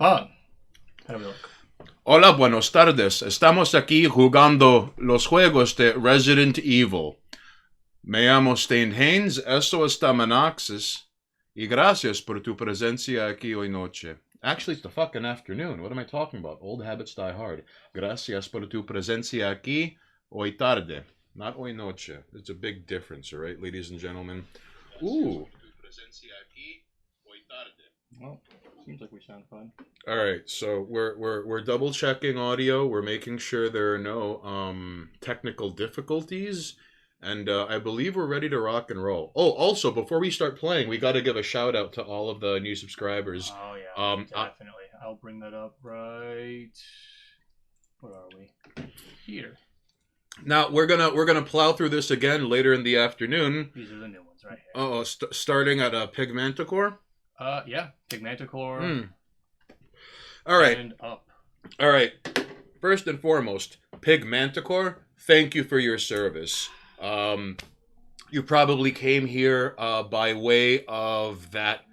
How do we look? Hola, buenos tardes. Estamos aquí jugando los juegos de Resident Evil. Me llamo Stain Haynes, esto está Manaxis, y gracias por tu presencia aquí hoy noche. Actually, it's the fucking afternoon. What am I talking about? Old habits die hard. Gracias por tu presencia aquí hoy tarde. Not hoy noche. It's a big difference, all right, ladies and gentlemen? Ooh. Well, seems like we sound fine. All right, so we're double checking audio. We're making sure there are no technical difficulties, and I believe we're ready to rock and roll. Oh, also before we start playing, we got to give a shout out to all of the new subscribers. Oh yeah, definitely. I'll bring that up right. Where are we? Here. Now we're gonna plow through this again later in the afternoon. These are the new ones right here. Oh, starting at Pigmanticore. Yeah, Pigmanticore. All right. And up. All right. First and foremost, Pigmanticore, thank you for your service. You probably came here by way of that.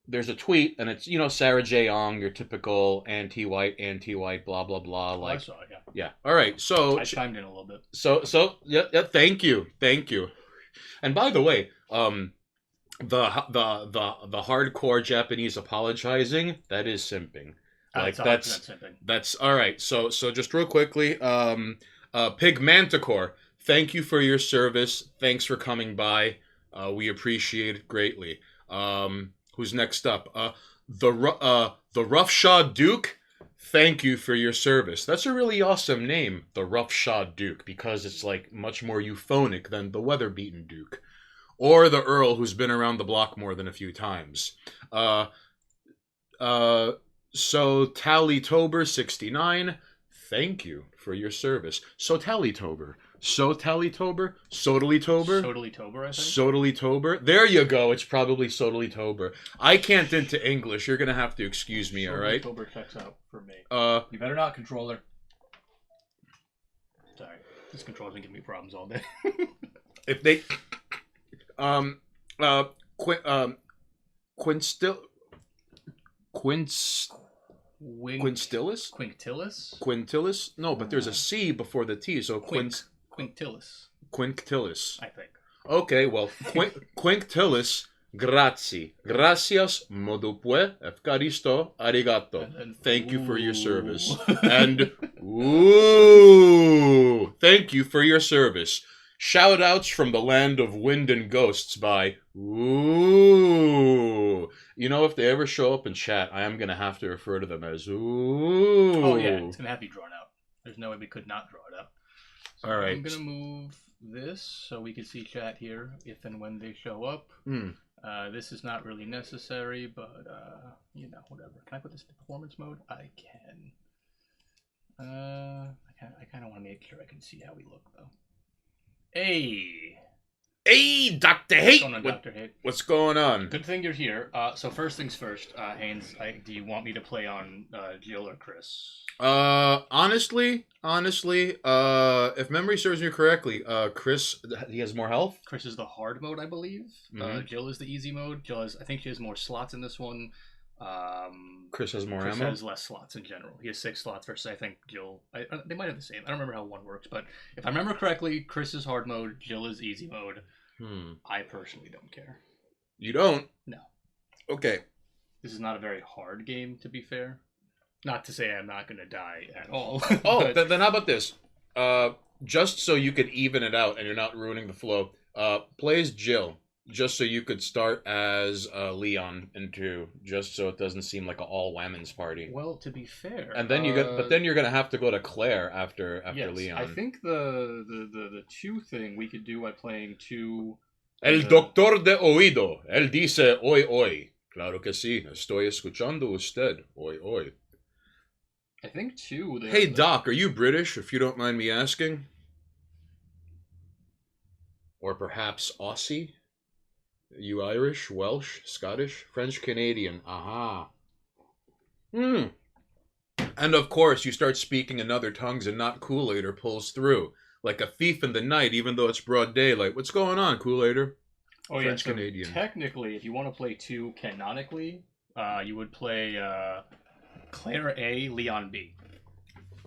There's a tweet, and it's, Sarah J. Ong, your typical anti-white, blah, blah, blah. I saw it, yeah. Yeah. All right. So I chimed in a little bit. So yeah, thank you. And by the way, the hardcore Japanese apologizing, that is simping. Like that's all right. So just real quickly, Pigmanticore, thank you for your service. Thanks for coming by. We appreciate it greatly. Who's next up? The Roughshod Duke. Thank you for your service. That's a really awesome name, the Roughshod Duke, because it's like much more euphonic than the weather-beaten Duke. Or the Earl, who's been around the block more than a few times. So Tallytober69, thank you for your service. So Tallytober, Sodallytober, I think. Sodallytober. There you go. It's probably Sodallytober. I can't into English. You're gonna have to excuse me. All right. Sodallytober checks out for me. You better not, controller. Sorry, this controller's been giving me problems all day. If they, Quintilis? No, but there's a C before the T, so Quintilis, I think. Okay, well, Quintilis, grazie. Gracias, modupue, efkaristo, arigato. Thank you for your service. And, thank you for your service. Shout-outs from the land of wind and ghosts by if they ever show up in chat, I am going to have to refer to them as Oh, yeah, it's going to have to be drawn out. There's no way we could not draw it out. So all right. I'm going to move this so we can see chat here if and when they show up. This is not really necessary, but, whatever. Can I put this in performance mode? I can. I kind of want to make sure I can see how we look, though. Hey, Dr. Hate. Dr. Hate. What's going on? Good thing you're here. So first things first, Haynes, do you want me to play on Jill or Chris? Honestly, if memory serves me correctly, Chris, he has more health. Chris is the hard mode, I believe. Mm-hmm. Jill is the easy mode. I think she has more slots in this one. Chris has more ammo. Chris has less slots in general. He has 6 slots versus, I think, Jill. They might have the same. I don't remember how one works, but if I remember correctly, Chris is hard mode, Jill is easy mode. I personally don't care. You don't? No. Okay. This is not a very hard game, to be fair. Not to say I'm not going to die at all. Oh, then how about this? Just so you could even it out and you're not ruining the flow, play as Jill. Just so you could start as Leon into, just so it doesn't seem like an all women's party. Well, to be fair, and then you're gonna have to go to Claire after yes, Leon. I think the 2 thing we could do by playing 2. El doctor de oído, él dice hoy hoy. Claro que sí, estoy escuchando usted hoy hoy. I think 2. Hey Doc, are you British? If you don't mind me asking, or perhaps Aussie? You Irish, Welsh, Scottish, French, Canadian. Aha. And of course, you start speaking in other tongues and not Kool-Aider pulls through. Like a thief in the night, even though it's broad daylight. What's going on, Kool-Aider? Oh, French, yeah, so Canadian. Technically, if you want to play 2 canonically, you would play Claire A, Leon B.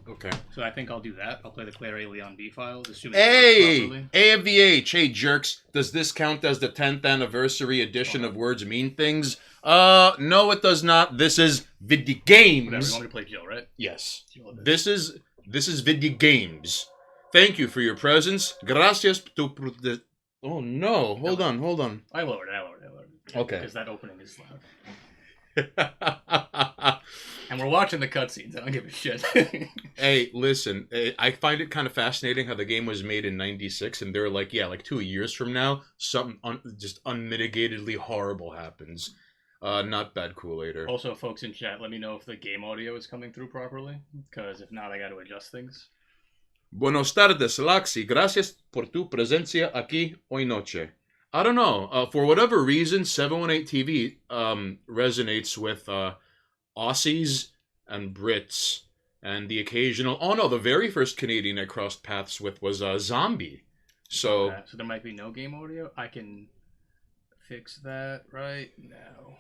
Okay. So I think I'll do that. I'll play the Claire A, Leon B file, assuming Hey! properly. A of the H. Hey, jerks. Does this count as the 10th anniversary edition of Words Mean Things? No, it does not. This is Vidya Gaems. Whatever, you want me to play Jill, right? Yes. Jill This is Vidya Gaems. Thank you for your presence. Gracias tu... Oh, no. Hold on. I lowered it. Okay. Because that opening is loud. And we're watching the cutscenes. I don't give a shit. Hey, listen. I find it kind of fascinating how the game was made in '96, and they're like, yeah, like 2 years from now, something just unmitigatedly horrible happens. Not bad Kool-Aider. Also, folks in chat, let me know if the game audio is coming through properly, because if not, I got to adjust things. Buenos tardes, Laxi. Gracias por tu presencia aquí hoy noche. I don't know. For whatever reason, 718 TV resonates with Aussies and Brits and the occasional... Oh, no, the very first Canadian I crossed paths with was Zombie. So there might be no game audio. I can fix that right now.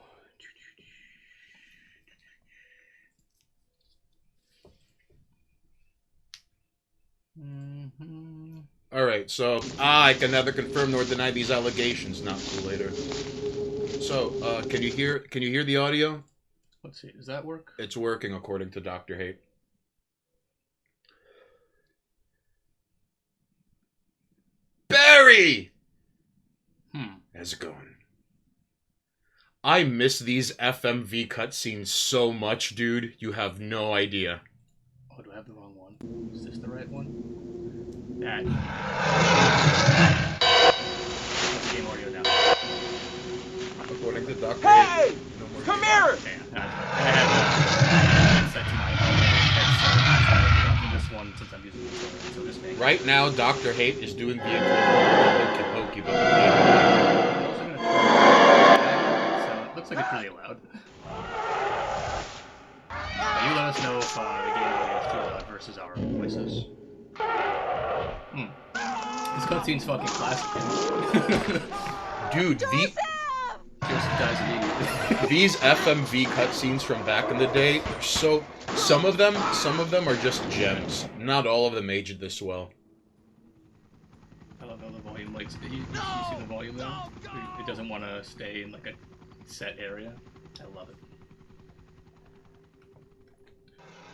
All right, so I can neither confirm nor deny these allegations. Not Kool-Aider. So, can you hear the audio? Let's see. Does that work? It's working according to Dr. Hate. Barry! How's it going? I miss these FMV cutscenes so much, dude. You have no idea. Oh, do I have the wrong one? Is this the right one? That. What's game audio now? According to Dr. Hey! Hate, no more Come game. here! Okay, I had set to my headset. This one, since I'm using this one, so this makes... Right now, Dr. Hate is doing the equivalent of Hokey Pokey, but with game. So it looks like it's really loud. You let us know if the game audio is too loud versus our voices. This cutscene's fucking classic. Dude, Just dies immediately. these FMV cutscenes from back in the day are so... Some of them are just gems. Not all of them aged this well. I love how the volume, like, you see the volume there? It doesn't want to stay in, like, a set area. I love it.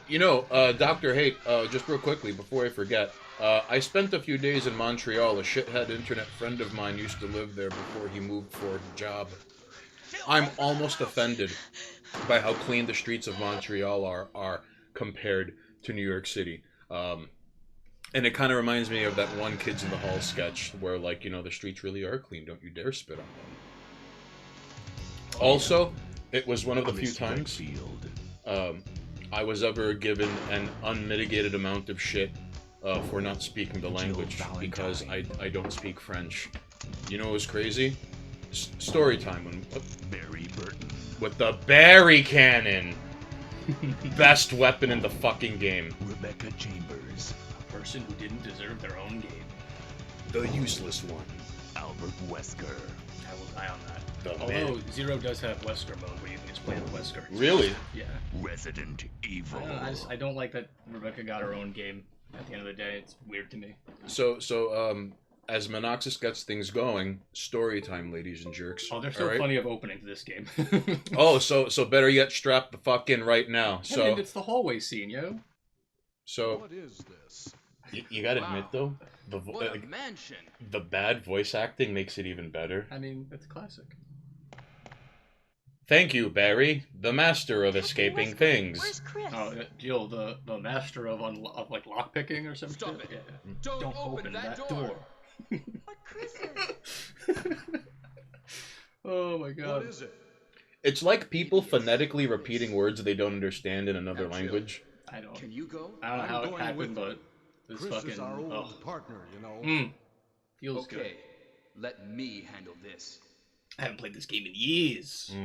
You know, Dr. Hate, just real quickly, before I forget, I spent a few days in Montreal. A shithead internet friend of mine used to live there before he moved for a job. I'm almost offended by how clean the streets of Montreal are compared to New York City. And it kind of reminds me of that one Kids in the Hall sketch where, like, you know, the streets really are clean. Don't you dare spit on them. Also, it was one of the few times I was ever given an unmitigated amount of shit for not speaking the language because I don't speak French. You know what was crazy? Story time with the Barry Cannon. Best weapon in the fucking game. Rebecca Chambers. A person who didn't deserve their own game. The useless one. Albert Wesker. I will die on that. The Although man. Zero does have Wesker mode where you can just play with Wesker. Really? Yeah. Resident Evil. I don't like that Rebecca got her own game at the end of the day. It's weird to me. So as Monoxus gets things going, story time, ladies and jerks. Oh, there's still plenty of openings to this game. Oh, so better yet, strap the fuck in right now. So and it's the hallway scene, yo. So What is this? you gotta admit though, mansion. the bad voice acting makes it even better. I mean, it's classic. Thank you, Barry, the master of escaping things. Where's Chris? Oh, Jill, the master of like lockpicking or something. Stop it. Yeah. Don't open that door. But Chris is... Oh my god. What is it? It's like people phonetically repeating words they don't understand in another language. I don't you go? know how it happened, but this Chris fucking is our old partner, you know. feels good. Let me handle this. I haven't played this game in years.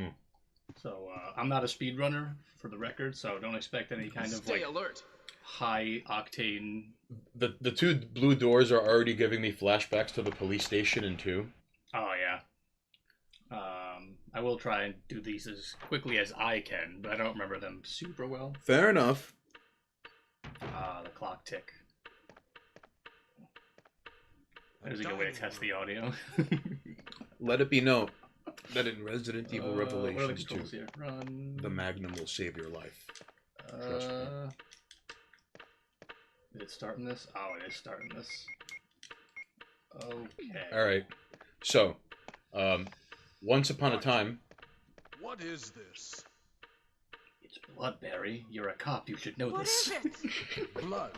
So I'm not a speedrunner, for the record, so don't expect any kind of like alert. high octane. The two blue doors are already giving me flashbacks to the police station in 2. Oh yeah. I will try and do these as quickly as I can, but I don't remember them super well. Fair enough. Ah, the clock tick. There's a good way to test the audio. Let it be known that in Resident Evil what are the Revelations 2, controls here? Run. the Magnum will save your life. Trust me. Is it starting this? Oh, it is starting this. Okay. Alright. So, once upon a time... What is this? It's blood, Barry. You're a cop. You should know What this. is it? Blood.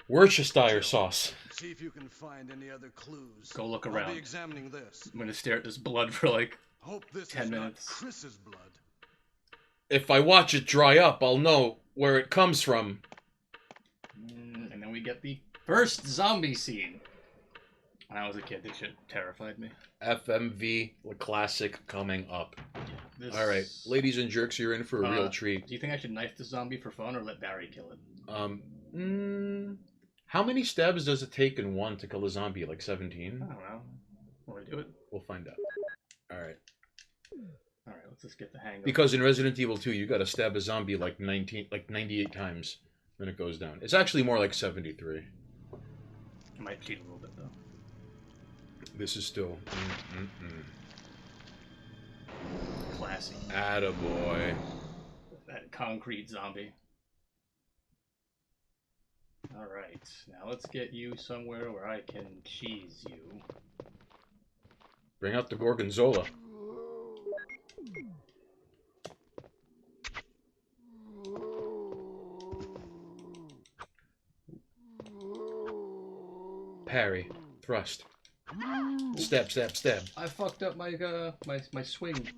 Worcestershire sauce. See if you can find any other clues. Go look I'll around. be examining this. I'm gonna stare at this blood for like Hope this 10 is minutes. not Chris's blood. If I watch it dry up, I'll know where it comes from. And then we get the first zombie scene. When I was a kid, this shit terrified me. FMV classic coming up. This... Alright, ladies and jerks, you're in for a real treat. Do you think I should knife the zombie for fun or let Barry kill it? How many stabs does it take in one to kill a zombie? Like 17? I don't know. Want to do it? We'll find out. Alright. Alright, let's just get the hang of it. Because in Resident Evil 2, you gotta stab a zombie like 98 times. Then it goes down. It's actually more like 73. I might cheat a little bit, though. This is still... Classy. Attaboy. That concrete zombie. Alright, now let's get you somewhere where I can cheese you. Bring out the Gorgonzola. Parry. Thrust. Stab, stab, stab. I fucked up my my swing.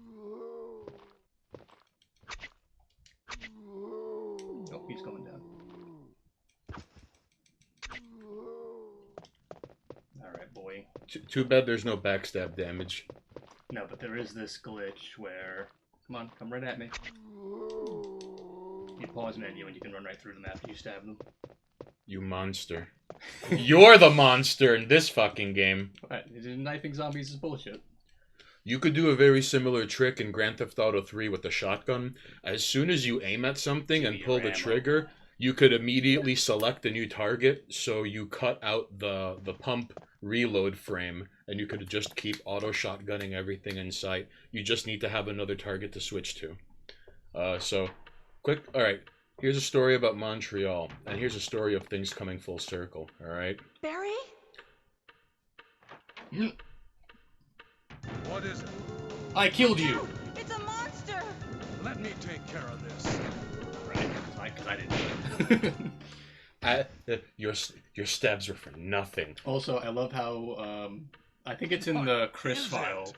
Oh, he's going down. Alright, boy. Too bad there's no backstab damage. No, but there is this glitch where... Come on, come right at me. You pause menu and you can run right through them after you stab them. You monster. You're the monster in this fucking game. What? Knifing zombies is bullshit. You could do a very similar trick in Grand Theft Auto 3 with the shotgun. As soon as you aim at something and pull the trigger, you could immediately select a new target, so you cut out the pump reload frame, and you could just keep auto shotgunning everything in sight. You just need to have another target to switch to. Alright, here's a story about Montreal, and here's a story of things coming full circle, alright? Barry? What is it? I killed you! No, it's a monster! Let me take care of this. Right, because I didn't. Your stabs were for nothing. Also, I love how, I think it's in the Chris file.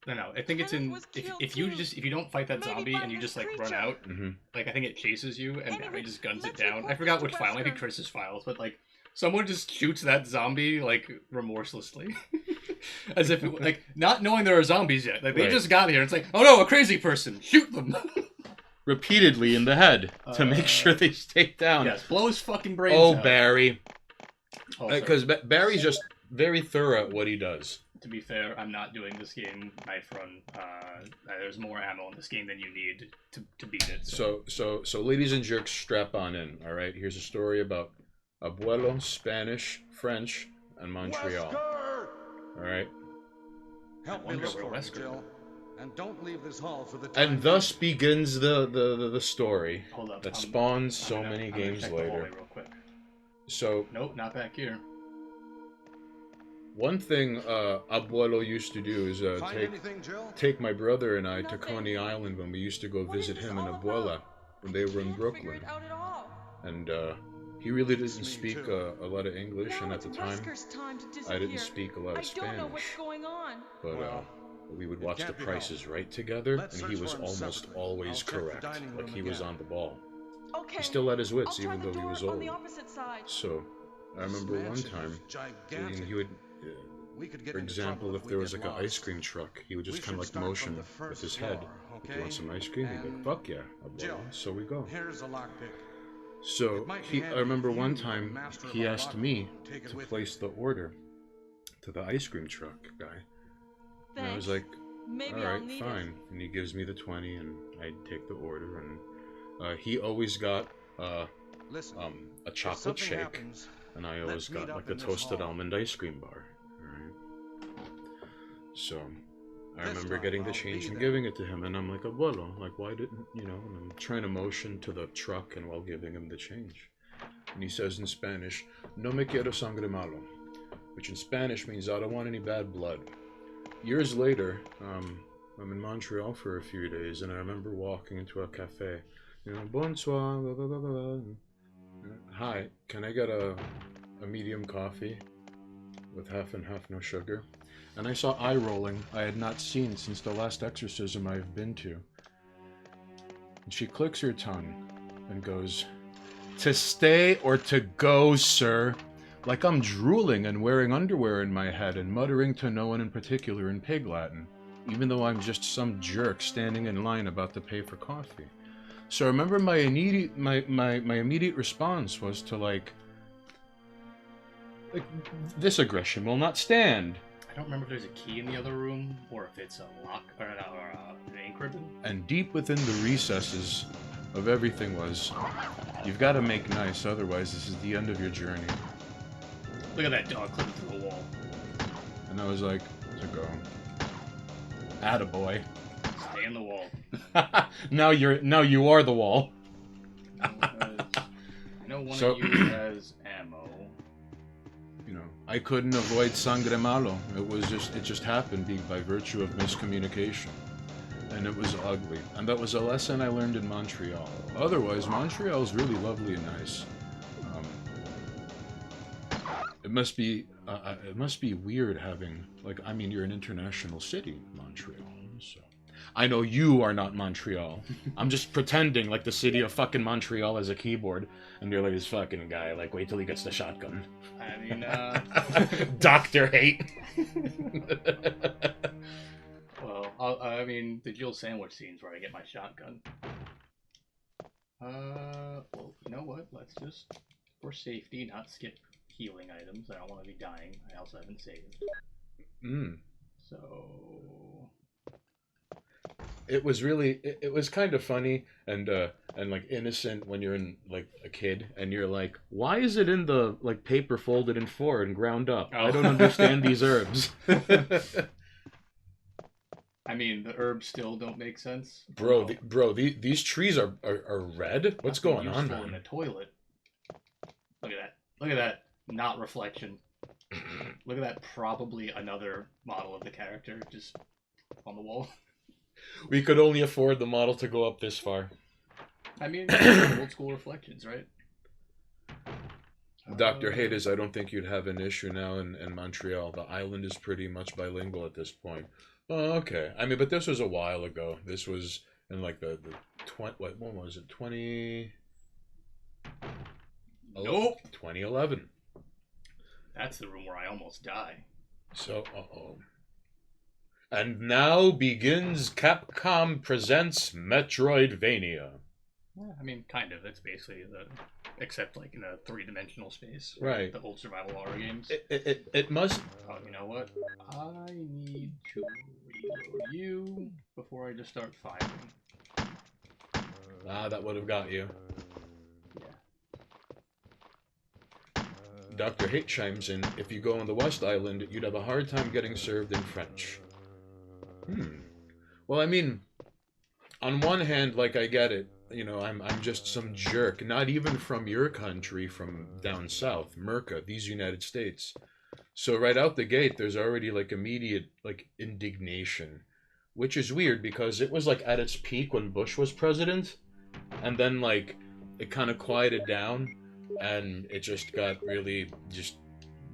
No, I think it's in, if you don't fight that zombie and you just, like, run out, like, I think it chases you and Barry just guns it down. I forgot which file, I think Chris's files, but, like, someone just shoots that zombie, like, remorselessly. As if, like, not knowing there are zombies yet. Like, they just got here, and it's like, oh no, a crazy person! Shoot them! Repeatedly in the head, to make sure they stay down. Yes, blow his fucking brains out. Oh, Barry. Oh, Because Barry's just very thorough at what he does. To be fair, I'm not doing this game knife run. There's more ammo in this game than you need to beat it. So ladies and jerks, strap on in, alright? Here's a story about Abuelo, Spanish, French, and Montreal. Alright? Help me look for it, Jill. And don't leave this hall for the time. And thus begins the story Hold up, that spawns so many games later. Real quick. So, nope, not back here. one thing Abuelo used to do is take my brother and I to Coney Island when we used to go visit him and Abuela when they were in Brooklyn. And he really didn't speak a lot of English, and at the time, I didn't speak a lot of Spanish. But we would watch The Price is Right together, and he was almost always correct. Like, he was on the ball. He still had his wits, even though he was old. So, I remember one time, he would, for example, if there was like an ice cream truck, he would just kind of like motion with his head. Do you want some ice cream? He'd be like, fuck yeah, Abuelo. So we go. So, I remember one time, he asked me to place the order to the ice cream truck guy. And I was like, Maybe All I'll right, need fine. it. And he gives me the 20, and I take the order. And he always got Listen, a if chocolate something shake, happens, and I always let's meet got up like a in this toasted hall. almond ice cream bar. All right. So I This remember time getting the I'll change be and there. giving it to him, and I'm like, abuelo, like why didn't you know? And I'm trying to motion to the truck, and while giving him the change, and he says in Spanish, "No me quiero sangre malo," which in Spanish means I don't want any bad blood. Years later, I'm in Montreal for a few days, and I remember walking into a cafe. You know, bonsoir, blah, blah, blah, blah. Hi, can I get a medium coffee with half and half, no sugar? And I saw eye rolling I had not seen since the last exorcism I've been to. And she clicks her tongue and goes, "To stay or to go, sir?" Like I'm drooling and wearing underwear in my head and muttering to no one in particular in pig Latin, even though I'm just some jerk standing in line about to pay for coffee. So I remember my immediate response was to like this aggression will not stand. I don't remember if there's a key in the other room or if it's a lock or an ink ribbon. And deep within the recesses of everything was, you've got to make nice, otherwise this is the end of your journey. Look at that dog clipping through the wall. And I was like, to go. Attaboy. Stay in the wall. now you are the wall. I know one So- of you has ammo. You know, I couldn't avoid sangre malo. It just happened by virtue of miscommunication. And it was ugly. And that was a lesson I learned in Montreal. Otherwise, Montreal is really lovely and nice. It must be weird having, like, I mean, you're an international city, Montreal, so. I know you are not Montreal. I'm just pretending like the city of fucking Montreal has a keyboard, and you're like this fucking guy, like, wait till he gets the shotgun. I mean, Dr. Hate. well, I mean, the Jill sandwich scenes where I get my shotgun. Well, you know what? Let's just, for safety, not skip healing items. I don't want to be dying. I also haven't saved. So It was really, it was kind of funny and like innocent when you're in like a kid and you're like, why is it in the like paper folded in four and ground up? I don't understand these herbs. I mean, the herbs still don't make sense. These trees are red. What's going on, man? In the toilet. Look at that. Look at that. Not reflection. Look at that. Probably another model of the character just on the wall. We could only afford the model to go up this far. I mean, old school reflections, right? Dr. Hades, I don't think you'd have an issue now in Montreal. The island is pretty much bilingual at this point. Oh, okay. I mean, but this was a while ago. This was in like the 20, when was it? 2011. That's the room where I almost die. So, And now begins Capcom Presents Metroidvania. Yeah, I mean, kind of. It's basically except like in a three-dimensional space. Right. The old survival horror games. It must. Oh, you know what? I need to reload you before I just start firing. That would have got you. Yeah. Dr. Hate chimes in, if you go on the West Island, you'd have a hard time getting served in French. Well, I mean, on one hand, like, I get it. You know, I'm just some jerk, not even from your country, from down south, Merca, these United States. So right out the gate, there's already, like, immediate, like, indignation, which is weird because it was, like, at its peak when Bush was president, and then, like, it kind of quieted down, and it just got really just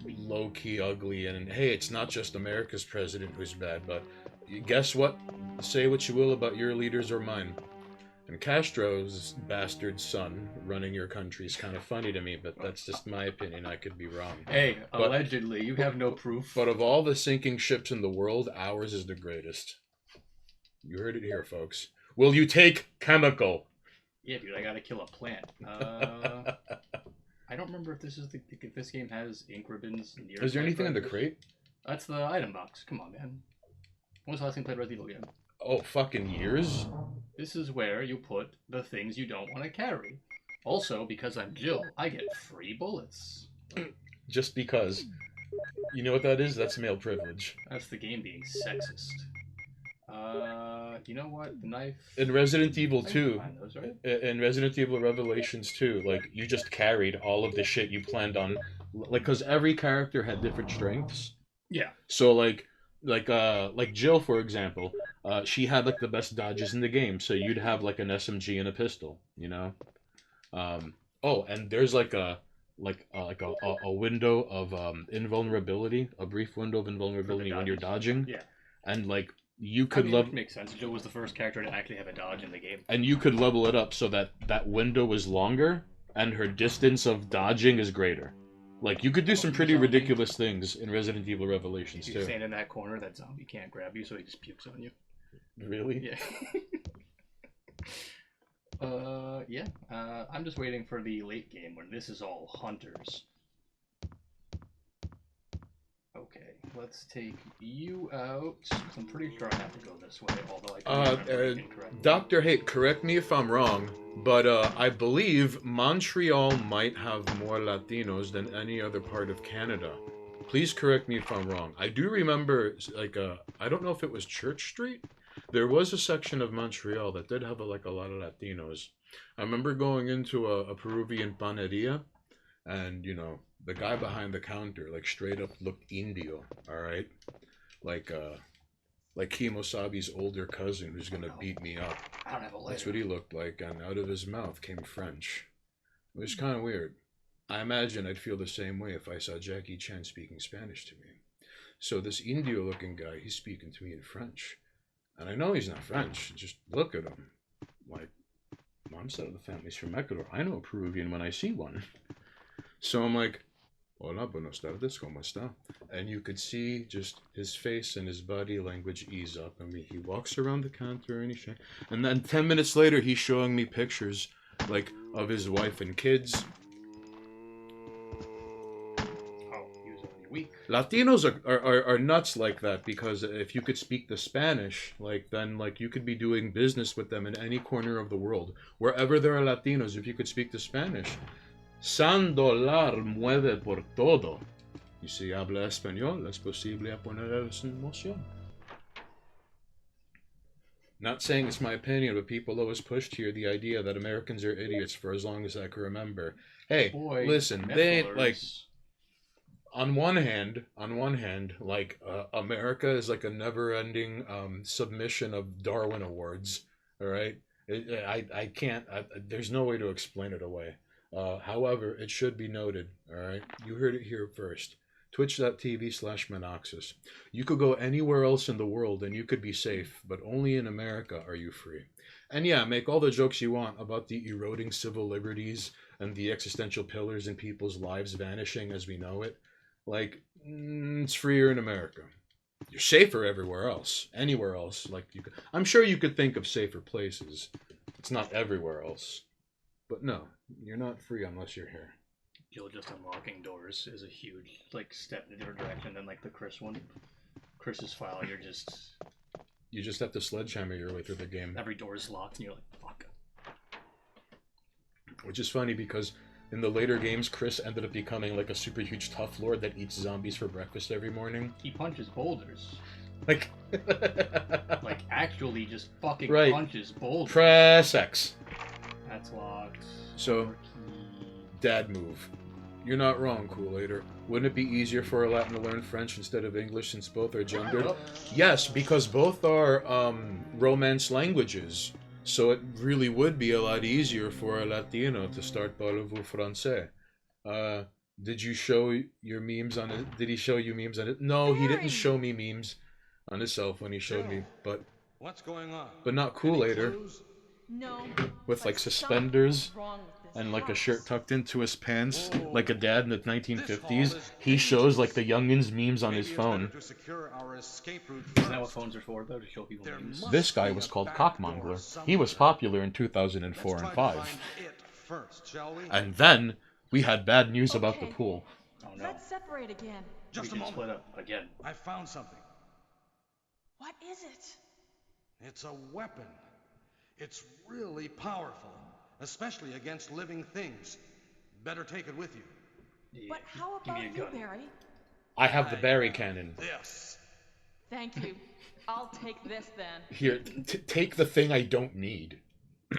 low-key ugly, and hey, it's not just America's president who's bad, but guess what? Say what you will about your leaders or mine. And Castro's bastard son running your country is kind of funny to me, but that's just my opinion. I could be wrong. Hey, allegedly, you have no proof. But of all the sinking ships in the world, ours is the greatest. You heard it here, folks. Will you take chemical? Yeah, dude, I gotta kill a plant. I don't remember if this is if this game has ink ribbons. Is there anything in the crate? That's the item box. Come on, man. When was the last time you played Resident Evil game? Oh, fucking years? This is where you put the things you don't want to carry. Also, because I'm Jill, I get free bullets. Just because. You know what that is? That's male privilege. That's the game being sexist. You know what? The knife. In Resident Evil 2, Find those, right? in Resident Evil Revelations 2, like, you just carried all of the shit you planned on. Like, because every character had different strengths. Yeah. So, like Jill, for example, she had, like, the best dodges in the game. So you'd have, like, an SMG and a pistol, you know? Oh, and there's, like a window of invulnerability, a brief window of invulnerability when you're dodging. Yeah. And, like, you could level. Which makes sense. Jill was the first character to actually have a dodge in the game. And you could level it up so that that window is longer and her distance of dodging is greater. Like, you could do some pretty ridiculous things in Resident Evil Revelations If too. you stand in that corner, that zombie can't grab you, so he just pukes on you. Really? Yeah. Yeah. I'm just waiting for the late game when this is all hunters. Okay, let's take you out. I'm pretty sure I have to go this way, although I can't remember incorrectly. Dr. Hate, correct me if I'm wrong, but I believe Montreal might have more Latinos than any other part of Canada. Please correct me if I'm wrong. I do remember, like, I don't know if it was Church Street. There was a section of Montreal that did have, a lot of Latinos. I remember going into a Peruvian panaderia, and, you know, the guy behind the counter, like, straight up looked Indio, alright? Like Kimosabi's older cousin who's gonna beat me up. I don't have a lighter. That's what he looked like, and out of his mouth came French. It was kind of weird. I imagine I'd feel the same way if I saw Jackie Chan speaking Spanish to me. So this Indio-looking guy, he's speaking to me in French. And I know he's not French. Just look at him. Like, mom's side of the family's from Ecuador. I know a Peruvian when I see one. So I'm like, hola, buenos tardes, ¿cómo está? And you could see just his face and his body language ease up. I mean, he walks around the counter and then 10 minutes later, he's showing me pictures, like, of his wife and kids. Oh, he was only weak. Latinos are nuts like that, because if you could speak the Spanish, like, then, like, you could be doing business with them in any corner of the world. Wherever there are Latinos, if you could speak the Spanish, $100 mueve por todo. Y si habla español, es posible ponerlos en moción. Not saying it's my opinion, but people always pushed here the idea that Americans are idiots for as long as I can remember. Hey, listen, they ain't, like, on one hand, like, America is like a never-ending submission of Darwin Awards, all right? I can't, there's no way to explain it away. However, it should be noted, all right? You heard it here first. Twitch.tv/Menoxus. You could go anywhere else in the world and you could be safe, but only in America are you free. And yeah, make all the jokes you want about the eroding civil liberties and the existential pillars in people's lives vanishing as we know it. Like, it's freer in America. You're safer everywhere else. Anywhere else. Like, I'm sure you could think of safer places. It's not everywhere else. But no, you're not free unless you're here. Jill just unlocking doors is a huge, like, step in a different direction than, like, the Chris one. Chris's file, you just have to sledgehammer your way through the game. Every door is locked and you're like, fuck. Which is funny because in the later games, Chris ended up becoming like a super huge tough lord that eats zombies for breakfast every morning. He punches boulders. Like, like, actually just fucking punches boulders. Press X. That's locked. So, dad move. You're not wrong, Kool-Aider. Wouldn't it be easier for a Latin to learn French instead of English since both are gendered? Yes, because both are Romance languages. So it really would be a lot easier for a Latino to start parlez-vous français. Did you show your memes on it? Did he show you memes on it? No, he didn't show me memes on his cell phone. He showed me, but what's going on? But not Kool-Aider. No. With like suspenders and like a shirt tucked into his pants, like a dad in the 1950s. He shows like the youngins memes on his phone. Isn't that what phones are for, though, to show people memes? This guy was called Cockmongler. He was popular in 2004 and 5. And then we had bad news about the pool. Oh no. Let's separate again. Just a We can moment. split up again. I found something. What is it? It's a weapon. It's really powerful, especially against living things. Better take it with you. Yeah, But how give me about a you, gun. Barry? I have the Barry cannon. This. Thank you. I'll take this then. Here, take the thing I don't need.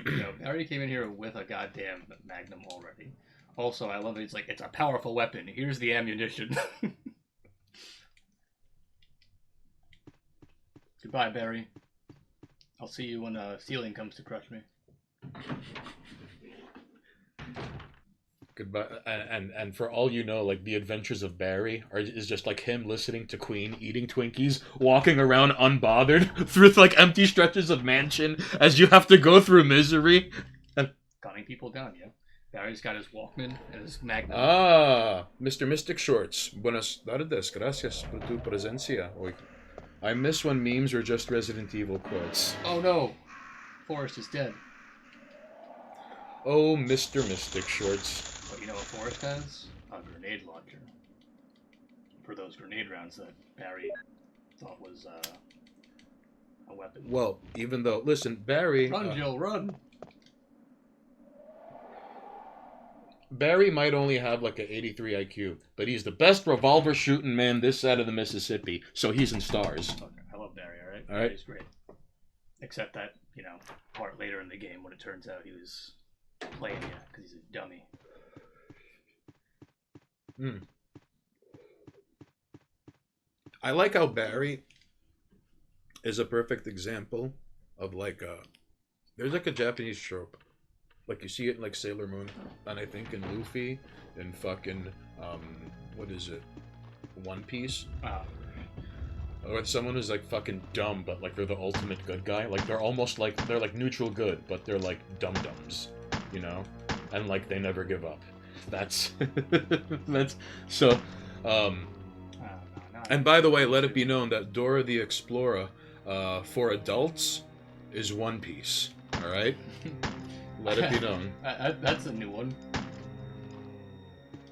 No, I already came in here with a goddamn Magnum already. Also, I love it. It's like, it's a powerful weapon. Here's the ammunition. Goodbye, Barry. I'll see you when ceiling comes to crush me. Goodbye. And for all you know, like, the adventures of Barry is just like him listening to Queen, eating Twinkies, walking around unbothered through like empty stretches of mansion as you have to go through misery. Gunning people down, yeah. Barry's got his Walkman and his Magnum. Ah, Mr. Mystic Shorts. Buenas tardes. Gracias por tu presencia hoy. I miss when memes were just Resident Evil quotes. Oh no! Forrest is dead. Oh, Mr. Mystic Shorts. But you know what Forrest has? A grenade launcher. For those grenade rounds that Barry thought was a weapon. Well, even though, listen, Barry... Run, Jill, run! Barry might only have like an 83 IQ, but he's the best revolver shooting man this side of the Mississippi, so he's in stars. Okay, I love Barry, alright? All right. He's great. Except that, you know, part later in the game when it turns out he was playing you because he's a dummy. I like how Barry is a perfect example of like there's like a Japanese trope. Like you see it in like Sailor Moon, and I think in Luffy, and fucking what is it? One Piece? Or someone who's like fucking dumb, but like they're the ultimate good guy. Like they're almost like they're like neutral good, but they're like dum-dums, you know? And like they never give up. That's that's so and by the way, let it be known that Dora the Explorer for adults is One Piece. Alright? Let it be known. That's a new one.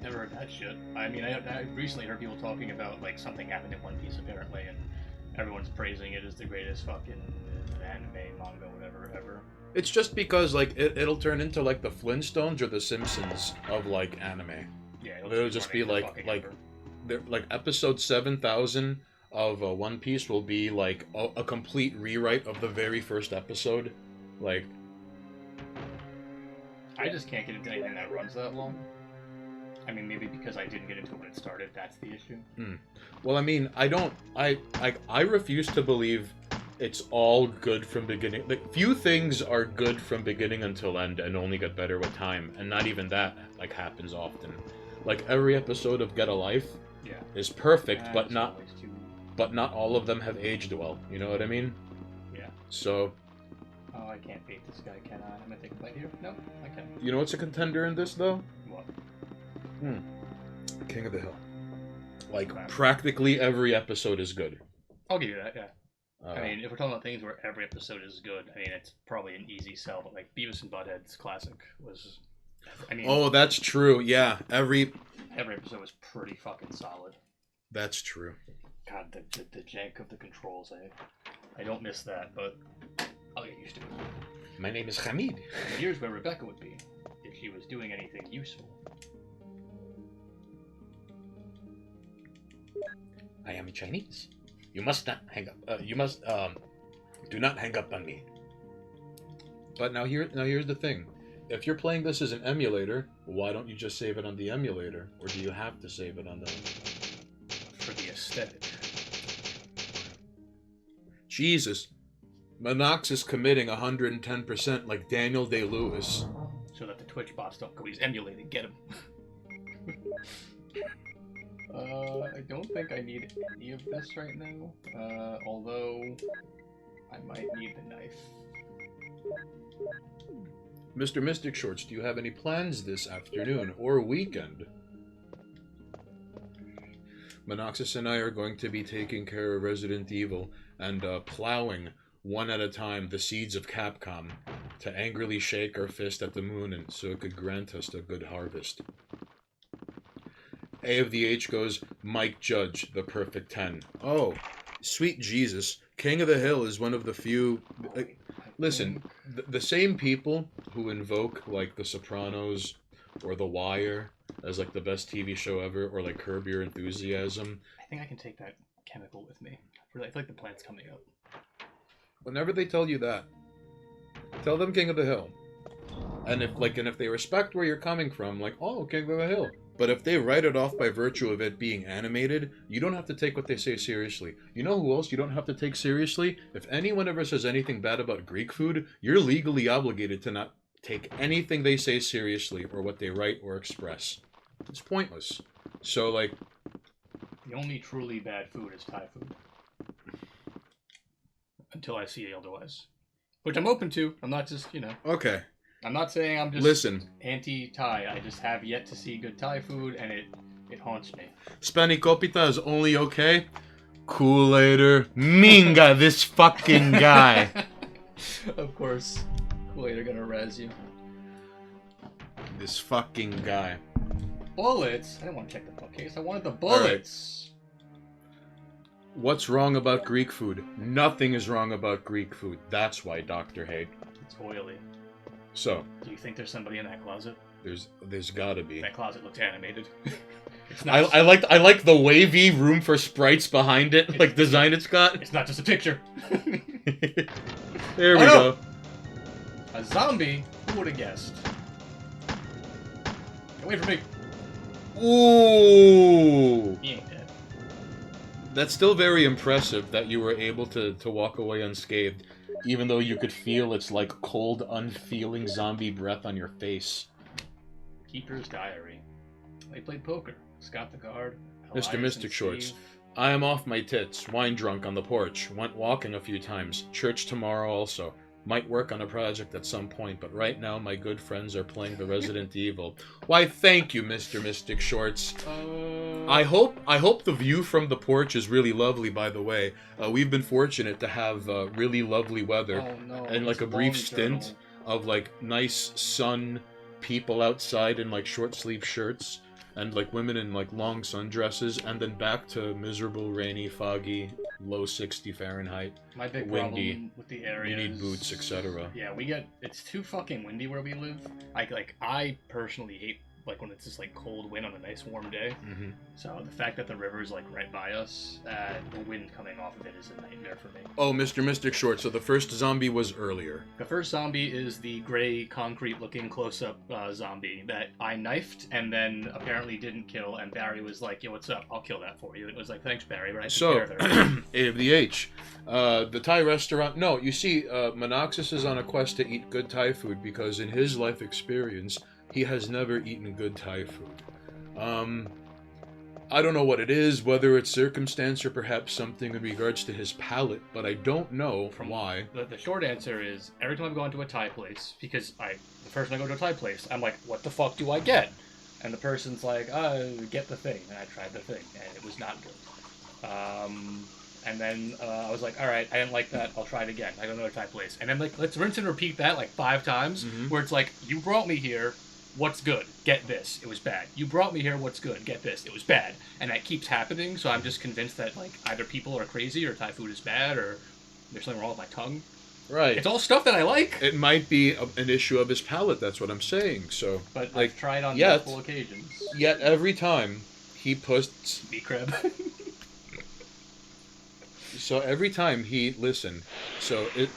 Never heard that shit. I mean, I recently heard people talking about like something happened in One Piece apparently, and everyone's praising it as the greatest fucking anime, manga, whatever, ever. It's just because like it'll turn into like the Flintstones or the Simpsons of like anime. Yeah, It'll just be like episode 7,000 of One Piece will be like a complete rewrite of the very first episode. Like, I just can't get into anything that runs that long. I mean, maybe because I didn't get into it when it started, that's the issue. Well, I mean, I refuse to believe it's all good from beginning. Like, few things are good from beginning until end and only get better with time, and not even that like happens often. Like every episode of Get a Life is perfect, but not all of them have aged well. You know what I mean? Yeah. So. Oh, I can't beat this guy, can I? I'm gonna take a bite here. No, I can't. You know what's a contender in this though? What? King of the Hill. Like practically every episode is good. I'll give you that. Yeah. I mean, if we're talking about things where every episode is good, I mean, it's probably an easy sell. But like Beavis and Butthead's classic was. I mean. Oh, that's true. Yeah, every episode was pretty fucking solid. That's true. God, the jank of the controls. I don't miss that, but I'll get used to it. My name is Hamid. And here's where Rebecca would be if she was doing anything useful. I am Chinese. You must not hang up. You must do not hang up on me. But now here's the thing. If you're playing this as an emulator, why don't you just save it on the emulator, or do you have to save it on the? For the aesthetic. Jesus, Monox is committing 110% like Daniel Day-Lewis. So that the Twitch bots don't go. He's emulating. Get him. I don't think I need any of this right now. Although I might need the knife. Mr. Mystic Shorts, do you have any plans this afternoon or weekend? Monoxus and I are going to be taking care of Resident Evil and plowing one at a time the seeds of Capcom to angrily shake our fist at the moon and so it could grant us a good harvest. A of the H goes Mike Judge, the perfect 10. Oh, sweet Jesus. King of the Hill is one of the few. Listen, the same people who invoke like The Sopranos or The Wire as like the best TV show ever, or like Curb Your Enthusiasm. I think I can take that chemical with me. I feel like the plant's coming up. Whenever they tell you that, tell them King of the Hill. And if they respect where you're coming from, like, oh, King of the Hill. But if they write it off by virtue of it being animated, you don't have to take what they say seriously. You know who else you don't have to take seriously? If anyone ever says anything bad about Greek food, you're legally obligated to not take anything they say seriously or what they write or express. It's pointless. So, like... The only truly bad food is Thai food. Until I see otherwise. Which I'm open to. I'm not just, Okay. I'm not saying I'm just Listen. anti-Thai. I just have yet to see good Thai food, and it haunts me. Spanakopita is only okay. Kool-Aider. Minga, this fucking guy. Of course. Kool-Aid are gonna razz you. This fucking guy. Bullets? I didn't want to check the bookcase. I wanted the bullets. What's wrong about Greek food? Nothing is wrong about Greek food. That's why, Dr. Hay. It's oily. So, Do you think there's somebody in that closet? there's gotta be. That closet looks animated. It's not. I like the wavy room for sprites behind it, like design it's got. It's not just a picture. There we no! go. A zombie? Who would have guessed? Get away from me. Ooh. He ain't dead. That's still very impressive that you were able to walk away unscathed, even though you could feel its like cold, unfeeling zombie breath on your face. Keeper's Diary. They played poker. Scott the Guard. Mr. Elias Mystic and Shorts. Steve. I am off my tits, wine drunk on the porch, went walking a few times, church tomorrow also. Might work on a project at some point, but right now my good friends are playing the Resident Evil. Why, thank you, Mr. Mystic Shorts. I hope the view from the porch is really lovely, by the way. We've been fortunate to have really lovely weather and like it's a brief long stint journal. of like nice sun, people outside in like short sleeve shirts, and like women in like long sundresses, and then back to miserable, rainy, foggy, low 60 Fahrenheit. My big windy. problem with the area You need is- boots, etc. Yeah, it's too fucking windy where we live. I personally hate like when it's just like cold wind on a nice warm day. Mm-hmm. So the fact that the river is like right by us, the wind coming off of it is a nightmare for me. Oh, Mr. Mystic Short, so the first zombie was earlier. The first zombie is the gray concrete-looking close-up zombie that I knifed and then apparently didn't kill. And Barry was like, "Yo, what's up? I'll kill that for you." It was like, "Thanks, Barry." But I took So, care of it. A of the H. The Thai restaurant... No, you see, Monoxis is on a quest to eat good Thai food because in his life experience, he has never eaten good Thai food. I don't know what it is, whether it's circumstance or perhaps something in regards to his palate, but I don't know why. The short answer is every time I've gone to a Thai place, because the first time I go to a Thai place, I'm like, "What the fuck do I get?" And the person's like, "Get the thing." And I tried the thing, and it was not good. And then I was like, "All right, I didn't like that. I'll try it again." I go to another Thai place, and then like let's rinse and repeat that like 5 times, where it's like, "You brought me here. What's good? Get this. It was bad. You brought me here. What's good? Get this. It was bad." And that keeps happening, so I'm just convinced that like either people are crazy or Thai food is bad or there's something wrong with my tongue. Right. It's all stuff that I like. It might be an issue of his palate, that's what I'm saying, so... But like, I've tried on yet- multiple occasions. Yet every time he puts... Meat crab. So every time he... Listen, so it...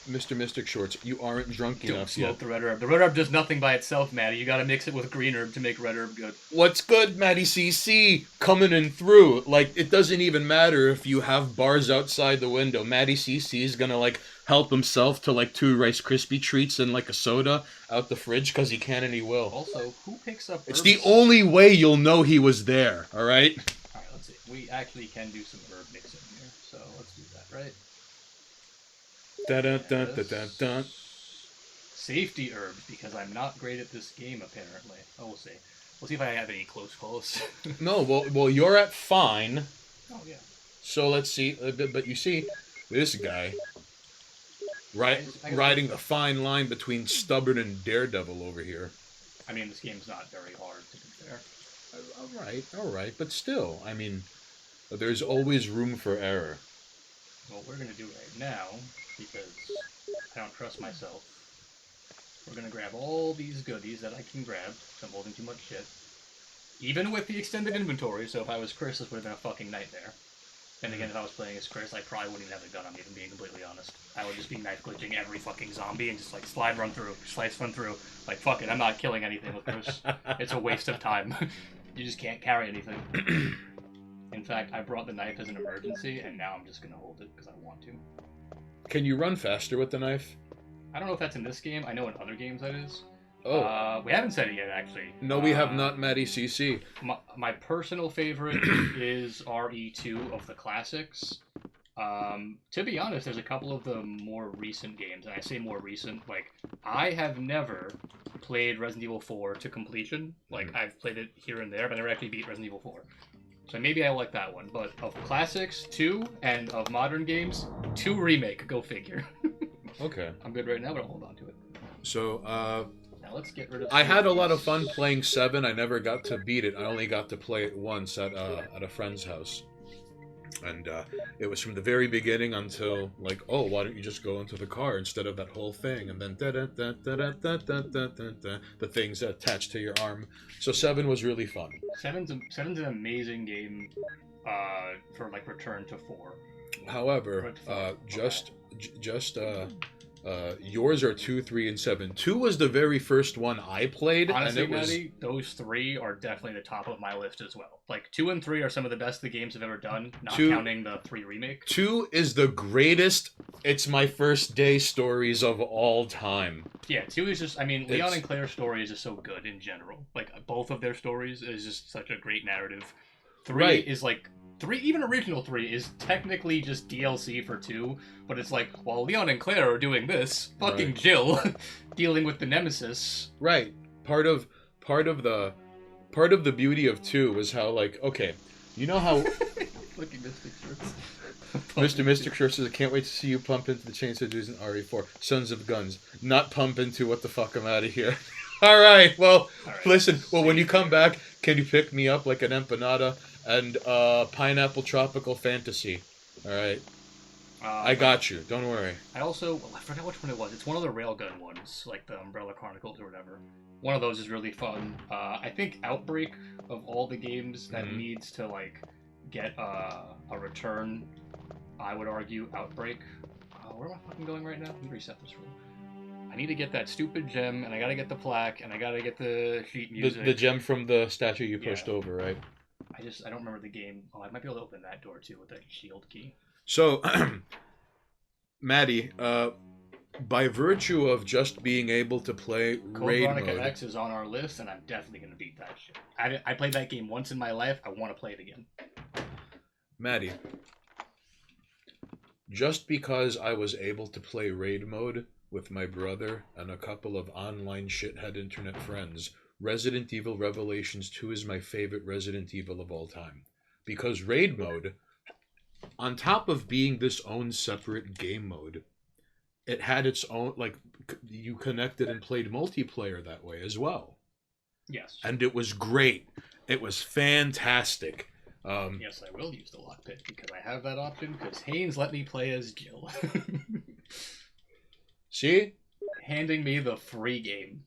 Mr. Mystic Shorts, you aren't drunk Don't enough smoke yet. the red herb. The red herb does nothing by itself, Maddie. You gotta mix it with green herb to make red herb good. What's good, Matty CC? Coming in through. Like, it doesn't even matter if you have bars outside the window. Matty CC is gonna, like, help himself to, like, 2 Rice Krispie treats and, like, a soda out the fridge, because he can and he will. Also, who picks up It's herbs? the only way you'll know he was there, alright? Alright, let's see. We actually can do some herb mixing here, so let's do that, right? Dun-dun-dun-dun-dun-dun. Safety herbs, because I'm not great at this game, apparently. Oh, we'll see. We'll see if I have any close calls. No, well, you're at fine. Oh, yeah. So let's see. But you see, this guy, riding the fine line between stubborn and daredevil over here. I mean, this game's not very hard, to be fair. All right. But still, I mean, there's always room for error. what we're gonna do right now, because I don't trust myself, we're gonna grab all these goodies that I can grab, because I'm holding too much shit. Even with the extended inventory, so if I was Chris, this would have been a fucking nightmare. And again, if I was playing as Chris, I probably wouldn't even have a gun on me, if I'm being completely honest. I would just be knife glitching every fucking zombie and just like slide run through, slice run through. Like, fuck it, I'm not killing anything with Chris. It's a waste of time. You just can't carry anything. In fact, I brought the knife as an emergency, and now I'm just gonna hold it because I want to. Can you run faster with the knife? I don't know if that's in this game. I know in other games that is. Oh. We haven't said it yet, actually. No, we have not, Maddie CC. My personal favorite is RE2 of the classics. To be honest, there's a couple of the more recent games, and I say more recent, like, I have never played Resident Evil 4 to completion. Like, I've played it here and there, but I never actually beat Resident Evil 4. So maybe I like that one. But of classics, 2, and of modern games, 2 remake, go figure. Okay. I'm good right now, but I'll hold on to it. So, now let's get rid of... I had a lot of fun playing 7. I never got to beat it. I only got to play it once at a friend's house. And it was from the very beginning until, like, oh, why don't you just go into the car instead of that whole thing? And then the things attached to your arm. So 7 was really fun. 7's an amazing game for, like, Return to 4. However, yours are 2, 3, and 7. 2 was the very first one I played. Honestly, and it was... Maddie, those 3 are definitely the top of my list as well. Like, 2 and 3 are some of the best the games have ever done, not counting the 3 remake. 2 is the greatest It's My First Day stories of all time. Yeah, 2 is just, I mean, Leon and Claire's story is just so good in general. Like, both of their stories is just such a great narrative. 3 is like... 3, even original 3, is technically just DLC for 2, but it's like, while Leon and Claire are doing this, fucking Jill dealing with the nemesis. Right. Part of the beauty of 2 was how, like, okay, you know how Look at Mystic Shirts. Mr. Mystic Shirts says, I can't wait to see you pump into the Chainsaw Dudes in RE4. Sons of Guns. Not pump into what the fuck, I'm out of here. Alright, well, listen, well, when you come back, can you pick me up like an empanada and Pineapple Tropical Fantasy? Alright. I got you, don't worry. I also, well, I forgot which one it was. It's one of the Railgun ones, like the Umbrella Chronicles or whatever. One of those is really fun. I think Outbreak, of all the games that needs to, like, get a return, I would argue Outbreak. Where am I fucking going right now? Let me reset this room. I need to get that stupid gem, and I gotta get the plaque, and I gotta get the sheet music. The gem from the statue you pushed over, right? I don't remember the game. Oh, I might be able to open that door, too, with that shield key. So, Maddie, by virtue of just being able to play raid Code Veronica mode... X is on our list, and I'm definitely gonna beat that shit. I played that game once in my life. I want to play it again. Maddie, just because I was able to play raid mode with my brother and a couple of online shithead internet friends, Resident Evil Revelations 2 is my favorite Resident Evil of all time. Because raid mode, on top of being this own separate game mode, it had its own, like, you connected and played multiplayer that way as well. Yes. And it was great. It was fantastic. Yes, I will use the lockpick because I have that option, because Haynes let me play as Jill. See? Handing me the free game.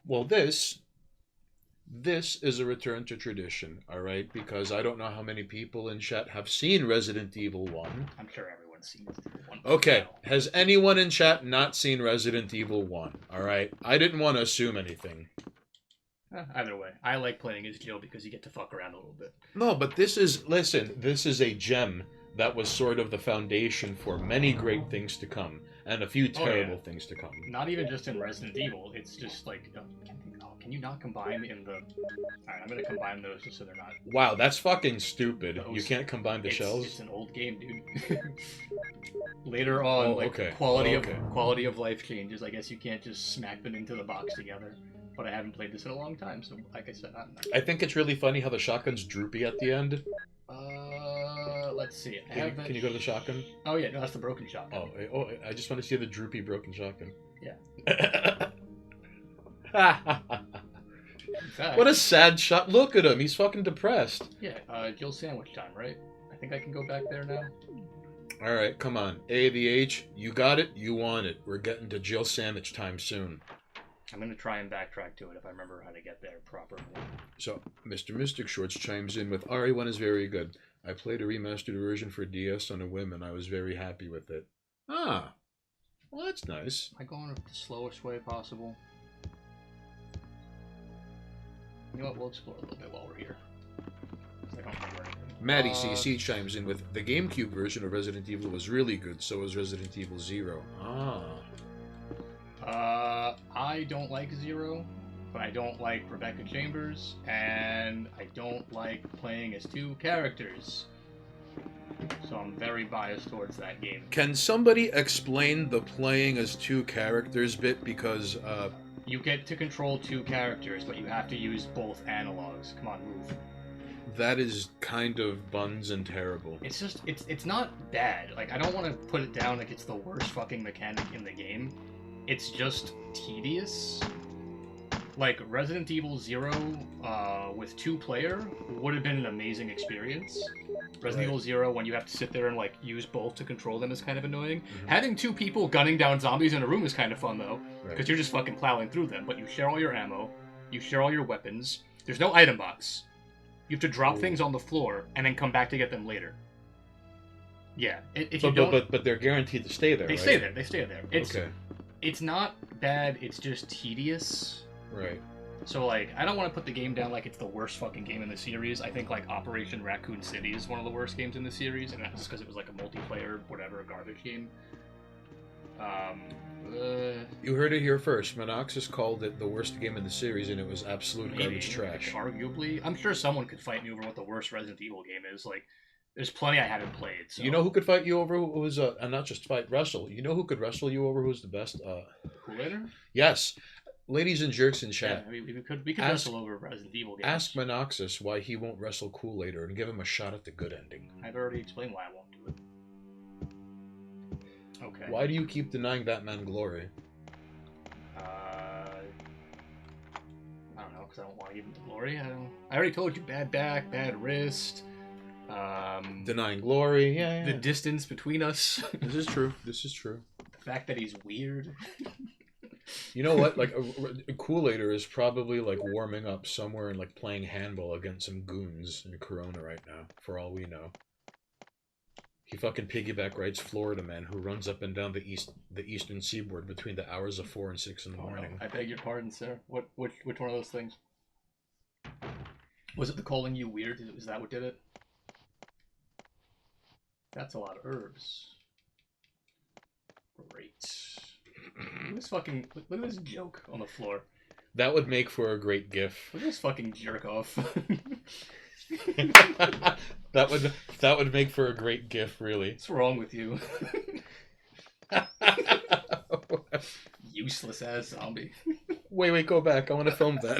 Well, this is a return to tradition, all right? Because I don't know how many people in chat have seen Resident Evil 1. I'm sure everyone's seen Resident Evil 1. Okay, has anyone in chat not seen Resident Evil 1? All right? I didn't want to assume anything. Either way, I like playing as Jill because you get to fuck around a little bit. No, but this is a gem that was sort of the foundation for many great things to come, and a few terrible things to come. Not even just in Resident Evil, it's just like, can you not combine in the... Alright, I'm gonna combine those just so they're not... Wow, that's fucking stupid. You can't combine the shells? It's an old game, dude. Later on, quality of life changes. I guess you can't just smack them into the box together. But I haven't played this in a long time, so like I said, I don't know. I think it's really funny how the shotgun's droopy at the end. Let's see. Can you go to the shotgun? Oh yeah, no, that's the broken shotgun. Oh, I just want to see the droopy broken shotgun. Yeah. Fact, what a sad shot. Look at him. He's fucking depressed. Yeah, Jill sandwich time, right? I think I can go back there now. All right, come on. A, the H, you got it, you want it. We're getting to Jill Sandwich time soon. I'm going to try and backtrack to it if I remember how to get there properly. So, Mr. Mystic Shorts chimes in with, RE1 is very good. I played a remastered version for DS on a whim, and I was very happy with it. Ah, well, that's nice. Am I going the slowest way possible? You know what, we'll explore a little bit while we're here. I don't remember anything. Maddie CC chimes in with, the GameCube version of Resident Evil was really good, so was Resident Evil 0. Ah. I don't like Zero, but I don't like Rebecca Chambers, and I don't like playing as two characters. So I'm very biased towards that game. Can somebody explain the playing as two characters bit? Because, You get to control two characters, but you have to use both analogs. Come on, move. that is kind of buns and terrible. It's just, it's not bad. Like, I don't want to put it down like it's the worst fucking mechanic in the game. It's just tedious. Like, Resident Evil 0 with 2-player would have been an amazing experience. Resident Evil 0, when you have to sit there and, like, use both to control them is kind of annoying. Mm-hmm. Having two people gunning down zombies in a room is kind of fun, though. Because you're just fucking plowing through them. But you share all your ammo. You share all your weapons. There's no item box. You have to drop things on the floor and then come back to get them later. Yeah. If you don't... But they're guaranteed to stay there, They right? stay there. They stay there. Okay. It's not bad. It's just tedious. Right. So, like, I don't want to put the game down like it's the worst fucking game in the series. I think, like, Operation Raccoon City is one of the worst games in the series, and that's just because it was, like, a multiplayer, whatever, garbage game. You heard it here first. Monoxus called it the worst game in the series, and it was absolute garbage trash. Arguably. I'm sure someone could fight me over what the worst Resident Evil game is. Like, there's plenty I haven't played. So. You know who could fight you over? Who was, and not just fight, wrestle. You know who could wrestle you over? Who's the best? Kool-Aider? Yes. Ladies and jerks in chat. Yeah, we could wrestle over Resident Evil games. Ask Monoxus why he won't wrestle Kool-Aider and give him a shot at the good ending. I've already explained why I won't do it. Okay. Why do you keep denying Batman glory? I don't know, because I don't want to give him the glory. I already told you, bad back, bad wrist. Denying glory, yeah. The distance between us. This is true. This is true. The fact that he's weird. You know what? Like, a Kool-Aider is probably, like, warming up somewhere and, like, playing handball against some goons in Corona right now, for all we know. He fucking piggyback rides Florida man who runs up and down the eastern seaboard between the hours of 4 and 6 in the morning. No. I beg your pardon, sir. Which one of those things? Was it the calling you weird? Is that what did it? That's a lot of herbs. Great. Look at this joke on the floor. That would make for a great gif. Look at this fucking jerk off. that would make for a great gif, really. What's wrong with you? Useless ass zombie. Wait, go back. I want to film that.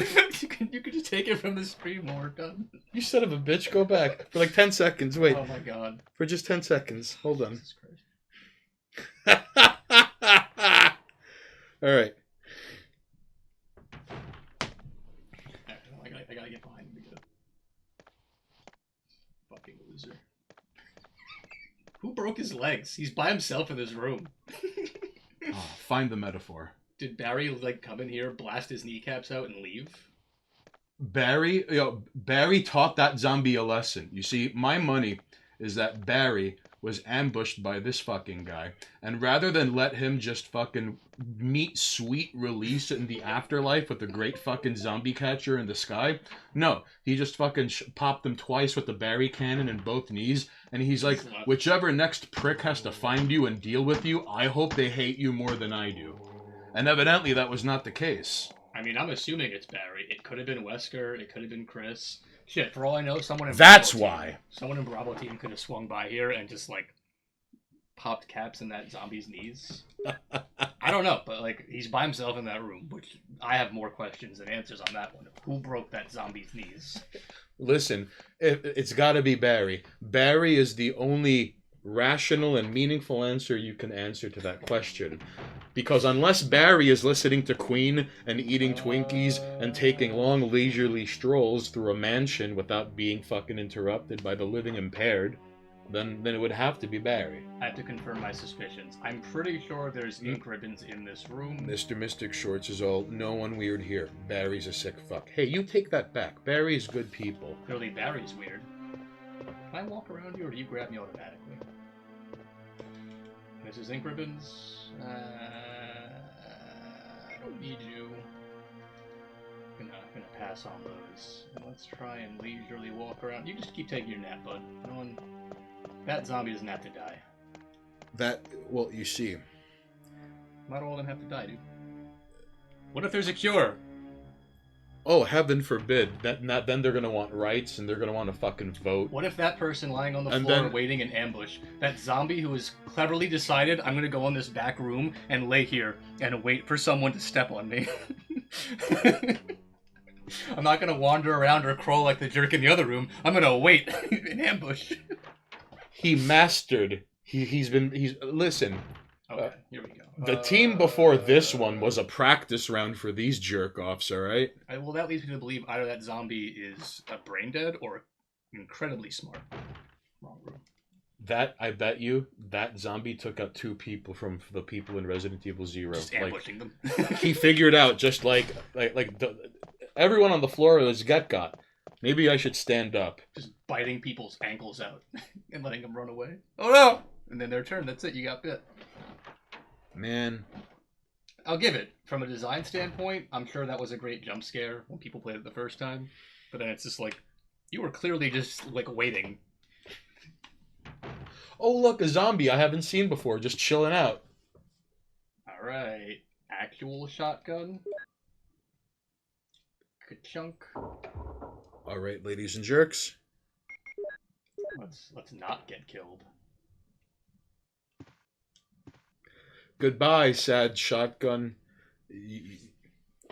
You could just take it from the stream when we're done. You son of a bitch, go back. For like 10 seconds, wait. Oh my god. For just 10 seconds. Hold on. Jesus Christ. Alright. I gotta get behind him to get it. Fucking loser. Who broke his legs? He's by himself in this room. Find the metaphor. Did Barry, like, come in here, blast his kneecaps out, and leave? Barry taught that zombie a lesson. You see, my money is that Barry was ambushed by this fucking guy, and rather than let him just fucking meet sweet release in the afterlife with the great fucking zombie catcher in the sky, no, he just fucking popped him twice with the Barry cannon in both knees, and he's like, whichever next prick has to find you and deal with you, I hope they hate you more than I do. And evidently that was not the case. I mean, I'm assuming it's Barry. It could have been Wesker. It could have been Chris. Shit, for all I know, someone in someone in Bravo team could have swung by here and just, like, popped caps in that zombie's knees. I don't know, but, like, he's by himself in that room, which I have more questions than answers on that one. Who broke that zombie's knees? Listen, it's got to be Barry. Barry is the only rational and meaningful answer you can answer to that question. Because unless Barry is listening to Queen and eating Twinkies and taking long leisurely strolls through a mansion without being fucking interrupted by the living impaired, then it would have to be Barry. I have to confirm my suspicions. I'm pretty sure there's ink ribbons in this room. Mr. Mystic Shorts is all, no one weird here. Barry's a sick fuck. Hey, you take that back. Barry's good people. Clearly Barry's weird. Can I walk around you or do you grab me automatically? This is ink ribbons. I don't need you. I'm gonna pass on those. And let's try and leisurely walk around. You just keep taking your nap, bud. No one... That zombie doesn't have to die. Well, you see. Not all of them have to die, dude. What if there's a cure? Oh, heaven forbid. Then they're gonna want rights and they're gonna want to fucking vote. What if that person lying on the floor waiting in ambush, that zombie who has cleverly decided, I'm gonna go in this back room and lay here and wait for someone to step on me? I'm not gonna wander around or crawl like the jerk in the other room. I'm gonna wait in ambush. He mastered. He's listen. Okay, here we go. The team before this one was a practice round for these jerk-offs, alright? Well, that leads me to believe either that zombie is brain dead or incredibly smart. Wrong room. I bet you, that zombie took out 2 people from the people in Resident Evil 0. Just ambushing them. He figured out just everyone on the floor was got. Maybe I should stand up. Just biting people's ankles out and letting them run away. Oh no! And then their turn. That's it. You got bit. Man. I'll give it. From a design standpoint, I'm sure that was a great jump scare when people played it the first time. But then it's just like, you were clearly just like waiting. Oh look, a zombie I haven't seen before, just chilling out. Alright. Actual shotgun. Ka-chunk. Alright, ladies and jerks. Let's not get killed. Goodbye, sad shotgun.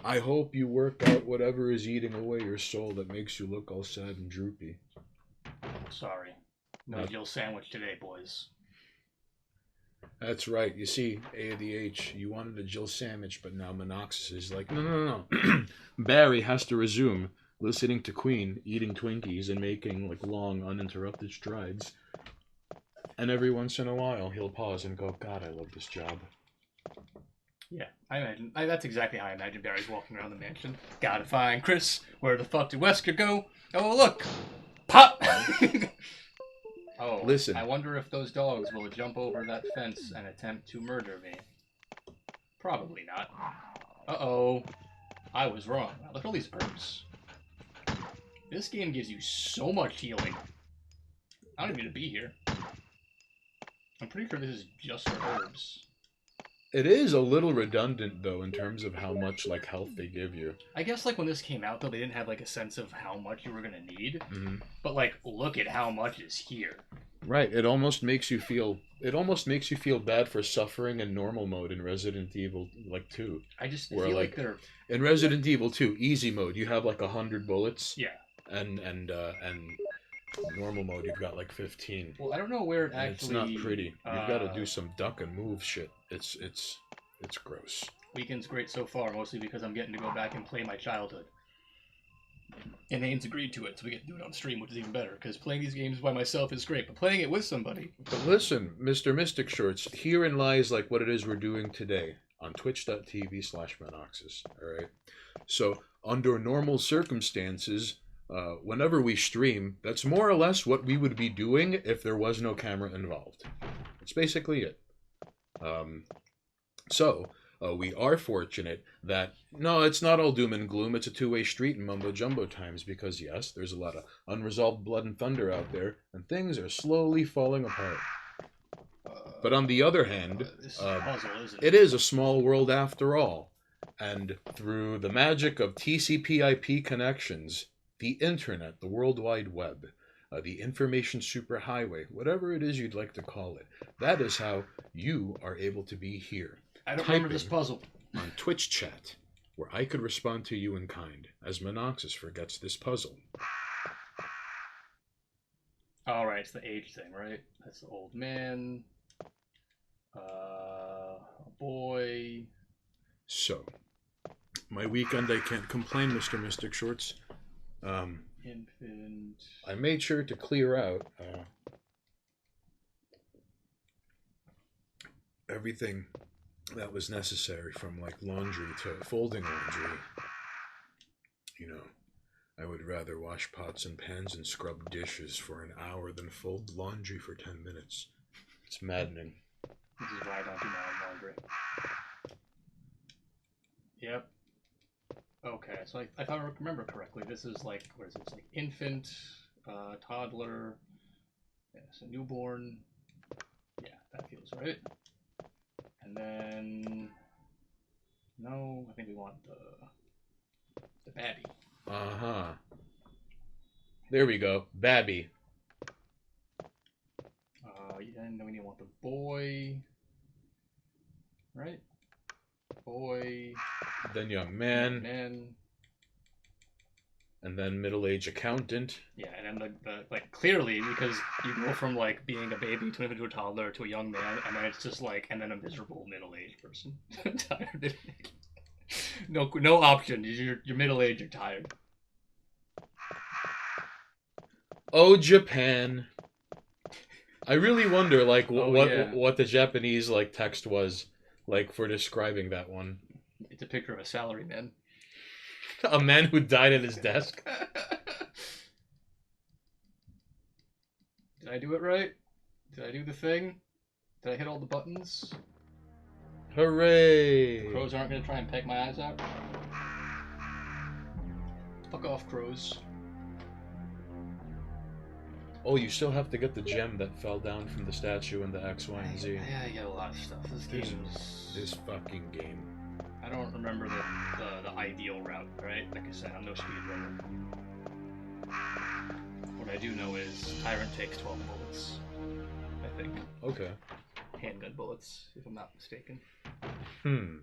I hope you work out whatever is eating away your soul that makes you look all sad and droopy. Sorry. No Jill sandwich today, boys. That's right. You see, ADH, you wanted a Jill sandwich, but now Monoxis is like, no. Barry has to resume listening to Queen, eating Twinkies, and making like long, uninterrupted strides. And every once in a while, he'll pause and go, God, I love this job. Yeah, I imagine. That's exactly how I imagine Barry's walking around the mansion. Gotta find Chris. Where the fuck did Wesker go? Oh, look! Pop! Oh, listen. I wonder if those dogs will jump over that fence and attempt to murder me. Probably not. Uh-oh. I was wrong. Look at all these herbs. This game gives you so much healing. I don't even need to be here. I'm pretty sure this is just for herbs. It is a little redundant, though, in terms of how much, like, health they give you. I guess, like, when this came out, though, they didn't have, like, a sense of how much you were gonna need. Mm-hmm. But, like, look at how much is here. Right. It almost makes you feel bad for suffering in normal mode in Resident Evil, like, 2. I just feel like they're... In Resident Evil 2, easy mode, you have, like, 100 bullets. Yeah. And normal mode, you've got, like, 15. Well, I don't know where it actually... It's not pretty. You've got to do some duck and move shit. It's gross. Weekend's great so far, mostly because I'm getting to go back and play my childhood. And Haynes agreed to it, so we get to do it on stream, which is even better, because playing these games by myself is great, but playing it with somebody... But listen, Mr. Mystic Shorts, herein lies, like, what it is we're doing today on twitch.tv/Monoxis, alright? So, under normal circumstances... whenever we stream, that's more or less what we would be doing if there was no camera involved. That's basically it. We are fortunate that, no, it's not all doom and gloom, it's a two-way street in mumbo-jumbo times, because yes, there's a lot of unresolved blood and thunder out there, and things are slowly falling apart. But on the other hand, it is a small world after all, and through the magic of TCP/IP connections, the internet, the World Wide Web, the information superhighway, whatever it is you'd like to call it, that is how you are able to be here. I don't remember this puzzle. On Twitch chat, where I could respond to you in kind, as Monoxis forgets this puzzle. Alright, it's the age thing, right? That's the old man. A boy. So, my weekend, I can't complain, Mr. Mystic Shorts. Infant. I made sure to clear out everything that was necessary, from like laundry to folding laundry. You know, I would rather wash pots and pans and scrub dishes for an hour than fold laundry for 10 minutes. It's maddening. This is why I don't do my own laundry. Yep. Okay, so if I remember correctly, this is like, what is it? It's like infant, toddler, yes, a newborn. Yeah, that feels right. And then, no, I think we want the baby. Uh-huh. There we go. Babby. Yeah, and then we want the boy. Right? Boy. Then young man. Man. And then middle-aged accountant. Yeah, and then the like clearly, because you go from like being a baby to a toddler to a young man, and then it's just like, and then a miserable middle-aged person. Tired. No option. You're middle-aged. You're tired. Oh, Japan. I really wonder, like, what the Japanese like text was like for describing that one. It's a picture of a salary man. A man who died at his desk. Did I do it right? Did I do the thing? Did I hit all the buttons? Hooray! Crows aren't gonna try and peck my eyes out. Fuck off, crows. Oh, you still have to get the gem that fell down from the statue in the X, Y, and Z. Yeah, I get a lot of stuff. This fucking game. I don't remember the ideal route, right? Like I said, I'm no speedrunner. What I do know is Tyrant takes 12 bullets. I think. Okay. Handgun bullets, if I'm not mistaken. In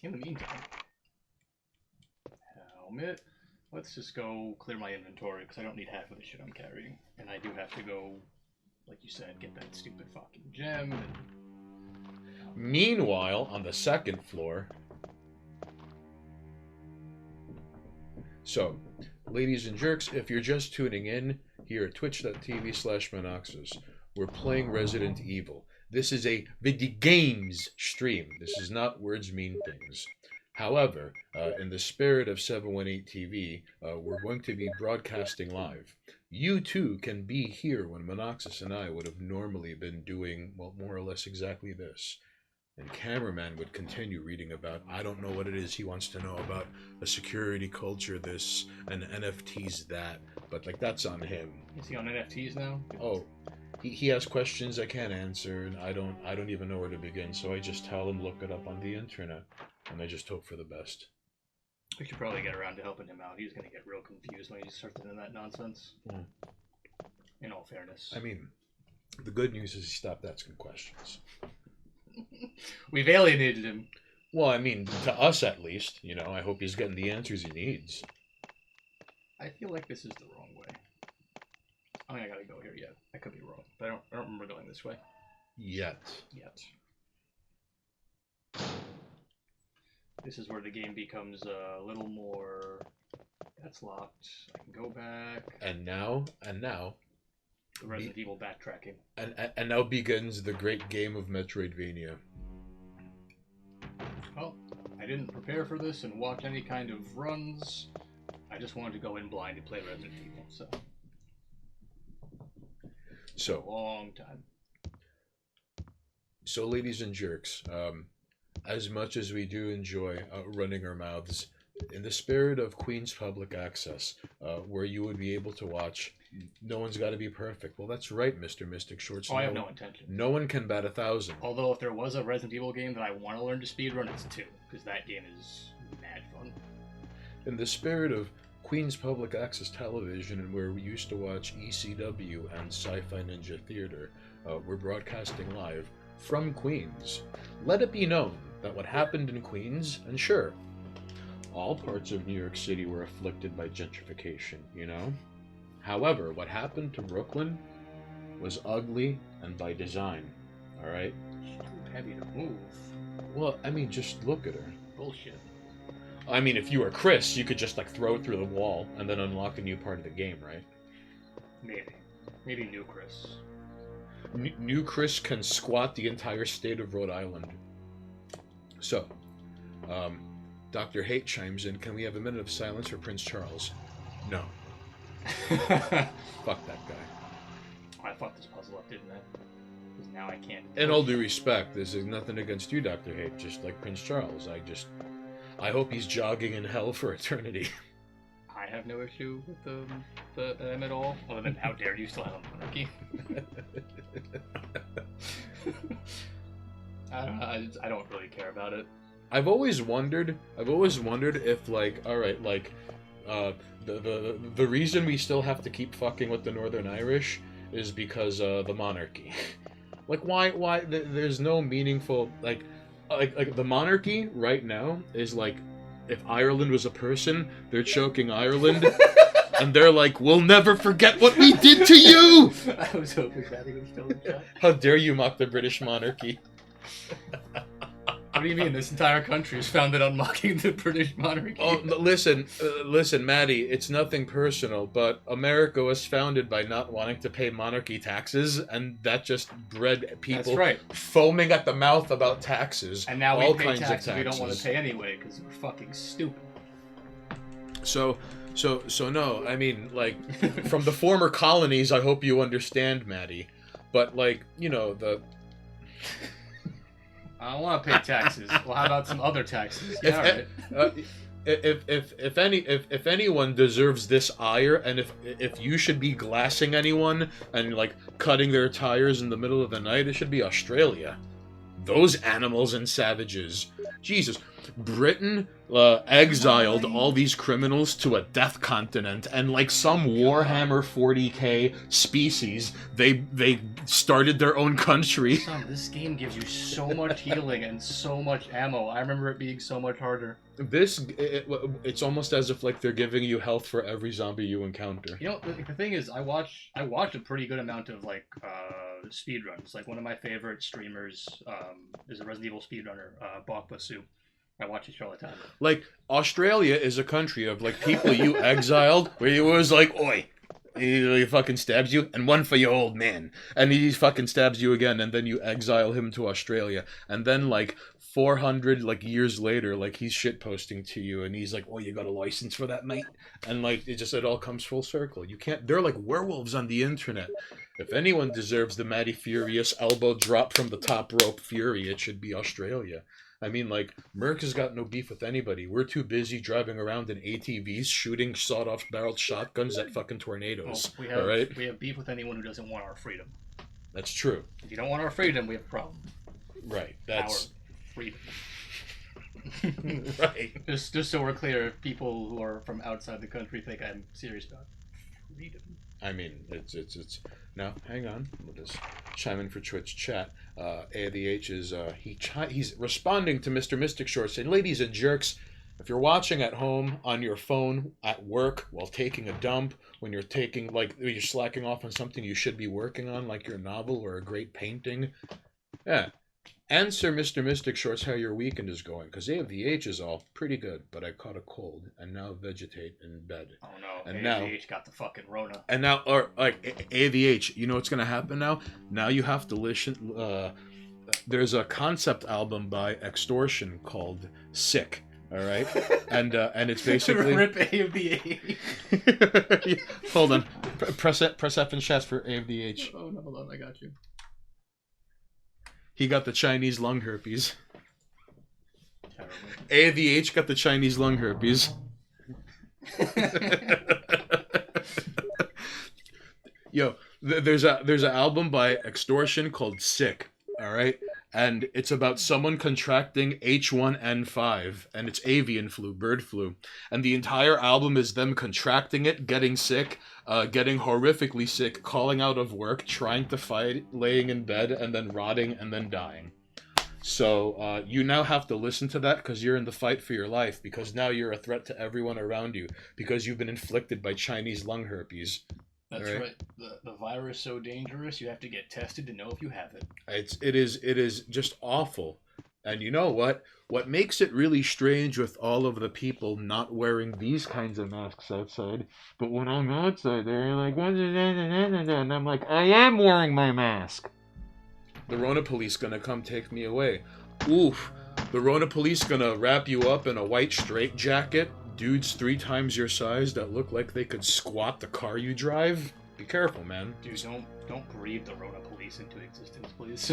the meantime, helmet. Let's just go clear my inventory, because I don't need half of the shit I'm carrying. And I do have to go, like you said, get that stupid fucking gem. And... Meanwhile, on the second floor... So, ladies and jerks, if you're just tuning in here at twitch.tv/Monoxus, we're playing Resident Evil. This is a Vidya Gaems stream. This is not Words Mean Things. However, in the spirit of 718 TV, we're going to be broadcasting live. You too can be here when Monoxus and I would have normally been doing, well, more or less exactly this. And Cameraman would continue reading about, I don't know what it is he wants to know about a security culture this and NFTs that, but like that's on him. Is he on NFTs now? Oh, he has questions I can't answer, and I don't even know where to begin, so I just tell him look it up on the internet. And I just hope for the best. We should probably get around to helping him out. He's going to get real confused when he starts into that nonsense. In all fairness. I mean, the good news is he stopped asking questions. We've alienated him. Well, I mean, to us at least. You know, I hope he's getting the answers he needs. I feel like this is the wrong way. I mean, I gotta go here yet. I could be wrong, but I don't remember going this way. Yet. This is where the game becomes a little more... That's locked. I can go back. And now... The Resident Evil backtracking. And now begins the great game of Metroidvania. Well, I didn't prepare for this and watch any kind of runs. I just wanted to go in blind and play Resident Evil, so... A long time. So, ladies and jerks, as much as we do enjoy running our mouths, in the spirit of Queen's Public Access, where you would be able to watch, no one's got to be perfect. Well, that's right, Mr. Mystic Shorts. I have no intention. No one can bat 1,000. Although, if there was a Resident Evil game that I want to learn to speedrun, it's 2, because that game is mad fun. In the spirit of Queen's Public Access Television, and where we used to watch ECW and Sci-Fi Ninja Theater, we're broadcasting live from Queens. Let it be known that what happened in Queens, and sure, all parts of New York City were afflicted by gentrification, you know? However, what happened to Brooklyn was ugly and by design, alright? She's too heavy to move. Well, I mean, just look at her. Bullshit. I mean, if you were Chris, you could just, like, throw it through the wall and then unlock a new part of the game, right? Maybe. Maybe new Chris. New Chris can squat the entire state of Rhode Island. So, Dr. Hate chimes in, can we have a minute of silence for Prince Charles? No. Fuck that guy. I fucked this puzzle up, didn't I? Because now I can't. In all due respect, this is nothing against you, Dr. Hate, just like Prince Charles. I hope he's jogging in hell for eternity. I have no issue with them at all, other than how dare you still have a monarchy. I don't know, I don't really care about it. I've always wondered if, like, alright, like, the reason we still have to keep fucking with the Northern Irish is because the monarchy. Like, why there's no meaningful, like the monarchy right now is like, if Ireland was a person, they're choking Ireland, and they're like, we'll never forget what we did to you! I was hoping that he was still in chat. How dare you mock the British monarchy? What do you mean? This entire country is founded on mocking the British monarchy. Oh, listen, Maddie, it's nothing personal, but America was founded by not wanting to pay monarchy taxes, and that just bred people That's right. foaming at the mouth about taxes. And now all we pay kinds taxes of we taxes. don't want to pay anyway because we're fucking stupid. So no, I mean, like, from the former colonies, I hope you understand, Maddie. But, like, you know, I don't want to pay taxes. Well, how about some other taxes? Yeah, alright. If anyone deserves this ire, and if you should be glassing anyone and, like, cutting their tires in the middle of the night, it should be Australia. Those animals and savages. Jesus. Britain exiled all these criminals to a death continent, and like some Warhammer 40k species, they started their own country. Son, this game gives you so much healing and so much ammo. I remember it being so much harder. It's almost as if like they're giving you health for every zombie you encounter. You know, the thing is, I watch a pretty good amount of like speedruns. Like one of my favorite streamers is a Resident Evil speedrunner, Bakbasu. I watch his show all the time. Like, Australia is a country of, like, people you exiled, where he was like, oi, he fucking stabs you, and one for your old man. And he fucking stabs you again, and then you exile him to Australia. And then, like, 400, like, years later, like, he's shitposting to you, and he's like, oh, you got a license for that, mate? And, like, it all comes full circle. You can't, they're like werewolves on the internet. If anyone deserves the Matty Furious elbow drop from the top rope fury, it should be Australia. I mean, like, Merc has got no beef with anybody. We're too busy driving around in ATVs, shooting sawed-off barreled shotguns at fucking tornadoes. Well, all right? We have beef with anyone who doesn't want our freedom. That's true. If you don't want our freedom, we have a problem. Right. That's Our freedom. right. Just so we're clear, if people who are from outside the country think I'm serious about freedom. I mean, it's. Now, hang on. We'll just chime in for Twitch chat. ADH is he's responding to Mr. Mystic Short saying, "Ladies and jerks, if you're watching at home on your phone, at work, while taking a dump, when you're you're slacking off on something you should be working on, like your novel or a great painting, yeah." Answer Mr. Mystic Shorts how your weekend is going, because AVH is all pretty good, but I caught a cold and now vegetate in bed. Oh no, and AVH got the fucking Rona. And now, or like AVH, you know what's gonna happen now? Now you have to listen. There's a concept album by Extortion called "Sick." All right, and it's basically rip AVH. Hold on, press F in chat for AVH. Oh no, hold on, I got you. He got the Chinese lung herpes. Terrible. AVH got the Chinese lung herpes. Yo, there's an album by Extortion called "Sick." All right, and it's about someone contracting H1N5, and it's avian flu, bird flu, and the entire album is them contracting it, getting sick, getting horrifically sick, calling out of work, trying to fight, laying in bed, and then rotting, and then dying. So you now have to listen to that because you're in the fight for your life, because now you're a threat to everyone around you, because you've been inflicted by Chinese lung herpes. That's right. The virus is so dangerous, you have to get tested to know if you have it. It is just awful. And you know what? What makes it really strange with all of the people not wearing these kinds of masks outside, but when I'm outside, they're like, and I'm like, I am wearing my mask. The Rona police gonna come take me away. Oof. The Rona police gonna wrap you up in a white straitjacket. Dudes 3 times your size that look like they could squat the car you drive. Be careful, man. Dude, don't breathe the Rona police into existence, please.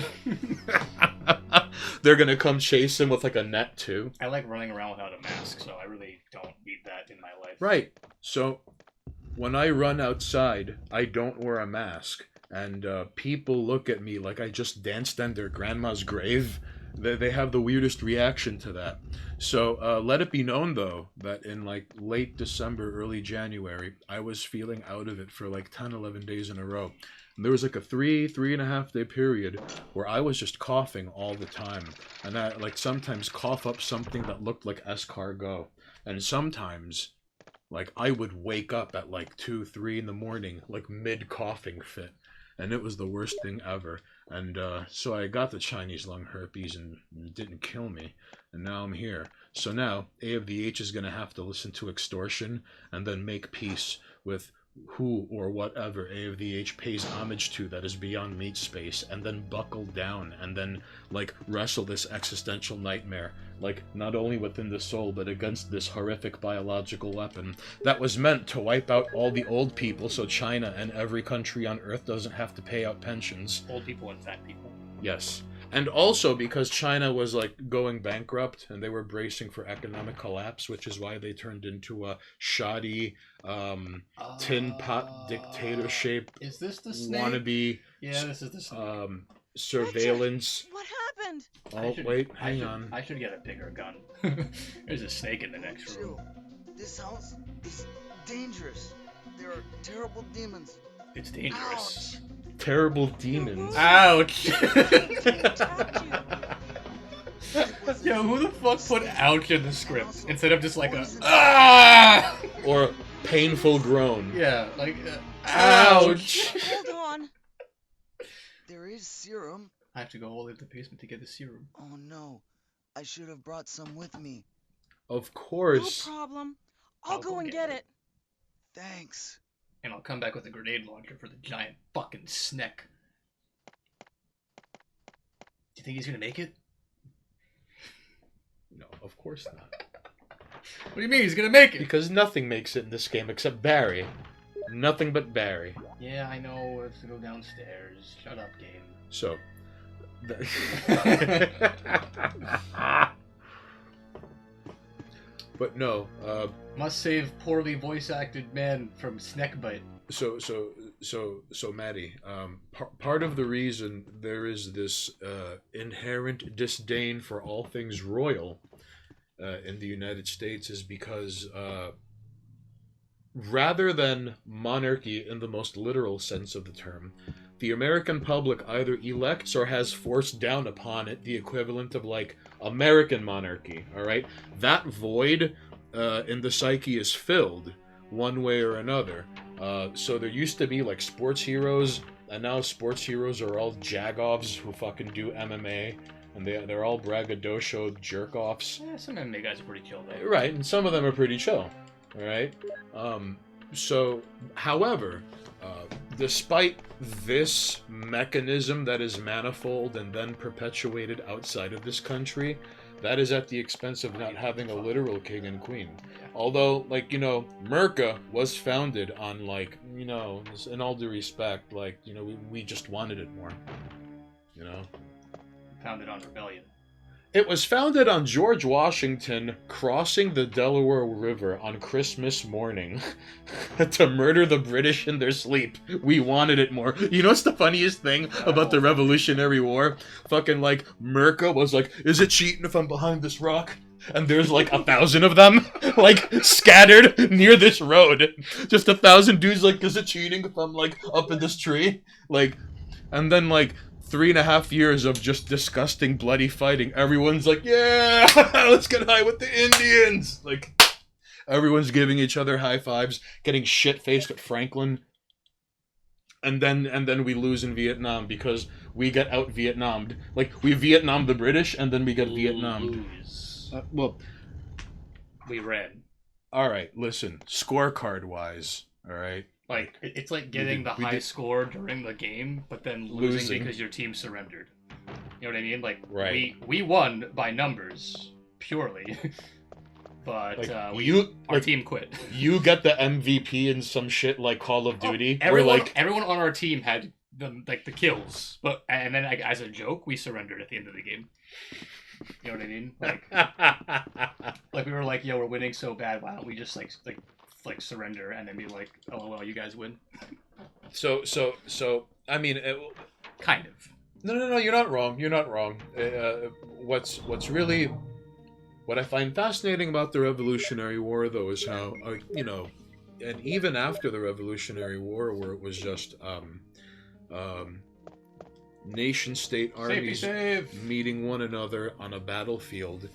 They're gonna come chase him with like a net too. I like running around without a mask, so I really don't need that in my life. Right. So when I run outside, I don't wear a mask, and people look at me like I just danced on their grandma's grave. They have the weirdest reaction to that. So let it be known, though, that in like late December, early January, I was feeling out of it for like 10, 11 days in a row. And there was like a 3.5 day period where I was just coughing all the time. And I like sometimes cough up something that looked like escargot. And sometimes like I would wake up at like 2, 3 in the morning, like mid-coughing fit. And it was the worst thing ever. And so I got the Chinese lung herpes and it didn't kill me. And now I'm here. So now A of the H is going to have to listen to extortion and then make peace with who or whatever A of the H pays homage to that is beyond meat space, and then buckle down and then like wrestle this existential nightmare, like not only within the soul but against this horrific biological weapon that was meant to wipe out all the old people so China and every country on earth doesn't have to pay out pensions. Old people and fat people. Yes. And also because China was like going bankrupt and they were bracing for economic collapse, which is why they turned into a shoddy tin pot dictatorship. Is this the snake? Wannabe. Yeah, this is the snake. Surveillance. What happened? Oh, wait, hang on. I should get a bigger gun. There's a snake in the next room. Chill. This house is dangerous. There are terrible demons. It's dangerous. Terrible demons. Ouch! Attacked you. Yo, who the fuck put ouch in the script instead of just like a ah? Or painful groan. Yeah, like ouch. Hold on. There is serum. I have to go all the way to the basement to get the serum. Oh no. I should have brought some with me. Of No course. problem. I'll go and get it. Thanks. And I'll come back with a grenade launcher for the giant fucking snake. Do you think he's gonna make it? No, of course not. What do you mean he's gonna make it? Because nothing makes it in this game except Barry. Nothing but Barry. Yeah, I know. Let's go downstairs. Shut up, game. So. But no, Must save poorly voice acted man from snake bite. so Maddie, part of the reason there is this inherent disdain for all things royal in the United States is because rather than monarchy in the most literal sense of the term, the American public either elects or has forced down upon it the equivalent of like American monarchy, all right? That void in the psyche is filled one way or another. So there used to be like sports heroes, and now sports heroes are all jagoffs who fucking do MMA, and they're all braggadocio jerk-offs. Yeah, some MMA guys are pretty chill though. Right, and some of them are pretty chill, all right? So, however, despite this mechanism that is manifold and then perpetuated outside of this country, that is at the expense of not having a literal king and queen. Although, like, you know, Merca was founded on, like, you know, in all due respect, like, you know, we just wanted it more. You know? Founded on rebellion. It was founded on George Washington crossing the Delaware River on Christmas morning to murder the British in their sleep. We wanted it more. You know what's the funniest thing about the Revolutionary War? Fucking, like, Merca was like, is it cheating if I'm behind this rock? And there's like 1,000 of them, like, scattered near this road. Just 1,000 dudes like, is it cheating if I'm, like, up in this tree? Like, and then, like, 3.5 years of just disgusting bloody fighting. Everyone's like, yeah, let's get high with the Indians. Like, everyone's giving each other high fives, getting shit-faced at Franklin. and then we lose in Vietnam because we get out Vietnamed. Like we Vietnam the British, and then we get Vietnamed. Lose. Well, We ran. all right. Listen, scorecard wise, all right. Like it's like getting the we high did- score during the game, but then losing Losing. because your team surrendered. You know what I mean? Like Right. we won by numbers purely, but Like, our like, team quit. You get the MVP in some shit like Call of Duty, where Everyone, like everyone on our team had the kills, but and then like, as a joke, we surrendered at the end of the game. You know what I mean? Like we were like, yo, we're winning so bad. Why don't we just like surrender and then be like, oh well, you guys win. so I mean, Kind of. no, you're not wrong. You're not wrong. What's really what I find fascinating about the Revolutionary War, though, is how and even after the Revolutionary War, where it was just nation-state armies meeting one another on a battlefield.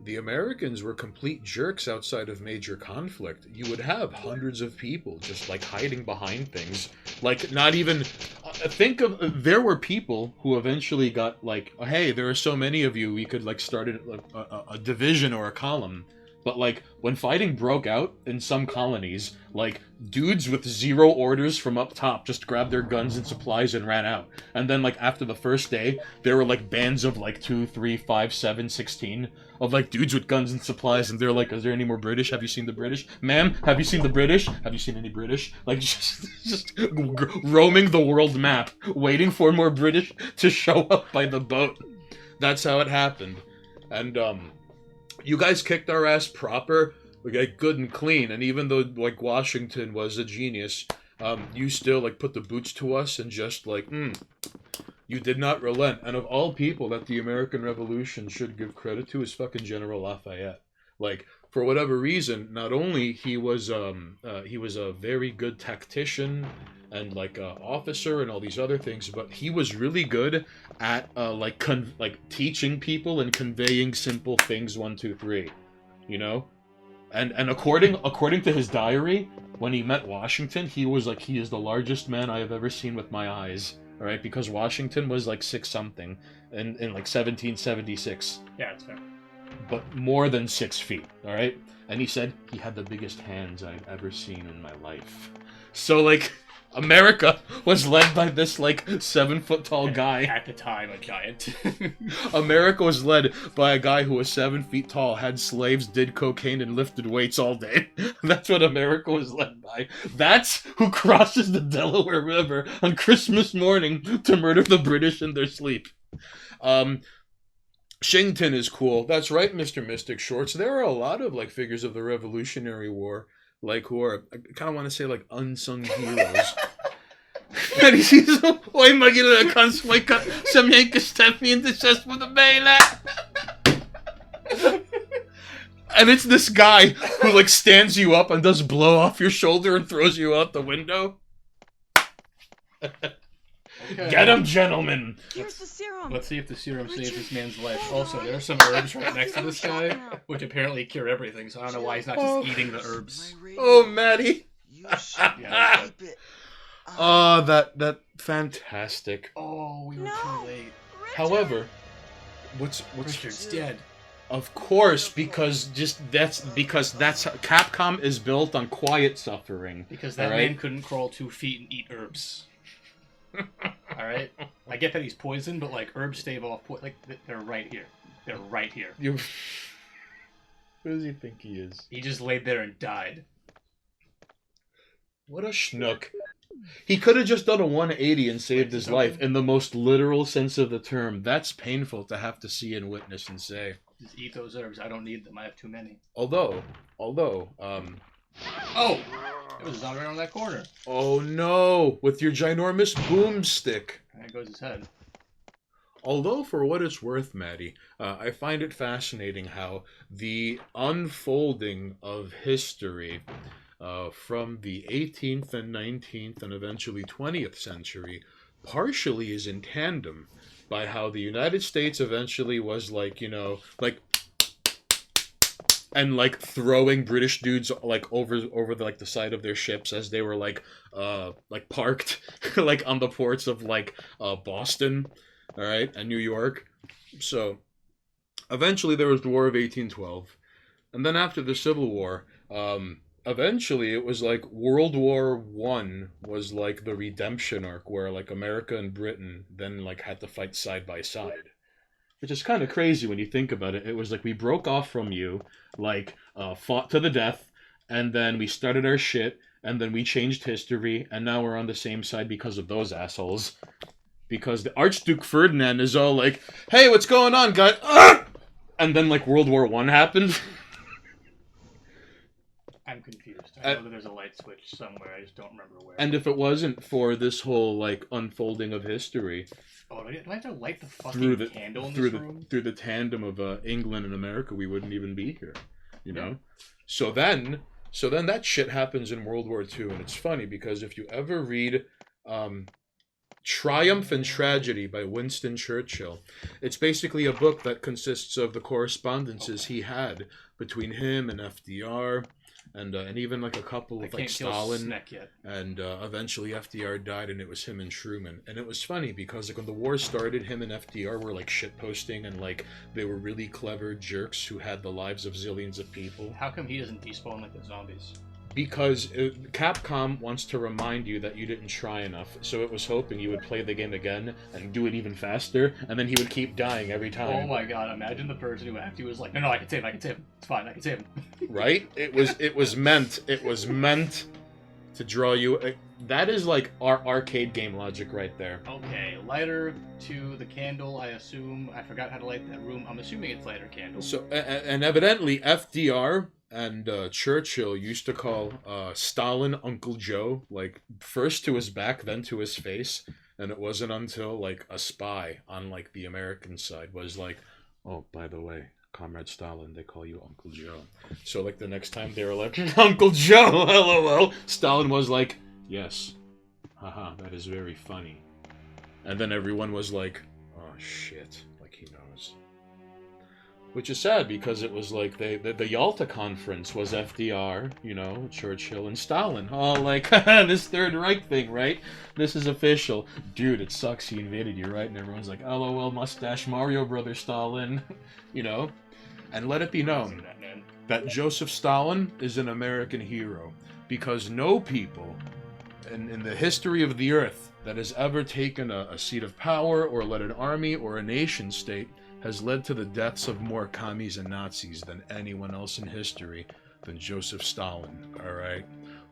The Americans were complete jerks outside of major conflict. You would have hundreds of people just like hiding behind things, like not even think of. There were people who eventually got like, hey, there are so many of you, we could like start a division or a column. But like when fighting broke out in some colonies, like dudes with 0 orders from up top just grabbed their guns and supplies and ran out. And then like after the first day, there were like bands of like 2, 3, 5, 7, 16 of like dudes with guns and supplies, and they're like, "Is there any more British? Have you seen the British, ma'am? Have you seen the British? Have you seen any British?" Like just roaming the world map, waiting for more British to show up by the boat. That's how it happened, and you guys kicked our ass proper. We got good and clean, and even though like Washington was a genius, you still like put the boots to us and just like, you did not relent. And of all people that the American Revolution should give credit to is fucking General Lafayette. Like for whatever reason, not only he was a very good tactician and like officer and all these other things, but he was really good at like teaching people and conveying simple things 1, 2, 3, you know. And according to his diary, when he met Washington, he was like, he is the largest man I have ever seen with my eyes. All right, because Washington was like 6 something in like 1776. Yeah, it's fair. But more than 6 feet. All right, and he said he had the biggest hands I've ever seen in my life. So like, America was led by this like 7-foot tall guy. At the time, a giant. America was led by a guy who was 7 feet tall, had slaves, did cocaine, and lifted weights all day. That's what America was led by. That's who crosses the Delaware River on Christmas morning to murder the British in their sleep. Shington is cool. That's right, Mr. Mystic Shorts. There are a lot of like figures of the Revolutionary War, like who are, I kind of want to say like unsung heroes. And he sees him, oj, magilla kan smojka som jag inte stämmer inte känns på the bela. And it's this guy who like stands you up and does blow off your shoulder and throws you out the window. Okay. Get him, gentlemen! Here's the serum. Let's see if the serum saves Richard, this man's life. hang Also, on. there are some herbs right next to this guy, which apparently cure everything, so I don't know why he's not just eating the herbs. My radio. Oh, Maddie! You should Yeah. keep it. Oh, that fantastic. Oh, we were No. too late. Richard. However, what's Richard's dead. of course, because that's how Capcom is built on quiet suffering. Because that alright? man couldn't crawl 2 feet and eat herbs. Alright? I get that he's poisoned, but like, herbs stave off like, they're right here. They're right here. You. Who does he think he is? He just laid there and died. What a schnook. He could have just done a 180 and saved his life in the most literal sense of the term. That's painful to have to see and witness and say. Just eat those herbs. I don't need them. I have too many. Although, Oh! It was a zombie around that corner. oh no, with your ginormous boomstick. There goes his head. Although, for what it's worth, Maddie, I find it fascinating how the unfolding of history from the 18th and 19th and eventually 20th century partially is in tandem by how the United States eventually was like, you know, like and like throwing British dudes like over the, like the side of their ships as they were like parked like on the ports of like Boston, all right, and New York. So eventually there was the War of 1812, and then after the Civil War, eventually it was like World War One was like the redemption arc where like America and Britain then like had to fight side by side. Which is kind of crazy when you think about it. It was like we broke off from you, like fought to the death, and then we started our shit, and then we changed history, and now we're on the same side because of those assholes. Because the Archduke Ferdinand is all like, "Hey, what's going on, guys?" And then like World War One happened. I'm confused. I know that there's a light switch somewhere. I just don't remember where. And if it wasn't for this whole like unfolding of history, do I have to light the fucking candle in this room? Through the tandem of England and America, we wouldn't even be here, you know. So then that shit happens in World War II, and it's funny because if you ever read Triumph and Tragedy by Winston Churchill, it's basically a book that consists of the correspondences he had between him and FDR. And even like a couple with like Stalin, and eventually FDR died, and it was him and Truman. And it was funny because like when the war started, him and FDR were like shitposting, and like they were really clever jerks who had the lives of zillions of people. How come he doesn't despawn like the zombies? Because Capcom wants to remind you that you didn't try enough, so it was hoping you would play the game again and do it even faster, and then he would keep dying every time. Oh my god, imagine the person who actually was like, no, I can save him, it's fine, I can save him. Right? It was meant to draw you. That is like our arcade game logic right there. Okay, lighter to the candle, I assume. I forgot how to light that room. I'm assuming it's lighter candle. So, and evidently FDR and Churchill used to call Stalin Uncle Joe, like first to his back, then to his face. And it wasn't until like a spy on like the American side was like, "Oh, by the way, Comrade Stalin, they call you Uncle Joe." So like the next time they were like, "Uncle Joe, LOL," Stalin was like, "Yes, haha, that is very funny." And then everyone was like, "Oh shit," like he knows. Which is sad because it was like the Yalta Conference was FDR, you know, Churchill and Stalin. Oh, like, this Third Reich thing, right? This is official. Dude, it sucks he invaded you, right? And everyone's like, LOL, mustache Mario brother Stalin, you know? And let it be known that Joseph Stalin is an American hero because no people in the history of the earth that has ever taken a seat of power or led an army or a nation state has led to the deaths of more commies and Nazis than anyone else in history than Joseph Stalin, alright?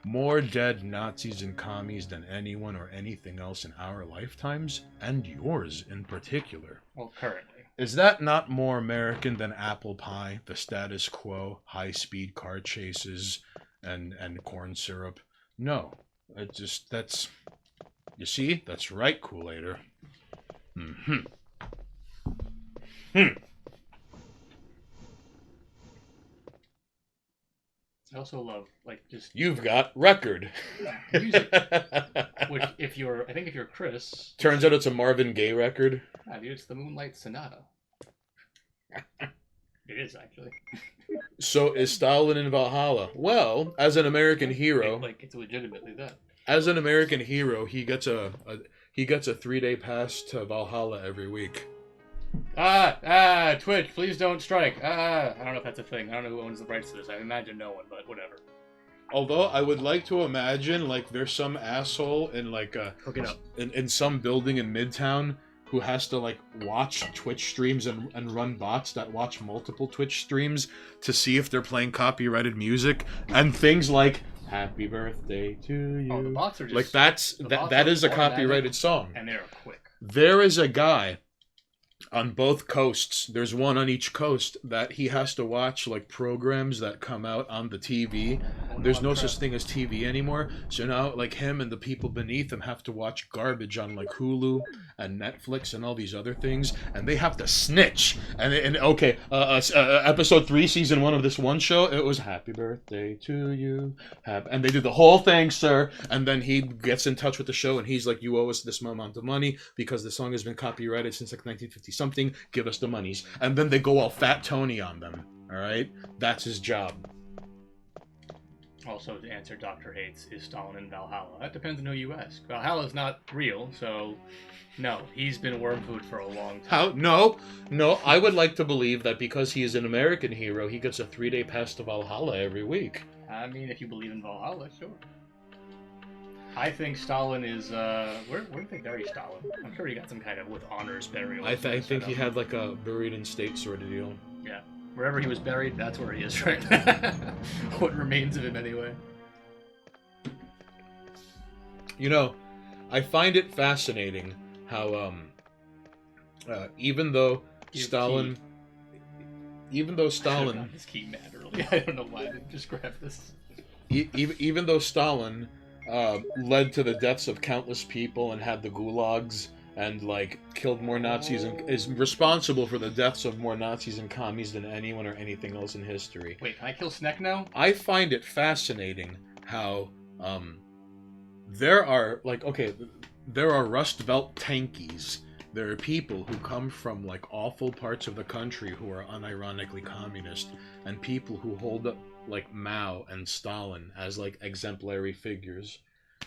More dead Nazis and commies than anyone or anything else in our lifetimes, and yours in particular. Well, currently. Is that not more American than apple pie, the status quo, high-speed car chases, and corn syrup? No. It just, that's... You see? That's right, Kool-Aider. Mm-hmm. I also love, like, just... You've got record. Music. Which, if you're Chris... Turns out it's a Marvin Gaye record. Ah, dude, it's the Moonlight Sonata. It is, actually. So is Stalin in Valhalla? Well, as an American hero... It's legitimately that. As an American hero, he gets a 3-day pass to Valhalla every week. Twitch, please don't strike. I don't know if that's a thing. I don't know who owns the rights to this. I imagine no one, but whatever. Although I would like to imagine, like, there's some asshole in, like, hook it up. In some building in Midtown who has to, like, watch Twitch streams and run bots that watch multiple Twitch streams to see if they're playing copyrighted music and things like "Happy Birthday to You." Oh, the bots are just... Like, that is a copyrighted song. And they're quick. There is a guy on both coasts. There's one on each coast that he has to watch like programs that come out on the TV. There's no such thing as TV anymore. So now like him and the people beneath him have to watch garbage on like Hulu and Netflix and all these other things, and they have to snitch. And okay, episode 3, season 1 of this one show, it was "Happy Birthday to You," and they did the whole thing, sir. And then he gets in touch with the show and he's like, "You owe us this amount of money because the song has been copyrighted since like 1950 something. Give us the monies." And then they go all Fat Tony on them. All right, that's his job. Also, to answer Dr. Hates, is Stalin in Valhalla? That depends on who you ask. Valhalla's not real, so no, he's been worm food for a long time. How? No. I would like to believe that because he is an American hero, he gets a 3-day pass to Valhalla every week. I mean, if you believe in Valhalla, sure. I think Stalin is, where did they bury Stalin? I'm sure he got some kind of with honors burial. I think he had like a buried in state sort of deal. Yeah. Wherever he was buried, that's where he is right what remains of him, anyway. You know, I find it fascinating how, even though Stalin... This key mad early. I don't know why I didn't just grab this. Even though Stalin led to the deaths of countless people and had the gulags and like killed more Nazis and is responsible for the deaths of more Nazis and commies than anyone or anything else in history. Wait, can I kill Sneck now? I find it fascinating how there are Rust Belt tankies. There are people who come from like awful parts of the country who are unironically communist, and people who hold up like Mao and Stalin as like exemplary figures.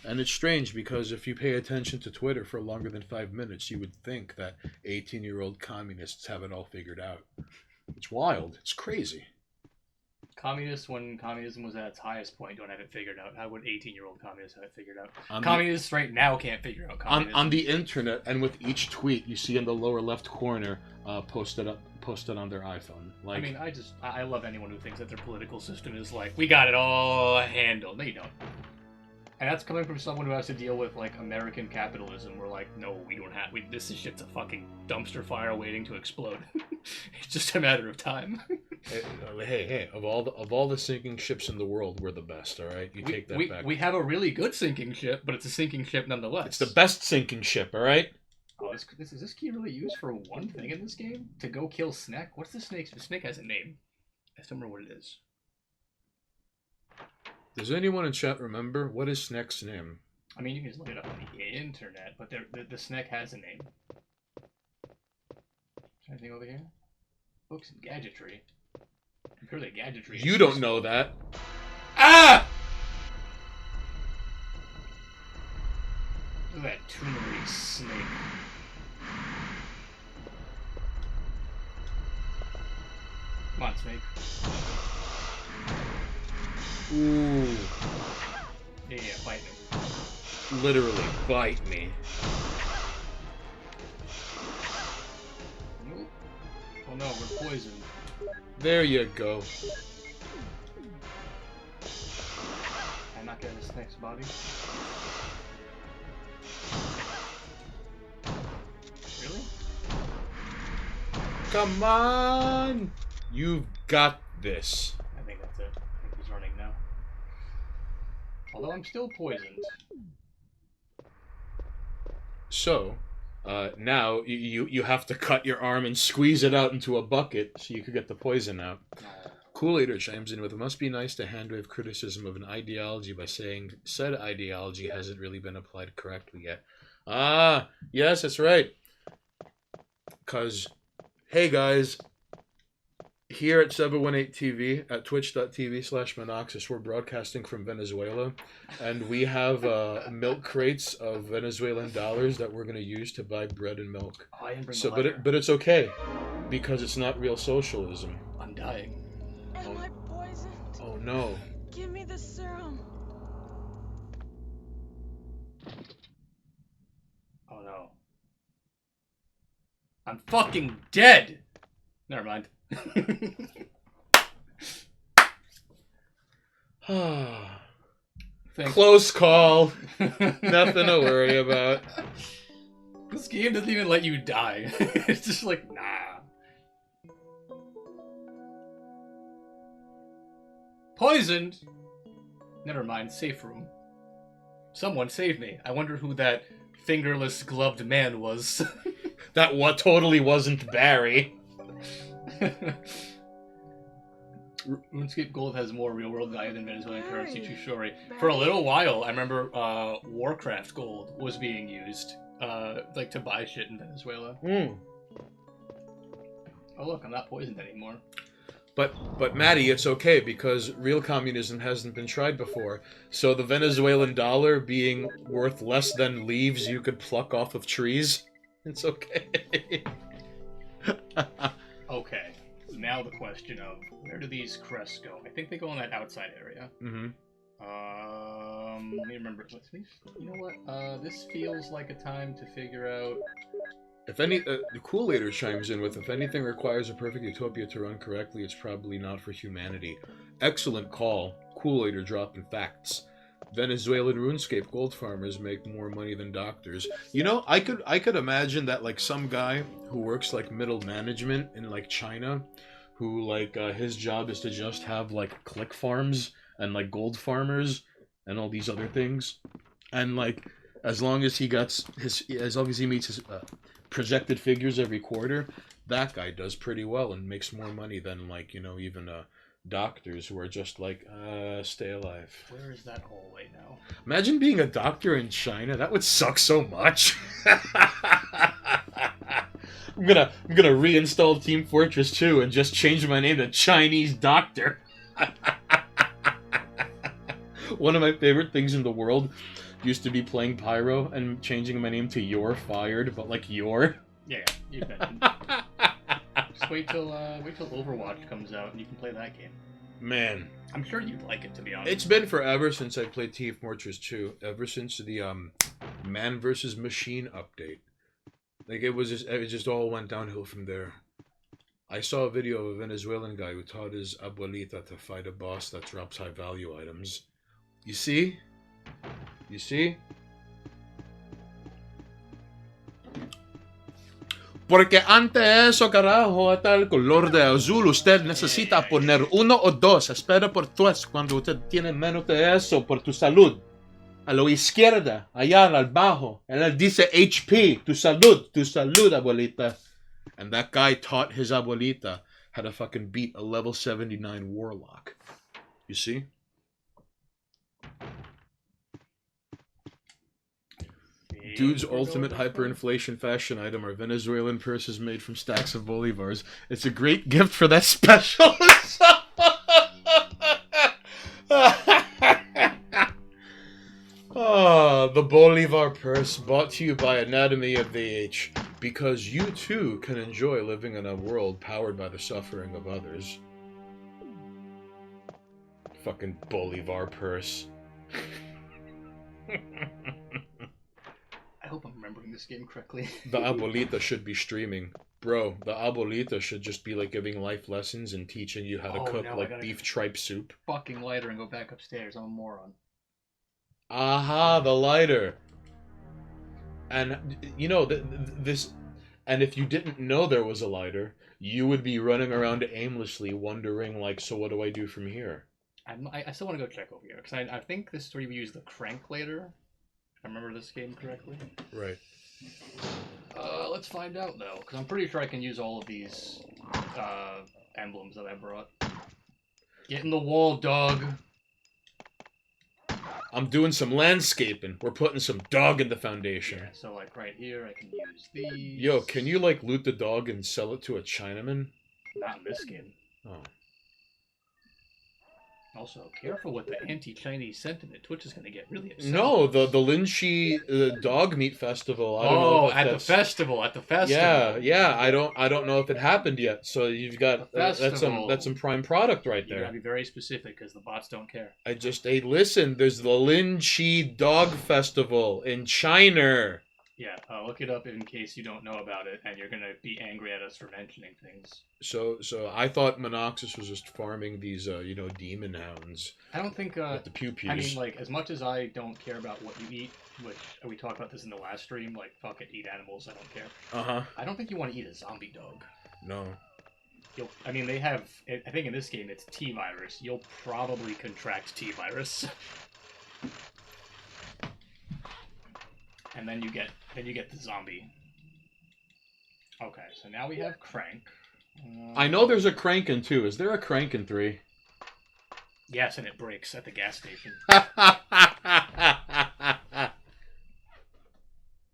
And it's strange because if you pay attention to Twitter for longer than 5 minutes, you would think that 18-year-old communists have it all figured out. It's wild. It's crazy. Communists, when communism was at its highest point, don't have it figured out. How would 18-year-old communists have it figured out? Communists right now can't figure out communism. On the internet, and with each tweet, you see in the lower left corner, posted on their iPhone. Like, I mean, I love anyone who thinks that their political system is like, we got it all handled. No, you don't. And that's coming from someone who has to deal with, like, American capitalism. We're like, no, we don't have... this shit's a fucking dumpster fire waiting to explode. It's just a matter of time. Hey, of all the sinking ships in the world, we're the best, all right? You take that back. We have a really good sinking ship, but it's a sinking ship nonetheless. It's the best sinking ship, all right? Oh, is this key really used for one thing in this game? To go kill Sneck? What's the snake? The snake has a name. I still remember what it is. Does anyone in chat remember? What is Sneck's name? I mean, you can just look it up on the internet, but the Sneck has a name. Anything over here? Books and gadgetry. I'm sure the gadgetry... You don't know that. Ah! Look at that tunery snake. Come on, snake. Ooh. Yeah, bite me. Literally, bite me. Nope. Oh no, we're poisoned. There you go. Can I not get in this snake's body? Really? Come on! You've got this. I think that's it. I think he's running now. Although I'm still poisoned. So, now you have to cut your arm and squeeze it out into a bucket so you could get the poison out. Kool-Aider chimes in with, it must be nice to handwave criticism of an ideology by saying said ideology hasn't really been applied correctly yet. Ah, yes, that's right. Because, hey guys, here at 718 TV, at twitch.tv/Monoxis, we're broadcasting from Venezuela, and we have milk crates of Venezuelan dollars that we're going to use to buy bread and milk. Oh, I didn't bring So, the lighter. but it's okay, because it's not real socialism. I'm dying. Am I poisoned? Oh no. Give me the serum. Oh no. I'm fucking dead! Never mind. Close call. Nothing to worry about. This game doesn't even let you die. It's just like, nah. Poisoned? Never mind, safe room. Someone save me. I wonder who that fingerless gloved man was. That what totally wasn't Barry. RuneScape Gold has more real-world value than Venezuelan currency, true story. For a little while, I remember Warcraft Gold was being used, like to buy shit in Venezuela. Mm. Oh look, I'm not poisoned anymore. But Maddie, it's okay because real communism hasn't been tried before. So the Venezuelan dollar being worth less than leaves you could pluck off of trees, it's okay. Okay. Now the question of where do these crests go? I think they go in that outside area. Mm-hmm. Let me remember. You know what? This feels like a time to figure out. If any, the Kool-Aider chimes in with, if anything requires a perfect utopia to run correctly, it's probably not for humanity. Excellent call. Kool-Aider dropping facts. Venezuelan RuneScape gold farmers make more money than doctors. You know, I could imagine that like some guy who works like middle management in like China, who like his job is to just have like click farms and like gold farmers and all these other things, and like as long as he meets his projected figures every quarter, that guy does pretty well and makes more money than like, you know, even doctors who are just like stay alive. Where is that hallway now? Imagine being a doctor in China. That would suck so much. I'm gonna reinstall Team Fortress 2 and just change my name to Chinese Doctor. One of my favorite things in the world used to be playing Pyro and changing my name to You're Fired, but like You're. Yeah, you've mentioned. Just wait till Overwatch comes out and you can play that game. Man, I'm sure you'd like it, to be honest. it's been forever since I played Team Fortress 2. Ever since the Man vs. Machine update, like it just all went downhill from there. I saw a video of a Venezuelan guy who taught his abuelita to fight a boss that drops high value items. You see? You see? Porque ante eso, carajo, hasta el color de azul, usted necesita poner 1 o 2. Espera por 3 cuando usted tiene menos de eso por tu salud. A la izquierda, allá al bajo. Él dice HP, tu salud, abuelita. And that guy taught his abuelita how to fucking beat a level 79 warlock. You see? Dude's ultimate hyperinflation fashion item are Venezuelan purses made from stacks of bolivars. It's a great gift for that special. The Bolivar purse brought to you by Anatomy of the H. Because you too can enjoy living in a world powered by the suffering of others. Fucking Bolivar purse. I hope I'm remembering this game correctly. The abuelita should be streaming. Bro, the abuelita should just be like giving life lessons and teaching you how to cook like beef tripe soup. Fucking lighter and go back upstairs. I'm a moron. Aha, the lighter. And, you know, this... And if you didn't know there was a lighter, you would be running around aimlessly wondering, like, so what do I do from here? I still want to go check over here, because I think this is where we use the crank later. If I remember this game correctly. Right. Let's find out, though, because I'm pretty sure I can use all of these emblems that I brought. Get in the wall, dog. I'm doing some landscaping. We're putting some dog in the foundation. Yeah, so, like, right here, I can use these. Yo, can you, like, loot the dog and sell it to a Chinaman? Not in this game. Oh. Also, careful with the anti-Chinese sentiment. Twitch is going to get really upset. No, the Linchi dog meat festival. I don't know if at the festival. Yeah. I don't know if it happened yet. So you've got that's some prime product right there. You gotta be very specific because the bots don't care. Hey, listen. There's the Linchi Dog Festival in China. Yeah, look it up in case you don't know about it, and you're gonna be angry at us for mentioning things. So I thought Monoxus was just farming these, demon hounds. I don't think with the pew-pews. I mean, like, as much as I don't care about what you eat, which we talked about this in the last stream, like, fuck it, eat animals, I don't care. I don't think you want to eat a zombie dog. No. They have. I think in this game it's T-virus. You'll probably contract T-virus. And then you get the zombie. Okay, so now we have Crank. I know there's a Crank in 2. Is there a Crank in 3? Yes, and it breaks at the gas station.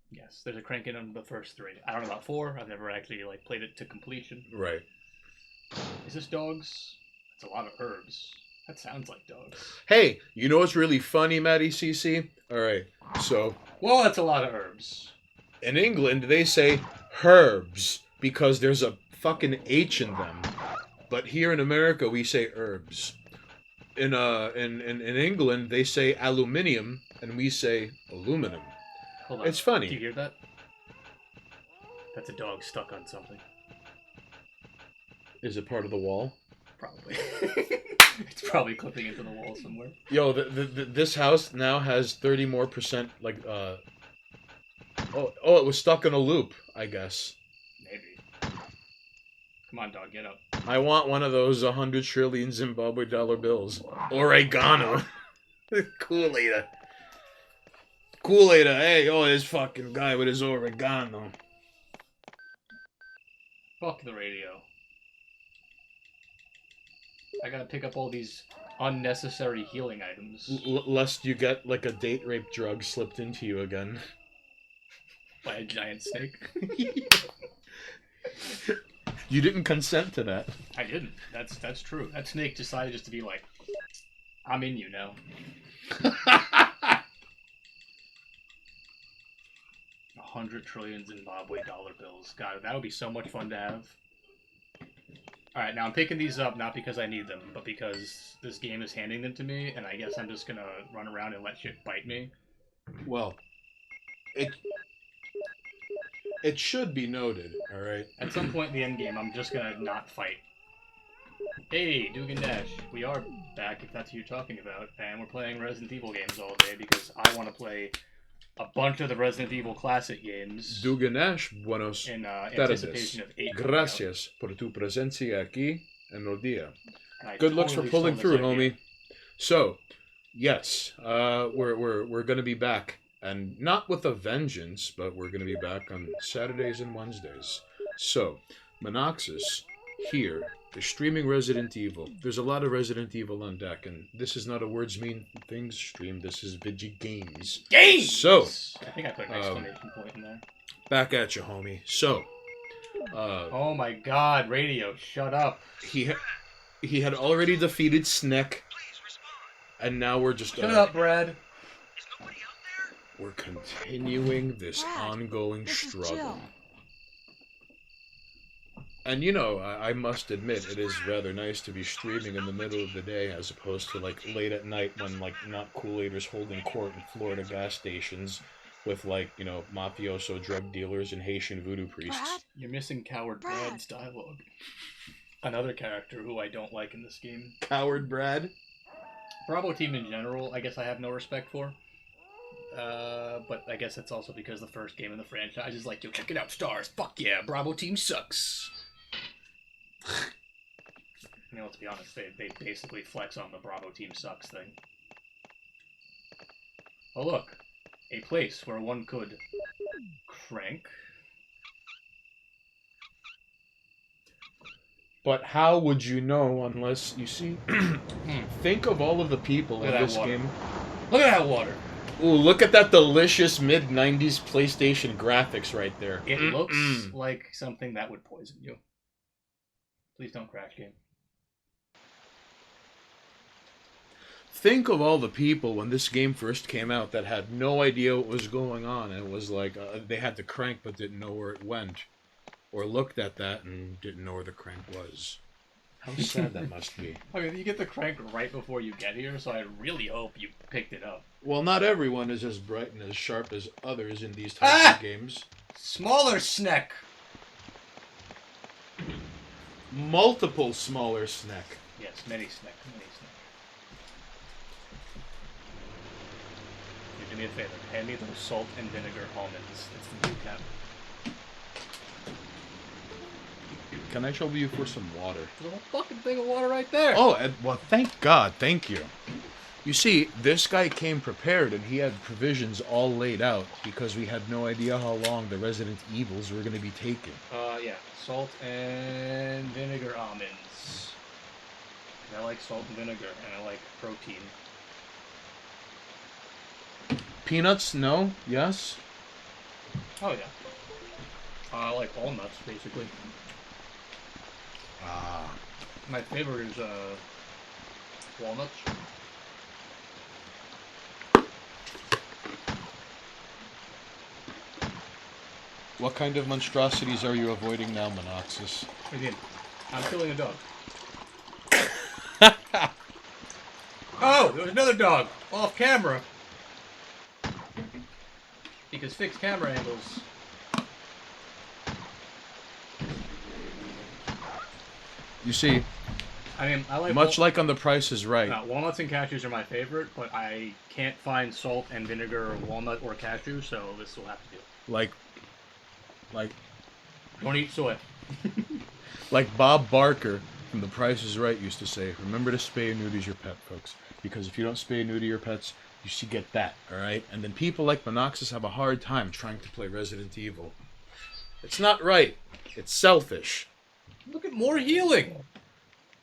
Yes, there's a Crank in the first 3. I don't know about 4. I've never actually played it to completion. Right. Is this dogs? That's a lot of herbs. That sounds like dogs. Hey, you know what's really funny, Matty CC? Alright, so Well, that's a lot of herbs. in England, they say herbs because there's a fucking H in them. But here in America, we say herbs. In England, they say aluminium, and we say aluminum. Hold on. It's funny. Do you hear that? That's a dog stuck on something. Is it part of the wall? Probably. It's probably clipping into the wall somewhere. Yo, this house now has 30% more, like, Oh, it was stuck in a loop, I guess. Maybe. Come on, dog, get up. I want one of those 100 trillion Zimbabwe dollar bills. Oregano. Kool-Aid. Kool-Aid, hey, this fucking guy with his oregano. Fuck the radio. I gotta pick up all these unnecessary healing items. Lest you get, like, a date rape drug slipped into you again. By a giant snake. You didn't consent to that. I didn't. That's true. That snake decided just to be like, I'm in you now. 100 trillion Zimbabwe dollar bills. God, that would be so much fun to have. Alright, now I'm picking these up not because I need them, but because this game is handing them to me, and I guess I'm just gonna run around and let shit bite me. Well, it should be noted, alright? At some point in the end game, I'm just gonna not fight. Hey, Dugan Dash, we are back if that's what you're talking about, and we're playing Resident Evil games all day because I want to play a bunch of the Resident Evil classic games. Duganesh, buenos in tardes. anticipation of 8. Gracias por tu presencia aquí en el día. I Good looks for totally pulling stole through, this idea. homie. So, yes, we're gonna be back, and not with a vengeance, but we're gonna be back on Saturdays and Wednesdays. So, Monoxus here is streaming Resident Evil. There's a lot of Resident Evil on deck, and this is not a words mean things stream. This is Vidya Games. Games! So, I think I put an exclamation point in there. back at you, homie. So, Oh my god, radio, shut up. he had already defeated Snick, and now we're just Shut up, Brad. we're continuing this Brad, ongoing this is struggle. Jill. And you know, I must admit, it is rather nice to be streaming in the middle of the day as opposed to like late at night when like not Kool-Aiders holding court in Florida gas stations with like, you know, mafioso drug dealers and Haitian voodoo priests. Brad? You're missing Coward Brad. Brad's dialogue. Another character who I don't like in this game. Coward Brad? Bravo Team in general, I guess I have no respect for. But I guess it's also because the first game in the franchise is like, yo, check it out, stars. Fuck yeah, Bravo Team sucks. You know, let's be honest, they basically flex on the Bravo Team sucks thing. Oh look, a place where one could crank. But how would you know unless you see? Think of all of the people Look in at that this water. game. Look at that water! Ooh, look at that delicious mid-90s PlayStation graphics right there. It looks like something that would poison you. Please don't crash, game. Think of all the people when this game first came out that had no idea what was going on. And it was like they had the crank but didn't know where it went. Or looked at that and didn't know where the crank was. How sad that must be. I mean, you get the crank right before you get here, so I really hope you picked it up. Well, not everyone is as bright and as sharp as others in these types of games. Smaller snack! Multiple smaller snack. Yes, many snack, many snack. You do me a favor, hand me those salt and vinegar almonds. It's the blue cap. Can I trouble you for some water? There's a whole fucking thing of water right there! Oh, well, thank God. Thank you. You see, this guy came prepared and he had provisions all laid out because we had no idea how long the Resident Evils were going to be taking. Yeah, salt and vinegar almonds. And I like salt and vinegar, and I like protein. Peanuts? No? Yes? Oh yeah. I like all nuts, basically. Ah. My favorite is walnuts. What kind of monstrosities are you avoiding now, Monoxus? Again, I'm killing a dog. Oh, there was another dog off camera. Because fixed camera angles. You see, I mean, I like much like on The Price is Right. walnuts and cashews are my favorite, but I can't find salt and vinegar or walnut or cashew, so this will have to do. Like Don't eat soy. Like Bob Barker from The Price is Right used to say, remember to spay and neuter your pet, folks. Because if you don't spay and neuter your pets, you should get that, alright? And then people like Monoxus have a hard time trying to play Resident Evil. It's not right. It's selfish. Look at more healing.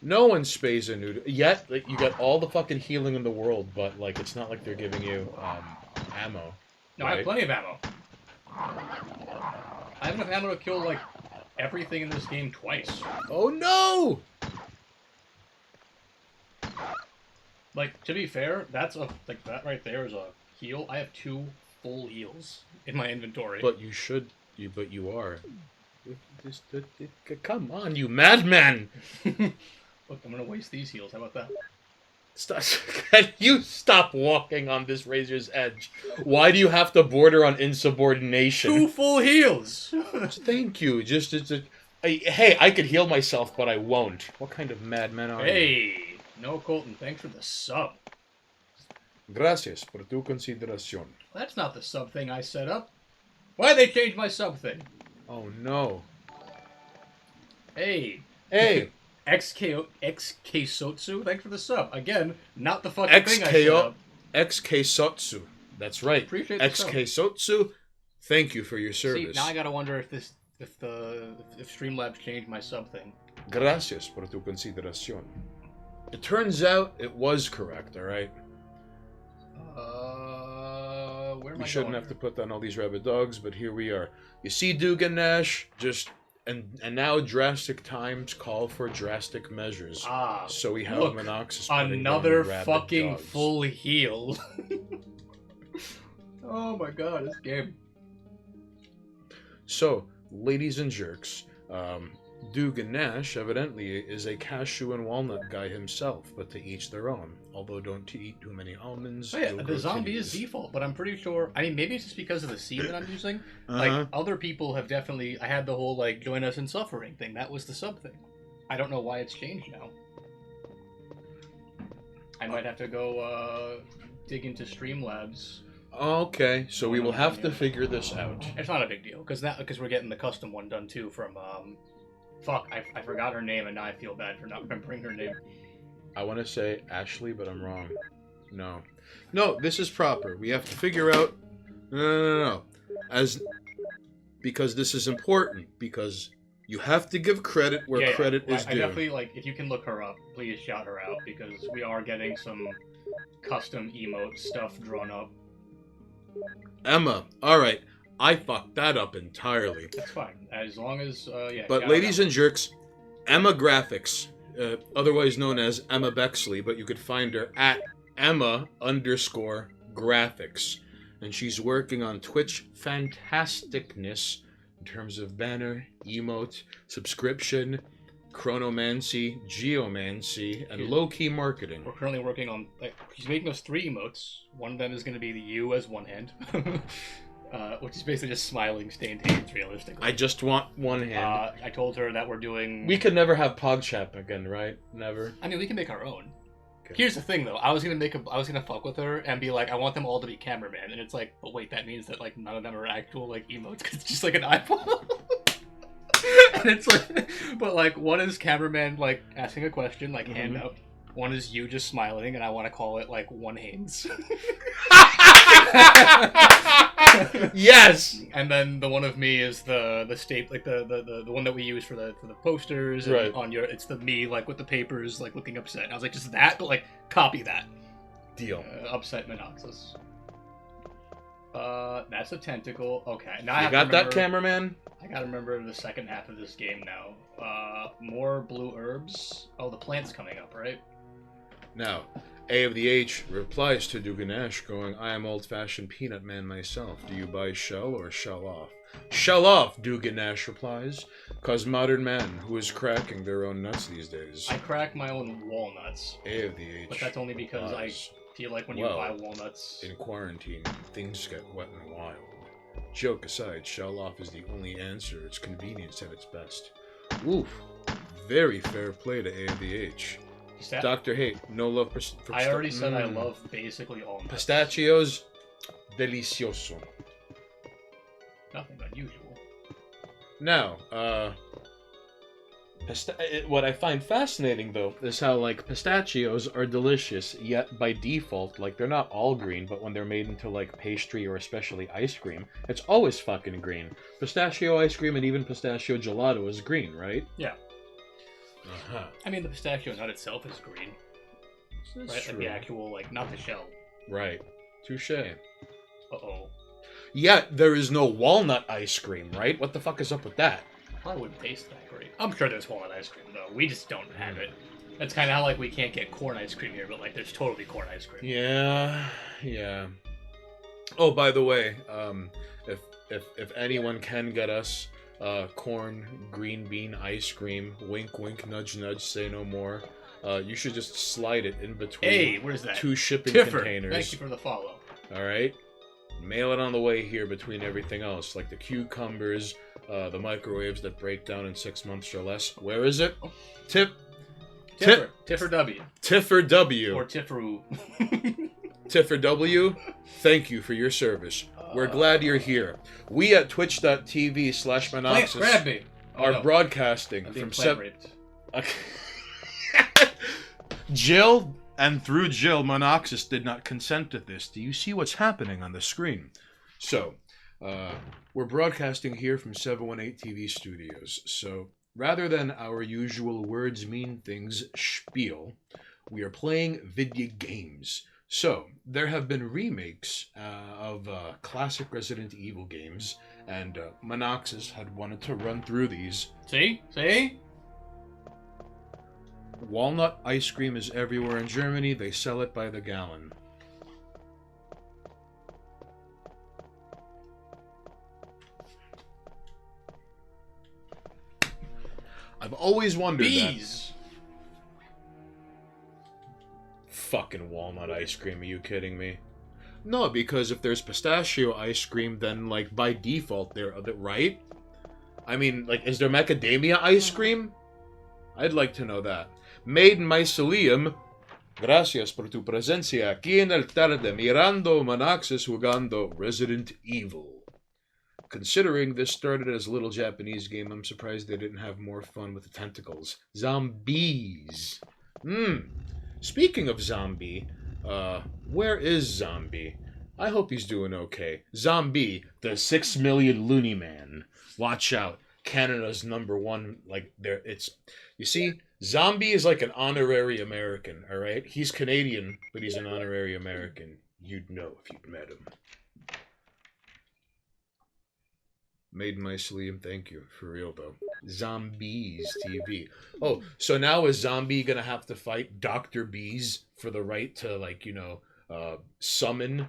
No one spays and neuter. Yet, like, you get all the fucking healing in the world, but, like, it's not like they're giving you, ammo. No, I have plenty of ammo. I have enough ammo to kill, like, everything in this game twice. Oh no! Like, to be fair, that's a, like, that right there is a heal. I have 2 full heals in my inventory. But you should, but you are. Come on, you madman! Look, I'm gonna waste these heals. How about that? Stop. Can you stop walking on this razor's edge? Why do you have to border on insubordination? 2 full heals! Thank you. Hey, I could heal myself, but I won't. What kind of madman are you? Hey! No, Colton, thanks for the sub. Gracias por tu consideración. That's not the sub thing I set up. Why'd they change my sub thing? Oh no. Hey. Hey. XK Sotsu, thanks for the sub. Again, not the fucking thing I set up. XK Sotsu. That's right. Appreciate the sub. XK Sotsu, thank you for your service. See, now I gotta wonder if Streamlabs changed my sub thing. Gracias por tu consideración. It turns out it was correct, alright? Where am I We shouldn't going have to put down all these rabid dogs, but here we are. You see, Dugan Nash, and now drastic times call for drastic measures. So we have look, Monoxus. another fucking full heal. Oh my god, this game. So, ladies and jerks, Dugan Nash evidently is a cashew and walnut guy himself, but to each their own. Although don't eat too many almonds. Oh yeah, the zombie is default, but I'm pretty sure. I mean, maybe it's just because of the seed that I'm using. Like other people have definitely. I had the whole like join us in suffering thing. That was the sub thing. I don't know why it's changed now. I might have to go dig into Streamlabs. Okay, so we will have to figure this out. It's not a big deal because we're getting the custom one done too from fuck, I forgot her name and now I feel bad for not remembering her name. I want to say Ashley, but I'm wrong. No, this is proper. We have to figure out. No. Because this is important. Because you have to give credit where credit is due. I definitely like if you can look her up, please shout her out because we are getting some custom emote stuff drawn up. Emma, all right. I fucked that up entirely. That's fine, as long as yeah. But ladies and jerks, Emma Graphics, otherwise known as Emma Bexley, but you could find her at Emma_graphics, and she's working on Twitch fantasticness in terms of banner, emote, subscription, chronomancy, geomancy, and low-key marketing. We're currently working on. She's making us 3 emotes. One of them is going to be the U as one hand. Which is basically just smiling stained hands, realistically. I just want one hand. I told her that we're doing... We could never have PogChap again, right? Never? I mean, we can make our own. Okay. Here's the thing, though. I was gonna fuck with her and be like, I want them all to be cameraman. And it's like, but wait, that means that, like, none of them are actual, like, emotes, because it's just, like, an iPhone. And it's like... But, like, one is cameraman, like, asking a question, like, hand out. One is you just smiling, and I want to call it, like, one hands. Yes. And then the one of me is the state, like the one that we use for the posters. Right. And on your, it's the me like with the papers, like looking upset. And I was like, just that, but like copy that. Deal. Upset Monoxus. That's a tentacle. Okay, now I You have got to that, remember, cameraman? I gotta remember the second half of this game now. More blue herbs. Oh, the plant's coming up, right? Now, A of the H replies to Duganesh, going, I am old-fashioned peanut man myself. Do you buy shell or shell off? Shell off, Duganesh replies, cause modern man who is cracking their own nuts these days. I crack my own walnuts, A of the H. but that's only because I replies, feel like when you Well, buy walnuts. in quarantine, things get wet and wild. Joke aside, shell off is the only answer. It's convenience at its best. Oof. Very fair play to A of the H. Dr. Hate, no love for I already said I love basically all nuts. Pistachios, delicioso. Nothing unusual. Now, what I find fascinating, though, is how, like, pistachios are delicious, yet by default, like, they're not all green, but when they're made into, like, pastry or especially ice cream, it's always fucking green. Pistachio ice cream and even pistachio gelato is green, right? Yeah. Uh-huh. I mean, the pistachio nut itself is green. That's Right? true. Like the actual, like, not the shell. Right. Touche. Uh-oh. Yet, there is no walnut ice cream, right? What the fuck is up with that? Probably wouldn't taste that great. I'm sure there's walnut ice cream, though. We just don't have it. That's kind of how, like, we can't get corn ice cream here, but, like, there's totally corn ice cream. Yeah. Oh, by the way, if anyone can get us corn, green bean ice cream, wink, wink, nudge, nudge, say no more. You should just slide it in between Hey, where's that? two shipping Tiffer, containers. thank you for the follow. All right, mail it on the way here between everything else, like the cucumbers, the microwaves that break down in 6 months or less. Where is it? Tiffer W. Tiffer W. Or Tifferoo. Tiffer W, thank you for your service. We're glad you're here. We at twitch.tv/Monoxus Grab me. Oh, are no. broadcasting I'm being from plant raped. Jill, and through Jill, Monoxus did not consent to this. Do you see what's happening on the screen? So, we're broadcasting here from 718 TV Studios. So, rather than our usual words mean things spiel, we are playing Vidya Games. So, there have been remakes of classic Resident Evil games, and Monoxus had wanted to run through these. See? Walnut ice cream is everywhere in Germany. They sell it by the gallon. I've always wondered Bees. that. Fucking walnut ice cream, are you kidding me? No, because if there's pistachio ice cream, then, like, by default, they're right? I mean, like, is there macadamia ice cream? I'd like to know that. Made in Mycelium, gracias por tu presencia aquí en el tarde, mirando Monoxus jugando Resident Evil. Considering this started as a little Japanese game, I'm surprised they didn't have more fun with the tentacles. Zombies. Speaking of zombie, where is Zombie? I hope he's doing okay. Zombie, the 6 million loony man. Watch out. Canada's #1, like, there, it's, you see, Zombie is like an honorary American, alright? He's Canadian, but he's an honorary American. You'd know if you'd met him. Made my sleeve, thank you. For real, though. Zombies TV. Oh, so now is Zombie gonna have to fight Dr. Bees for the right to, like, you know, summon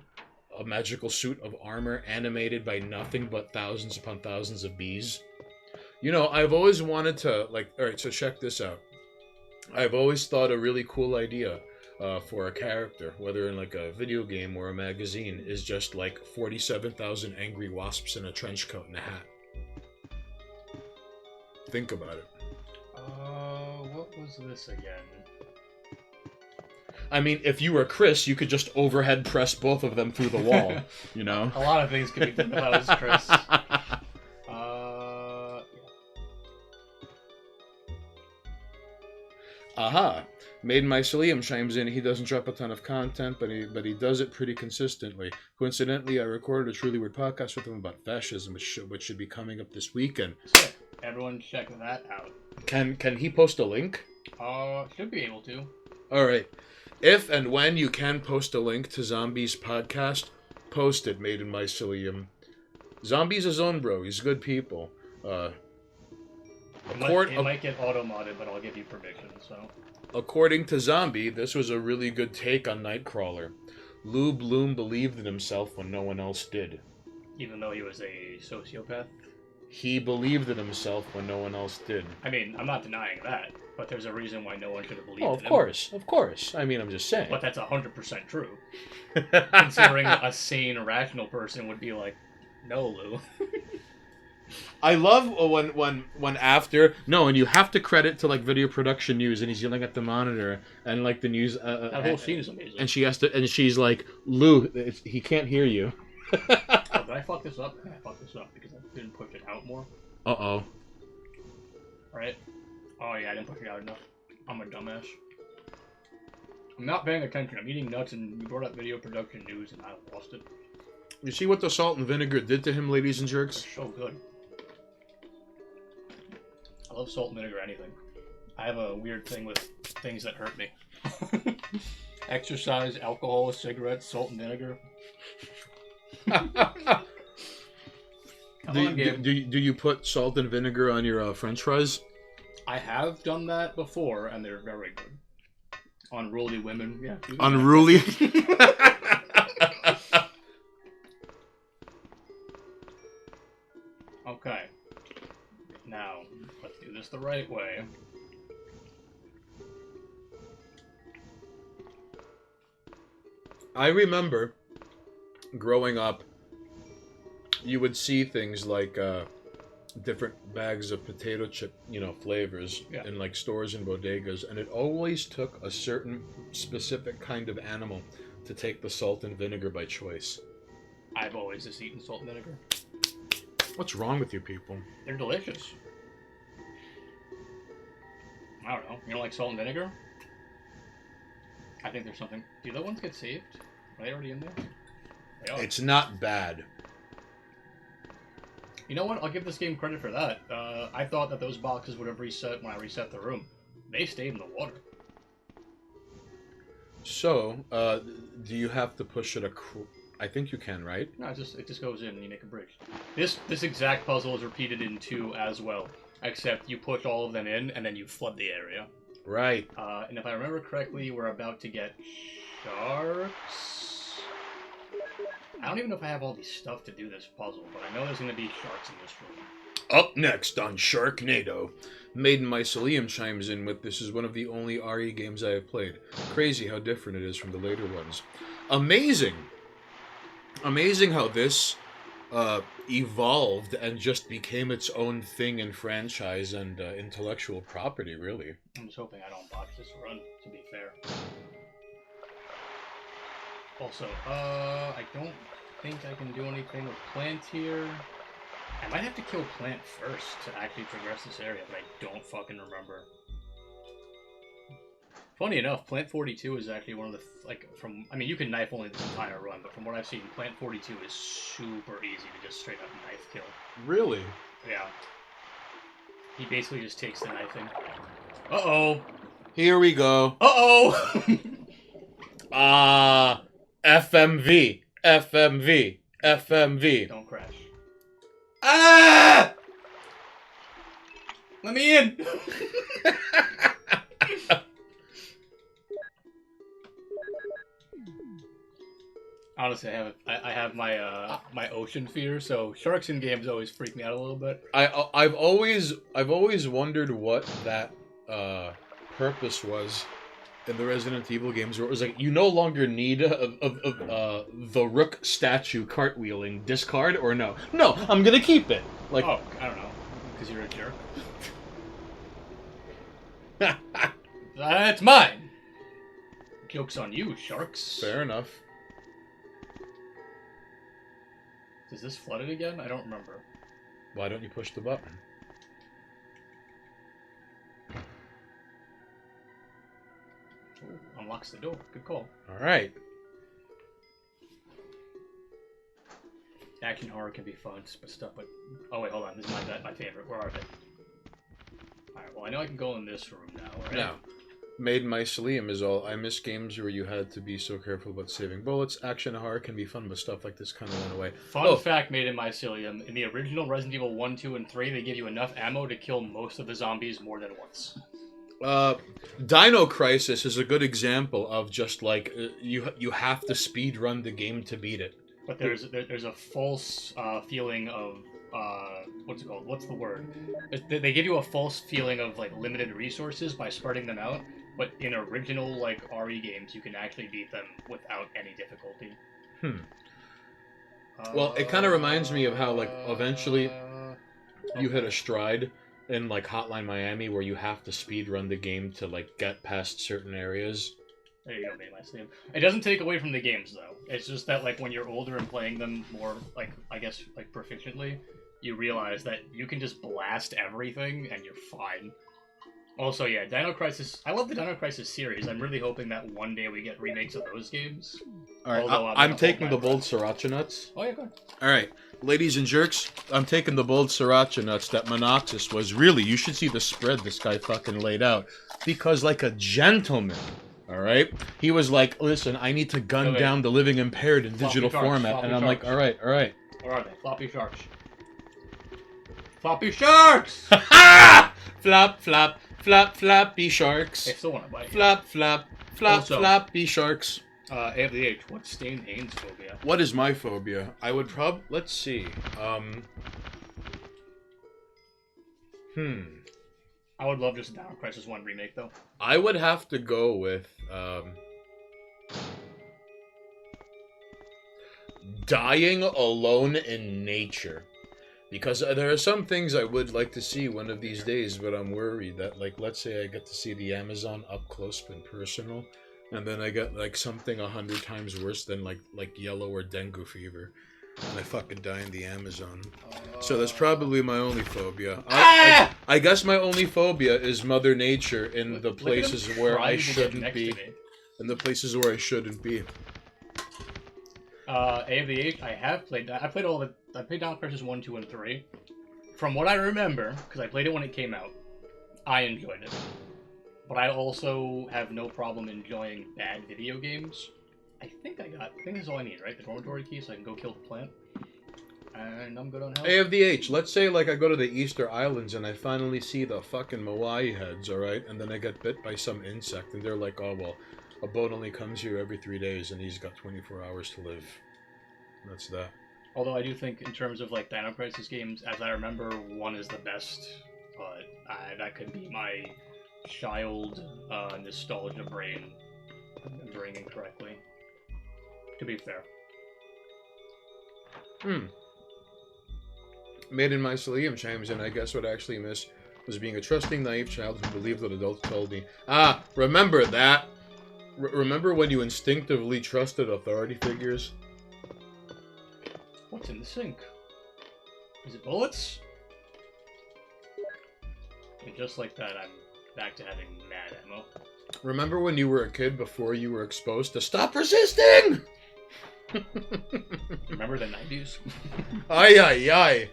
a magical suit of armor animated by nothing but thousands upon thousands of bees? You know, I've always wanted to, like, alright, so check this out. I've always thought a really cool idea for a character, whether in, like, a video game or a magazine, is just, like, 47,000 angry wasps in a trench coat and a hat. Think about it. What was this again? I mean, if you were Chris, you could just overhead press both of them through the wall, you know? A lot of things could be done if I was Chris. Aha! Made in Mycelium chimes in. He doesn't drop a ton of content, but he does it pretty consistently. Coincidentally, I recorded a Truly Weird podcast with him about fascism, which should be coming up this weekend. So, everyone check that out. Can he post a link? Should be able to. All right. If and when you can post a link to Zombie's podcast, posted Made in Mycelium. Zombie's his own bro. He's good people. It might get auto-modded, but I'll give you permission, so... According to Zombie, this was a really good take on Nightcrawler. Lou Bloom believed in himself when no one else did. Even though he was a sociopath? He believed in himself when no one else did. I mean, I'm not denying that, but there's a reason why no one should have believed in him. Of course. I mean, I'm just saying. But that's 100% true. Considering a sane, rational person would be like, no, Lou. I love when after and you have to credit to like video production news, and he's yelling at the monitor, and like the news. That whole scene is amazing. And she's like, Lou, he can't hear you. Oh, did I fuck this up? I fucked this up because I didn't push it out more. Uh-oh. Right? Oh yeah, I didn't push it out enough. I'm a dumbass. I'm not paying attention. I'm eating nuts, and you brought up video production news, and I lost it. You see what the salt and vinegar did to him, ladies and jerks? It's so good. I love salt and vinegar anything. I have a weird thing with things that hurt me. Exercise, alcohol, cigarettes, salt and vinegar. Do you put salt and vinegar on your French fries? I have done that before, and they're very good. Unruly women, yeah. Unruly? Okay. Now, let's do this the right way. I remember growing up, you would see things like different bags of potato chip, flavors in like stores and bodegas, and it always took a certain specific kind of animal to take the salt and vinegar by choice. I've always just eaten salt and vinegar. What's wrong with you people? They're delicious. I don't know. You don't like salt and vinegar? I think there's something. Do the ones get saved? Are they already in there? They are. It's not bad. You know what? I'll give this game credit for that. I thought that those boxes would have reset when I reset the room. They stayed in the water. So, do you have to push it I think you can, right? No, it just goes in and you make a bridge. This exact puzzle is repeated in 2 as well, except you push all of them in and then you flood the area. Right. And if I remember correctly, we're about to get sharks. I don't even know if I have all the stuff to do this puzzle, but I know there's going to be sharks in this room. Up next on Sharknado, Made in Mycelium chimes in with, "This is one of the only RE games I have played. Crazy how different it is from the later ones. Amazing how this evolved and just became its own thing and franchise and intellectual property, really." I'm just hoping I don't botch this run, to be fair. Also, I don't think I can do anything with Plant here. I might have to kill Plant first to actually progress this area, but I don't fucking remember. Funny enough, Plant 42 is actually one of the, you can knife only this entire run, but from what I've seen, Plant 42 is super easy to just straight up knife kill. Really? Yeah. He basically just takes the knifing. Uh-oh! Here we go. Uh-oh! FMV. FMV. FMV. Don't crash. Ah! Let me in! Honestly, I have my my ocean fear, so sharks in games always freak me out a little bit. I've always wondered what that purpose was in the Resident Evil games, where it was like you no longer need the Rook statue cartwheeling. Discard or no? No, I'm gonna keep it. Like, oh, I don't know, because you're a jerk. That's mine. Joke's on you, sharks. Fair enough. Does this flood it again? I don't remember. Why don't you push the button? Ooh, unlocks the door. Good call. All right. Action horror can be fun, but stuff like... Oh wait, hold on. This is my favorite. Where are they? Alright, well I know I can go in this room now, right? Now, Made my Liam is all. I miss games where you had to be so careful about saving bullets. Action and horror can be fun, but stuff like this kind of went away. Fun fact made in mycelium: in the original Resident Evil 1, 2, and 3, they give you enough ammo to kill most of the zombies more than once. Dino Crisis is a good example of just like you have to speed run the game to beat it. But there's a false feeling of what's it called? What's the word? They give you a false feeling of like limited resources by spreading them out. But in original like RE games, you can actually beat them without any difficulty. Well, it kind of reminds me of how like eventually you hit a stride in like Hotline Miami where you have to speed run the game to like get past certain areas. There you go, made my Liam. It doesn't take away from the games though. It's just that like when you're older and playing them more like I guess like proficiently, you realize that you can just blast everything and you're fine. Also, yeah, Dino Crisis. I love the Dino Crisis series. I'm really hoping that one day we get remakes of those games. All right, I'm taking the bold sriracha nuts. Oh yeah, go ahead. All right, ladies and jerks, I'm taking the bold sriracha nuts that Monoxus was. Really, you should see the spread this guy fucking laid out. Because like a gentleman, all right? He was like, listen, I need to gun down the living impaired in digital format. And I'm like, all right. Where are they? Floppy sharks. Floppy sharks! Flop, flop. Flap, flappy sharks. I still want to bite. Flap, flap, flap, flappy sharks. AFDH, what's Stained Haynes phobia? What is my phobia? I would let's see. I would love just a Dino Crisis 1 remake, though. I would have to go with, dying alone in nature. Because there are some things I would like to see one of these days, but I'm worried that, like, let's say I get to see the Amazon up close and personal, and then I get, like, something 100 times worse than, like yellow or dengue fever, and I fucking die in the Amazon. So that's probably my only phobia. I guess my only phobia is Mother Nature in the places where I shouldn't be. In the places where I shouldn't be. AFDH, I played Dino Crisis 1, 2, and 3. From what I remember, because I played it when it came out, I enjoyed it. But I also have no problem enjoying bad video games. I think that's all I need, right? The dormitory key so I can go kill the plant. And I'm good on health. AFDH, let's say like I go to the Easter Islands and I finally see the fucking Moai heads, alright? And then I get bit by some insect and they're like, oh well, a boat only comes here every 3 days and he's got 24 hours to live. That's that. Although I do think in terms of like Dino Crisis games, as I remember, 1 is the best. But that could be my child nostalgia brain remembering incorrectly. To be fair. Made in my Liam chimes in. I guess what I actually missed was being a trusting, naive child who believed what adults told me. Remember that? Remember when you instinctively trusted authority figures? What's in the sink? Is it bullets? And just like that, I'm back to having mad ammo. Remember when you were a kid before you were exposed to stop resisting? Remember the 90s? Ay, ay,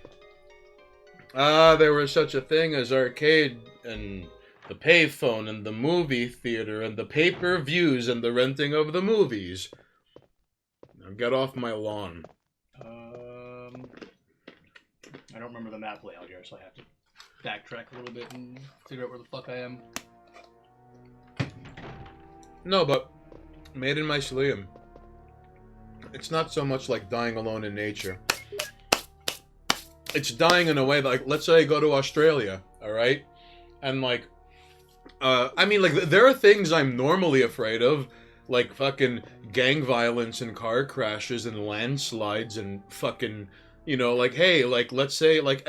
ay. There was such a thing as arcade and the payphone and the movie theater and the pay-per-views and the renting of the movies. Now get off my lawn. I don't remember the map layout here, so I have to backtrack a little bit and figure out where the fuck I am. No, but made in my Liam. It's not so much like dying alone in nature. It's dying in a way like, let's say I go to Australia, alright? And like, I mean, like, there are things I'm normally afraid of, like fucking gang violence and car crashes and landslides and fucking, you know, like, hey, like, let's say, like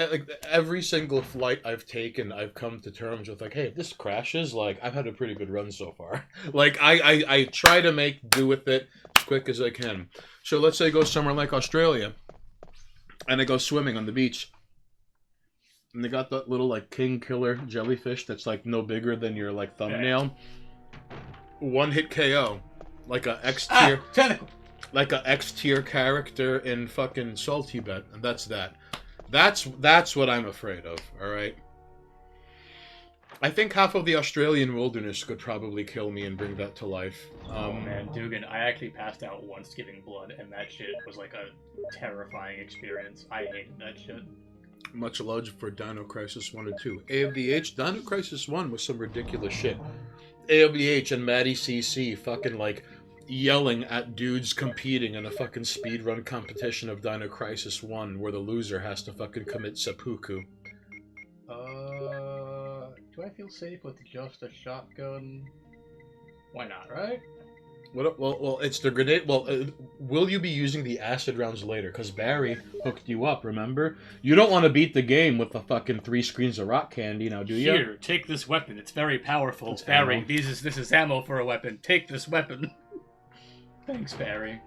every single flight I've taken, I've come to terms with, like, hey, if this crashes, like, I've had a pretty good run so far. Like, I try to make do with it as quick as I can. So let's say I go somewhere like Australia, and I go swimming on the beach. And they got that little, like, king killer jellyfish that's, like, no bigger than your, like, thumbnail. One hit KO. Like a X tier. Tentacle! Like a X tier character in fucking Soul Tibet. And that's that. That's what I'm afraid of, alright? I think half of the Australian wilderness could probably kill me and bring that to life. Oh man, Dugan, I actually passed out once giving blood, and that shit was like a terrifying experience. I hated that shit. Much love for Dino Crisis 1 and 2. AFDH, Dino Crisis 1 was some ridiculous shit. AFDH and Maddie CC fucking like yelling at dudes competing in a fucking speedrun competition of Dino Crisis 1 where the loser has to fucking commit seppuku. Do I feel safe with just a shotgun? Why not, right? Well, it's the grenade. Well, will you be using the acid rounds later? Because Barry hooked you up, remember? You don't want to beat the game with the fucking 3 screens of rock candy, now, do you? Here, take this weapon. It's very powerful. It's Barry, ammo. this is ammo for a weapon. Take this weapon. Thanks, Barry.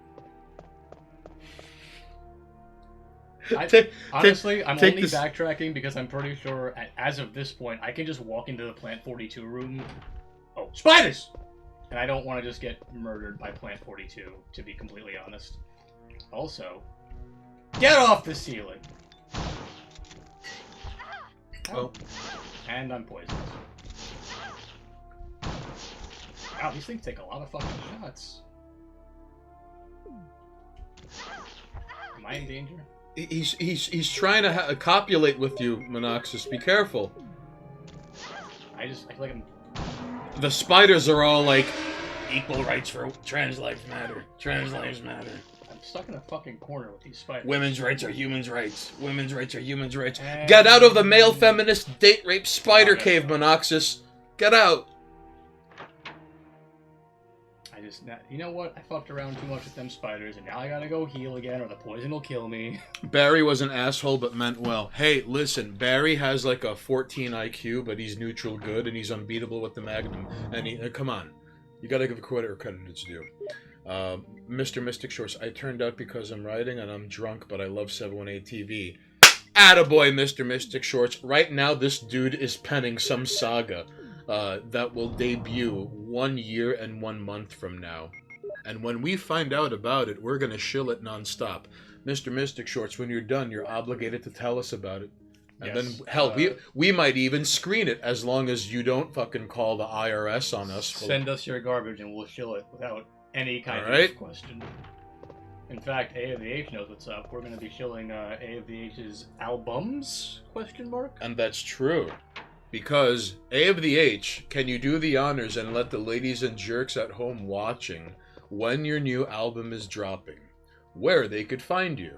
Honestly, I'm only backtracking because I'm pretty sure, as of this point, I can just walk into the Plant 42 room. Oh, spiders! And I don't want to just get murdered by Plant 42, to be completely honest. Also, get off the ceiling! Oh. And I'm poisoned. Wow, these things take a lot of fucking shots. Am I in danger? He's trying to copulate with you, Monoxus. Be careful. I feel like I'm... The spiders are all like, equal rights for trans lives matter. Trans lives matter. I'm stuck in a fucking corner with these spiders. Women's rights are humans' rights. Women's rights are humans' rights. Get out of the male feminist date rape spider cave, Monoxus. Get out. You know what? I fucked around too much with them spiders, and now I gotta go heal again, or the poison will kill me. Barry was an asshole, but meant well. Hey, listen, Barry has like a 14 IQ, but he's neutral good, and he's unbeatable with the Magnum. And come on. You gotta give credit where credit is due. Mr. Mystic Shorts, I turned out because I'm writing and I'm drunk, but I love 718 TV. Attaboy, Mr. Mystic Shorts. Right now, this dude is penning some saga that will debut 1 year and 1 month from now. And when we find out about it, we're gonna shill it nonstop. Mr. Mystic Shorts, when you're done, you're obligated to tell us about it. And yes, then, hell, we might even screen it as long as you don't fucking call the IRS on us. Send us your garbage and we'll shill it without any kind of question. In fact, A of the H knows what's up. We're going to be shilling A of the H's albums? Question mark? And that's true. Because, A of the H, can you do the honors and let the ladies and jerks at home watching when your new album is dropping, where they could find you?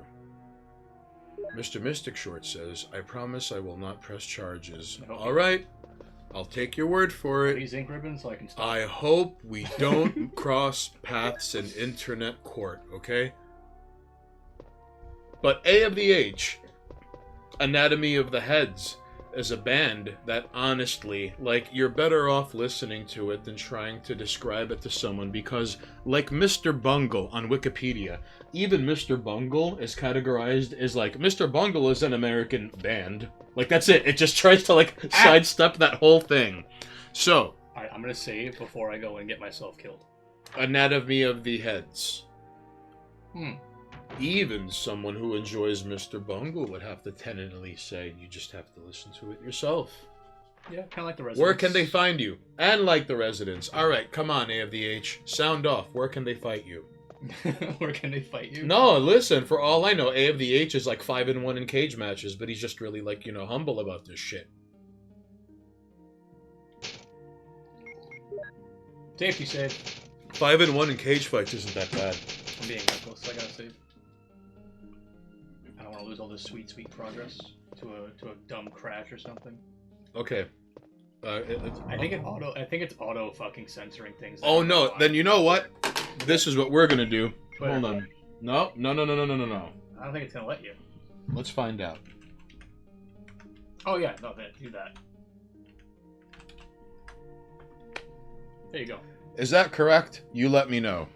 Mr. Mystic Short says, I promise I will not press charges. Alright, I'll take your word for it. These ink ribbons so I can stop. I hope we don't cross paths in internet court, okay? But A of the H, Anatomy of the Heads, is a band that honestly, like, you're better off listening to it than trying to describe it to someone, because, like Mr. Bungle on Wikipedia, even Mr. Bungle is categorized as, like, Mr. Bungle is an American band. Like, that's it. It just tries to, like, sidestep that whole thing. So, Alright, I'm gonna save before I go and get myself killed. Anatomy of the Heads. Even someone who enjoys Mr. Bungle would have to tentatively say, you just have to listen to it yourself. Yeah, kind of like the Residents. Where can they find you? And like the Residents. Alright, come on, A of the H. Sound off. Where can they fight you? Where can they fight you? No, listen, for all I know, A of the H is like 5-1 in cage matches, but he's just really, like, you know, humble about this shit. Safety save. 5-1 in cage fights isn't that bad. I'm being reckless. I gotta save. I don't want to lose all this sweet, sweet progress to a dumb crash or something. Okay. I think it's auto fucking censoring things. Oh no, then you know what? This is what we're gonna do. Twitter. Hold on. No. I don't think it's gonna let you. Let's find out. Oh yeah, no, do that. There you go. Is that correct? You let me know.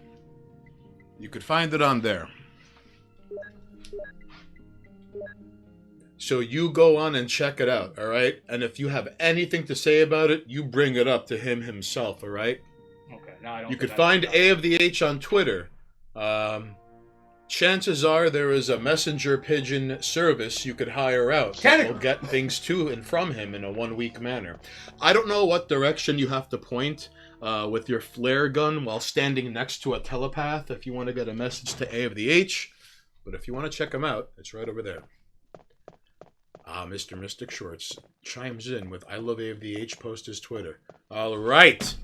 You could find it on there. So you go on and check it out, alright? And if you have anything to say about it, you bring it up to him himself, alright? Okay, now I don't. You could find A of the H on Twitter. chances are there is a messenger pigeon service you could hire out that will get things to and from him in a 1 week manner. I don't know what direction you have to point with your flare gun while standing next to a telepath if you want to get a message to A of the H, but if you want to check him out, it's right over there. Mr. Mystic Shorts chimes in with I love A of the H, post his Twitter. All right.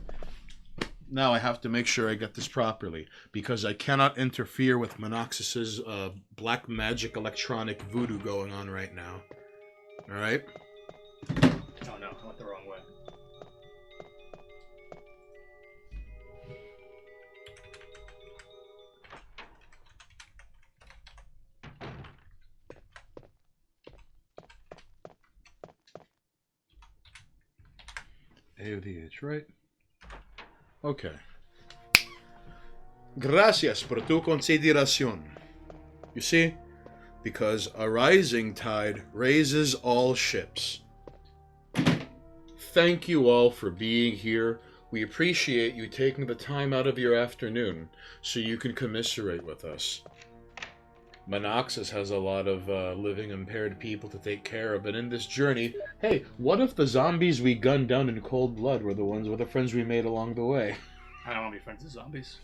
Now I have to make sure I get this properly, because I cannot interfere with Monoxis's black magic electronic voodoo going on right now. All right? Oh no, I went the wrong way. A of the H, right? Okay. Gracias por tu consideración. You see? Because a rising tide raises all ships. Thank you all for being here. We appreciate you taking the time out of your afternoon so you can commiserate with us. Monoxis has a lot of living impaired people to take care of, and in this journey, hey, what if the zombies we gunned down in cold blood were the friends we made along the way? I don't want to be friends with zombies.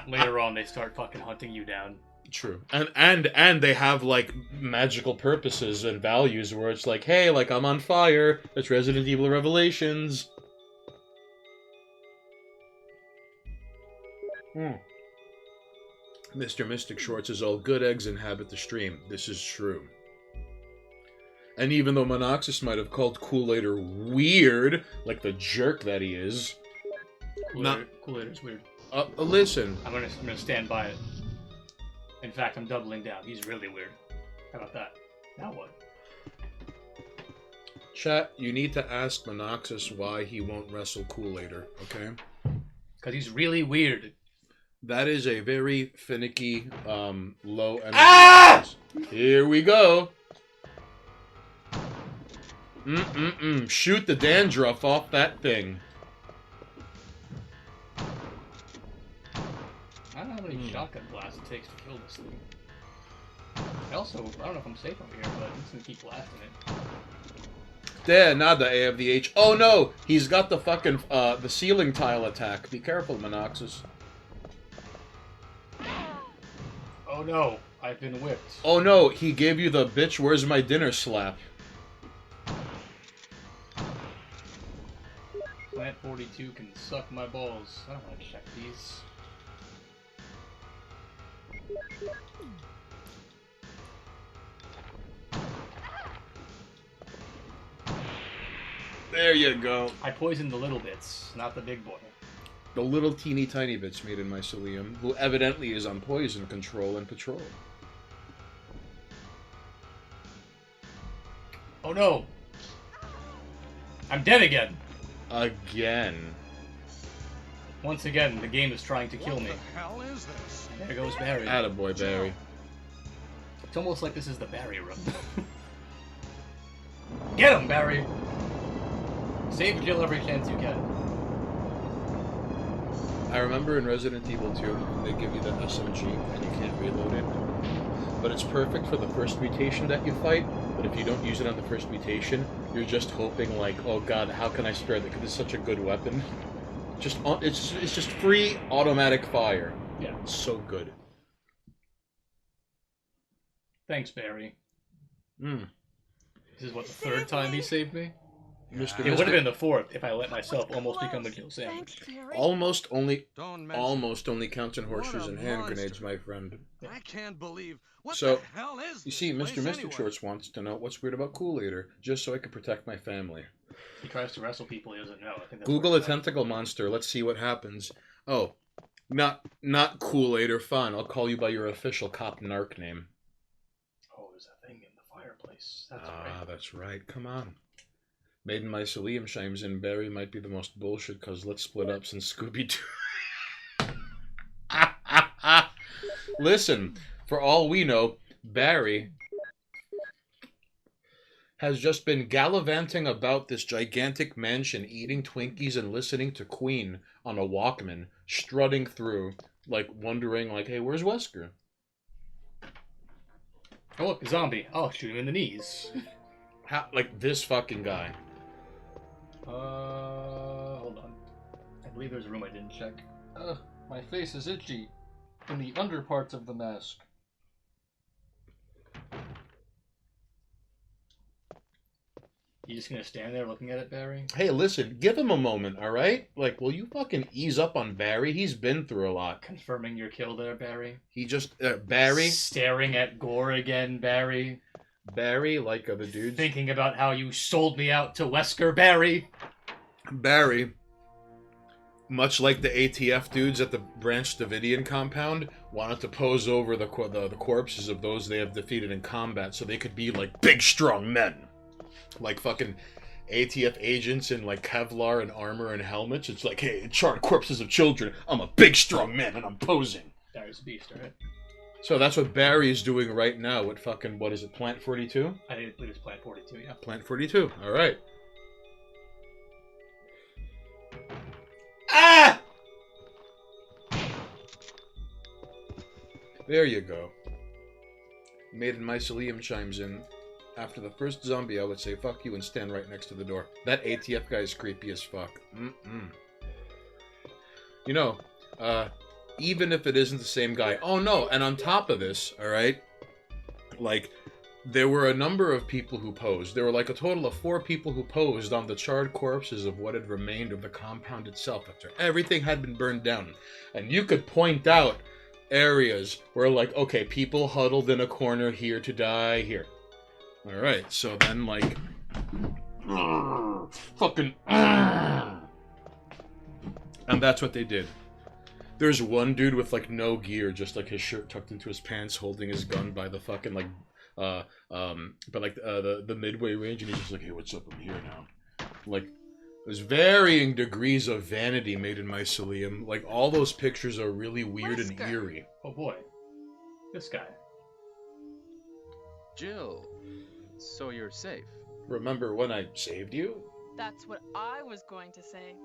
Later on, they start fucking hunting you down. True. And they have, like, magical purposes and values where it's like, hey, like, I'm on fire. It's Resident Evil Revelations. Mr. Mystic Shorts is all good eggs inhabit the stream. This is true. And even though Monoxis might have called Kool-Aider weird, like the jerk that he is... Kool-Aider's weird. Listen. I'm gonna stand by it. In fact, I'm doubling down. He's really weird. How about that? Now what? Chat, you need to ask Monoxis why he won't wrestle Kool-Aider, okay? Because he's really weird. That is a very finicky, low energy. Ah! Here we go. Shoot the dandruff off that thing. I don't know how many shotgun blasts it takes to kill this thing. I don't know if I'm safe over here, but I'm just gonna keep blasting it. There, nada, A of the H. Oh no! He's got the fucking, the ceiling tile attack. Be careful, Monoxis. Oh no, I've been whipped. Oh no, he gave you the bitch where's my dinner slap. Plant 42 can suck my balls. I don't want to check these. There you go. I poisoned the little bits, not the big boy. The little teeny tiny bits made in mycelium, who evidently is on poison control and patrol. Oh no! I'm dead again! Again. Once again, the game is trying to kill me. What the hell is this? There goes Barry. Attaboy, Barry. It's almost like this is the Barry run. Get him, Barry! Save Jill every chance you get. I remember in Resident Evil 2, they give you the SMG and you can't reload it. But it's perfect for the first mutation that you fight, but if you don't use it on the first mutation, you're just hoping like, oh god, how can I spare that? Because it's such a good weapon. It's just free automatic fire. Yeah. It's so good. Thanks, Barry. This is what, the third time he saved me? Mr. It would have been the fourth if I let myself almost become a kill sandwich. Almost only counts in What horseshoes a and hand monster. grenades, my friend. I can't believe what So, the hell is you this see, Mr. place Mystic anyway? Shorts wants to know what's weird about Kool-Aider, just so I can protect my family. He tries to wrestle people he doesn't know. I think that's Google where a it's at. tentacle monster. Let's see what happens. Oh, not Kool-Aider. Fine, I'll call you by your official cop narc name. Oh, there's a thing in the fireplace. That's Ah, right. that's right. Come on. Maiden Mycelium chimes in. Barry might be the most bullshit because let's split up since Scooby-Doo. Listen, for all we know, Barry has just been gallivanting about this gigantic mansion, eating Twinkies and listening to Queen on a Walkman, strutting through, like wondering, like, hey, where's Wesker? Oh, look, a zombie. I'll shoot him in the knees. How, like this fucking guy. Hold on. I believe there's a room I didn't check. My face is itchy. In the under parts of the mask. You just gonna stand there looking at it, Barry? Hey, listen, give him a moment, all right? Like, will you fucking ease up on Barry? He's been through a lot. Confirming your kill there, Barry. He just Barry. Staring at Gore again, Barry. Barry, like other dudes. Thinking about how you sold me out to Wesker, Barry. Barry, much like the ATF dudes at the Branch Davidian compound, wanted to pose over the corpses of those they have defeated in combat so they could be like big, strong men. Like fucking ATF agents in like Kevlar and armor and helmets. It's like, hey, charred corpses of children. I'm a big, strong man and I'm posing. Barry's a beast, right? So that's what Barry is doing right now with fucking, what is it, Plant 42? I believe it's Plant 42, yeah. Plant 42, alright. Ah! There you go. Maiden Mycelium chimes in. After the first zombie, I would say fuck you and stand right next to the door. That ATF guy is creepy as fuck. You know, even if it isn't the same guy. Oh no, and on top of this, alright, like, there were a number of people who posed. There were like a total of 4 people who posed on the charred corpses of what had remained of the compound itself after everything had been burned down. And you could point out areas where, like, okay, people huddled in a corner here to die here. Alright, so then, like, fucking, and that's what they did. There's one dude with, like, no gear, just, like, his shirt tucked into his pants, holding his gun by the fucking, like, the midway range, and he's just like, hey, what's up, I'm here now. Like, there's varying degrees of vanity made in Mycelium. Like, all those pictures are really weird and eerie. Oh boy. This guy. Jill, so you're safe. Remember when I saved you? That's what I was going to say.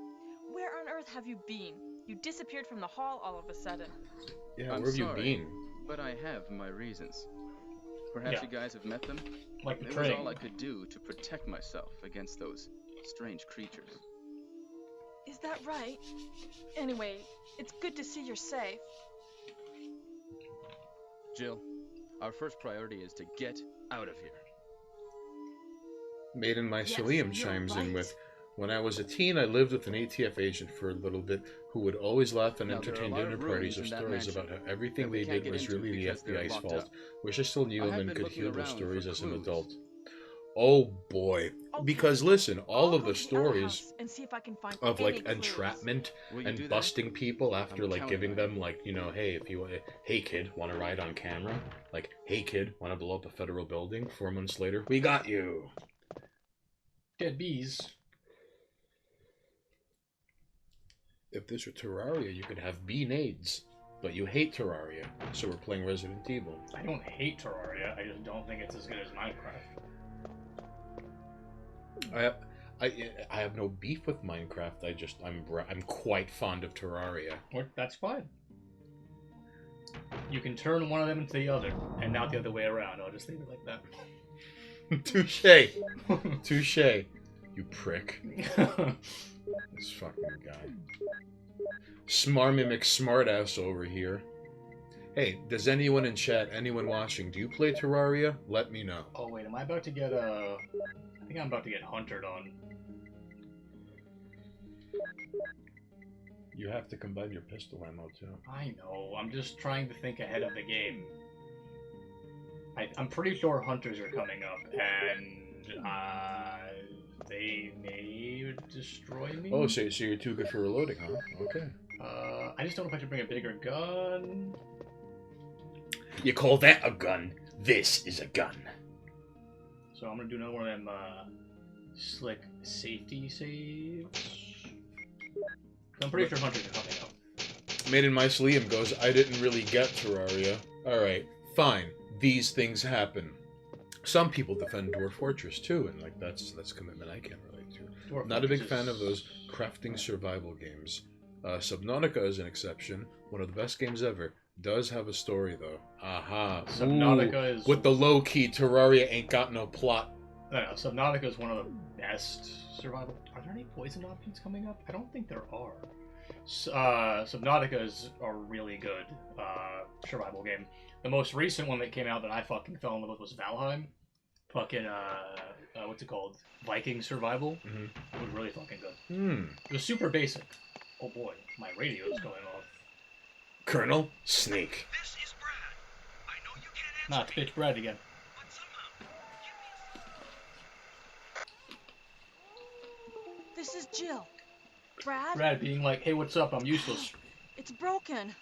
Where on earth have you been? You disappeared from the hall all of a sudden. Yeah, I'm where have you sorry, been? But I have my reasons. Perhaps you guys have met them? Like the It was train. all I could do to protect myself against those strange creatures. Is that right? Anyway, it's good to see you're safe. Jill, our first priority is to get out of here. Maiden Mycelium Yes, you're chimes in right. with, when I was a teen, I lived with an ATF agent for a little bit who would always laugh and Now, there are a entertain lot of dinner parties or rooms in that stories mansion about how everything that we they can't did get was into really the because they're FBI's locked fault. up. Wish I still knew I him have and been could looking hear those around stories for as an clues. adult. Oh boy. Okay, Because listen, all I'll of go the to stories outhouse and see if I can find of any like clues. entrapment Will you do and that? busting people after I'm like counting giving on them you. like, you know, hey, if you hey kid, want to ride on camera? Like, hey kid, want to blow up a federal building? 4 months later, we got you. Dead bees. If this were Terraria, you could have bee nades. But you hate Terraria, so we're playing Resident Evil. I don't hate Terraria, I just don't think it's as good as Minecraft. I have no beef with Minecraft. I'm quite fond of Terraria. Or, that's fine. You can turn one of them into the other, and not the other way around. I'll just leave it like that. Touche, touche, you prick. This fucking guy. Smarmy McSmartass over here. Hey, does anyone in chat, anyone watching, do you play Terraria? Let me know. Oh wait, am I about to get I think I'm about to get huntered on. You have to combine your pistol ammo too. I know, I'm just trying to think ahead of the game. I'm pretty sure hunters are coming up, and they may destroy me. Oh, so you're too good for reloading, huh? Okay. I just don't know if I should bring a bigger gun. You call that a gun? This is a gun. So I'm gonna do another one of them slick safety saves. I'm pretty sure hunters are coming up. Maiden Mycelium goes, I didn't really get Terraria. Alright, fine. These things happen. Some people defend Dwarf Fortress too, and like that's commitment I can't relate to. Dwarf Not a big Fortress fan is- of those crafting survival games. Subnautica is an exception. One of the best games ever. Does have a story though. Aha. Subnautica is with the low key. Terraria ain't got no plot. No, Subnautica is one of the best survival. Are there any poison options coming up? I don't think there are. Subnautica is a really good survival game. The most recent one that came out that I fucking fell in love with was Valheim. Fucking what's it called? Viking survival. Mm-hmm. It was really fucking good. It was super basic. Oh boy, my radio is going off. Colonel Snake. This is Brad. I know you can't answer Nah, it's bitch Brad again. but somehow, This is Jill. Brad? Brad being like, hey, what's up? I'm useless. It's broken.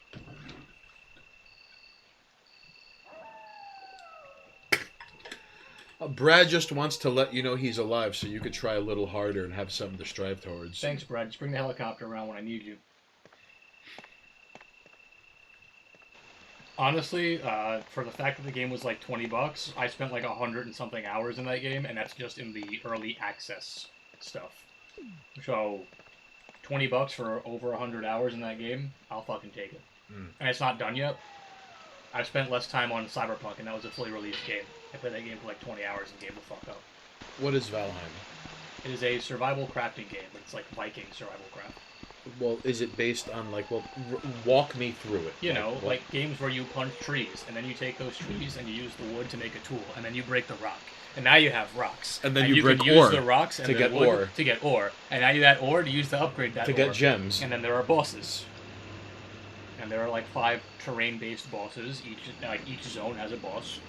Brad just wants to let you know he's alive so you could try a little harder and have something to strive towards. Thanks, Brad. Just bring the helicopter around when I need you. Honestly, for the fact that the game was like $20, I spent like 100 and something hours in that game, and that's just in the early access stuff. So, $20 for over 100 hours in that game, I'll fucking take it. And it's not done yet. I've spent less time on Cyberpunk, and that was a fully released game. I played that game for like 20 hours and gave the fuck up. What is Valheim? It is a survival crafting game, but it's like Viking survival craft. Well, is it based on like? Well, walk me through it. You know, like games where you punch trees, and then you take those trees and you use the wood to make a tool, and then you break the rock, and now you have rocks. And then you break can ore use the rocks and to the get wood ore. to get ore, and now you add ore to use to upgrade that to ore. get gems. And then there are bosses, and there are like 5 terrain-based bosses. Each zone has a boss.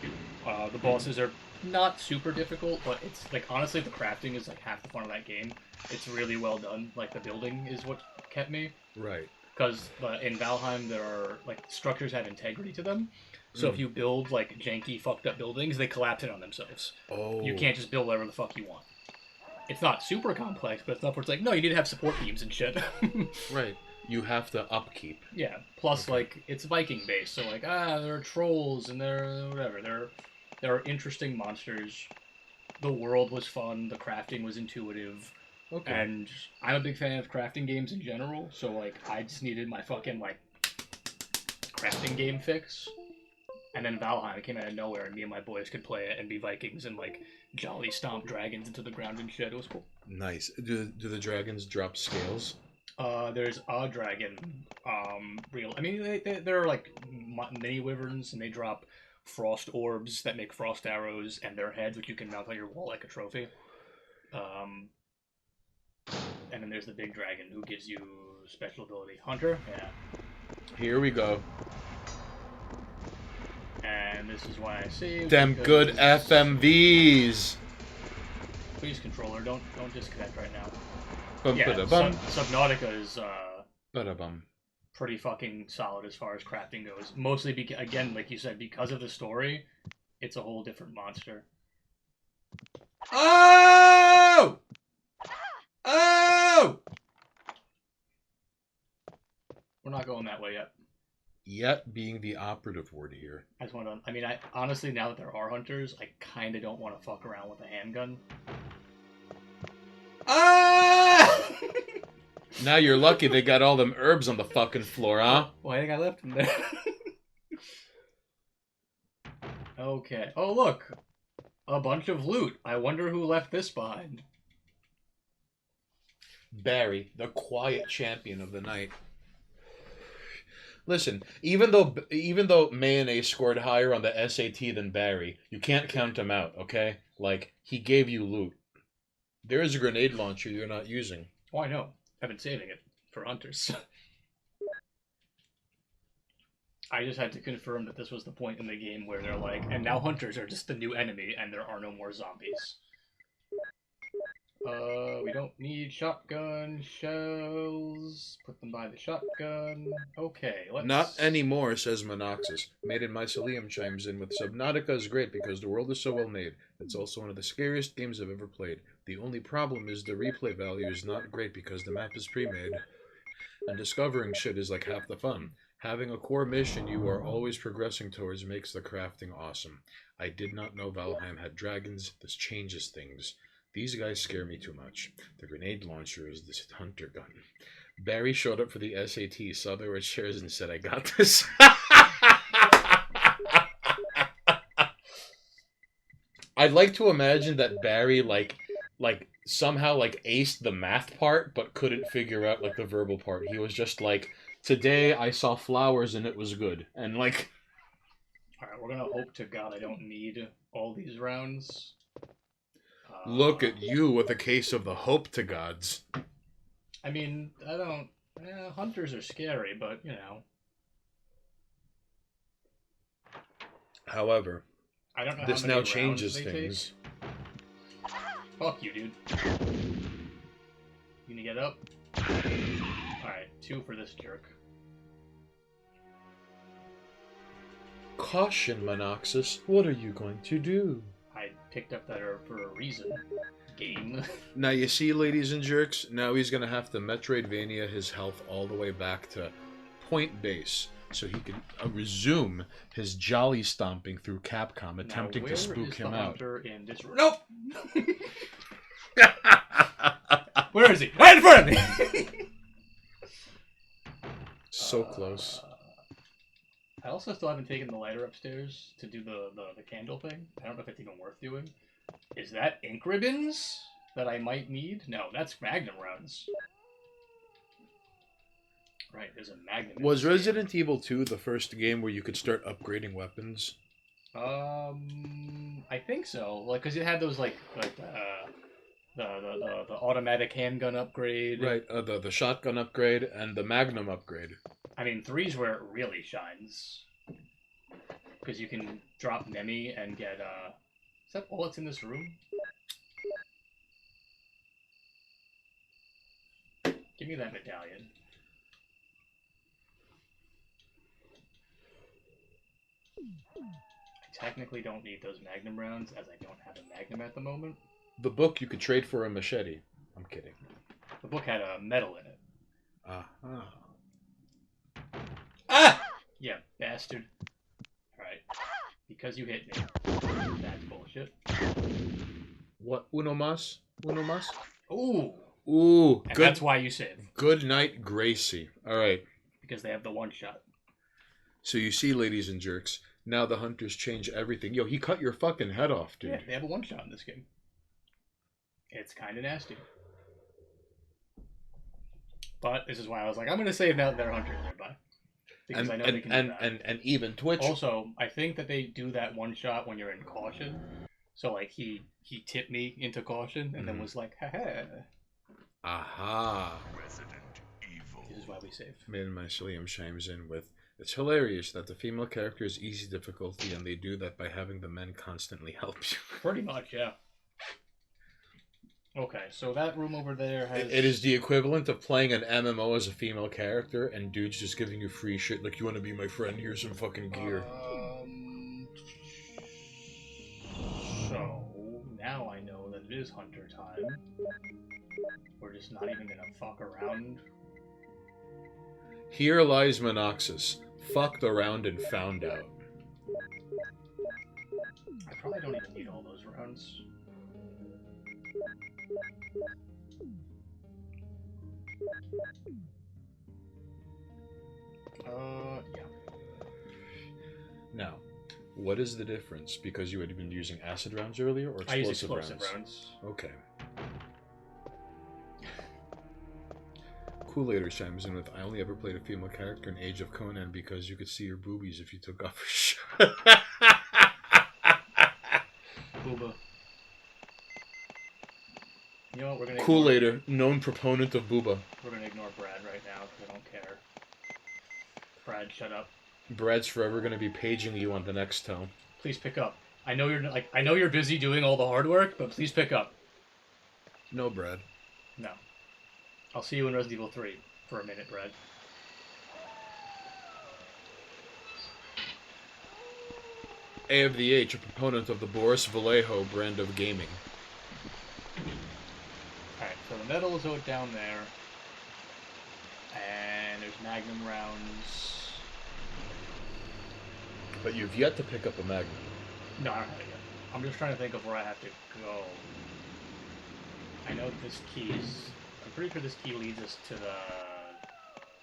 The bosses are not super difficult, but it's like honestly the crafting is like half the fun of that game. It's really well done. Like the building is what kept me. Right. Because in Valheim there are like structures have integrity to them. So if you build like janky fucked up buildings, they collapse in on themselves. Oh. You can't just build whatever the fuck you want. It's not super complex, but it's not where it's like, no, you need to have support beams and shit. Right. You have to upkeep. Yeah. Plus, like, it's Viking based, so like, there are trolls and there are whatever. There are interesting monsters. The world was fun. The crafting was intuitive. Okay. And I'm a big fan of crafting games in general, so like, I just needed my fucking like crafting game fix. And then Valheim came out of nowhere, and me and my boys could play it and be Vikings and like jolly stomp dragons into the ground and shit. It was cool. Nice. Do the dragons drop scales? There's a dragon. I mean, they're like mini wyverns, and they drop frost orbs that make frost arrows, and their heads, which you can mount on your wall like a trophy. And then there's the big dragon, who gives you special ability. Hunter? Yeah. Here we go. And this is why I saved. Them good FMVs. Please, controller, don't disconnect right now. Bum, Yeah, ba-da-bum. Subnautica is Ba-da-bum. pretty fucking solid as far as crafting goes. Mostly, again, like you said, because of the story, it's a whole different monster. Oh! Oh! We're not going that way yet. Yet being the operative word here. I just want to. I mean, I honestly, now that there are hunters, I kind of don't want to fuck around with a handgun. Ah! Now you're lucky they got all them herbs on the fucking floor, huh? Well, I think I left them there. Okay. Oh, look. A bunch of loot. I wonder who left this behind. Barry, the quiet champion of the night. Listen, even though Mayonnaise scored higher on the SAT than Barry, you can't count him out, okay? Like, he gave you loot. There is a grenade launcher you're not using. Oh, I know. I've been saving it for hunters. I just had to confirm that this was the point in the game where they're like, and now hunters are just the new enemy, and there are no more zombies. We don't need shotgun shells. Put them by the shotgun. Okay, let's... Not anymore, says Monoxus. Made in Mycelium chimes in with Subnautica is great because the world is so well made. It's also one of the scariest games I've ever played. The only problem is the replay value is not great because the map is pre-made. And discovering shit is like half the fun. Having a core mission you are always progressing towards makes the crafting awesome. I did not know Valheim had dragons. This changes things. These guys scare me too much. The grenade launcher is this hunter gun. Barry showed up for the SAT, saw there were chairs, and said, I got this. I'd like to imagine that Barry somehow aced the math part, but couldn't figure out the verbal part. He was just like, today I saw flowers and it was good, and like. All right, we're gonna hope to God I don't need all these rounds. Look at you with a case of the hope to gods. I mean, I don't. Hunters are scary, but you know. However, I don't know this how many now rounds changes they things. Take. Fuck you, dude. You gonna get up? Alright, 2 for this jerk. Caution, Monoxus. What are you going to do? I picked up that herb for a reason. Game. Now you see, ladies and jerks, now he's going to have to Metroidvania his health all the way back to point base, so he can resume his jolly stomping through Capcom, attempting to spook him out. In this room? Nope! Where is he? Right in front of me! So close. I also still haven't taken the lighter upstairs to do the candle thing. I don't know if it's even worth doing. Is that ink ribbons that I might need? No, that's Magnum rounds. Right, there's a Magnum. Was Resident Evil 2 the first game where you could start upgrading weapons? I think so. Like, cause it had those the automatic handgun upgrade. Right, the shotgun upgrade and the Magnum upgrade. I mean, 3's where it really shines. Because you can drop Nemi and get, Is that all that's in this room? Give me that medallion. I technically don't need those Magnum rounds, as I don't have a Magnum at the moment. The book you could trade for a machete. I'm kidding. The book had a medal in it. Ah! Yeah, bastard. Alright. Because you hit me. That's bullshit. What? Uno mas? Uno mas? Ooh! Ooh, And good. that's why you save. Good night, Gracie. Alright. Because they have the one shot. So you see, ladies and jerks, now the hunters change everything. Yo, he cut your fucking head off, dude. Yeah, they have a one shot in this game. It's kind of nasty. But this is why I was like, I'm going to save now that there are hunters nearby. Because I know they can do that. And even Twitch. Also, I think that they do that one shot when you're in caution. So, like, he tipped me into caution and then was like, haha. Aha. Resident Evil. This is why we save. Man, my Liam chimes in with, it's hilarious that the female character is easy difficulty and they do that by having the men constantly help you. Pretty much, yeah. Okay, so that room over there has... It is the equivalent of playing an MMO as a female character and dudes just giving you free shit like, you want to be my friend, here's some fucking gear. So, now I know that it is hunter time. We're just not even gonna fuck around. Here lies Monoxus. Fucked around and found out. I probably don't even need all those rounds. Yeah. Now, what is the difference? Because you had been using acid rounds earlier, or explosive, I use explosive rounds. Okay. Kool-Aid chimes in with, I only ever played a female character in Age of Conan because you could see her boobies if you took off her shirt. Booba. You know what, we're gonna Kool-Aider, known proponent of booba. We're gonna ignore Brad right now, because I don't care. Brad, shut up. Brad's forever gonna be paging you on the next tone. Please pick up. I know you're busy doing all the hard work, but please pick up. No, Brad. No. I'll see you in Resident Evil 3 for a minute, Brad. A of the H, a proponent of the Boris Vallejo brand of gaming. Alright, so the metal is out down there. And there's Magnum rounds. But you've yet to pick up a Magnum. No, I don't have it yet. I'm just trying to think of where I have to go. I know this key's... I'm pretty sure this key leads us to the...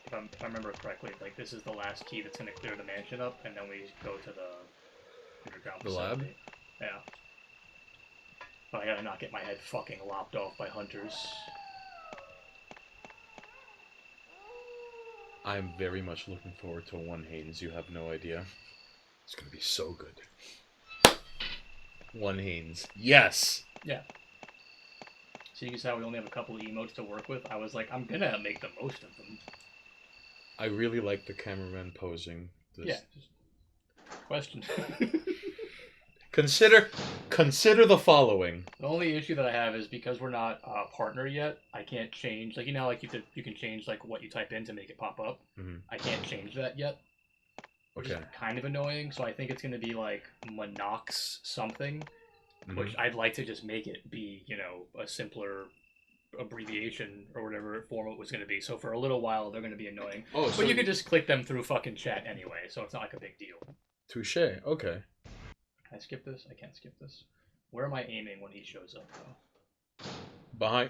If I remember correctly, like, this is the last key that's going to clear the mansion up, and then we go to the underground The lab? Yeah. But I gotta not get my head fucking lopped off by hunters. I'm very much looking forward to One Haynes. You have no idea. It's gonna be so good. One Haynes. Yes! Yeah. So you can see how we only have a couple of emotes to work with. I was like, I'm gonna make the most of them. I really like the cameraman posing. This. Yeah. Just question. Consider the following. The only issue that I have is because we're not a partner yet, I can't change, like, you know, like you can change like what you type in to make it pop up. Mm-hmm. I can't change that yet, which is kind of annoying. So I think it's going to be like Monox something, which I'd like to just make it be, you know, a simpler abbreviation or whatever form it was going to be. So for a little while, they're going to be annoying. Oh, so but you could just click them through fucking chat anyway, so it's not like a big deal. Touche. Okay. Can I skip this? I can't skip this. Where am I aiming when he shows up, though? Behind.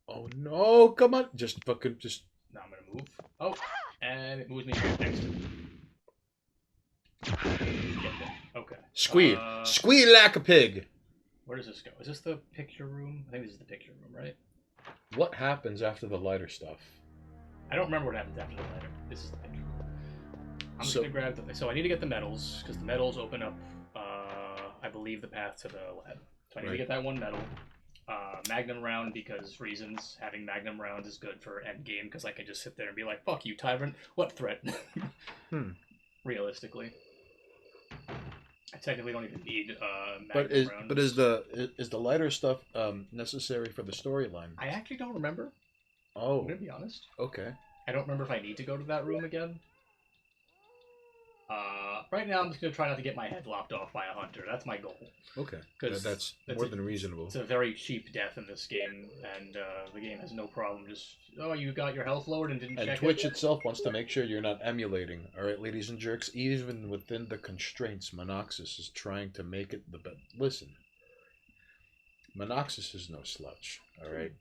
Oh no! Come on! Just fucking just. Now I'm gonna move. Oh, and it moves me right next to him. Okay. Squeal. Squeal like a pig! Where does this go? Is this the picture room? I think this is the picture room, right? What happens after the lighter stuff? I don't remember what happens after the lighter. This is the picture room. I'm just gonna grab the... So I need to get the medals, because the medals open up, I believe, the path to the lab. So I need to get that one medal. Magnum round, because reasons. Having Magnum rounds is good for endgame, because I can just sit there and be like, fuck you, Tyrant. What threat? Realistically. I technically don't even need Magnum rounds. But is the lighter stuff necessary for the storyline? I actually don't remember. Oh. I'm gonna be honest. Okay. I don't remember if I need to go to that room again. Right now, I'm just gonna try not to get my head lopped off by a hunter. That's my goal. Okay. 'Cause that's more than reasonable. It's a very cheap death in this game, and the game has no problem just, oh, you got your health lowered and didn't check it? And Twitch itself wants to make sure you're not emulating. Alright, ladies and jerks, even within the constraints, Monoxis is trying to make it the best. Listen. Monoxis is no slouch, alright?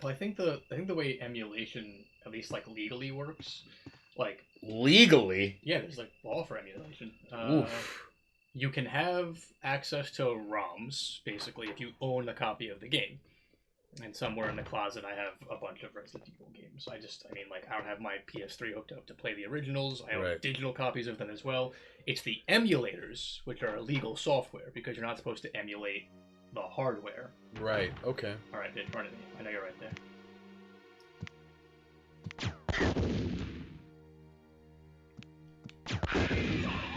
Well, I think the way emulation, at least like legally works, like legally? Yeah, there's like law for emulation. Oof. You can have access to ROMs, basically, if you own a copy of the game. And somewhere in the closet, I have a bunch of Resident Evil games. I don't have my PS3 hooked up to play the originals. I own digital copies of them as well. It's the emulators, which are illegal software, because you're not supposed to emulate the hardware. Right, okay. Alright, in front of me. I know you're right there.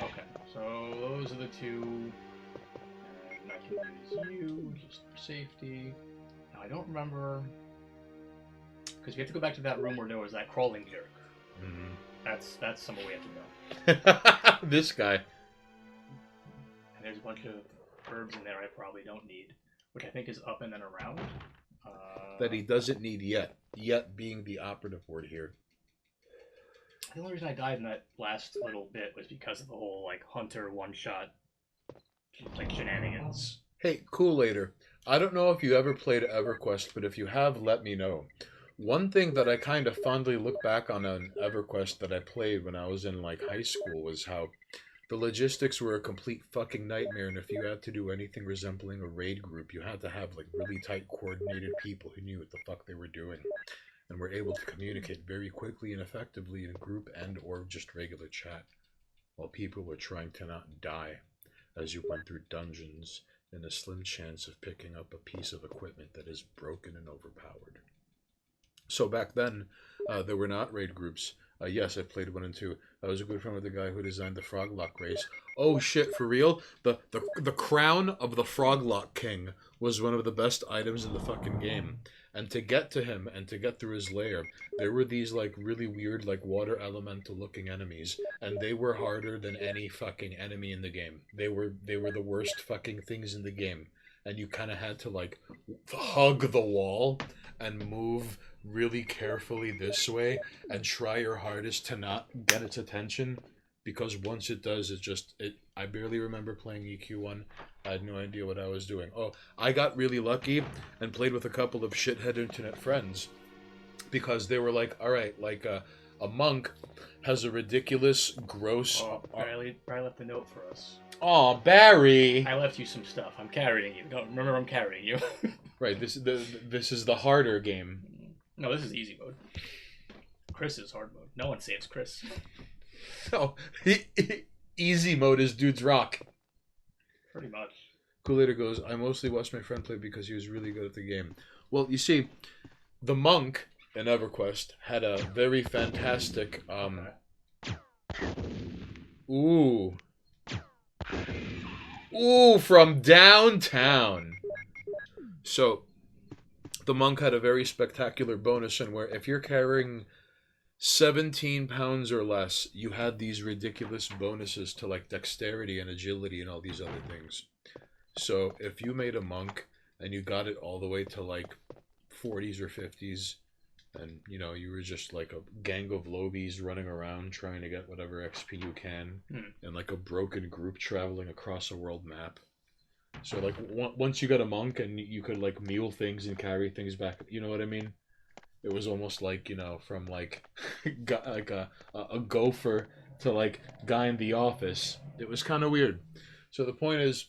Okay, so those are the two. And I can use you just for safety. Now I don't remember, because we have to go back to that room where there was that crawling jerk. That's somewhere we have to go. This guy. And there's a bunch of herbs in there I probably don't need, which I think is up and then around. That he doesn't need yet. Yet being the operative word here. The only reason I died in that last little bit was because of the whole, like, hunter one-shot, like, shenanigans. Hey, Kool-Aider, I don't know if you ever played EverQuest, but if you have, let me know. One thing that I kind of fondly look back on an EverQuest that I played when I was in, like, high school was how the logistics were a complete fucking nightmare, and if you had to do anything resembling a raid group, you had to have, like, really tight coordinated people who knew what the fuck they were doing. And were able to communicate very quickly and effectively in group and or just regular chat, while people were trying to not die as you went through dungeons in a slim chance of picking up a piece of equipment that is broken and overpowered. So back then, there were not raid groups. Yes, I played 1 and 2. I was a good friend with the guy who designed the Froglock race. Oh shit, for real? The crown of the Froglock King was one of the best items in the fucking game. And to get to him and to get through his lair, there were these like really weird like water elemental looking enemies, and they were harder than any fucking enemy in the game. They were the worst fucking things in the game, and you kind of had to like hug the wall and move really carefully this way and try your hardest to not get its attention, because once it does, I barely remember playing EQ1. I had no idea what I was doing. Oh, I got really lucky and played with a couple of shithead internet friends, because they were like, all right, like, A monk has a ridiculous, gross... Oh, Barry left a note for us. Aw, Barry! I left you some stuff. I'm carrying you. Don't remember I'm carrying you. Right, this is the harder game. No, this is easy mode. Chris is hard mode. No one saves Chris. No, easy mode is dudes rock. Pretty much. Kool-Aid goes, I mostly watched my friend play because he was really good at the game. Well, you see, the monk in EverQuest had a very fantastic, Ooh, from downtown. So, the monk had a very spectacular bonus in where if you're carrying 17 pounds or less, you had these ridiculous bonuses to like dexterity and agility and all these other things. So if you made a monk and you got it all the way to like 40s or 50s, and you know you were just like a gang of lobies running around trying to get whatever XP you can, and like a broken group traveling across a world map. So like once you got a monk and you could like mule things and carry things back, you know what I mean? It was almost like, you know, from like like a gopher to like guy in the office. It was kind of weird. So the point is,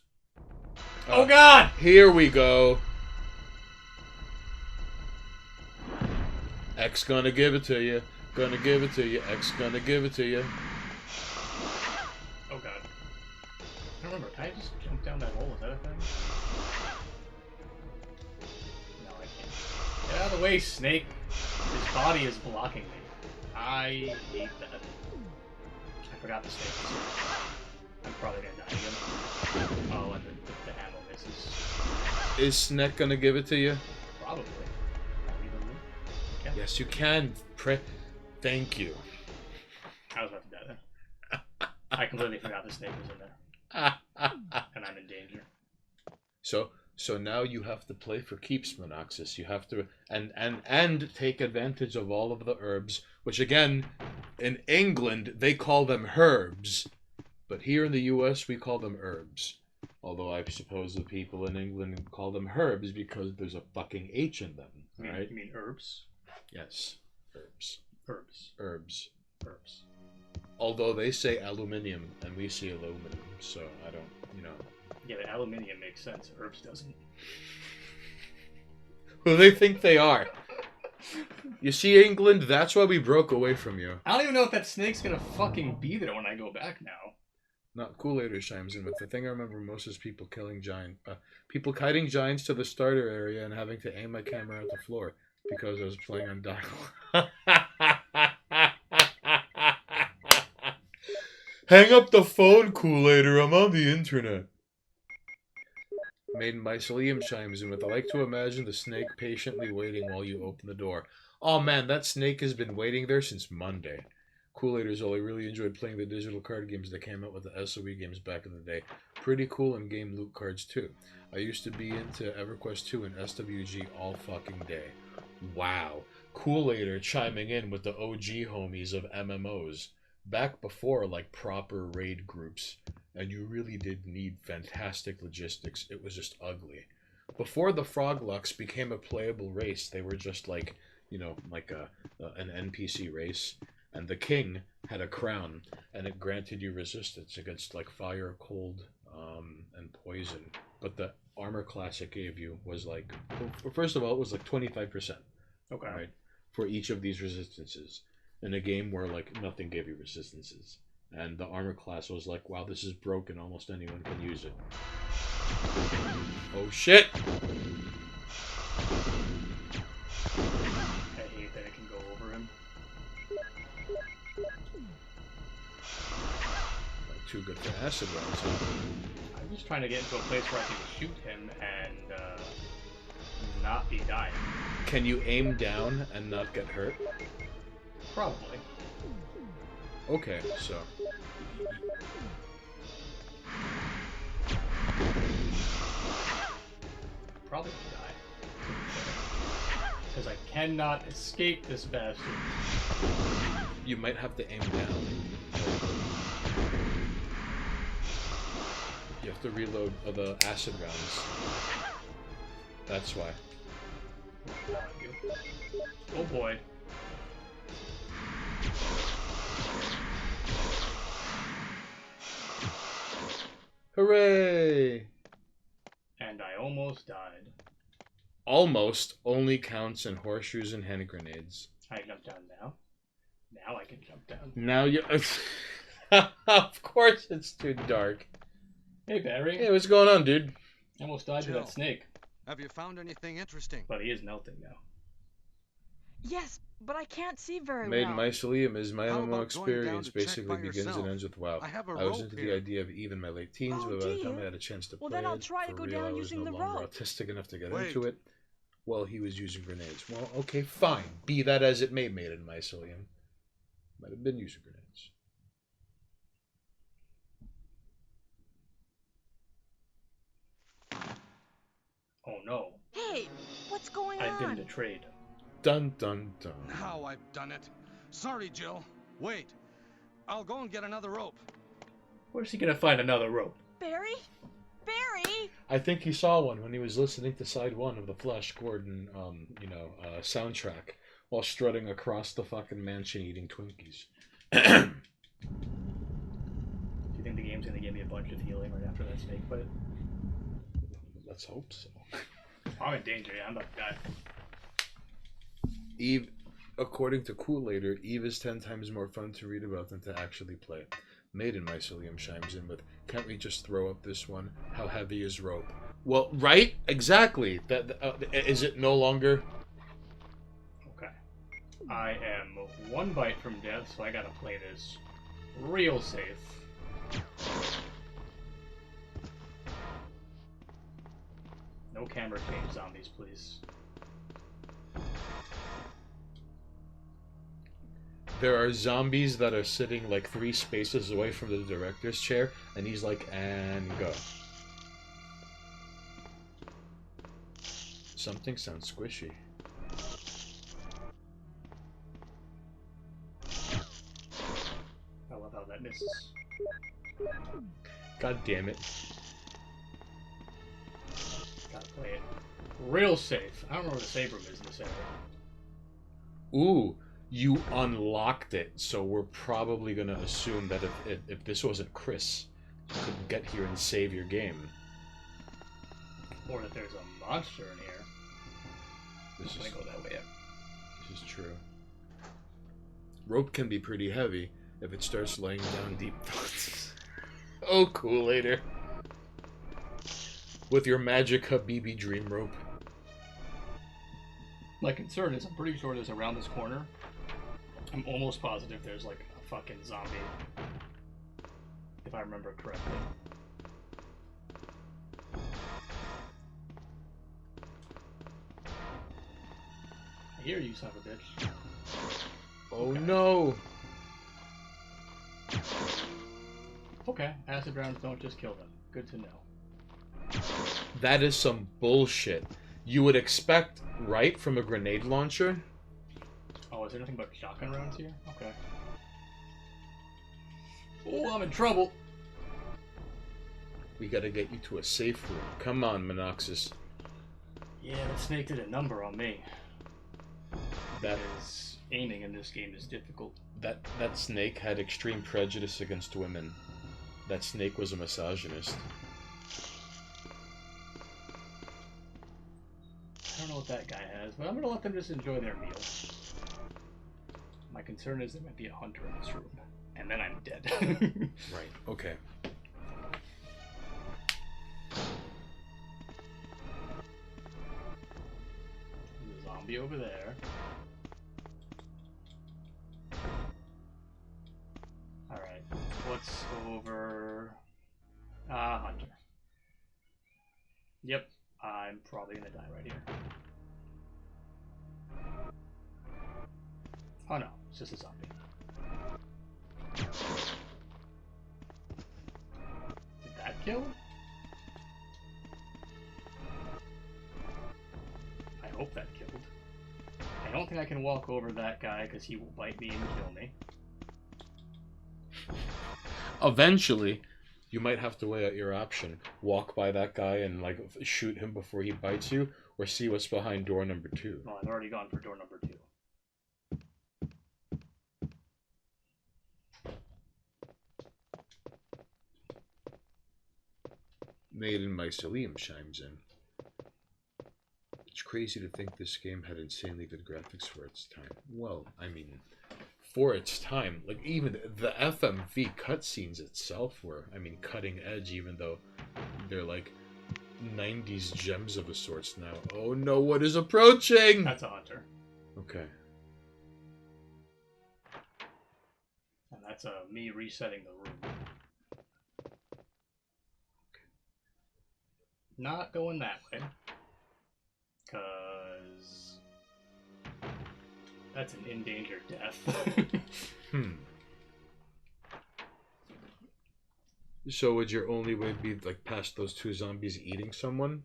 oh God! Here we go. X gonna give it to you. Gonna give it to you. X gonna give it to you. Oh God! I don't remember. Can I just jump down that hole? Is that a thing? No, I can't. Get out of the way, Snake. His body is blocking me. I hate that. I forgot the snake. I'm probably gonna die again. Oh, and the ammo misses. Is Snake gonna give it to you? Probably. Yeah. Yes, you can. Thank you. I was about to die there. I completely forgot the snake was in there. And I'm in danger. So now you have to play for keeps, Monoxis. You have to and take advantage of all of the herbs, which again, in England they call them herbs, but here in the U.S. we call them herbs. Although I suppose the people in England call them herbs because there's a fucking H in them, right? You mean herbs? Yes, herbs. Herbs. Herbs. Herbs. Although they say aluminium and we say aluminum, so I don't, you know. Yeah, but aluminium makes sense. Herbs doesn't. Who they think they are. You see, England, that's why we broke away from you. I don't even know if that snake's gonna fucking be there when I go back now. Not Kool-Aid chimes in, but the thing I remember most is people people kiting giants to the starter area and having to aim my camera at the floor because I was playing on dial. Hang up the phone, Kool-Aid, or I'm on the internet. Maiden Mycelium chimes in with, I like to imagine the snake patiently waiting while you open the door. Oh man, that snake has been waiting there since Monday. Kool-Aiders, I really enjoyed playing the digital card games that came out with the SOE games back in the day. Pretty cool in-game loot cards too. I used to be into EverQuest 2 and SWG all fucking day. Wow. Kool-Aider chiming in with the OG homies of MMOs. Back before like proper raid groups. And you really did need fantastic logistics. It was just ugly. Before the Froglocks became a playable race, they were just like, you know, like an NPC race. And the king had a crown, and it granted you resistance against like fire, cold, and poison. But the armor class it gave you was like, well, first of all, it was like 25%. Okay. Right? For each of these resistances. In a game where like nothing gave you resistances. And the armor class was like, wow, this is broken, almost anyone can use it. Oh shit! I hate that it can go over him. Not too good for acid rounds. I'm just trying to get into a place where I can shoot him and not be dying. Can you aim down and not get hurt? Probably. Okay, so... Probably die. Because I cannot escape this bastard. You might have to aim down. You have to reload the acid rounds. That's why. Oh boy. Hooray! And I almost died. Almost only counts in horseshoes and hand grenades. I jump down now. Now I can jump down. Now you... Of course it's too dark. Hey, Barry. Hey, what's going on, dude? I almost died to Jill. that snake. Have you found anything interesting? But he is melting now. Yes, but I can't see very Maiden well. Mycelium is my How MMO about going experience. down to check Basically by begins yourself? and ends with WoW. I have a I was rope into the here. idea of even my late teens, Oh, but do by the time you? I had a chance to Well, play then I'll it, try to for go real, down I was using no the longer rope. autistic enough to get Wait. into it. Well, he was using grenades. Well, okay, fine. Be that as it may, Maiden Mycelium. Might have been using grenades. Oh no. Hey, what's going I've been on? betrayed. Dun dun dun. Now I've done it. Sorry, Jill. Wait. I'll go and get another rope. Where's he gonna find another rope? Barry? Barry? I think he saw one when he was listening to side one of the Flash Gordon, soundtrack while strutting across the fucking mansion eating Twinkies. Do you think the game's gonna give me a bunch of healing right after that snake fight? Let's hope so. I'm in danger, yeah, I'm about to die. Eve, according to Kool-Aider, Eve is 10 times more fun to read about than to actually play. Maiden Mycelium chimes in with, "Can't we just throw up this one? How heavy is rope?" Well, right? Exactly. Is it no longer? Okay. I am one bite from death, so I gotta play this real safe. No camera change zombies, please. There are zombies that are sitting like 3 spaces away from the director's chair, and he's like, and go. Something sounds squishy. I love how that misses. God damn it. Gotta play it real safe. I don't know where the save room is in this area. Ooh, you unlocked it, so we're probably gonna assume that if this wasn't Chris, you couldn't get here and save your game. Or that there's a monster in here. This I'm is, gonna go that way up. this is true. Rope can be pretty heavy if it starts laying down deep thoughts. Oh, Kool-Aider. With your magic Habibi dream rope. My concern is I'm pretty sure there's around this corner. I'm almost positive there's like a fucking zombie. If I remember correctly. I hear you, son of a bitch. Oh Okay. no! Okay, acid rounds don't just kill them. Good to know. That is some bullshit. You would expect, right, from a grenade launcher? Oh, is there nothing but shotgun rounds here? Okay. Oh, I'm in trouble! We gotta get you to a safe room. Come on, Monoxus. Yeah, that snake did a number on me. That Because aiming in this game is difficult. that snake had extreme prejudice against women. That snake was a misogynist. I don't know what that guy has, but I'm gonna let them just enjoy their meal. My concern is there might be a hunter in this room, and then I'm dead. Right, okay. There's a zombie over there. Alright, what's over... hunter. Yep, I'm probably gonna die right here. Oh no, it's just a zombie. Did that kill? I hope that killed. I don't think I can walk over that guy because he will bite me and kill me. Eventually, you might have to weigh out your option. Walk by that guy and, like, shoot him before he bites you, or see what's behind door number 2. Well, I've already gone for door number 2. Made in Mycelium chimes in. It's crazy to think this game had insanely good graphics for its time. Well, I mean, for its time, like even the FMV cutscenes itself were, I mean, cutting edge, even though they're like 90s gems of a sorts now. Oh no, what is approaching? That's a hunter. Okay. And that's me resetting the room. Not going that way. Because that's an endangered death. So would your only way be like past those two zombies eating someone?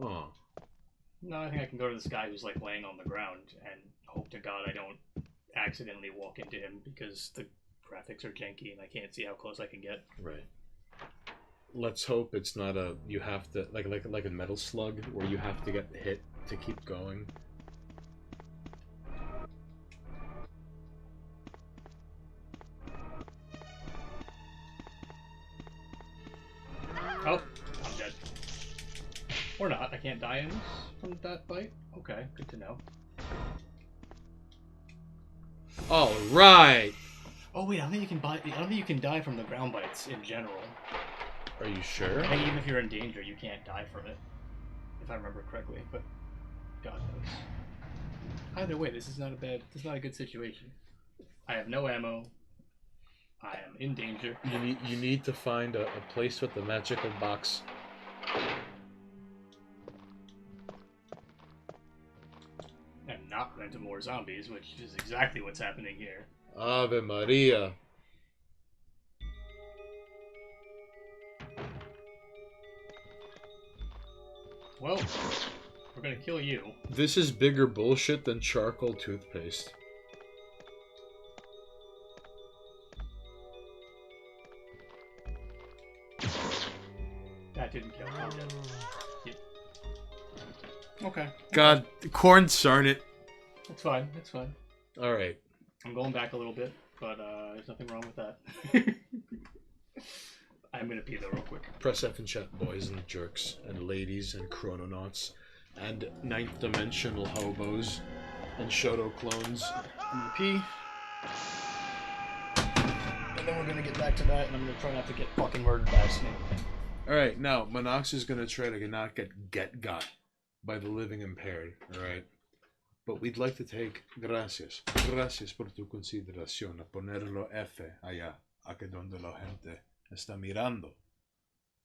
Oh. No, I think I can go to this guy who's like laying on the ground and hope to God I don't accidentally walk into him because the graphics are janky and I can't see how close I can get. Right. Let's hope it's not a you have to like a metal slug where you have to get hit to keep going. Oh, I'm dead. Or not. I can't die in this from that fight. Okay, good to know. All right. Oh wait, I don't think you can buy. I don't think you can die from the ground bites in general. Are you sure? I think even if you're in danger, you can't die from it, if I remember correctly. But God knows. Either way, this is not a bad. This is not a good situation. I have no ammo. I am in danger. You need to find a place with the magical box. And not run into more zombies, which is exactly what's happening here. Ave Maria. Well, we're gonna kill you. This is bigger bullshit than charcoal toothpaste. That didn't kill me. I'm dead. Yep. Okay. God, corn sarn it. That's fine. That's fine. All right. I'm going back a little bit, but there's nothing wrong with that. I'm gonna pee though real quick. Press F and chat, boys and jerks and ladies and chrononauts and ninth dimensional hobos and Shoto clones. I'm gonna pee. And then we're gonna get back to that, and I'm gonna try not to get fucking murdered by a snake. All right, now Monox is gonna try to not get got by the living impaired. All right, but we'd like to take gracias por tu consideración a ponerlo F allá, aquí donde la gente está mirando,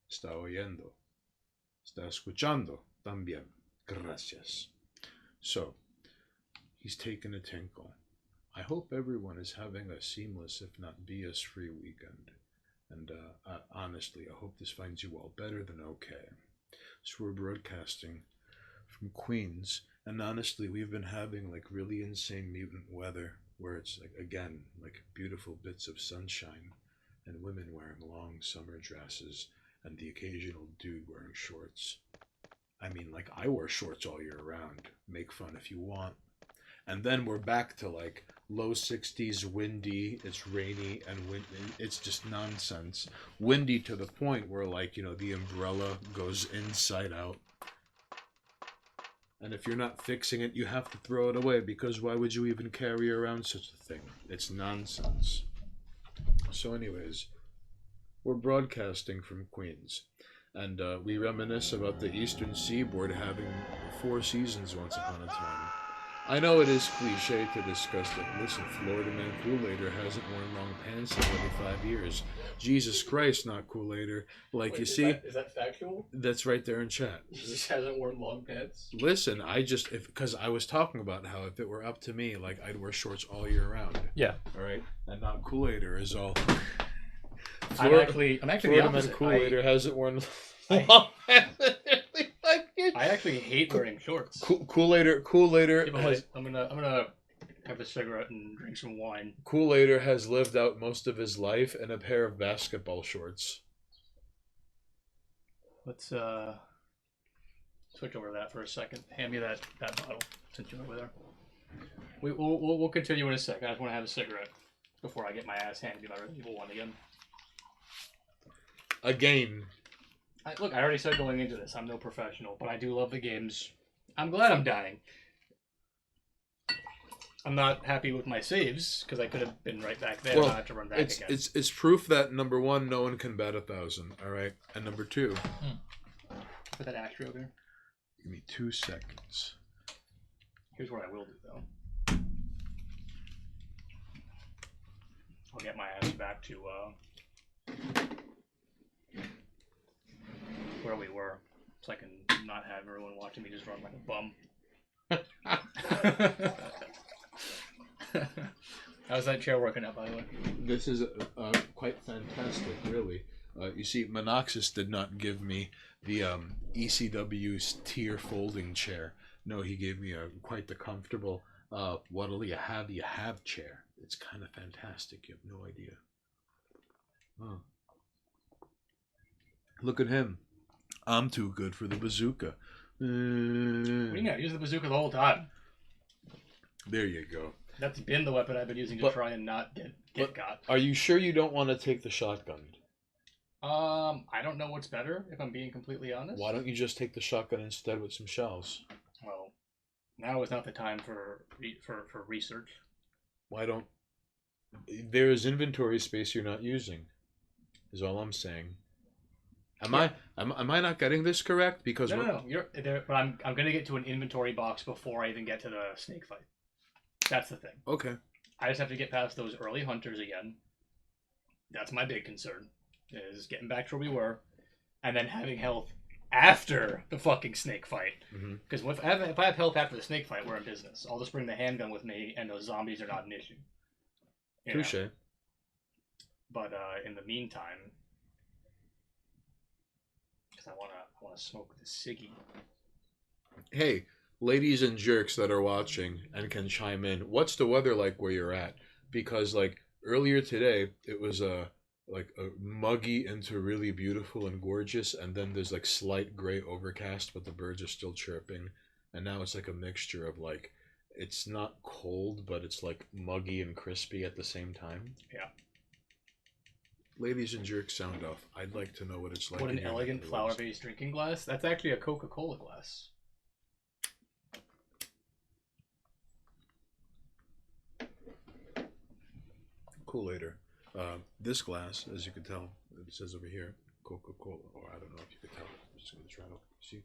está oyendo, está escuchando también. Gracias. So he's taken a tinkle. I hope everyone is having a seamless, if not BS-free weekend. And honestly, I hope this finds you all better than okay. So we're broadcasting from Queens, and honestly, we've been having like really insane mutant weather, where it's like again like beautiful bits of sunshine, and women wearing long summer dresses, and the occasional dude wearing shorts. I mean, like I wear shorts all year round. Make fun if you want. And then we're back to like low 60s, windy, it's rainy, and it's just nonsense. Windy to the point where, like, you know, the umbrella goes inside out. And if you're not fixing it, you have to throw it away, because why would you even carry around such a thing? It's nonsense. So anyways, we're broadcasting from Queens. And we reminisce about the Eastern Seaboard having 4 seasons once upon a time. I know it is cliche to discuss that, listen, Florida man Kool-Aider hasn't worn long pants in 25 years. Jesus Christ, not Kool-Aider. Like, wait, you see? Is that factual? That's right there in chat. He just hasn't worn long pants? Listen, because I was talking about how if it were up to me, like, I'd wear shorts all year round. Yeah. All right? And not Kool-Aider is all... I'm actually Florida the opposite. man Kool-Aider hasn't worn long pants. I actually hate wearing shorts. Kool-Aider has... I'm gonna have a cigarette and drink some wine. Kool-Aider has lived out most of his life in a pair of basketball shorts. Let's switch over to that for a second. Hand me that bottle since you're over there. We'll continue in a second. I just want to have a cigarette before I get my ass handed by Resident Evil 1 again. Again. Look, I already said going into this, I'm no professional, but I do love the games. I'm glad I'm dying. I'm not happy with my saves, because I could have been right back there and not have to run back again. It's proof that, number one, no one can bat 1,000, alright? And number two... Put that ashtray over here. Give me 2 seconds. Here's what I will do, though. I'll get my ass back to, where we were, so I can not have everyone watching me just run like a bum. How's that chair working out, by the way? This is quite fantastic, really. You see, Monoxus did not give me the ECW's tier folding chair. No, he gave me quite the comfortable what'll you have chair. It's kind of fantastic. You have no idea. Oh. Look at him. I'm too good for the bazooka. What do you know? Use the bazooka the whole time. There you go. That's been the weapon I've been using to try and not get got. Are you sure you don't want to take the shotgun? I don't know what's better, if I'm being completely honest. Why don't you just take the shotgun instead with some shells? Well, now is not the time for research. Why don't... There is inventory space you're not using, is all I'm saying. Am I not getting this correct? Because no. You're there, but I'm gonna get to an inventory box before I even get to the snake fight. That's the thing. Okay. I just have to get past those early hunters again. That's my big concern, is getting back to where we were, and then having health after the fucking snake fight. Because if I have health after the snake fight, we're in business. I'll just bring the handgun with me, and those zombies are not an issue. Touche. But in the meantime, because I wanna smoke the ciggy. Hey, ladies and jerks that are watching and can chime in, what's the weather like where you're at? Because like earlier today, it was like a muggy into really beautiful and gorgeous, and then there's like slight gray overcast, but the birds are still chirping, and now it's like a mixture of like, it's not cold, but it's like muggy and crispy at the same time. Yeah. Ladies and jerks, sound off. I'd like to know what it's like. What an elegant flower-based drinking glass. That's actually a Coca-Cola glass. Cool later. This glass, as you can tell, it says over here, Coca-Cola, or I don't know if you can tell. I'm just going to try to see.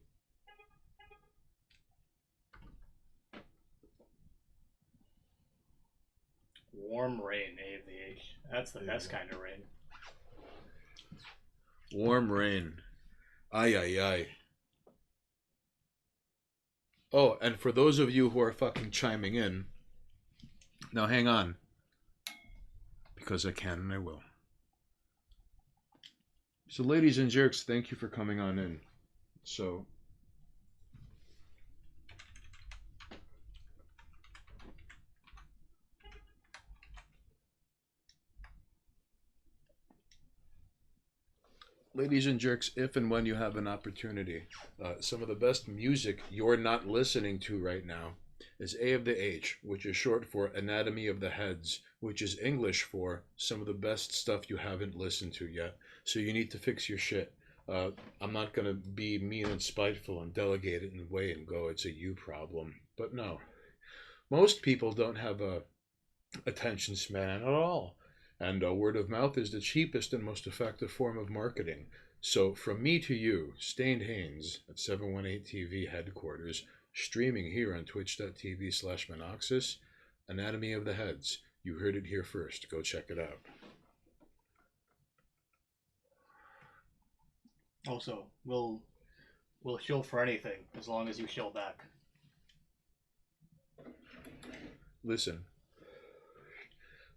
Warm rain, AVH. That's the best kind of rain. Warm rain. Ay, ay, ay. Oh, and for those of you who are fucking chiming in, now hang on. Because I can and I will. So, ladies and jerks, thank you for coming on in. So, ladies and jerks, if and when you have an opportunity, some of the best music you're not listening to right now is A of the H, which is short for Anatomy of the Heads, which is English for some of the best stuff you haven't listened to yet. So you need to fix your shit. I'm not going to be mean and spiteful and delegate it and away and go, it's a you problem. But no. Most people don't have a attention span at all. And word of mouth is the cheapest and most effective form of marketing. So from me to you, Stained Haynes at 718 TV headquarters, streaming here on twitch.tv/Monoxus, Anatomy of the Heads. You heard it here first. Go check it out. Also, we'll shill for anything as long as you shill back. Listen,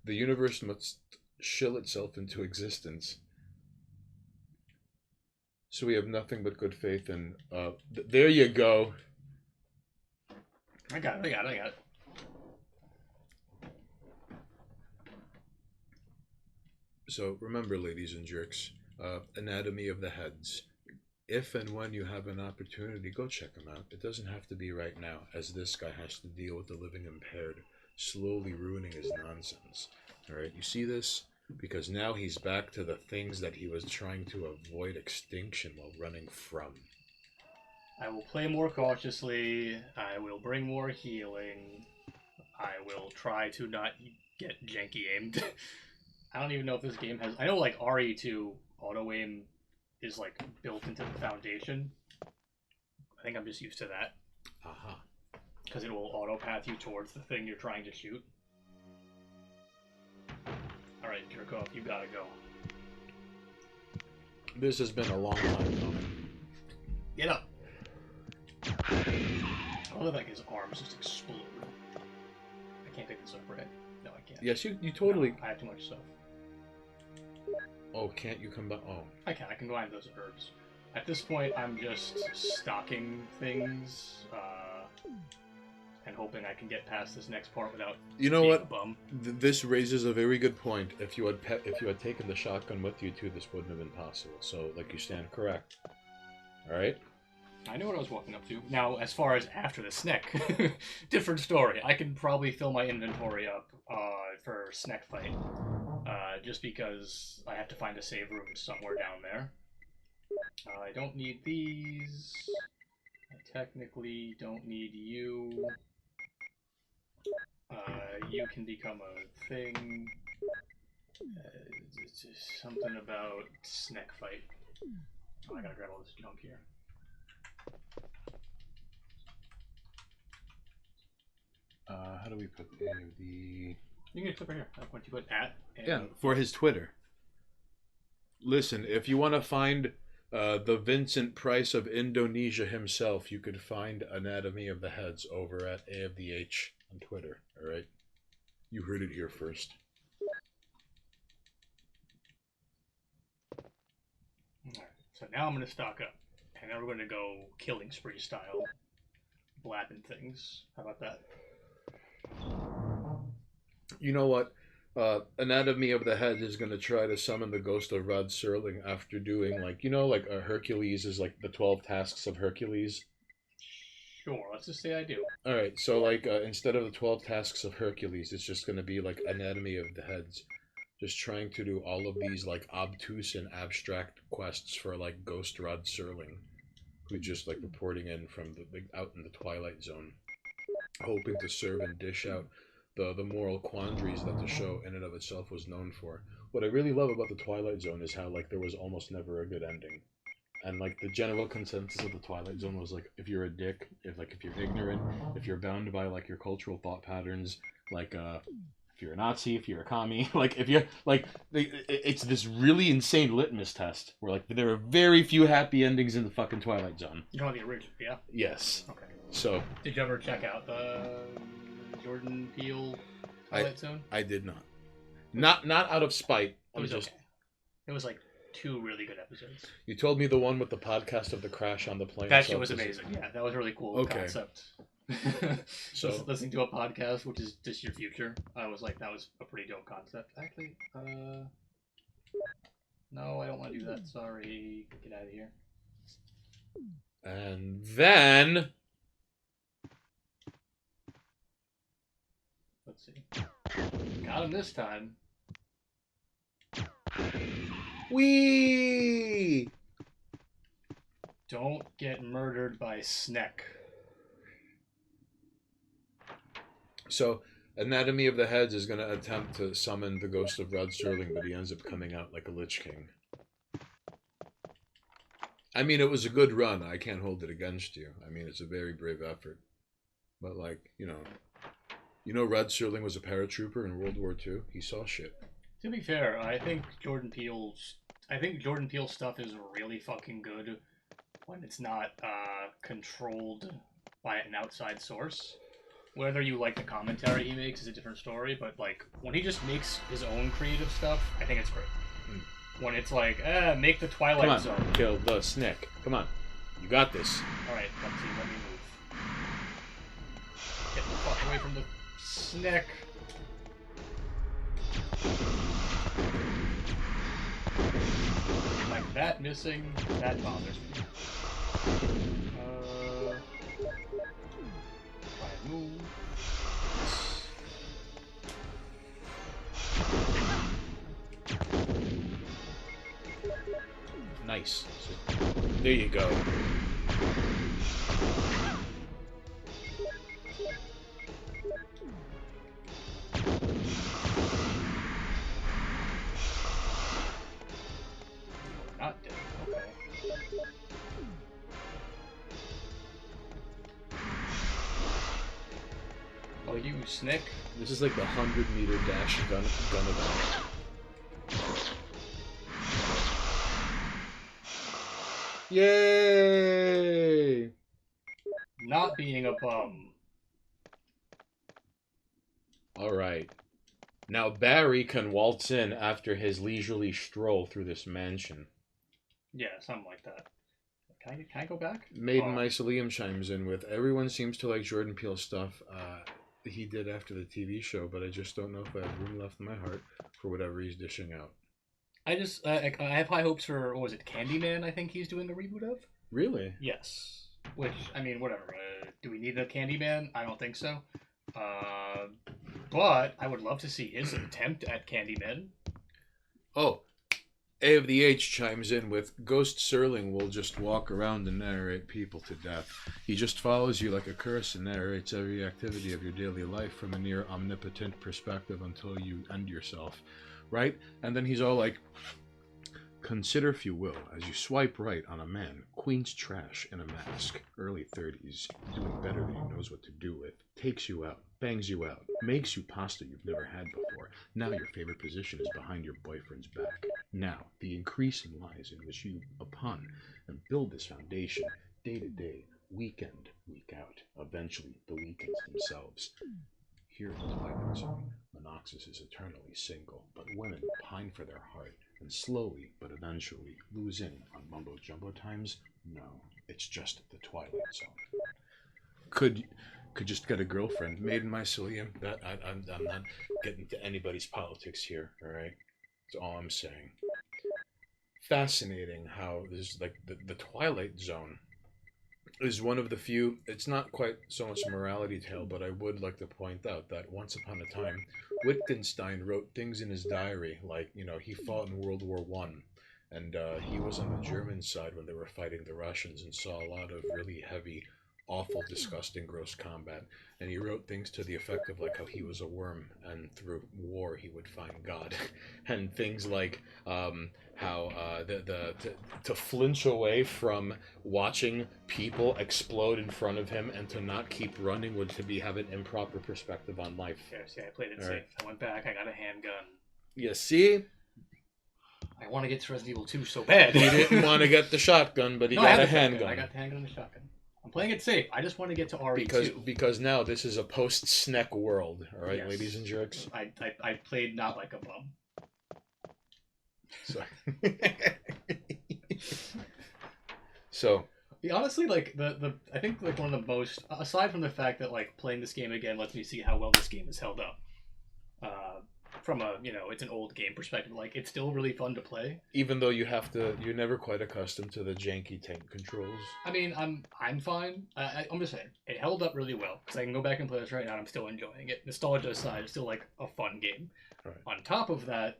the universe must shill itself into existence. So we have nothing but good faith in. There you go. I got it. So remember, ladies and jerks, Anatomy of the Heads. If and when you have an opportunity, go check them out. It doesn't have to be right now, as this guy has to deal with the living impaired, slowly ruining his nonsense. All right, you see this? Because now he's back to the things that he was trying to avoid extinction while running from. I will play more cautiously. I will bring more healing. I will try to not get janky aimed. I don't even know if this game has... I know, like, RE2 auto-aim is, like, built into the foundation. I think I'm just used to that. Aha. Because it will auto-path you towards the thing you're trying to shoot. Alright, jerk off, you gotta go. This has been a long time coming. Get up! I love like his arms just explode. I can't pick this up, right? No, I can't. Yes, you totally... No, I have too much stuff. Oh, can't you come back? Oh. I can combine those herbs. At this point, I'm just stocking things, and hoping I can get past this next part without you know being what? a bum. This raises a very good point. If you had taken the shotgun with you too, this wouldn't have been possible. So, like, you stand correct. All right. I knew what I was walking up to. Now, as far as after the snack, different story. I can probably fill my inventory up for snack fight, just because I have to find a save room somewhere down there. I don't need these. I technically don't need you. You can become a thing. It's just something about snack fight. Oh, I gotta grab all this junk here. How do we put the... You can get clip right here. Like, once you put at. Yeah, for his Twitter. Listen, if you want to find the Vincent Price of Indonesia himself, you could find Anatomy of the Heads over at A of the H on Twitter. All right, you heard it here first. Alright, so now I'm gonna stock up, and then we're gonna go killing spree style, blapping things. How about that? You know what? Anatomy of the Head is going to try to summon the ghost of Rod Serling after doing, like, you know, like Hercules is like the 12 tasks of Hercules. Sure, let's just say I do. Alright, so like instead of the 12 tasks of Hercules, it's just going to be like Anatomy of the Heads. Just trying to do all of these like obtuse and abstract quests for like Ghost Rod Serling, who's just like reporting in from the out in the Twilight Zone, hoping to serve and dish out the moral quandaries that the show in and of itself was known for. What I really love about the Twilight Zone is how like there was almost never a good ending. And like the general consensus of the Twilight Zone was like, if you're a dick, if you're ignorant, if you're bound by like your cultural thought patterns, like if you're a Nazi, if you're a commie, like if you're like, it's this really insane litmus test where like there are very few happy endings in the fucking Twilight Zone. You know the original, yeah? Yes. Okay. So. Did you ever check out the Jordan Peele Twilight Zone? I did not. Not out of spite. It was okay. It was like 2 really good episodes. You told me the one with the podcast of the crash on the plane. That shit was amazing. Yeah, that was a really cool Okay. concept. So listening to a podcast, which is just your future, I was like, that was a pretty dope concept. Actually, no, I don't want to do that. Sorry, get out of here. And then let's see. Got him this time. Wee! Don't get murdered by Sneck. So, Anatomy of the Heads is going to attempt to summon the ghost of Rod Serling, but he ends up coming out like a Lich King. I mean, it was a good run. I can't hold it against you. I mean, it's a very brave effort. But, like, you know Rod Serling was a paratrooper in World War II? He saw shit. To be fair, I think Jordan Peele's stuff is really fucking good when it's not controlled by an outside source. Whether you like the commentary he makes is a different story, but like when he just makes his own creative stuff, I think it's great. When it's like, make the Twilight Zone. Kill the Snick. Come on. You got this. Alright, let's see, let me move. Get the fuck away from the Snick. Like that missing, that bothers me. Try and move. Nice. So, there you go. Not dead. Okay. Oh, you Snick. This is like the 100-meter dash gun event. Yay! Not being a bum. All right. Now Barry can waltz in after his leisurely stroll through this mansion. Yeah, something like that. Can I go back? Maiden Mycelium chimes in with, everyone seems to like Jordan Peele stuff he did after the TV show, but I just don't know if I have room left in my heart for whatever he's dishing out. I have high hopes for, what was it, Candyman, I think he's doing a reboot of? Really? Yes. Which, I mean, whatever. Do we need a Candyman? I don't think so. But I would love to see his attempt at Candyman. Oh, A of the H chimes in with, Ghost Serling will just walk around and narrate people to death. He just follows you like a curse and narrates every activity of your daily life from a near omnipotent perspective until you end yourself. Right? And then he's all like, consider if you will, as you swipe right on a man, queen's trash in a mask, early 30s, doing better than he knows what to do with, takes you out, bangs you out, makes you pasta you've never had before. Now your favorite position is behind your boyfriend's back. Now, the increasing lies in which you upon and build this foundation, day to day, weekend, week out, eventually the weekends themselves. Here in the Twilight Zone, Monoxus is eternally single, but women pine for their heart, and slowly, but eventually, lose in on mumbo-jumbo times. No, it's just the Twilight Zone. Could just get a girlfriend, Maiden Mycelium. That I'm not getting into anybody's politics here, all right? That's all I'm saying. Fascinating how there's like the Twilight Zone is one of the few, it's not quite so much a morality tale, but I would like to point out that once upon a time, Wittgenstein wrote things in his diary, like, you know, he fought in World War One, and he was on the German side when they were fighting the Russians and saw a lot of really heavy, awful, disgusting, gross combat. And he wrote things to the effect of like how he was a worm and through war he would find God, and things like how to flinch away from watching people explode in front of him and to not keep running would to be have an improper perspective on life. Yes, yeah, I played it safe. I went back, I got a handgun. You see? I want to get to Resident Evil 2 so bad. He didn't want to get the shotgun, but he got a handgun. I got the handgun and the shotgun. I'm playing it safe. I just want to get to RE2. Because now this is a post-SNEC world, all right, yes. Ladies and jerks? I played not like a bum. So, so honestly, like I think like one of the most, aside from the fact that like playing this game again lets me see how well this game is held up. From a, you know, it's an old game perspective, like it's still really fun to play. Even though you're never quite accustomed to the janky tank controls. I mean, I'm fine. I'm just saying it held up really well because I can go back and play this right now and I'm still enjoying it. Nostalgia aside, it's still like a fun game. Right. On top of that,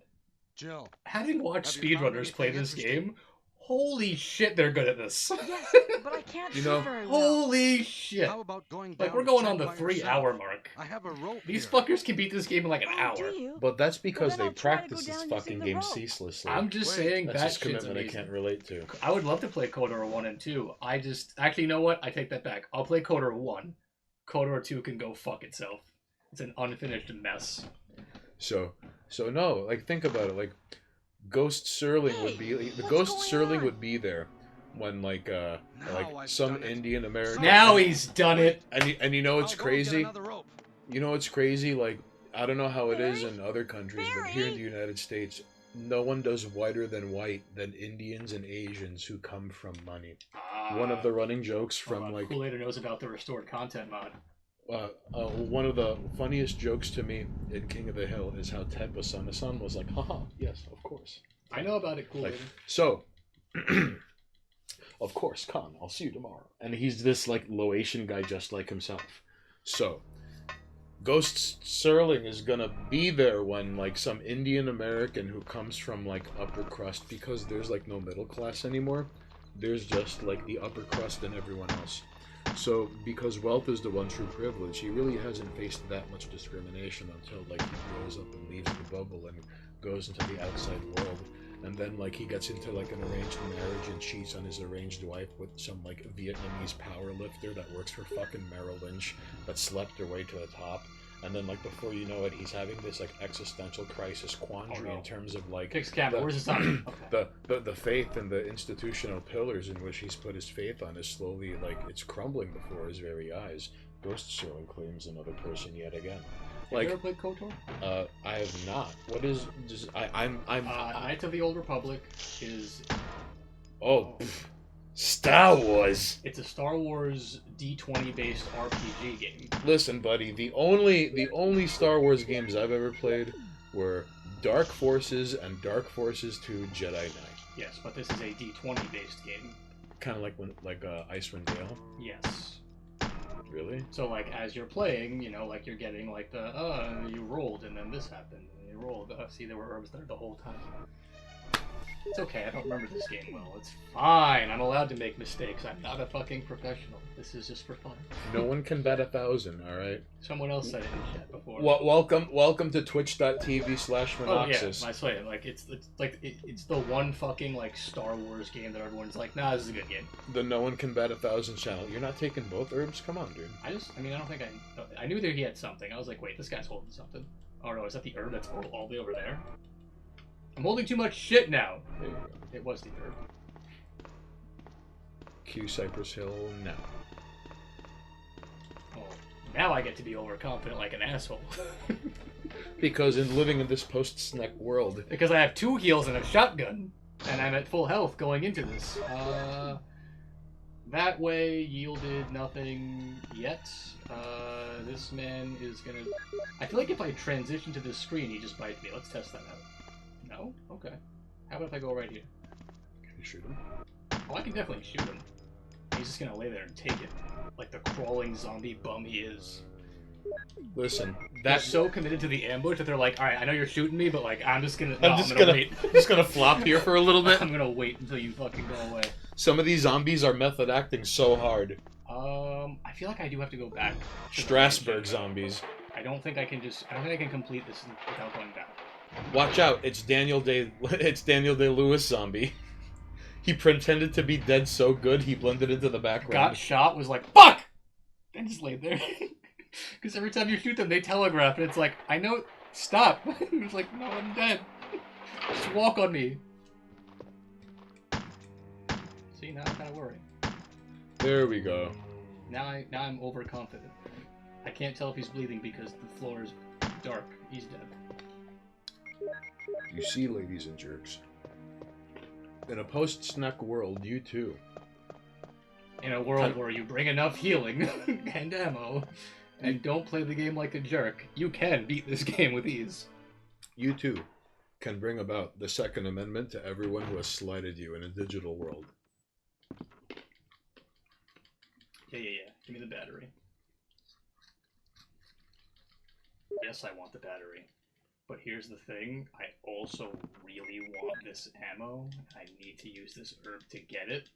Jill, having watched speedrunners play this interesting? game, holy shit, they're good at this. Yes, but I can't see know, very well. Holy shit. How about going down Like, we're to going check on the by 3-hour yourself? mark. I have a rope These here. fuckers can beat this game in like an Oh, hour. do you? But that's because then they I'll try to practice go this down fucking using the game rope. ceaselessly. I'm just Wait, saying That's that just shit's commitment I amazing. can't relate to. I would love to play KOTOR 1 and 2. Actually, you know what? I take that back. I'll play KOTOR 1. KOTOR 2 can go fuck itself. It's an unfinished mess. So no, like think about it. Like Ghost Serling would be the Ghost Serling would be there when like I've some done it. Indian American. Now he's done it. And you know it's I'll go and get crazy. another rope. You know it's crazy. Like I don't know how it is Barry? in other countries, but here in the United States, no one does whiter than white than Indians and Asians who come from money. One of the running jokes from like Kool-Aid knows about the restored content mod. one of the funniest jokes to me in King of the Hill is how Ted Basanasan was like, haha, yes, of course. I know about it, Kool-Aid. Like, so, of course, Khan, I'll see you tomorrow. And he's this like Laotian guy just like himself. So, Ghost Serling is gonna be there when like some Indian American who comes from like upper crust, because there's like no middle class anymore. There's just like the upper crust and everyone else. So because wealth is the one true privilege, he really hasn't faced that much discrimination until like he grows up and leaves the bubble and goes into the outside world. And then like he gets into like an arranged marriage and cheats on his arranged wife with some like Vietnamese power lifter that works for fucking Merrill Lynch that slept her way to the top. And then like before you know it, he's having this like existential crisis quandary in terms of like Fix camera. Where's the sun? Okay. The faith and the institutional pillars in which he's put his faith on is slowly like it's crumbling before his very eyes. Ghost Serling claims another person yet again. Have you ever played KOTOR? I have not. What is just I'm Knights of the Old Republic is Star Wars. It's a Star Wars D20 based RPG game. Listen, buddy, the only Star Wars games I've ever played were Dark Forces and Dark Forces 2 Jedi Knight. Yes, but this is a D20 based game. Kind of like Icewind Dale. Yes. Really? So like as you're playing, you know, like you're getting like the you rolled and then this happened and you rolled. See, there were herbs there the whole time. It's okay, I don't remember this game well. It's fine. I'm allowed to make mistakes. I'm not a fucking professional. This is just for fun. No one can bet 1,000, alright? Someone else said it in chat before. Welcome to twitch.tv/Monoxis. Oh yeah, I saw it. Like it's the one fucking like Star Wars game that everyone's like, nah, this is a good game. The No One Can Bet 1,000 channel. You're not taking both herbs? Come on, dude. I don't think I knew that he had something. I was like, wait, this guy's holding something. Oh no, is that the herb that's all the way over there? I'm holding too much shit now. There you go. It was the herb. Q Cypress Hill now. Oh, now I get to be overconfident like an asshole. Because in living in this post-snack world... Because I have 2 heals and a shotgun, and I'm at full health going into this. That way yielded nothing yet. This man is gonna... I feel like if I transition to this screen, he just bites me. Let's test that out. No? Okay. How about if I go right here? Can you shoot him? Oh, I can definitely shoot him. He's just gonna lay there and take it. Like the crawling zombie bum he is. Listen, that's so committed to the ambush that they're like, alright, I know you're shooting me, but like, I'm just gonna wait. Just gonna flop here for a little bit. I'm gonna wait until you fucking go away. Some of these zombies are method acting so hard. I feel like I do have to go back. Strasbourg zombies. I don't think I can complete this without going back. Watch out! It's Daniel Day-Lewis zombie. He pretended to be dead so good he blended into the background. Got shot, was like fuck, and just laid there. Because every time you shoot them, they telegraph, and it's like, I know, stop. It's like, no, I'm dead. Just walk on me. See, now I'm kind of worried. There we go. Now I'm overconfident. I can't tell if he's bleeding because the floor is dark. He's dead. You see, ladies and jerks. In a post-snack world, you too. In a world where you bring enough healing and ammo, and don't play the game like a jerk, you can beat this game with ease. You too can bring about the Second Amendment to everyone who has slighted you in a digital world. Yeah. Give me the battery. Yes, I want the battery. But here's the thing, I also really want this ammo. I need to use this herb to get it.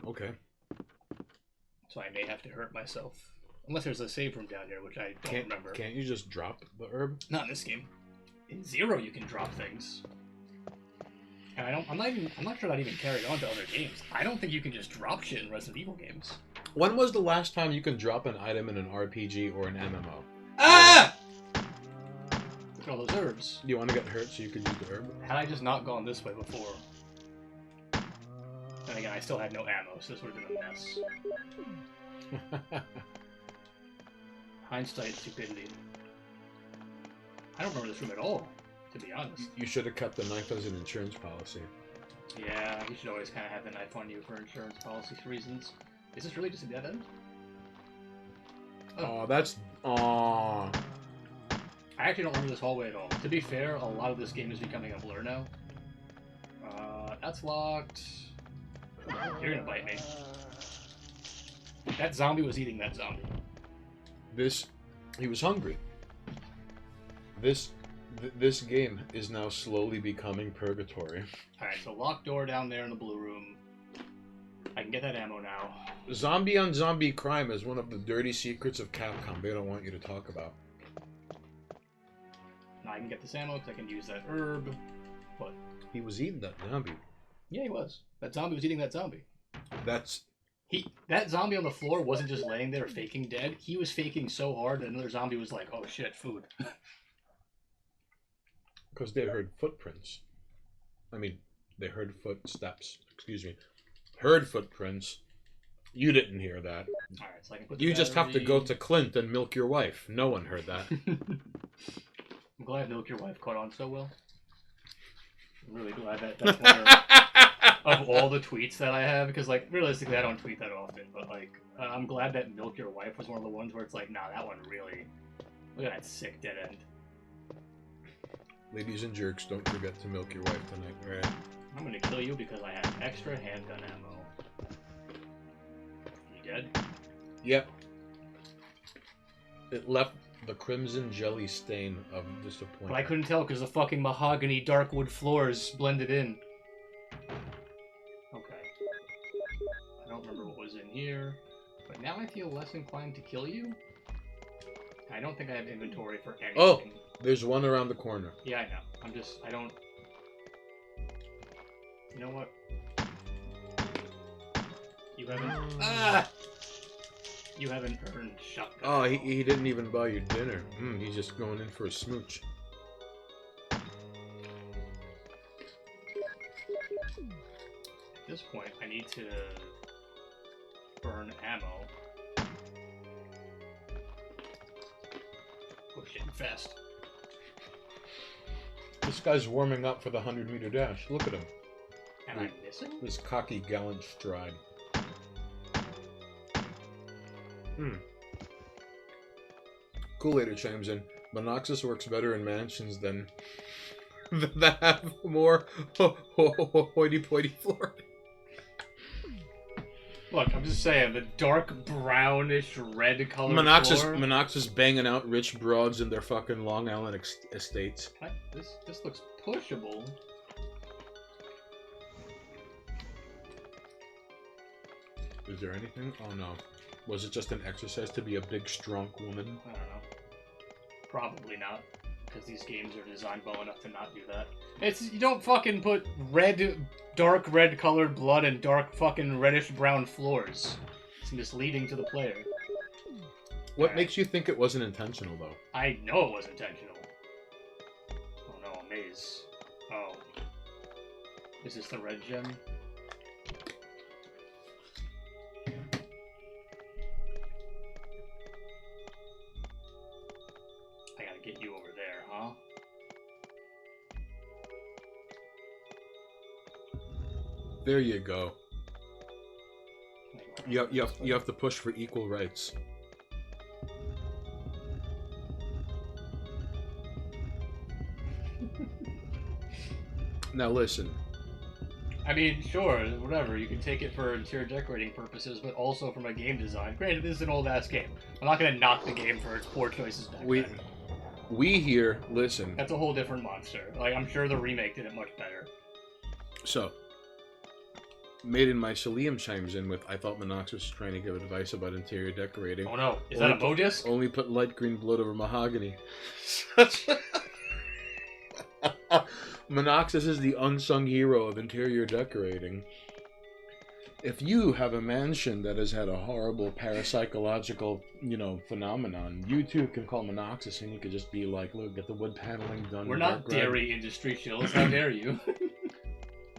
Okay. So I may have to hurt myself. Unless there's a save room down here, which I don't remember. Can't you just drop the herb? Not in this game. In Zero you can drop things. And I'm not sure that even carried on to other games. I don't think you can just drop shit in Resident Evil games. When was the last time you can drop an item in an RPG or an MMO? Ah! Look at all those herbs. Do you want to get hurt so you can use the herb? Had I just not gone this way before. And again, I still had no ammo, so this would have been a mess. Hindsight stupidity. I don't remember this room at all, to be honest. You should have kept the knife as an insurance policy. Yeah, you should always kind of have the knife on you for insurance policy reasons. Is this really just a dead end? Oh, that's... Aww. I actually don't remember this hallway at all. To be fair, a lot of this game is becoming a blur now. That's locked. You're gonna bite me. That zombie was eating that zombie. This He was hungry. This game is now slowly becoming purgatory. Alright, so locked door down there in the blue room. I can get that ammo now. Zombie on zombie crime is one of the dirty secrets of Capcom they don't want you to talk about. Now I can get this ammo because I can use that herb. But He was eating that zombie. yeah, he was. That zombie was eating that zombie. That's... That zombie on the floor wasn't just laying there faking dead. He was faking so hard that another zombie was like, oh shit, food. Because they heard footprints. I mean, they heard footsteps. Excuse me. Heard footprints. You didn't hear that. Alright, so I can put the You just have to battery- go to Clint and milk your wife. No one heard that. I'm glad Milk Your Wife caught on so well. I'm really glad that's one of all the tweets that I have, because, like, realistically, I don't tweet that often, but, like, I'm glad that Milk Your Wife was one of the ones where it's like, nah, that one really... Look at that sick dead end. Ladies and jerks, don't forget to milk your wife tonight, right? I'm gonna kill you because I have extra handgun ammo. You dead? Yep. It left the crimson jelly stain of disappointment. But I couldn't tell because the fucking mahogany dark wood floors blended in. Okay. I don't remember what was in here, but now I feel less inclined to kill you. I don't think I have inventory for anything. Oh! There's one around the corner. Yeah, I know. I don't... You know what? You haven't... Ah! You haven't earned shotgun. Oh, he didn't even buy you dinner. He's just going in for a smooch. At this point, I need to burn ammo. Oh shit, fast. This guy's warming up for the 100-meter dash. Look at him. Am I missing? This cocky, gallant stride. Kool-Aid chimes in. Monoxis works better in mansions than that have more hoity-toity floor. Look, I'm just saying, the dark brownish red color floor... Monoxis banging out rich broads in their fucking Long Island estates. This looks pushable. Is there anything? Oh no. Was it just an exercise to be a big, strong woman? I don't know. Probably not, because these games are designed well enough to not do that. You don't fucking put dark red colored blood and dark fucking reddish brown floors. It's misleading to the player. What makes you think it wasn't intentional, though? I know it was intentional. Oh no, a maze. Oh. Is this the red gem? I gotta get you over there, huh? There you go. You have to push for equal rights. Now listen. I mean, sure, whatever. You can take it for interior decorating purposes, but also from a game design. Granted, this is an old-ass game. I'm not gonna knock the game for its poor choices back then. We here, listen. That's a whole different monster. Like, I'm sure the remake did it much better. So, Maiden My Salim chimes in with, I thought Monoxis was trying to give advice about interior decorating. Oh no, is that a bow disc? Only put light green blood over mahogany. Monoxis is the unsung hero of interior decorating. If you have a mansion that has had a horrible parapsychological, phenomenon, you too can call Monoxis and you could just be like, look, get the wood paneling done. We're not dairy industry shills, how dare you?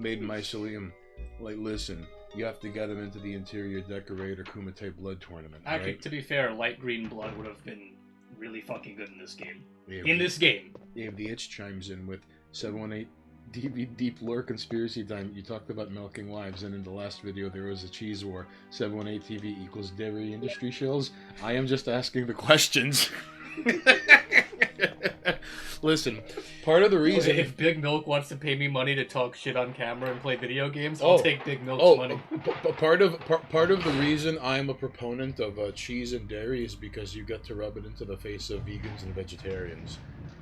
Maiden My Salim, like, listen, you have to get him into the interior decorator Kumite blood tournament. Actually, right? to be fair, light green blood would have been really fucking good in this game. Yeah, This game. Dave the Itch chimes in with 718 DV Deep Lore Conspiracy Time. You talked about milking wives, and in the last video there was a cheese war. 718 TV equals dairy industry shills. I am just asking the questions. Listen, part of the reason... If Big Milk wants to pay me money to talk shit on camera and play video games, I'll take Big Milk's money. Part of the reason I'm a proponent of cheese and dairy is because you get to rub it into the face of vegans and vegetarians.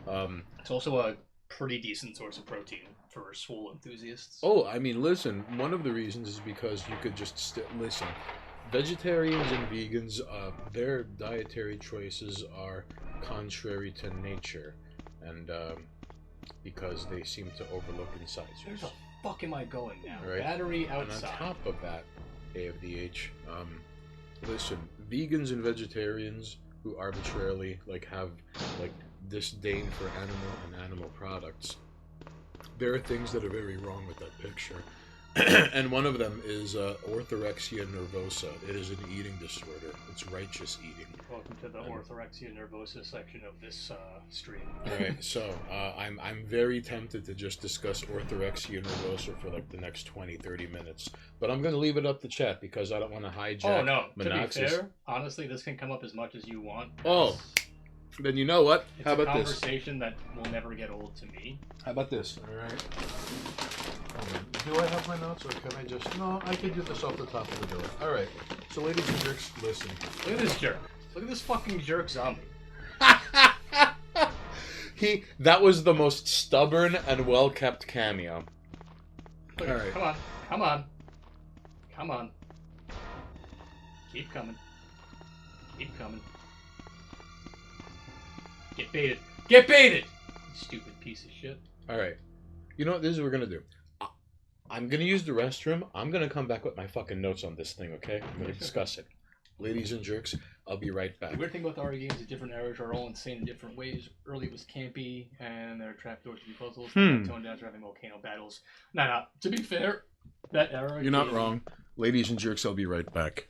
It's also a pretty decent source of protein for swole enthusiasts. Oh, I mean, listen, one of the reasons is because you could just listen. Vegetarians and vegans, their dietary choices are contrary to nature, and because they seem to overlook incisors. Where the fuck am I going now? Right? Battery outside. And on top of that, AFDH, listen, vegans and vegetarians who arbitrarily have disdain for animal products, there are things that are very wrong with that picture. And one of them is orthorexia nervosa. It is an eating disorder. It's righteous eating. Welcome to the orthorexia nervosa section of this stream. Alright, so I'm very tempted to just discuss orthorexia nervosa for the next 20-30 minutes. But I'm going to leave it up to chat because I don't want to hijack Oh no, Monoxis. To be fair, honestly, this can come up as much as you want. Oh, then you know what? It's How about a this? conversation that will never get old to me. How about this? Alright. Do I have my notes, or can I just... No, I can do this off the top of the door. Alright, so ladies and jerks, listen. Look at this jerk. Look at this fucking jerk zombie. That was the most stubborn and well-kept cameo. Alright. Come on, come on. Come on. Keep coming. Keep coming. Get baited. Get baited! You stupid piece of shit. Alright. You know what this is what we're gonna do? I'm gonna use the restroom. I'm gonna come back with my fucking notes on this thing, okay? I'm gonna discuss it. Ladies and jerks, I'll be right back. The weird thing about the RE games is different eras are all insane in different ways. Early it was campy, and there are trapdoors to be puzzles. Toned down to having volcano battles. No, to be fair, that era... You're not wrong. Ladies and jerks, I'll be right back.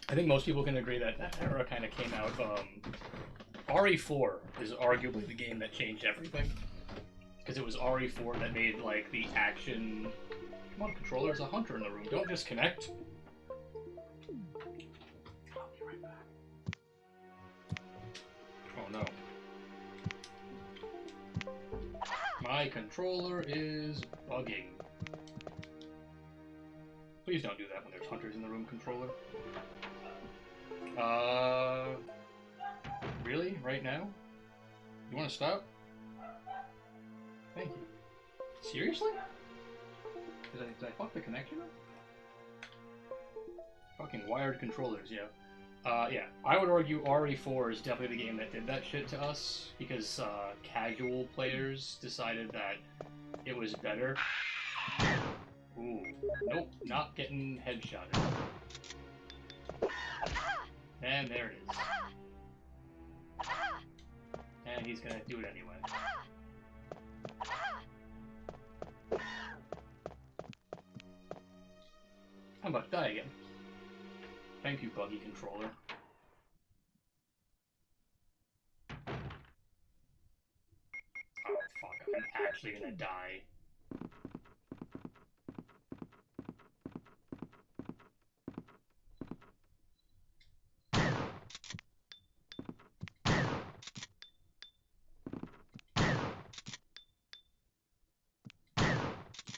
I think most people can agree that that era kind of came out... RE4 is arguably the game that changed everything. Because it was RE4 that made, the action... Come on, controller, there's a hunter in the room. Don't disconnect. I'll be right back. Oh no. My controller is bugging. Please don't do that when there's hunters in the room, controller. Really? Right now? You want to stop? Thank you. Seriously? Did I fuck the connection up? Fucking wired controllers, yeah. Yeah. I would argue RE4 is definitely the game that did that shit to us, because casual players decided that it was better. Ooh. Nope, not getting headshotted. And there it is. And he's gonna do it anyway. I'm about to die again. Thank you, buggy controller. Oh fuck, I'm actually gonna die.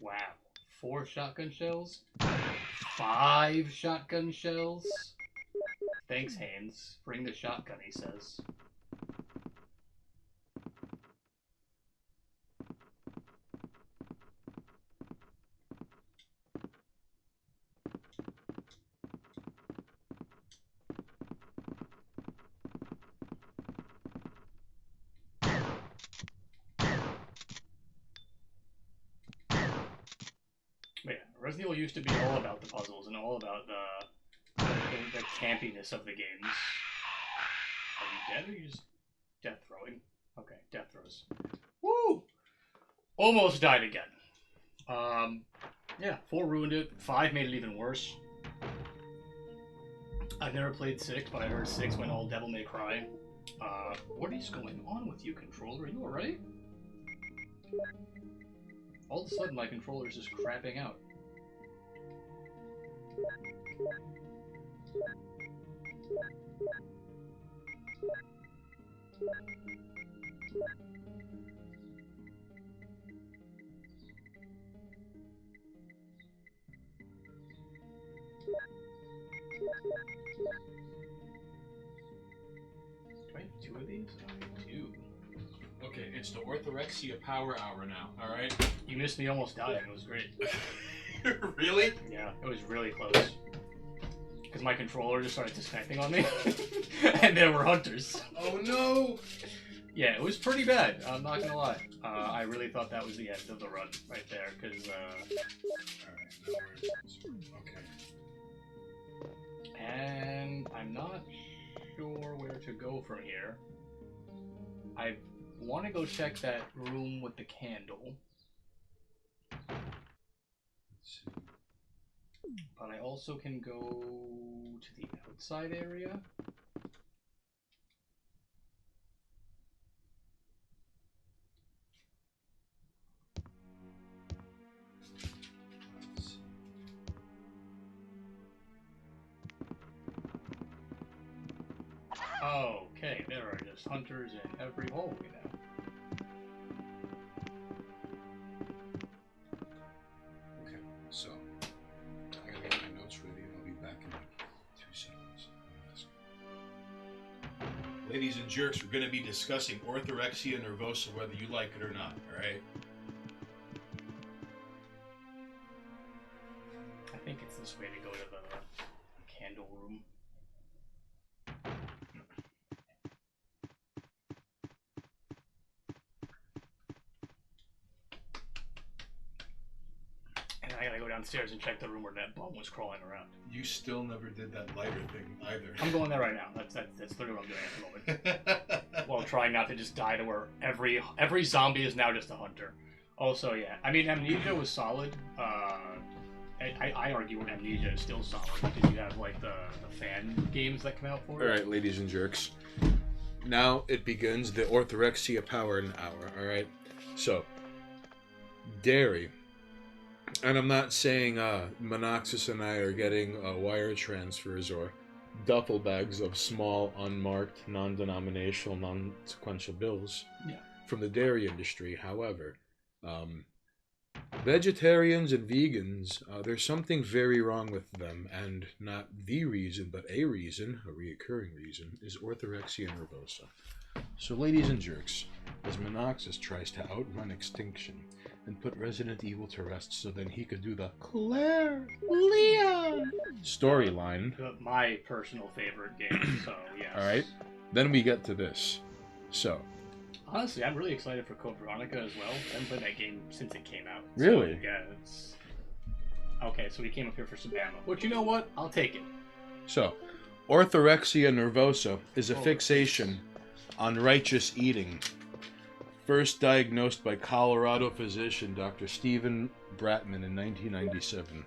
Wow. 4 shotgun shells? 5 shotgun shells? Thanks, Haynes. Bring the shotgun, he says. Yeah, Resident Evil used to be all about the puzzles and all about the campiness of the games. Are you dead or are you just death throwing? Okay, death throws. Woo! Almost died again. Yeah, 4 ruined it. 5 made it even worse. I've never played 6, but I heard 6 went all Devil May Cry. What is going on with you, controller? Are you alright? All of a sudden, my controller is just crapping out. it's the Orthorexia Power Hour now, alright? You missed me almost dying. It was great. Really? Yeah, it was really close. Because my controller just started disconnecting on me. And there were hunters. Oh no! Yeah, it was pretty bad. I'm not gonna lie. I really thought that was the end of the run right there. Because, Alright, no worries. Okay. And I'm not sure where to go from here. I want to go check that room with the candle. Let's see. But I also can go to the outside area. Let's see. Okay, there are just hunters in every hallway now. Okay, so I gotta get my notes ready and I'll be back in like 2 seconds. Ladies and jerks, we're gonna be discussing orthorexia nervosa, whether you like it or not, alright? I think it's this way to go to the candle room. And I gotta go downstairs and check the room where that bum was crawling around. You still never did that lighter thing either. I'm going there right now. That's literally what I'm doing at the moment. While trying not to just die to where every zombie is now just a hunter. Also, yeah, I mean, Amnesia was solid. I argue Amnesia is still solid because you have like the fan games that come out for it. Alright, ladies and jerks. Now it begins the orthorexia power hour, alright? So, dairy. And I'm not saying Monoxus and I are getting wire transfers or duffel bags of small, unmarked, non-denominational, non-sequential bills from the dairy industry. However, vegetarians and vegans, there's something very wrong with them, and not the reason, but a reason, a reoccurring reason, is orthorexia nervosa. So, ladies and jerks, as Monoxus tries to outrun extinction and put Resident Evil to rest so then he could do the Claire Leon storyline. My personal favorite game, so yes. Alright, then we get to this. So, honestly, I'm really excited for Code Veronica as well. I haven't played that game since it came out. Really? So, yeah, it's... Okay, so we came up here for some ammo. But you know what? I'll take it. So, orthorexia nervosa is a fixation on righteous eating. First diagnosed by Colorado physician Dr. Stephen Bratman in 1997.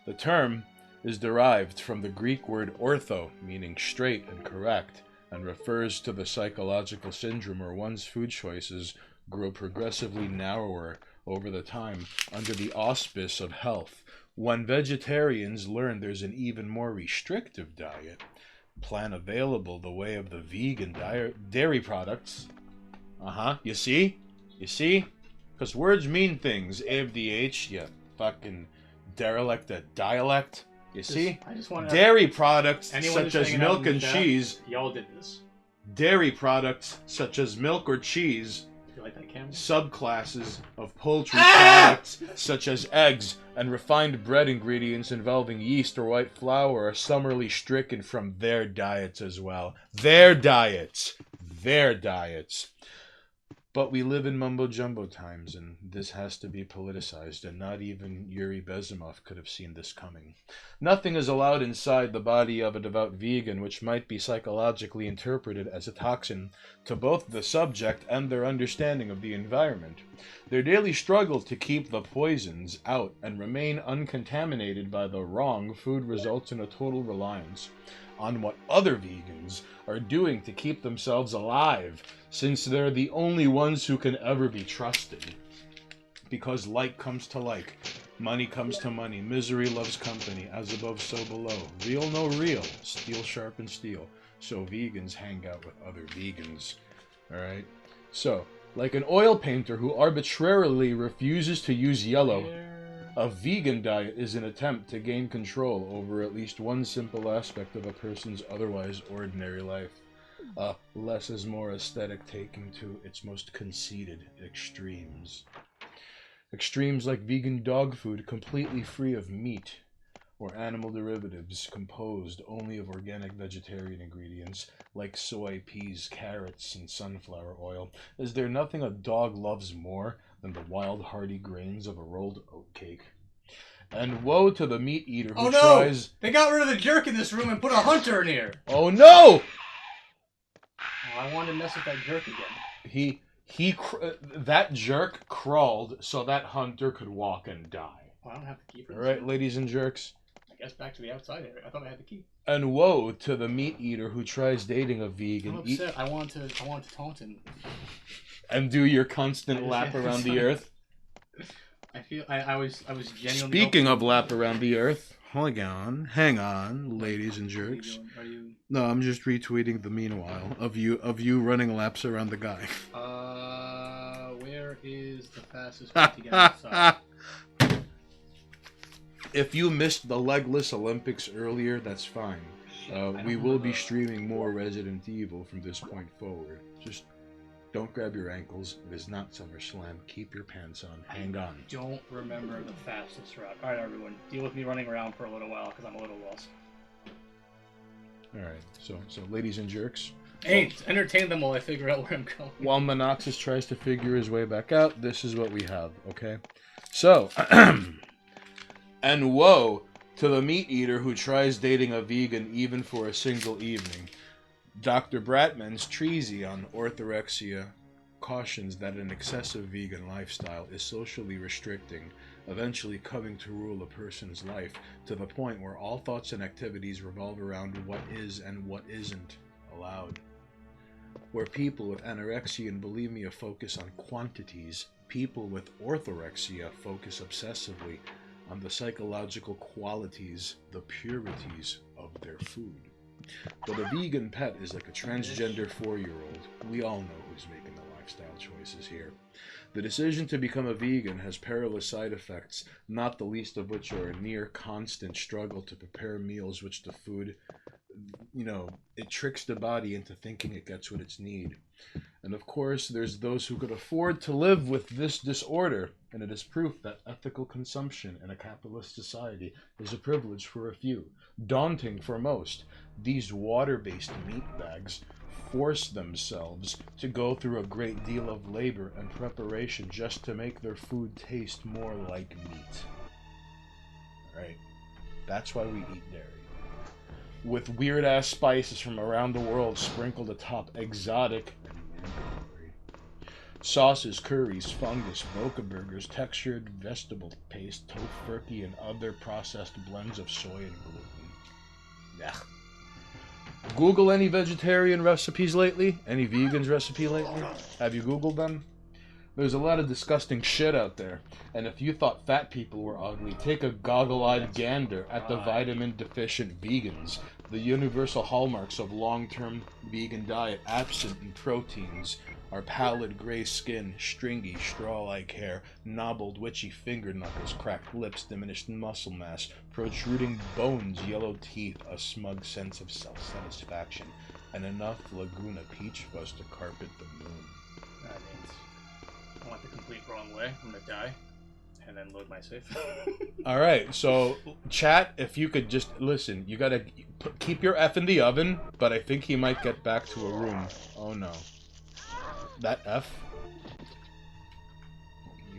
The term is derived from the Greek word ortho, meaning straight and correct, and refers to the psychological syndrome where one's food choices grow progressively narrower over the time under the auspice of health. When vegetarians learn there's an even more restrictive diet plan available the way of the vegan dairy products. You see? You see? Because words mean things. AFDH, you fucking derelict at dialect. You see? I just want dairy products anyone such who's as hanging out milk in and the chat, cheese. Y'all did this. Dairy products such as milk or cheese. You like that camera? Subclasses of poultry products such as eggs and refined bread ingredients involving yeast or white flour are summarily stricken from their diets as well. Their diets. Their diets. But we live in mumbo-jumbo times, and this has to be politicized, and not even Yuri Bezimov could have seen this coming. Nothing is allowed inside the body of a devout vegan which might be psychologically interpreted as a toxin to both the subject and their understanding of the environment. Their daily struggle to keep the poisons out and remain uncontaminated by the wrong food results in a total reliance on what other vegans are doing to keep themselves alive, since they're the only ones who can ever be trusted. Because like comes to like, money comes to money, misery loves company, as above so below. Real no real, steel sharpens steel. So vegans hang out with other vegans. Alright? So, like an oil painter who arbitrarily refuses to use yellow, a vegan diet is an attempt to gain control over at least one simple aspect of a person's otherwise ordinary life. less is more aesthetic, taking to its most conceited extremes. Extremes like vegan dog food completely free of meat, or animal derivatives composed only of organic vegetarian ingredients like soy, peas, carrots, and sunflower oil. Is there nothing a dog loves more than the wild, hearty grains of a rolled oat cake? And woe to the meat eater who tries... They got rid of the jerk in this room and put a hunter in here! Oh no! Oh, I wanted to mess with that jerk again. That jerk crawled so that hunter could walk and die. Oh, I don't have the key for this. Alright, ladies and jerks. I guess back to the outside area. I thought I had the key. And woe to the meat eater who tries dating a vegan. I'm upset. I want to taunt him. And do your constant lap around the earth. I was genuinely. Speaking of lap around the earth, hang on, ladies and jerks. Are you? No, I'm just retweeting the meanwhile of you running laps around the guy. Where is the fastest way to get outside? If you missed the legless Olympics earlier, that's fine. We will be streaming more Resident Evil from this point forward. Just don't grab your ankles. It is not SummerSlam. Keep your pants on. Hang on. Don't remember the fastest route. Alright, everyone. Deal with me running around for a little while because I'm a little lost. Alright, so ladies and jerks. Hey, entertain them while I figure out where I'm going. While Monoxys tries to figure his way back out, this is what we have, okay? So, and woe to the meat eater who tries dating a vegan even for a single evening. Dr. Bratman's treatise on orthorexia cautions that an excessive vegan lifestyle is socially restricting, eventually coming to rule a person's life to the point where all thoughts and activities revolve around what is and what isn't allowed. Where people with anorexia and bulimia focus on quantities, people with orthorexia focus obsessively on the psychological qualities, the purities of their food. But a vegan pet is like a transgender 4-year-old. We all know who's making the lifestyle choices here. The decision to become a vegan has perilous side effects, not the least of which are a near constant struggle to prepare meals which the food, it tricks the body into thinking it gets what it's need. And of course, there's those who could afford to live with this disorder, and it is proof that ethical consumption in a capitalist society is a privilege for a few, daunting for most. These water-based meat bags force themselves to go through a great deal of labor and preparation just to make their food taste more like meat. Right? That's why we eat dairy. With weird-ass spices from around the world sprinkled atop exotic sauces, curries, fungus, boca burgers, textured vegetable paste, tofurkey, and other processed blends of soy and gluten. Ugh. Google any vegetarian recipes lately? Any vegans recipe lately? Have you Googled them? There's a lot of disgusting shit out there, and if you thought fat people were ugly, take a goggle-eyed gander at the vitamin-deficient vegans, the universal hallmarks of long-term vegan diet absent in proteins are pallid gray skin, stringy, straw-like hair, knobbled, witchy finger knuckles, cracked lips, diminished muscle mass, protruding bones, yellow teeth, a smug sense of self-satisfaction, and enough Laguna peach fuzz to carpet the moon. That means I went the complete wrong way. I'm gonna die. And then load my safe. Alright, so chat, if you could just listen, you gotta keep your F in the oven, but I think he might get back to a room. Oh no. That F?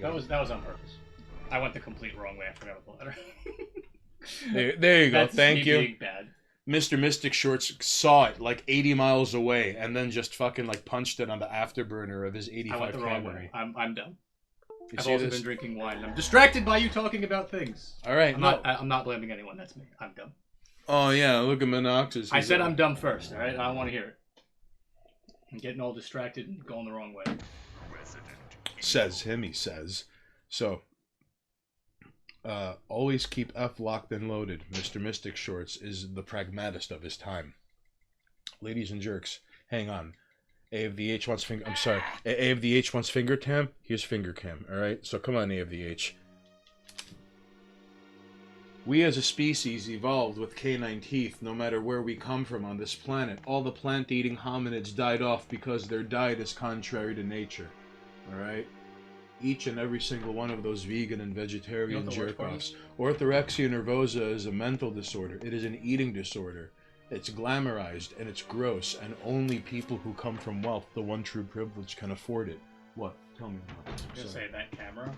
That was on purpose. I went the complete wrong way. I forgot about the letter. There you go. That's Thank you. Being bad. Mr. Mystic Shorts saw it like 80 miles away and then just fucking like punched it on the afterburner of his 85 I went the wrong Camry. way. I'm dumb. You I've see also this? been drinking wine and I'm distracted by you talking about things. Alright, I'm not blaming anyone. That's me. I'm dumb. Oh yeah, look at Monoxys. I said I'm dumb first, alright? I don't want to hear it. I'm getting all distracted and going the wrong way. Says him, he says. So, always keep F locked and loaded. Mr. Mystic Shorts is the pragmatist of his time. Ladies and jerks, hang on. A of the H wants finger. I'm sorry. A of the H wants finger cam. Here's finger cam. All right. So come on, A of the H. We as a species evolved with canine teeth no matter where we come from on this planet. All the plant-eating hominids died off because their diet is contrary to nature. Alright? Each and every single one of those vegan and vegetarian jerk-offs. Orthorexia nervosa is a mental disorder. It is an eating disorder. It's glamorized and it's gross, and only people who come from wealth, the one true privilege, can afford it. What? Tell me about it. I was gonna say that camera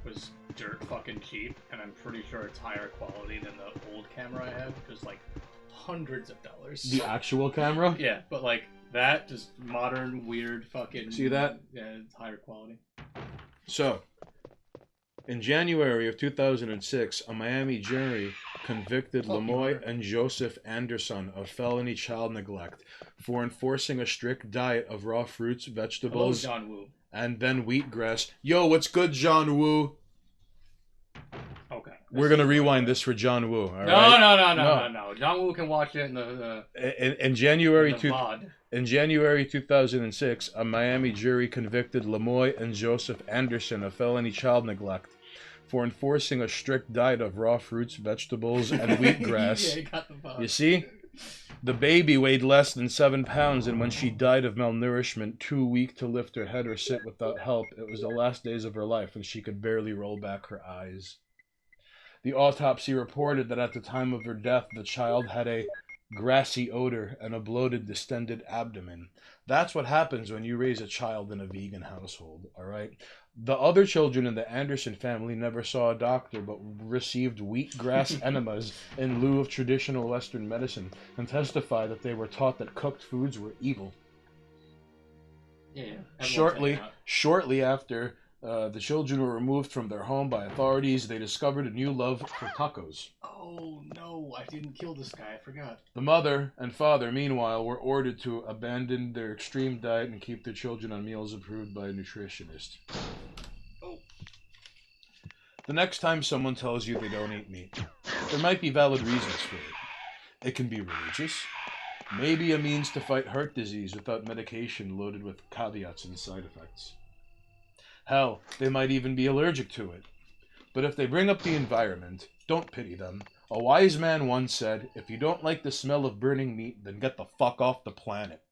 was dirt fucking cheap, and I'm pretty sure it's higher quality than the old camera I had, which was like hundreds of dollars. The actual camera? Yeah, but like that, just modern, weird fucking... See that? Yeah, it's higher quality. So, in January of 2006, a Miami jury convicted Lemoy and Joseph Anderson of felony child neglect for enforcing a strict diet of raw fruits, vegetables, Hello, John Woo. and then wheatgrass. Yo, what's good, John Woo? Okay. We're gonna rewind this for John Woo. All right? No. John Woo can watch it in In January the VOD. In January 2006, a Miami jury convicted Lemoy and Joseph Anderson of felony child neglect for enforcing a strict diet of raw fruits, vegetables, and wheatgrass. Yeah, he got the VOD. You see? The baby weighed less than 7 pounds, and when she died of malnourishment, too weak to lift her head or sit without help, it was the last days of her life, and she could barely roll back her eyes. The autopsy reported that at the time of her death, the child had a grassy odor and a bloated, distended abdomen. That's what happens when you raise a child in a vegan household, all right? The other children in the Anderson family never saw a doctor but received wheatgrass enemas in lieu of traditional Western medicine and testified that they were taught that cooked foods were evil. Yeah. Shortly after the children were removed from their home by authorities, they discovered a new love for tacos. Oh no, I didn't kill this guy, I forgot. The mother and father, meanwhile, were ordered to abandon their extreme diet and keep their children on meals approved by a nutritionist. Oh. The next time someone tells you they don't eat meat, there might be valid reasons for it. It can be religious, maybe a means to fight heart disease without medication loaded with caveats and side effects. Hell, they might even be allergic to it. But if they bring up the environment, don't pity them. A wise man once said, if you don't like the smell of burning meat, then get the fuck off the planet.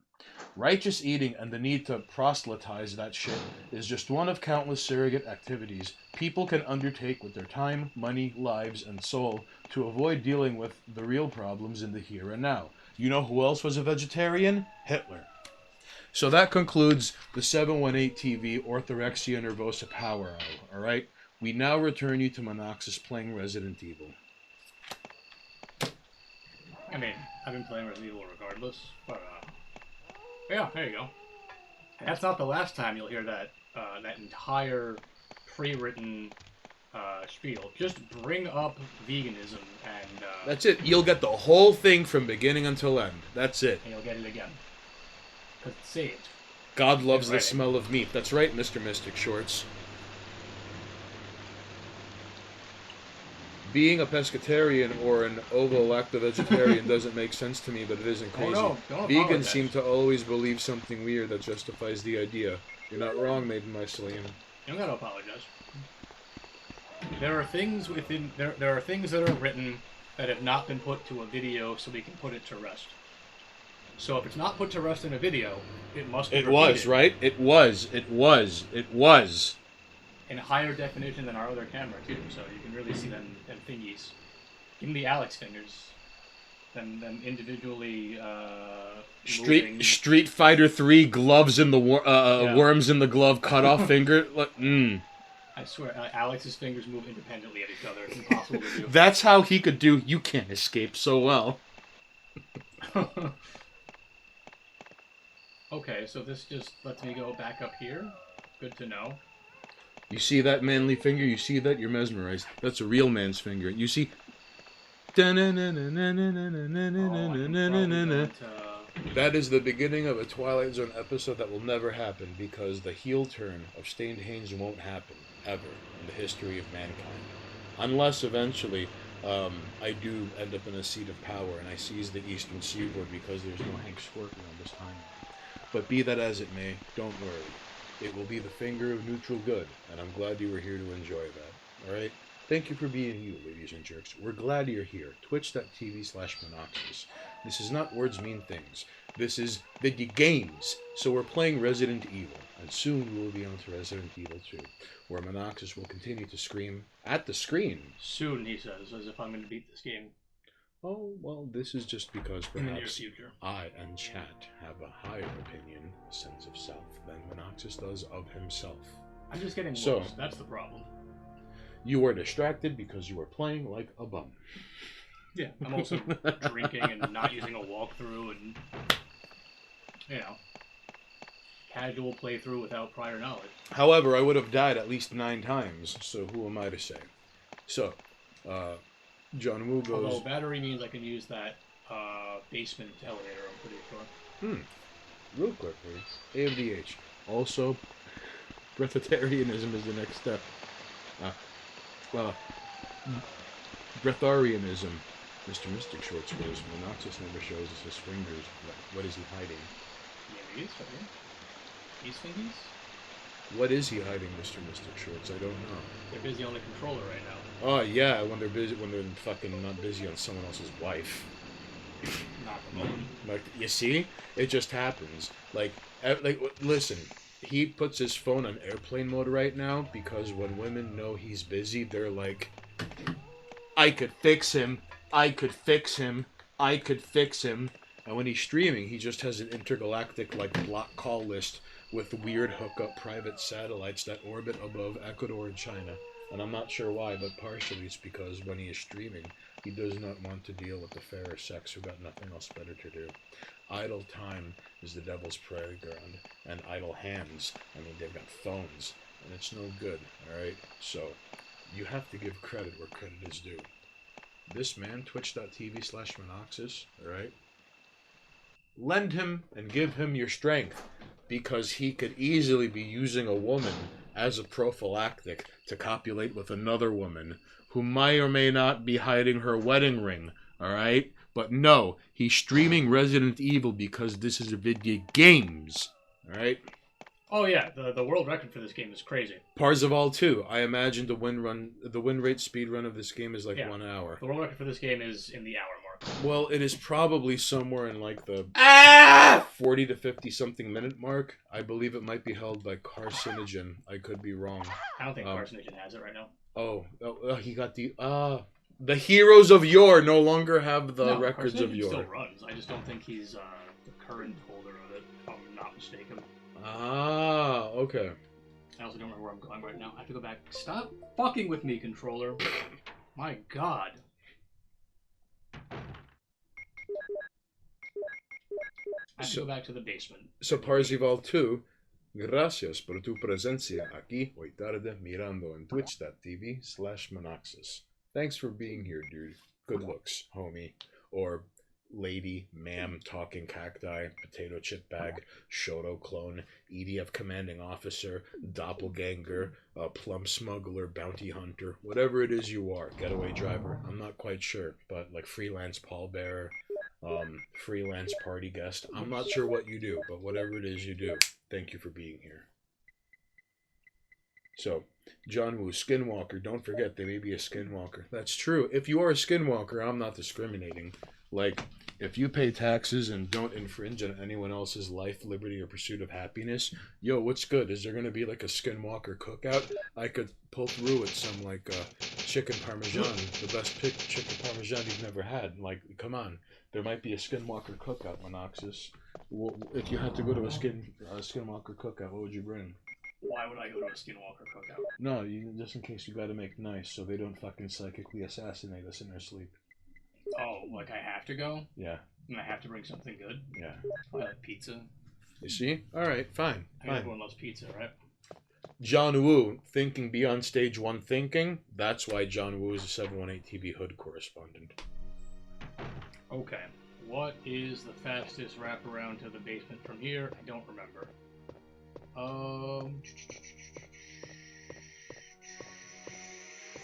Righteous eating and the need to proselytize that shit is just one of countless surrogate activities people can undertake with their time, money, lives, and soul to avoid dealing with the real problems in the here and now. You know who else was a vegetarian? Hitler. So that concludes the 718 TV Orthorexia Nervosa Power Hour, alright? We now return you to Monoxus playing Resident Evil. I mean, I've been playing Resident Evil regardless, but yeah, there you go. And that's not the last time you'll hear that that entire pre-written spiel. Just bring up veganism and That's it. You'll get the whole thing from beginning until end. That's it. and you'll get it again. Because it's saved. God loves the Right. smell of meat. That's right, Mr. Mystic Shorts. Being a pescatarian or an ovo-lacto-vegetarian doesn't make sense to me, but it isn't crazy. no, don't Vegans apologize. seem to always believe something weird that justifies the idea. You're not wrong, Maiden My Salim. You don't gotta apologize. There are things within there are things that are written that have not been put to a video, so we can put it to rest. So if it's not put to rest in a video, it must be It was, repeated right? It was. in higher definition than our other camera too, so you can really see them thingies. Even the Alex fingers, them individually moving. Street Fighter 3 gloves in the Yeah. worms in the glove, cut off finger. I swear, Alex's fingers move independently at each other. It's impossible to do. That's how he could do. You can't escape so well. Okay, so this just lets me go back up here. Good to know. You see that manly finger? You see that? You're mesmerized. That's a real man's finger. You see? That is the beginning of a Twilight Zone episode that will never happen because the heel turn of Stained Hanes won't happen, ever, in the history of mankind. Unless eventually I do end up in a seat of power and I seize the Eastern Seaboard because there's no Hank Scorpion this time. But be that as it may, don't worry. It will be the finger of neutral good, and I'm glad you were here to enjoy that. Alright? Thank you for being you, ladies and jerks. We're glad you're here. Twitch.tv/Monoxus. This is not words mean things. This is Vidya Games. So we're playing Resident Evil, and soon we will be on to Resident Evil 2, where Monoxus will continue to scream at the screen. Soon, he says, as if I'm going to beat this game. Oh, well, this is just because In the near perhaps future. I and chat have a higher opinion, sense of self, than Monoxus does of himself. I'm just getting So- worse. That's the problem. You were distracted because you were playing like a bum. Yeah, I'm also drinking and not using a walkthrough and, you know, casual playthrough without prior knowledge. However, I would have died at least 9 times, so who am I to say? So, John Woo goes... Although battery means I can use that basement elevator, I'm pretty sure. Real quickly, AMDH. Also, breatharianism is the next step. Breatharianism. Mr. Mystic Shorts goes, Monoxus never shows us his fingers. What is he hiding? Yeah, these right here. These thingies? What is he hiding, Mr. Mystic Shorts? I don't know. They're busy on the controller right now. Oh yeah, when they're busy, when they're fucking not busy on someone else's wife. Not the moment. Like, you see, it just happens. Like, listen. He puts his phone on airplane mode right now because when women know he's busy, they're like, I could fix him. I could fix him. I could fix him. And when he's streaming, he just has an intergalactic like block call list with weird hookup private satellites that orbit above Ecuador and China. And I'm not sure why, but partially it's because when he is streaming, he does not want to deal with the fairer sex who got nothing else better to do. Idle time is the devil's playground, and idle hands, I mean, they've got phones, and it's no good, alright? So, you have to give credit where credit is due. This man, twitch.tv/Monoxus, alright? Lend him and give him your strength, because he could easily be using a woman as a prophylactic to copulate with another woman who may or may not be hiding her wedding ring, alright? But no, he's streaming Resident Evil because this is a Vidya Games, alright? Oh yeah, the world record for this game is crazy. Parzival 2, I imagine the win rate speed run of this game is like 1 hour. The world record for this game is in the hour mark. Well, it is probably somewhere in like the 40 to 50 something minute mark. I believe it might be held by Carcinogen. I could be wrong. I don't think Carcinogen has it right now. He got the heroes of yore no longer have the records of Carcinogen yore. still runs. I just don't think he's the current holder of it, if I'm not mistaken. Ah, okay. I also don't remember where I'm going right now. I have to go back. Stop fucking with me, controller. My god. I have to go back to the basement. So Parzival 2, gracias por tu presencia aquí hoy tarde mirando en twitch.tv/Monoxus. Thanks for being here, dude. Good looks, homie. Or lady, ma'am, talking cacti, potato chip bag, Shoto clone, EDF commanding officer, doppelganger, plum smuggler, bounty hunter, whatever it is you are, getaway driver. I'm not quite sure, but like freelance pallbearer, freelance party guest. I'm not sure what you do, but whatever it is you do, thank you for being here. So, John Woo, Skinwalker, don't forget they may be a Skinwalker. That's true. If you are a Skinwalker, I'm not discriminating. Like, if you pay taxes and don't infringe on anyone else's life, liberty, or pursuit of happiness, yo, what's good? Is there going to be like a Skinwalker cookout? I could pull through with some like chicken parmesan, the best chicken parmesan you've never had. Like, come on. There might be a Skinwalker cookout, Monoxus. If you had to go to a Skinwalker cookout, what would you bring? Why would I go to a Skinwalker cookout? No, just in case you gotta make nice so they don't fucking psychically assassinate us in our sleep. Oh, like I have to go? Yeah. And I have to bring something good? Yeah. Probably like pizza. You see? Alright, fine. I mean, everyone loves pizza, right? John Woo, thinking beyond stage 1 thinking. That's why John Woo is a 718 TV Hood correspondent. Okay. What is the fastest wraparound to the basement from here? I don't remember.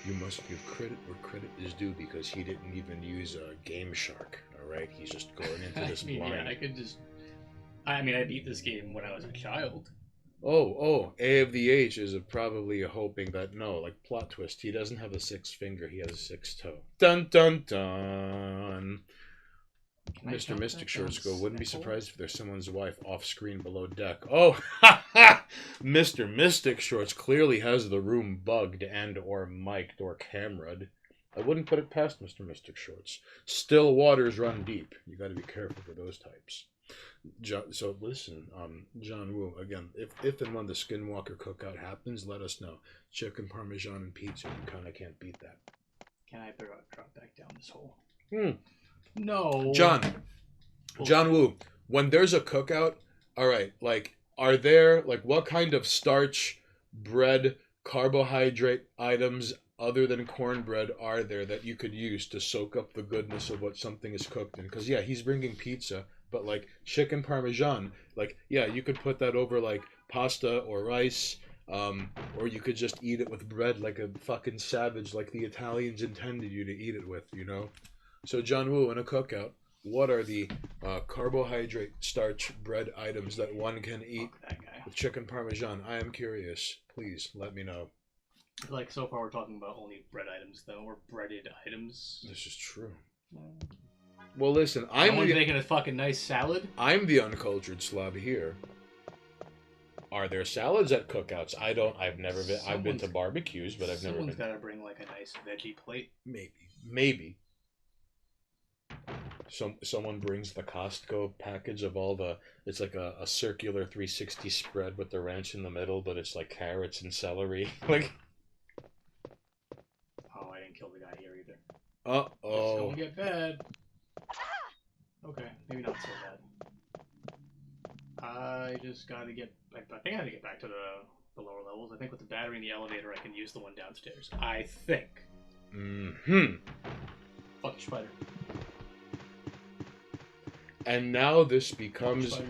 You must give credit where credit is due because he didn't even use a Game Shark, alright? He's just going into this blind. Yeah, I could just... I mean, I beat this game when I was a child. A of the H is probably hoping that, no, like, plot twist, he doesn't have a sixth finger, he has a sixth toe. Dun dun dun! Mr. Mystic Shorts go, wouldn't be surprised if there's someone's wife off screen below deck. Oh, ha ha! Mr. Mystic Shorts clearly has the room bugged and or mic'd or camera'd. I wouldn't put it past Mr. Mystic Shorts. Still waters run deep. You gotta be careful for those types. So listen, John Woo, again, if and when the Skinwalker cookout happens, let us know. Chicken, Parmesan, and pizza, you kinda can't beat that. Can I drop back down this hole? No. John Woo, when there's a cookout, alright, like, are there, like, what kind of starch, bread, carbohydrate items other than cornbread are there that you could use to soak up the goodness of what something is cooked in? Because, yeah, he's bringing pizza, but, like, chicken parmesan, like, yeah, you could put that over, like, pasta or rice, or you could just eat it with bread like a fucking savage, like the Italians intended you to eat it with, you know? So, John Woo, in a cookout, what are the carbohydrate, starch, bread items that one can eat with chicken parmesan? I am curious. Please, let me know. Like, so far we're talking about only bread items, though, or breaded items. This is true. Well, listen, I'm making a fucking nice salad. I'm the uncultured slob here. Are there salads at cookouts? I've never been. I've been to barbecues, but I've never been. Someone's got to bring like a nice veggie plate. Maybe. Someone brings the Costco package of all the. It's like a circular 360 spread with the ranch in the middle, but it's like carrots and celery. Like. Oh, I didn't kill the guy here either. Uh-oh. It's gonna get bad. Okay, maybe not so bad. I just gotta get... I think I have to get back to the lower levels. I think with the battery in the elevator, I can use the one downstairs. I think. Fuck your spider. And now this becomes...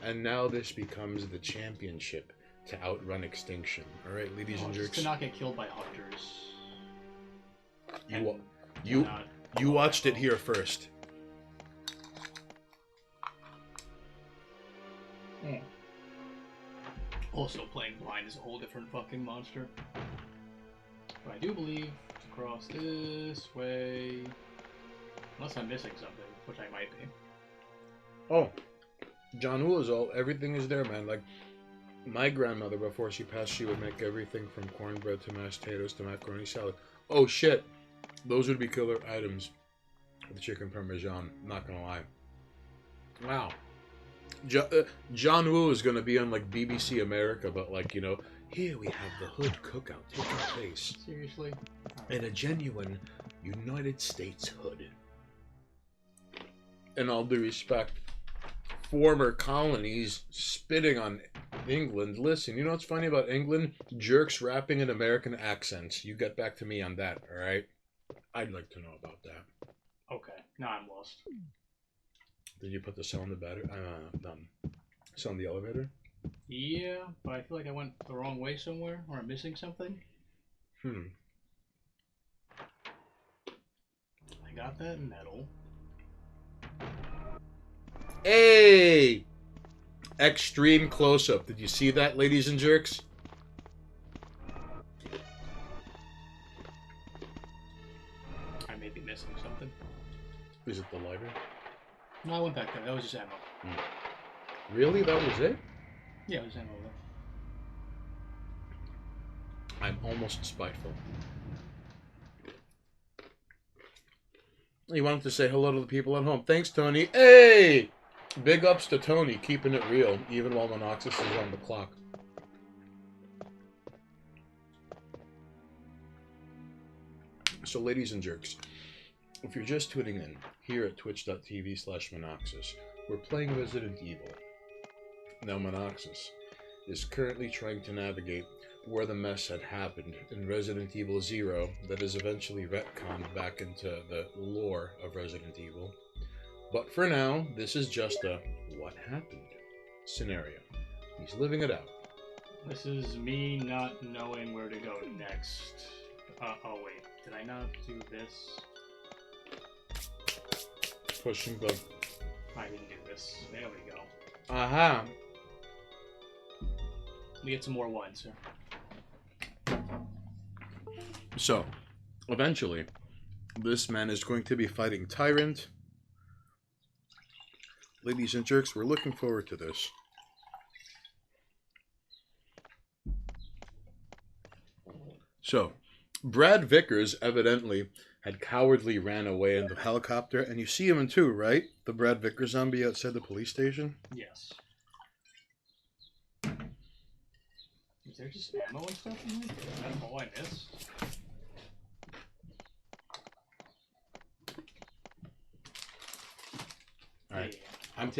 the championship to outrun extinction. Alright, ladies and jerks. To not get killed by hunters. You watched it here first. Also, playing blind is a whole different fucking monster. But I do believe it's across this way. Unless I'm missing something, which I might be. Oh, John Woo is everything is there, man. Like, my grandmother, before she passed, she would make everything from cornbread to mashed potatoes to macaroni salad. Oh, shit. Those would be killer items. The chicken parmesan, not gonna lie. Wow. John Woo is gonna be on, like, BBC America, but, like, you know, here we have the hood cookout taking place. Seriously? In a genuine United States hood. In all due respect, former colonies spitting on England. Listen, you know what's funny about England? Jerks rapping in American accents. You get back to me on that, alright? I'd like to know about that. Okay, now I'm lost. Did you put the cell in the battery? Cell in the elevator? Yeah, but I feel like I went the wrong way somewhere, or I'm missing something. I got that metal. Hey! Extreme close-up. Did you see that, ladies and jerks? I may be missing something. Is it the lighter? No, I went back there. That was just ammo. Really? That was it? Yeah, it was ammo though. I'm almost spiteful. You wanted to say hello to the people at home. Thanks, Tony. Hey! Big ups to Tony, keeping it real, even while Monoxus is on the clock. So, ladies and jerks, if you're just tuning in, here at twitch.tv/Monoxus, we're playing Resident Evil. Now, Monoxus is currently trying to navigate where the mess had happened in Resident Evil 0 that is eventually retconned back into the lore of Resident Evil. But for now, this is just a what happened scenario. He's living it out. This is me not knowing where to go next. Oh wait, did I not do this? Pushing the... I didn't do this. There we go. Aha! We get some more wine, sir. So, eventually, this man is going to be fighting Tyrant. Ladies and jerks, we're looking forward to this. So, Brad Vickers evidently had cowardly ran away in the helicopter, and you see him in 2, right? The Brad Vickers zombie outside the police station? Yes. Is there just ammo and stuff in here? Is that all I missed? All right, I'm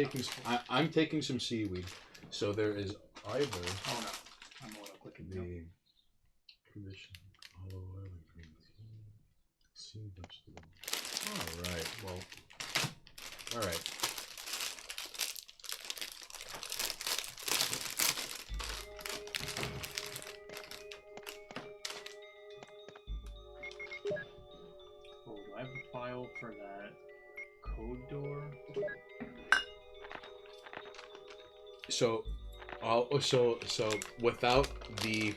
taking some seaweed. So there is either Oh no, I'm going to click it. the condition olive oil and green tea, sea vegetable. All right, well, all right. Oh, do I have a file for that code door? So, so without the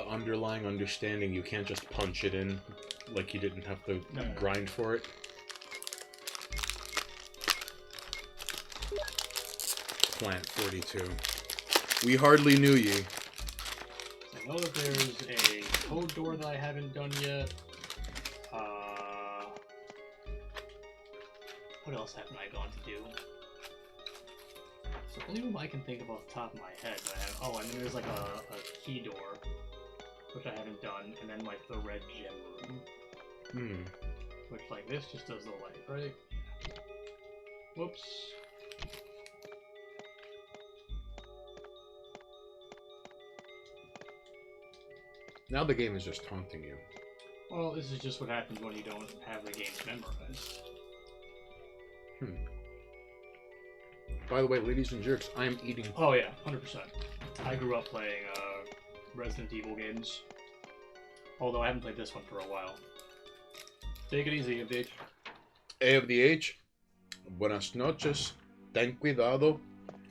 underlying understanding, you can't just punch it in, like you didn't have to grind for it. Plant 42. We hardly knew ye. I know that there's a code door that I haven't done yet. What else haven't I gone to do? So the only one I can think of off the top of my head. Oh, and then there's like a key door, which I haven't done, and then like the red gem room. Which like this just does the light, right? Whoops. Now the game is just taunting you. Well, this is just what happens when you don't have the games memorized. By the way, ladies and jerks, I am eating. Oh yeah, 100%. I grew up playing Resident Evil games. Although I haven't played this one for a while. Take it easy, AFDH. AFDH, buenas noches, ten cuidado,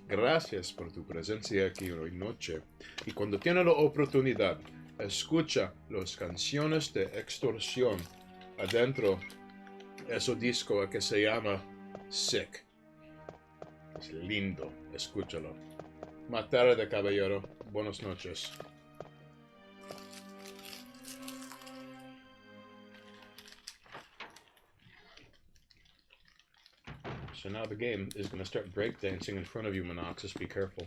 gracias por tu presencia aquí hoy noche. Y cuando tiene la oportunidad, escucha las canciones de extorsión adentro ese disco que se llama Sick. Es lindo, escúchalo. Matar de caballero, buenas noches. So now the game is going to start breakdancing in front of you, Monoxus. Be careful.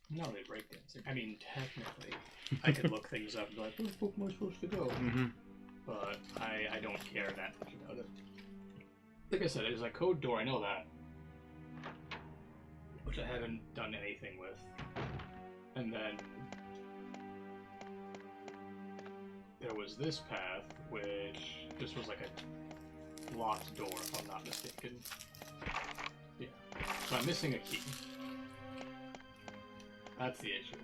No, they breakdancing. I mean, technically, I could look things up and be like, where the fuck am I supposed to go? But I don't care that much about it. Like I said, there's a code door, I know that. Which I haven't done anything with. And then there was this path, which just was like a locked door, if I'm not mistaken. Yeah. So I'm missing a key. That's the issue.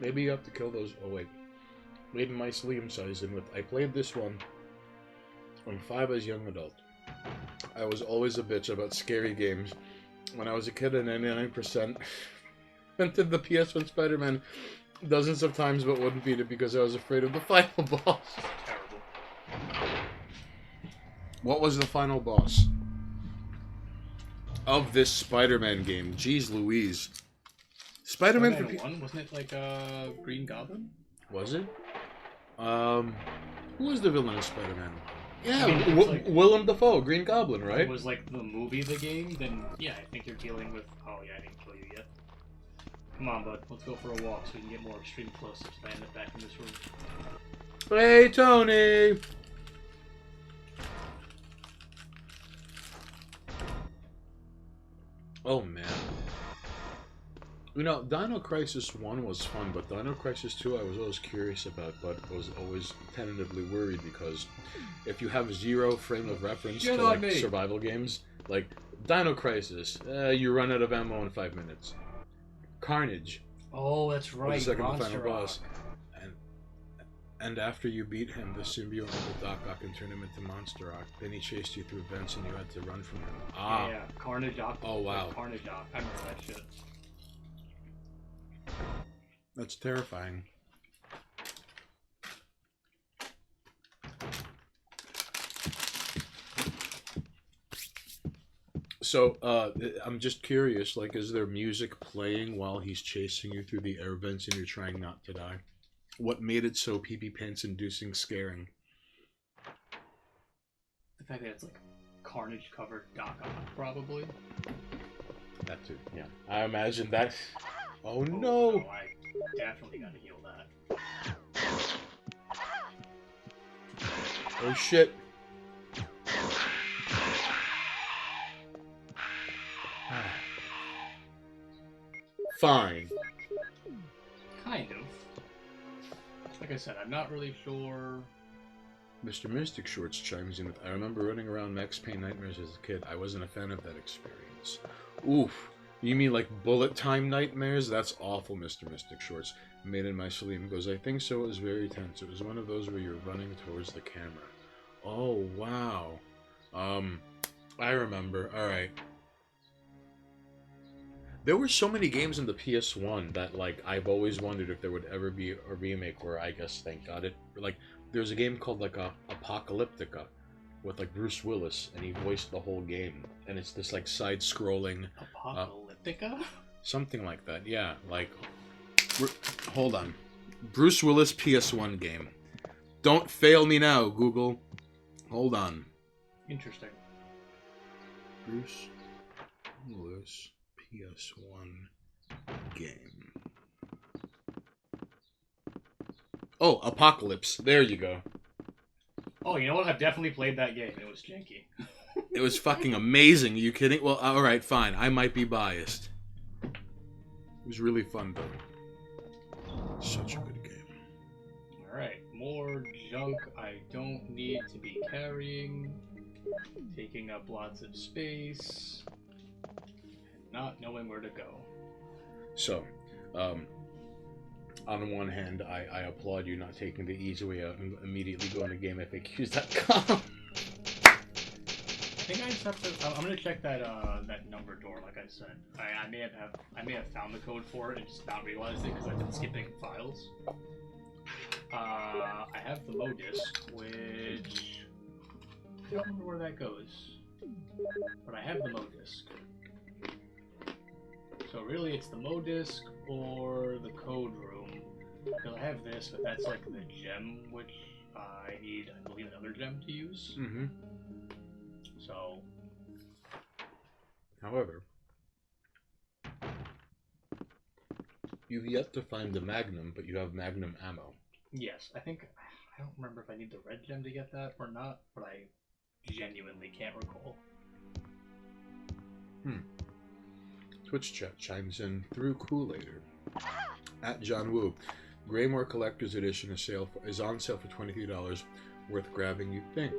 Maybe you have to kill those. Oh, wait. Made my Liam size in with. I played this one on 5 as young adult. I was always a bitch about scary games. When I was a kid, at 99%, rented the PS1 Spider-Man dozens of times, but wouldn't beat it because I was afraid of the final boss. Terrible. What was the final boss of this Spider-Man game? Jeez Louise. Spider-Man for one? Wasn't it like Green Goblin? Was it? Who was the villain of Spider-Man? Yeah, I mean, like, Willem Dafoe, Green Goblin, right? It was like the movie, the game, then yeah, I think you're dealing with... Oh yeah, I didn't kill you yet. Come on, bud, let's go for a walk so we can get more extreme close-ups and I end up back in this room. Hey, Tony! Oh, man. You know, Dino Crisis 1 was fun, but Dino Crisis 2 I was always curious about, but I was always tentatively worried because if you have 0 frame of reference to like survival games, like Dino Crisis, you run out of ammo in 5 minutes. Carnage. Oh, that's right. The second Monster final Rock. boss. And after you beat him, the symbiote with Doc Ock can turn him into Monster Rock. Then he chased you through vents and you had to run from him. Ah. Yeah, Carnage Ock. Oh, wow. Carnage Ock. I remember that shit. That's terrifying. So, I'm just curious, like, is there music playing while he's chasing you through the air vents and you're trying not to die? What made it so pee-pee pants-inducing scaring? The fact that it's like Carnage-covered Doc Ock, probably. That too, yeah. I imagine that. Oh, no! No, I definitely gotta heal that. Oh, shit. Fine. Kind of. Like I said, I'm not really sure. Mr. Mystic Shorts chimes in with, I remember running around Max Payne Nightmares as a kid. I wasn't a fan of that experience. Oof. You mean like bullet time nightmares? That's awful, Mr. Mystic Shorts. Made in my Salim goes, I think so. It was very tense. It was one of those where you're running towards the camera. Oh, wow. I remember. Alright. There were so many games in the PS1 that, like, I've always wondered if there would ever be a remake where, I guess, thank God, it, like, there's a game called, like, Apocalyptica with, like, Bruce Willis, and he voiced the whole game, and it's this, like, side-scrolling... Apocalyptica? Something like that, yeah, like... Hold on. Bruce Willis PS1 game. Don't fail me now, Google. Hold on. Interesting. Bruce Willis... PS1 game. Oh, Apocalypse. There you go. Oh, you know what? I've definitely played that game. It was janky. It was fucking amazing. Are you kidding? Well, alright, fine. I might be biased. It was really fun, though. Such a good game. Alright, more junk I don't need to be carrying. Taking up lots of space. Not knowing where to go. So, on one hand, I applaud you not taking the easy way out and immediately going to GameFAQs.com. I think I just have to. I'm gonna check that that number door, like I said. I may have found the code for it and just not realized it because I've been skipping files. I have the MoDisc, which I don't remember where that goes, but I have the MoDisc. So really, it's the MoDisc or the code room. Because I have this, but that's like the gem, which I need, I believe, another gem to use. Mm-hmm. So. However, you've yet to find the Magnum, but you have Magnum ammo. Yes, I think, I don't remember if I need the red gem to get that or not, but I genuinely can't recall. Twitch chat chimes in through Kool-Aider. At John Woo, Greymore Collector's Edition is on sale for $23, worth grabbing, you'd think.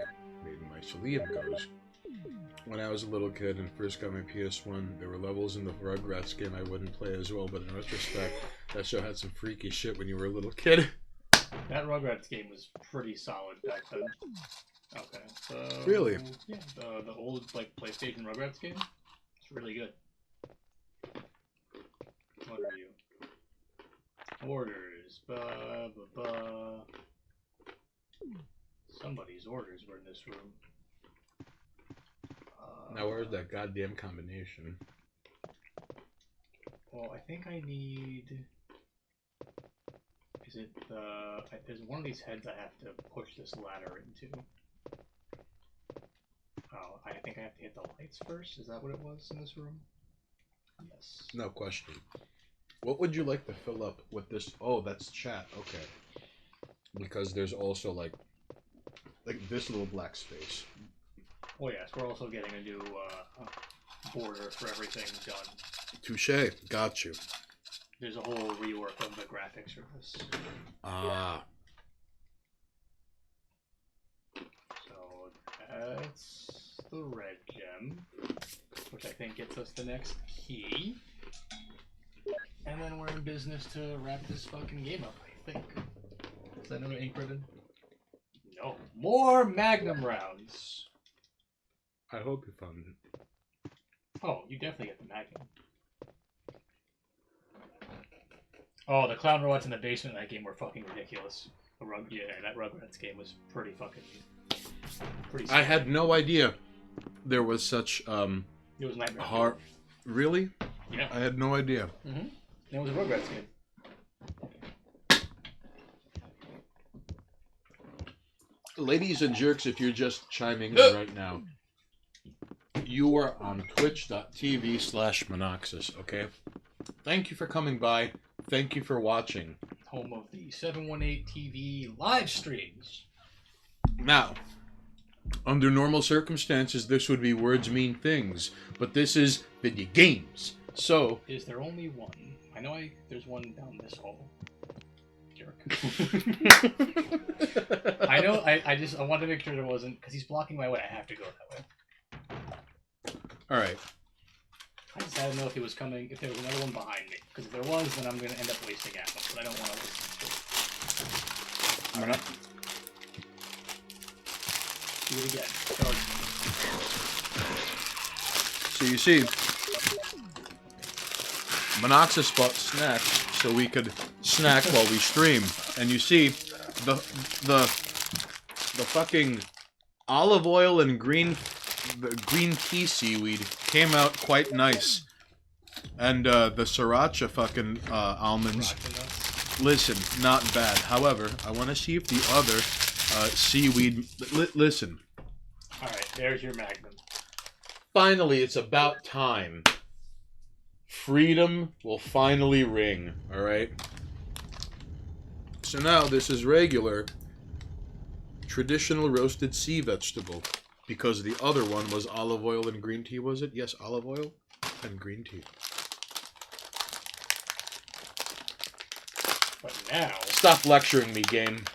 Made in my Salim goes. When I was a little kid and first got my PS1, there were levels in the Rugrats game I wouldn't play as well, but in retrospect, that show had some freaky shit when you were a little kid. That Rugrats game was pretty solid back then. Okay, so... Really? Yeah, the old, like, PlayStation Rugrats game? It's really good. What are you? Orders. Somebody's orders were in this room. Now where's that goddamn combination? Well, I think I need... Is it the... There's one of these heads I have to push this ladder into. Oh, I think I have to hit the lights first? Is that what it was in this room? Yes. No question. What would you like to fill up with this? Oh, that's chat. Okay. Because there's also like this little black space. Oh yes, we're also getting a new border for everything done. Touche. Got you. There's a whole rework of the graphics for this. Ah. So that's the red gem, which I think gets us the next key. And then we're in business to wrap this fucking game up, I think. Is that another ink ribbon? No. More Magnum rounds. I hope you found it. Oh, you definitely get the Magnum. Oh, the clown robots in the basement in that game were fucking ridiculous. That Rugrats game was pretty fucking... I had no idea there was such, It was Nightmare. hard... Really? Yeah. I had no idea. Mm-hmm. It was a Rugrats game. Ladies and jerks, if you're just chiming in right now, you are on twitch.tv/Monoxus, okay? Thank you for coming by. Thank you for watching. Home of the 718 TV live streams. Now, under normal circumstances, this would be Words Mean Things, but this is Vidya Games. So, Is there only one? I know there's one down this hall. Jerk. I know, I wanted to make sure there wasn't, because he's blocking my way. I have to go that way. alright. I just had to know if he was coming, if there was another one behind me. Because if there was, then I'm going to end up wasting ammo, but I don't want to waste it. Do it again. Charge. So you see, Monoxus bought snacks so we could snack while we stream. And you see, the fucking olive oil and green tea seaweed came out quite nice. And the sriracha fucking almonds, listen, not bad. However, I want to see if the other seaweed... listen. Alright, there's your Magnum. Finally, it's about time. Freedom will finally ring, alright? So now this is regular, traditional roasted sea vegetable. Because the other one was olive oil and green tea, was it? Yes, olive oil and green tea. But now... Stop lecturing me, game.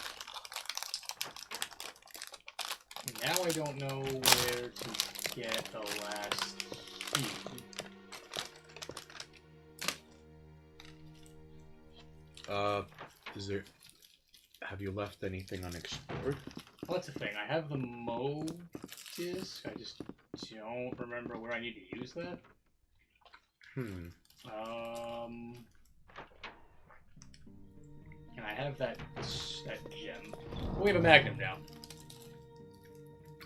Now I don't know where to get the last key. Is there... Have you left anything unexplored? Well, that's the thing. I have the Mo disc. I just don't remember where I need to use that. And I have that gem. Oh, we have a Magnum now.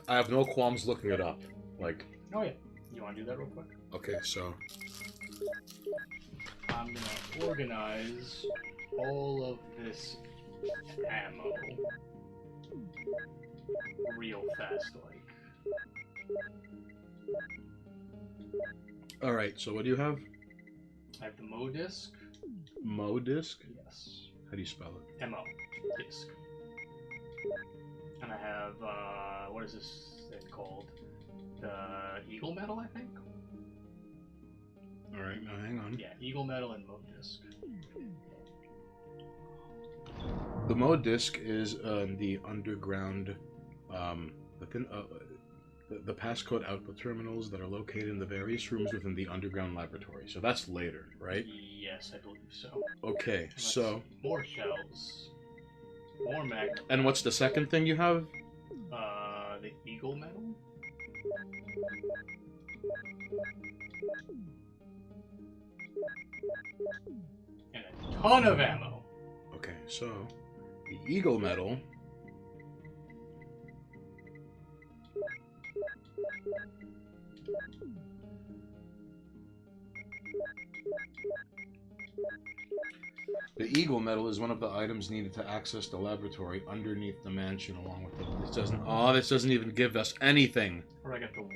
I have no qualms looking it up. Like... Oh yeah. You want to do that real quick? Okay, so... I'm gonna organize all of this ammo real fast, like. Alright, so what do you have? I have the Mo disc. Mo disc? Yes. How do you spell it? MO disc. And I have, what is this thing called? The Eagle Metal, I think? Alright, now hang on. Yeah, Eagle Metal and Mo disc. The Mo disc is the underground, the passcode output terminals that are located in the various rooms within the underground laboratory. So that's later, right? Yes, I believe so. Okay, Let's so... see. More shells. More Magnum. And what's the second thing you have? The Eagle Metal? And a ton of ammo. Okay, so... The Eagle Metal... The Eagle Metal is one of the items needed to access the laboratory underneath the mansion along with the... This doesn't... Oh, this doesn't even give us anything. Or I got the wolf.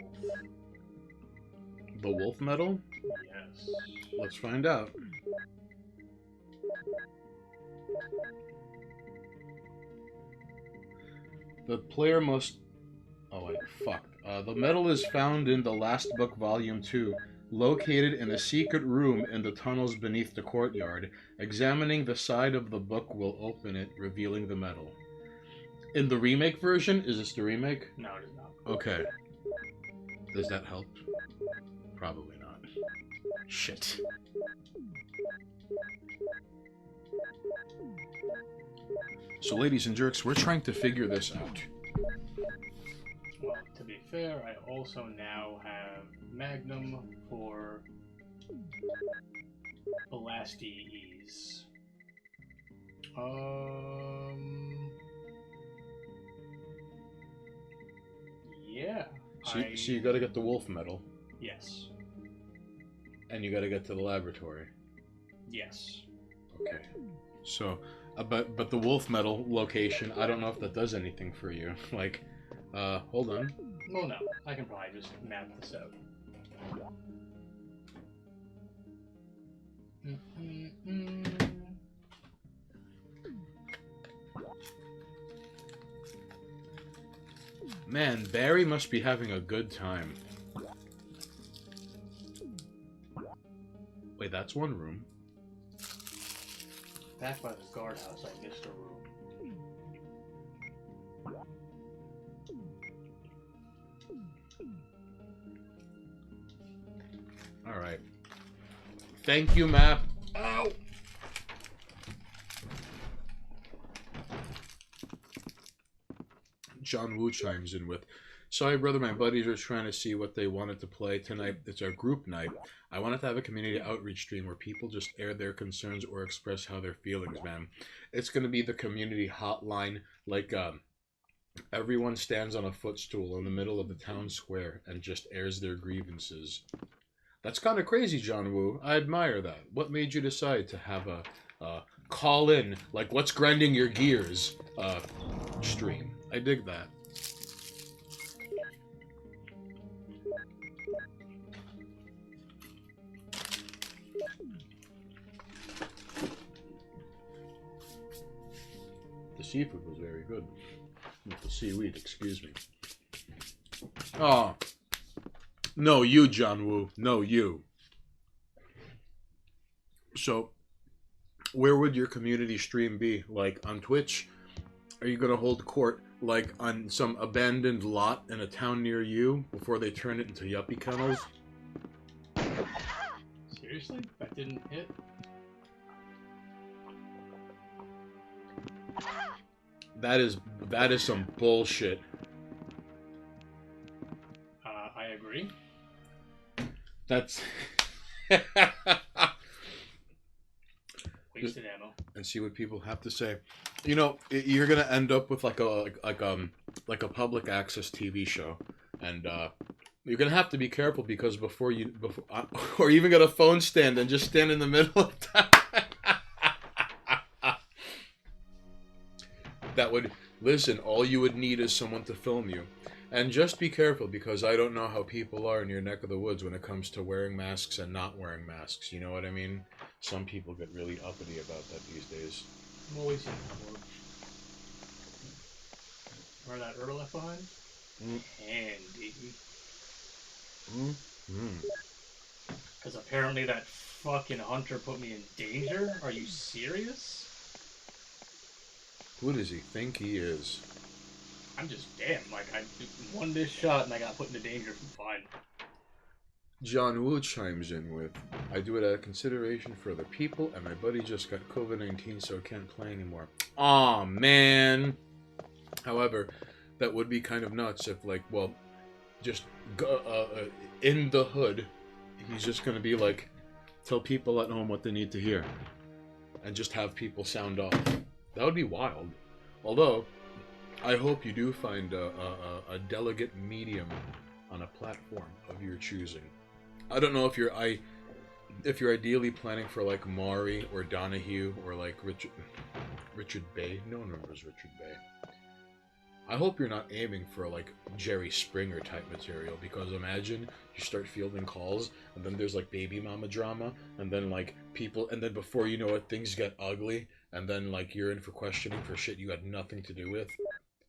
The Wolf Metal? Yes. Let's find out. The player must... Oh wait, fuck. The metal is found in the last book, volume 2, located in a secret room in the tunnels beneath the courtyard. Examining the side of the book will open it, revealing the metal. In the remake version, is this the remake? No, it is not. Okay. Does that help? Probably not. Shit. So, ladies and jerks, we're trying to figure this out. Well, to be fair, I also now have Magnum for Blastees. Yeah. So you gotta get the wolf medal, Yes. and you gotta get to the laboratory. Yes. Okay. So, but the wolf medal location, I don't know if that does anything for you. Like, hold on. Well, no. I can probably just map this out. Man, Barry must be having a good time. Wait, that's one room. Back by the guardhouse, I missed a room. Alright. Thank you, map. Ow! John Woo chimes in with, sorry, brother, my buddies are trying to see what they wanted to play tonight. It's our group night. I wanted to have a community outreach stream where people just air their concerns or express how they're feelings, man. It's going to be the community hotline. Like, everyone stands on a footstool in the middle of the town square and just airs their grievances. That's kind of crazy, John Woo. I admire that. What made you decide to have a call in, like, what's grinding your gears stream? I dig that. The seafood was very good. The seaweed, excuse me. Oh. No, you, John Woo. No, you. So, where would your community stream be? Like, on Twitch? Are you going to hold court, like, on some abandoned lot in a town near you before they turn it into yuppie kennels? Seriously? That didn't hit? That is some bullshit. I agree. That's... Wasted ammo. And see what people have to say. You know, you're gonna end up with like a public access TV show, and you're gonna have to be careful because before or even get a phone stand and just stand in the middle of that. That would listen. All you would need is someone to film you, and just be careful because I don't know how people are in your neck of the woods when it comes to wearing masks and not wearing masks. You know what I mean? Some people get really uppity about that these days. I'm always in the Remember that Erda left behind? Handy. Because apparently that fucking hunter put me in danger? Are you serious? Who does he think he is? I'm just damn. Like, I won this shot and I got put into danger from fine. John Woo chimes in with, I do it out of consideration for other people, and my buddy just got COVID-19, so can't play anymore. Aw, man. However, that would be kind of nuts if, like, well, just in the hood, he's just going to be like, tell people at home what they need to hear, and just have people sound off. That would be wild. Although, I hope you do find a delegate medium on a platform of your choosing. I don't know if you're ideally planning for like Maury or Donahue or like Richard Bay. No one remembers Richard Bay. I hope you're not aiming for like Jerry Springer type material, because imagine you start fielding calls and then there's like baby mama drama and then like people, and then before you know it things get ugly and then like you're in for questioning for shit you had nothing to do with.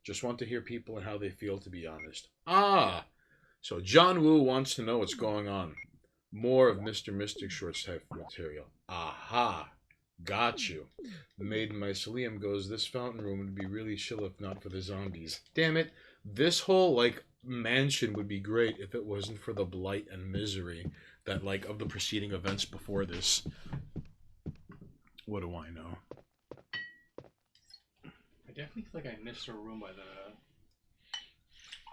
Just want to hear people and how they feel, to be honest. So John Woo wants to know what's going on. More of Mr. Mystic Shorts type material. Aha. Got you. The Maiden Mycelium goes, this fountain room would be really chill if not for the zombies. Damn it. This whole, like, mansion would be great if it wasn't for the blight and misery that, like, of the preceding events before this. What do I know? definitely feel like I missed a room by the...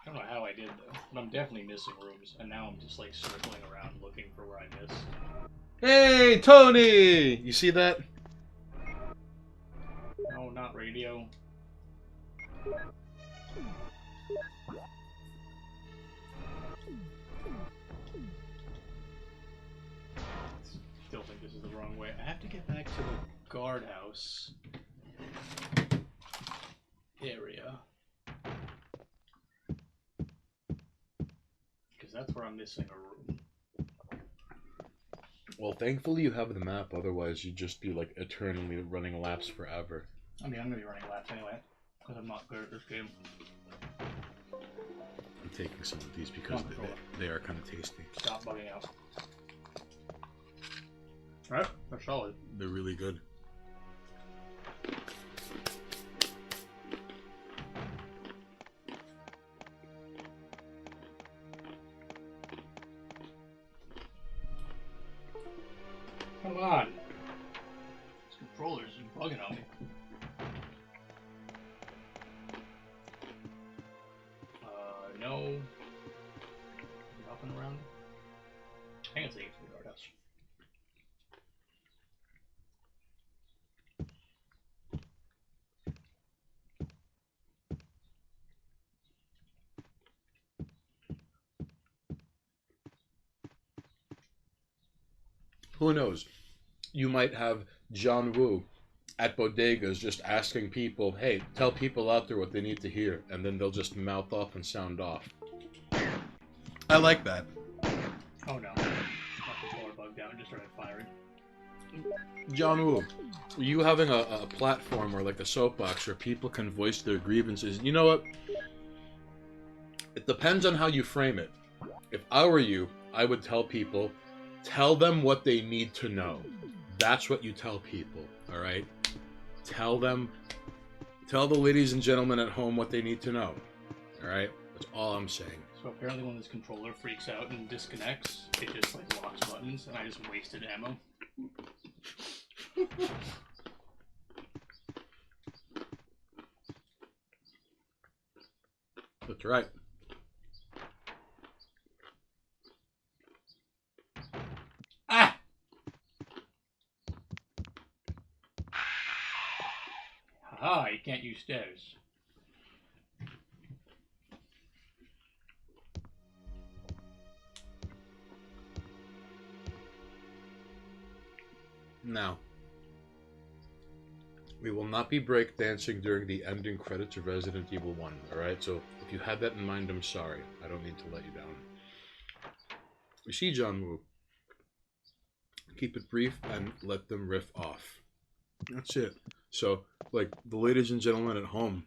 I don't know how I did, though. But I'm definitely missing rooms. And now I'm just, like, circling around looking for where I missed. Hey, Tony! You see that? No, not radio. Still think this is the wrong way. I have to get back to the guardhouse area. Because that's where I'm missing a room. Well, thankfully you have the map, otherwise you'd just be like eternally running laps forever. I mean, I'm going to be running laps anyway. Because I'm not good at this game. I'm taking some of these because they are kind of tasty. Stop bugging out. Alright, they're solid. They're really good. Come on. This controller's bugging on me. No. Nothing around. I think it's the guardhouse. Who knows? You might have John Woo at bodegas just asking people, hey, tell people out there what they need to hear, and then they'll just mouth off and sound off. I like that. Oh no. My controller bugged out and just started firing. John Woo, you having a platform or like a soapbox where people can voice their grievances, you know what? It depends on how you frame it. If I were you, I would tell people, tell them what they need to know. That's what you tell people, all right? Tell the ladies and gentlemen at home what they need to know, all right? That's all I'm saying. So apparently when this controller freaks out and disconnects, it just like locks buttons, and I just wasted ammo. That's right. Ah! Haha, you can't use stairs. Now, we will not be breakdancing during the ending credits of Resident Evil 1, alright? So, if you had that in mind, I'm sorry. I don't mean to let you down. You see, John Woo, keep it brief and let them riff off. That's it. So, like, the ladies and gentlemen at home,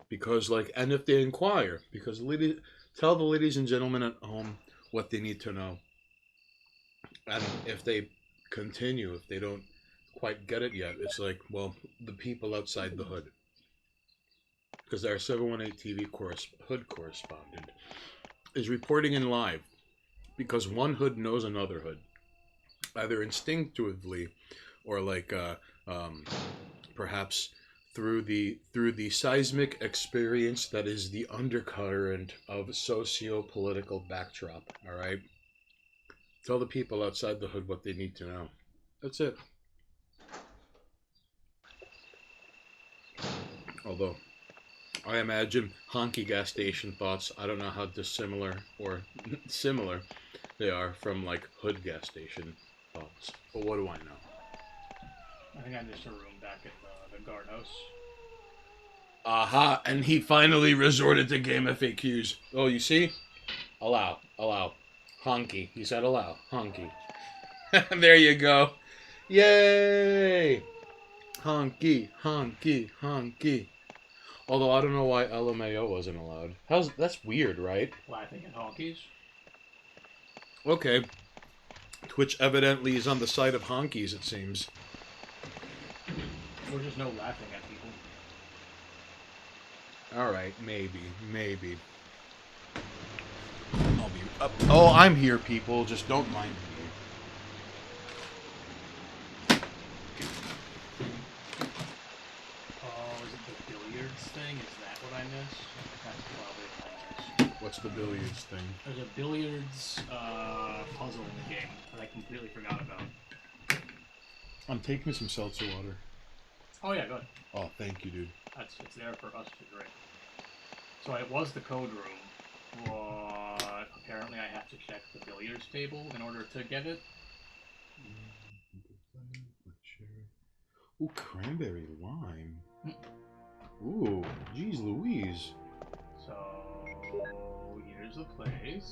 because, like, and if they inquire, because tell the ladies and gentlemen at home what they need to know. And if they continue, if they don't quite get it yet, it's like, well, the people outside the hood. Because our 718 TV hood correspondent is reporting in live because one hood knows another hood, either instinctively or like perhaps through the seismic experience that is the undercurrent of socio-political backdrop. All right, tell the people outside the hood what they need to know. That's it. Although I imagine honky gas station thoughts, I don't know how dissimilar or similar they are from like hood gas station thoughts. But what do I know? I think I missed a room back in the guardhouse. Aha, and he finally resorted to game FAQs. Oh, you see? Allow. Honky. He said allow. Honky. There you go. Yay! Honky. Although I don't know why LMAO wasn't allowed. That's weird, right? Laughing at honkies. Okay. Twitch evidently is on the side of honkies, it seems. Or just no laughing at people. Alright, maybe. I'll be up. Oh, I'm here, people. Just don't mind me. Oh, is it the that what I missed? That's probably what I missed. What's the billiards thing? There's a billiards puzzle in the game that I completely forgot about. I'm taking some seltzer water. Oh yeah, go ahead. Oh, thank you, dude. It's there for us to drink. So it was the code room, but apparently I have to check the billiards table in order to get it. Ooh, cranberry lime. Ooh, geez Louise. So here's the place.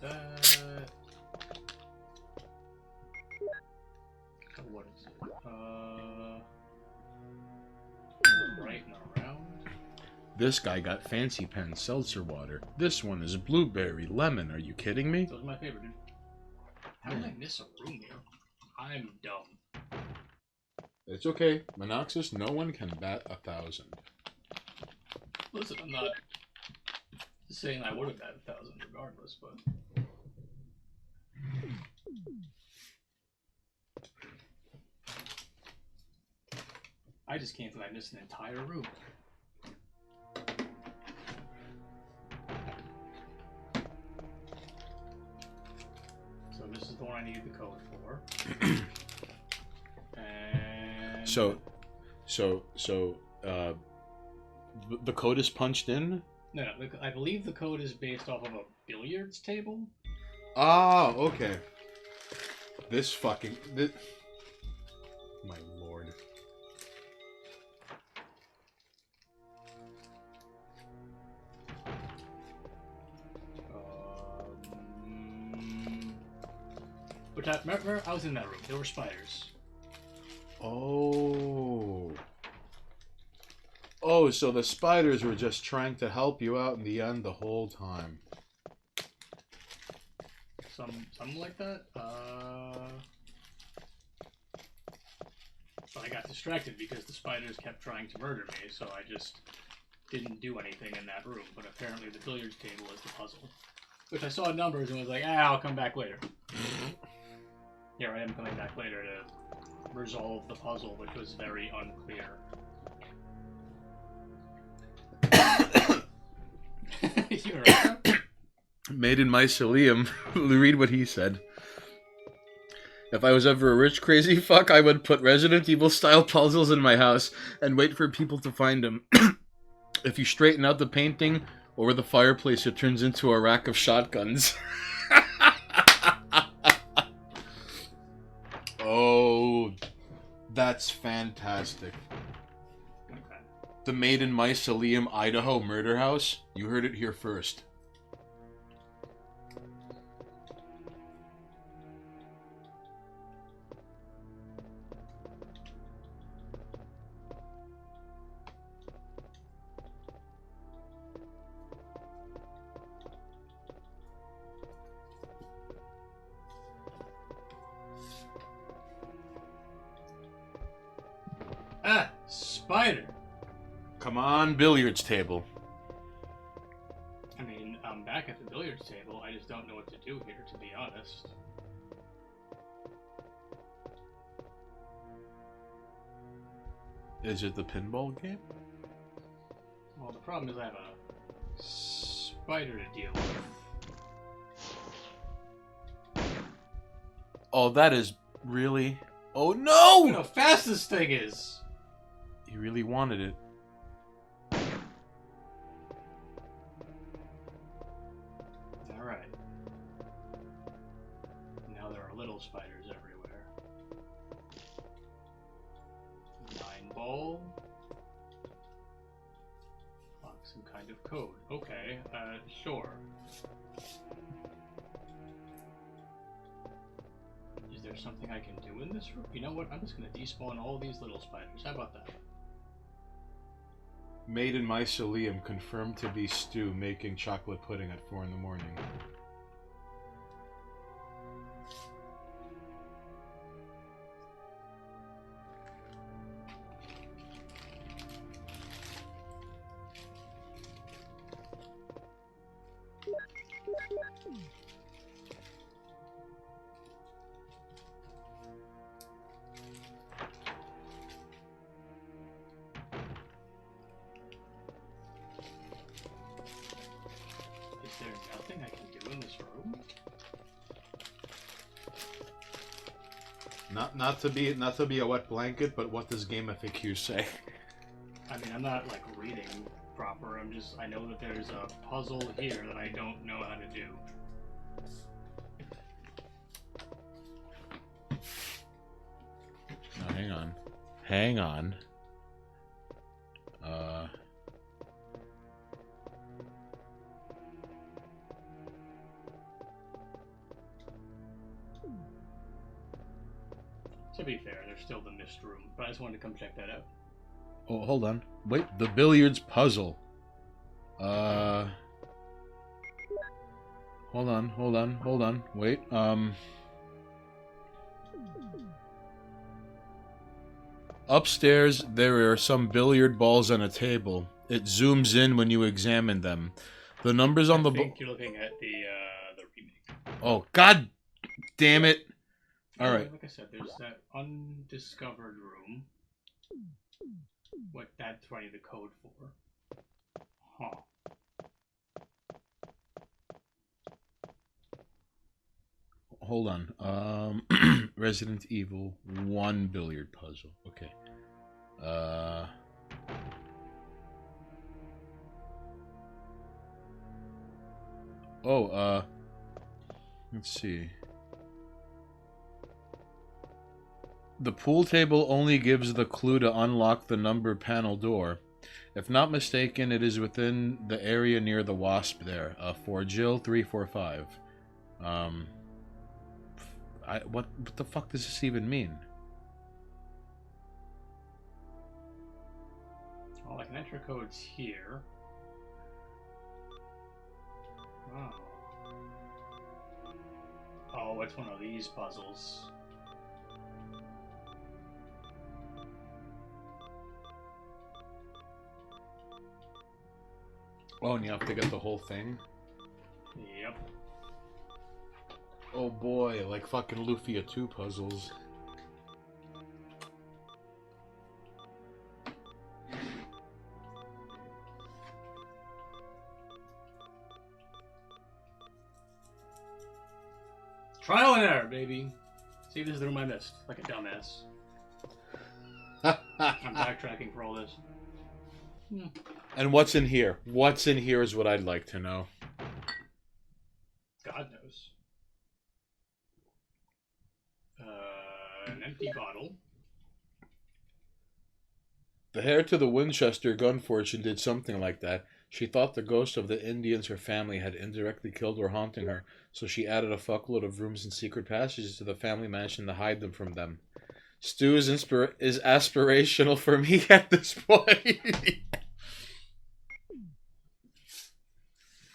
That. So what is it? Right and around. This guy got fancy pen seltzer water. This one is blueberry lemon. Are you kidding me? Those are my favorite, dude. How did I miss a room here? I'm dumb. It's okay. Monoxus, no one can bat 1,000. Listen, I'm not saying I would have batted 1,000 regardless, but... I just can't believe I missed an entire room. So this is the one I needed the code for. And... The code is punched in? No, I believe the code is based off of a billiards table. Ah, okay. This... My lord. Which I remember, I was in that room. There were spiders. Oh. Oh, so the spiders were just trying to help you out in the end the whole time. Something like that. But I got distracted because the spiders kept trying to murder me, so I just didn't do anything in that room. But apparently the billiards table is the puzzle. Which I saw numbers and was like, I'll come back later. Here I am coming back later to resolve the puzzle, which was very unclear. You're right. Made in mycelium. Read what he said. If I was ever a rich crazy fuck, I would put Resident Evil style puzzles in my house and wait for people to find them. If you straighten out the painting over the fireplace, it turns into a rack of shotguns. Oh, that's fantastic. Okay. The Made in Mycelium, Idaho murder house. You heard it here first. Ah, spider. Come on, billiards table. I mean, I'm back at the billiards table. I just don't know what to do here, to be honest. Is it the pinball game? Well, the problem is I have a spider to deal with. Oh, that is really... Oh, no! Look how fast this thing is! He really wanted it. Alright. Now there are little spiders everywhere. 9-ball. Some kind of code. Okay, sure. Is there something I can do in this room? You know what? I'm just gonna despawn all these little spiders. How about that? Made in Mycelium, confirmed to be Stu making chocolate pudding at 4 in the morning. Not to be a wet blanket, but what does Game FAQ say? I mean, I'm not like reading proper. I know that there's a puzzle here that I don't know how to do. No, hang on. To be fair, there's still the mist room, but I just wanted to come check that out. Oh, hold on. Wait, the billiards puzzle. Hold on. Wait, upstairs, there are some billiard balls on a table. It zooms in when you examine them. The numbers on the I think you're looking at the remake. Oh, god damn it. Alright. Like I said, there's that undiscovered room. What that's running the code for. Huh. Hold on. Resident Evil 1 billiard puzzle. Okay. Let's see. The pool table only gives the clue to unlock the number panel door. If not mistaken, it is within the area near the wasp there. For Jill 345. What the fuck does this even mean? Well, I can enter codes here. Oh. Oh, it's one of these puzzles. Oh, and you have to get the whole thing? Yep. Oh boy, like fucking Lufia 2 puzzles. Trial and error, baby. See, this is the room I missed, like a dumbass. I'm backtracking for all this. And what's in here? What's in here is what I'd like to know. God knows. An empty bottle. The heir to the Winchester gun fortune did something like that. She thought the ghost of the Indians her family had indirectly killed were haunting her, so she added a fuckload of rooms and secret passages to the family mansion to hide them from them. Stu is aspirational for me at this point.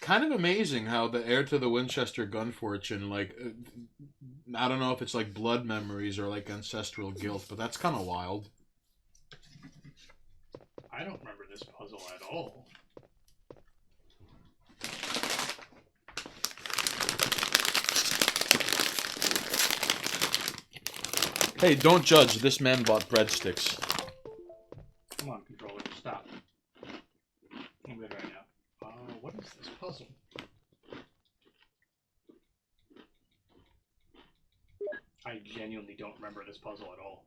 Kind of amazing how the heir to the Winchester gun fortune, like, I don't know if it's like blood memories or like ancestral guilt, but that's kind of wild. I don't remember this puzzle at all. Hey, don't judge. This man bought breadsticks. Come on, controller, stop. I'm good right now. What is this puzzle? I genuinely don't remember this puzzle at all.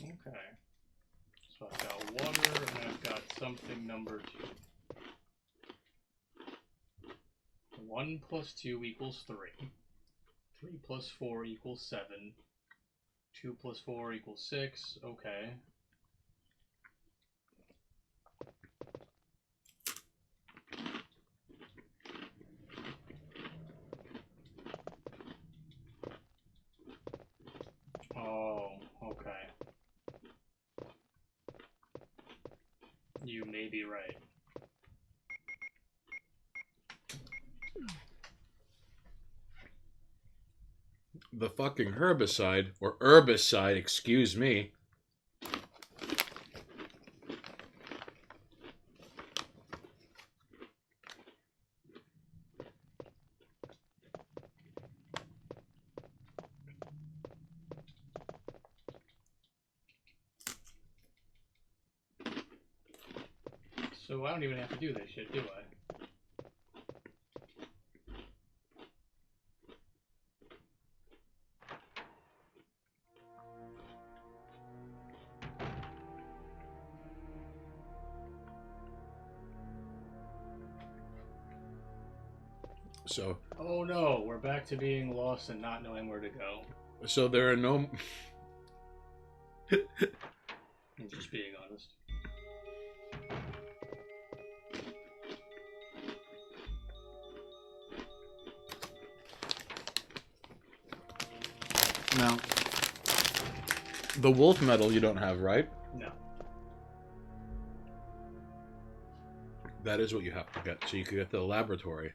Okay. So I've got water and I've got something number 2. 1 plus 2 equals 3. 3 plus 4 equals 7. 2 plus 4 equals 6. Okay. Oh, okay. You may be right. The fucking herbicide, or herbicide, excuse me. So I don't even have to do this shit, do I? So. Oh no, we're back to being lost and not knowing where to go. So there are no. I'm just being honest. Now, the wolf medal you don't have, right? No. That is what you have to get. So you can get the laboratory.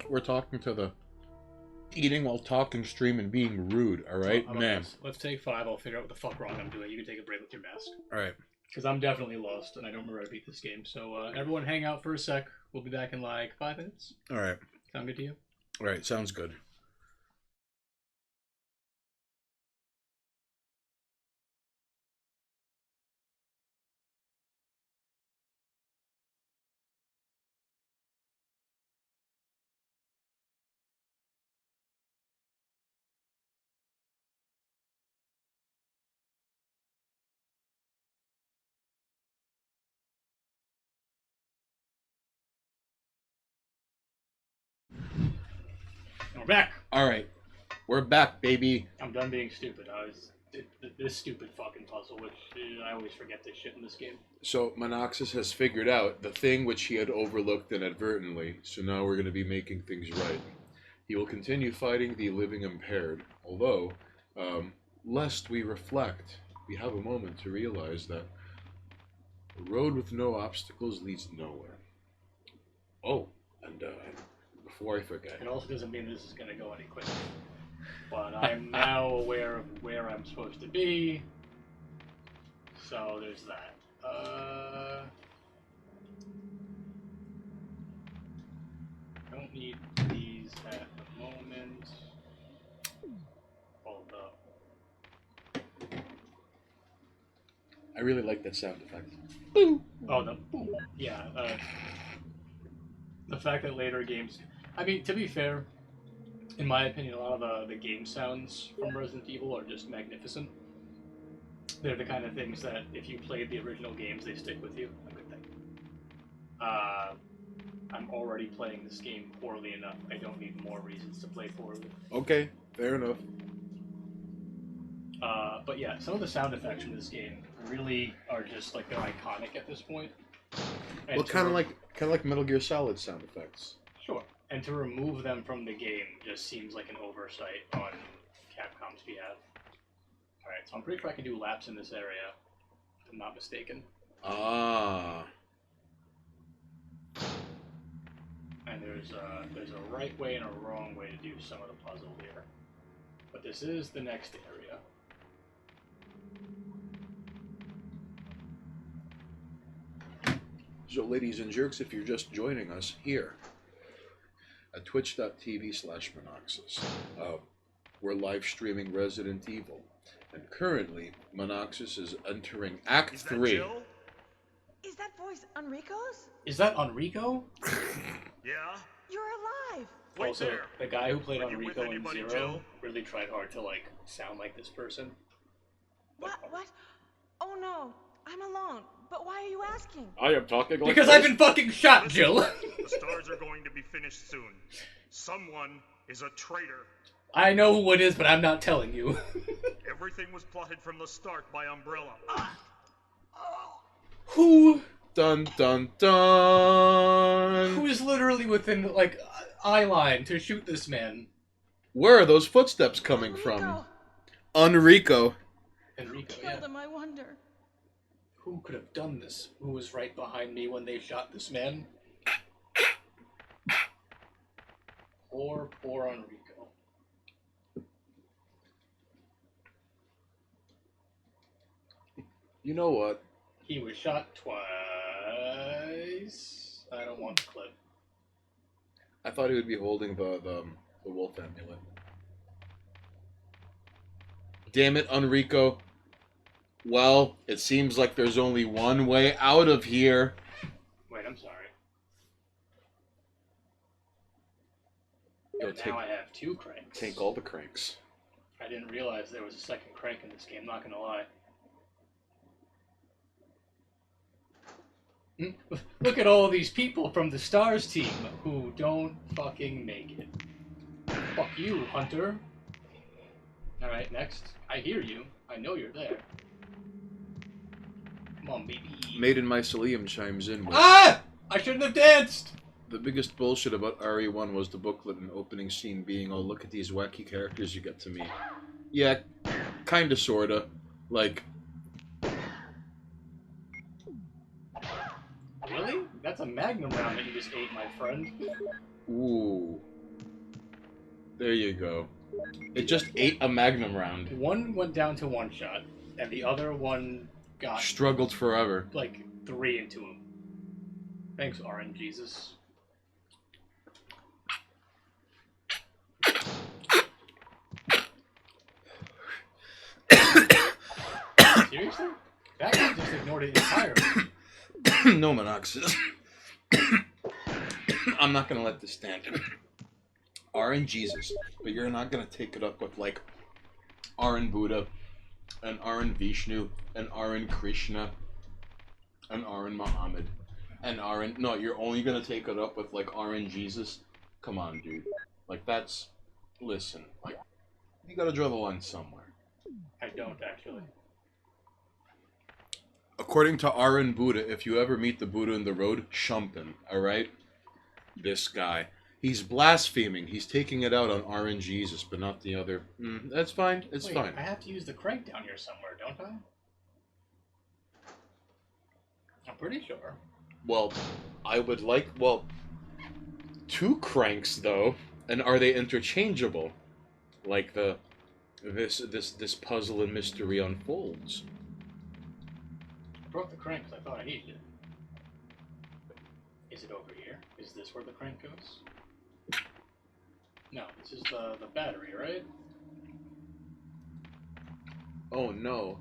We're talking to the eating while talking stream and being rude, alright? How about Man. this? Let's take 5. I'll figure out what the fuck wrong I'm doing. You can take a break with your mask. Alright. Because I'm definitely lost and I don't remember how to beat this game. So everyone hang out for a sec. We'll be back in like 5 minutes. Alright. Sound good to you? Alright, sounds good. And we're back. Alright. We're back, baby. I'm done being stupid. This stupid fucking puzzle, which I always forget this shit in this game. So Monoxus has figured out the thing which he had overlooked inadvertently, so now we're going to be making things right. He will continue fighting the living impaired, although, lest we reflect, we have a moment to realize that a road with no obstacles leads nowhere. Oh, and before I forget... It also doesn't mean this is going to go any quicker. But I'm now aware of where I'm supposed to be. So there's that. Don't need these at the moment. Hold up. I really like that sound effect. Boom! Oh, the boom. Yeah. The fact that later games... I mean, to be fair, in my opinion, a lot of the game sounds from Resident Evil are just magnificent. They're the kind of things that, if you played the original games, they stick with you. A good thing. I'm already playing this game poorly enough. I don't need more reasons to play poorly. Okay, fair enough. But yeah, some of the sound effects from this game really are just like they're iconic at this point. And Well, kind of like Metal Gear Solid sound effects. Sure. And to remove them from the game just seems like an oversight on Capcom's behalf. Alright, so I'm pretty sure I can do laps in this area, if I'm not mistaken. Ah. And there's a right way and a wrong way to do some of the puzzle here. But this is the next area. So, ladies and jerks, if you're just joining us here at twitch.tv/Monoxus, we're live streaming Resident Evil. And currently, Monoxus is entering Act 3. Is that voice Enrico's? Is that Enrico? Yeah? You're alive! Wait Also, there. the guy who played Are you with Enrico in anybody, Zero Jill? really tried hard to, like, sound like this person. What? Oh no, I'm alone. But why are you asking? I am talking like Because I've been fucking shot, Jill! The stars are going to be finished soon. Someone is a traitor. I know who it is, but I'm not telling you. Everything was plotted from the start by Umbrella. Who Dun dun dun! is literally within, like, eye line to shoot this man? Where are those footsteps coming from? Enrico. Enrico, Killed yeah. him, I wonder. Who could have done this? Who was right behind me when they shot this man? Poor Enrico. You know what? He was shot twice. I don't want the clip. I thought he would be holding the wolf amulet. Damn it, Enrico. Well, it seems like there's only one way out of here. Wait, I'm sorry. Yo, Now I have 2 cranks. Take all the cranks. I didn't realize there was a second crank in this game, not gonna lie. Look at all these people from the Stars team who don't fucking make it. Fuck you, Hunter. Alright, next. I hear you. I know you're there. Come on, baby. Maiden Mycelium chimes in with, Ah! I shouldn't have danced! the biggest bullshit about RE1 was the booklet and opening scene being, oh, look at these wacky characters you get to meet. Yeah, kinda, sorta. Like... Really? That's a magnum round that you just ate, my friend. Ooh. There you go. It just ate a magnum round. One went down to 1 shot, and the other one got, Struggled forever. like, 3 into him. Thanks, RNGesus. Seriously? That guy just ignored it entirely. No monoxis. I'm not gonna let this stand. RNGesus. But you're not gonna take it up with, like, RN Buddha, and RN Vishnu, and RN Krishna, and RN Muhammad, and RN... No, you're only gonna take it up with, like, RNGesus? Come on, dude. Like, that's... Listen, like, you gotta draw the line somewhere. I don't, actually. According to RN Buddha, if you ever meet the Buddha in the road, shump him, alright? This guy. He's blaspheming. He's taking it out on RNGesus, but not the other. That's fine. It's Wait, fine. I have to use the crank down here somewhere, don't I? I'm pretty sure. Well, I would like... Well, 2 cranks, though. And are they interchangeable? Like the... This puzzle and mystery unfolds. I broke the crank because I thought I needed it. Is it over here? Is this where the crank goes? No, this is the battery, right? Oh, no.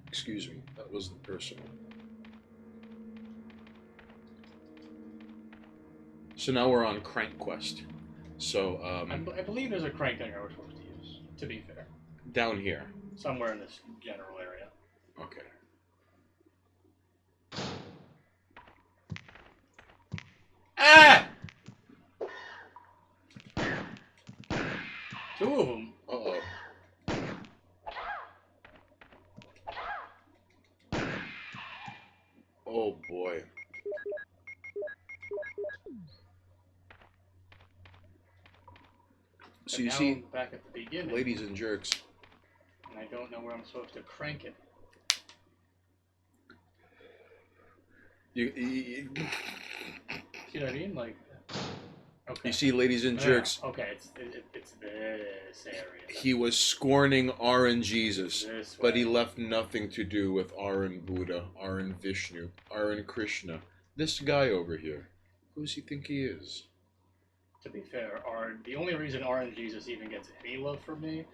Excuse me. That wasn't personal. So now we're on Crank Quest. So, I believe there's a crank down here we're supposed to use, to be fair. down here. Somewhere in this general area. Okay. Ah! 2 of them. Uh-oh. Oh, boy. So you now see, I'm back at the beginning, ladies and jerks. and I don't know where I'm supposed to crank it. You See what I mean? Like, okay. see, ladies and jerks. Okay, it's this area. He was scorning RNGesus, This but way. he left nothing to do with RN Buddha, RN Vishnu, RN Krishna. This guy over here. Who does he think he is? To be fair, the only reason RNGesus even gets any love from me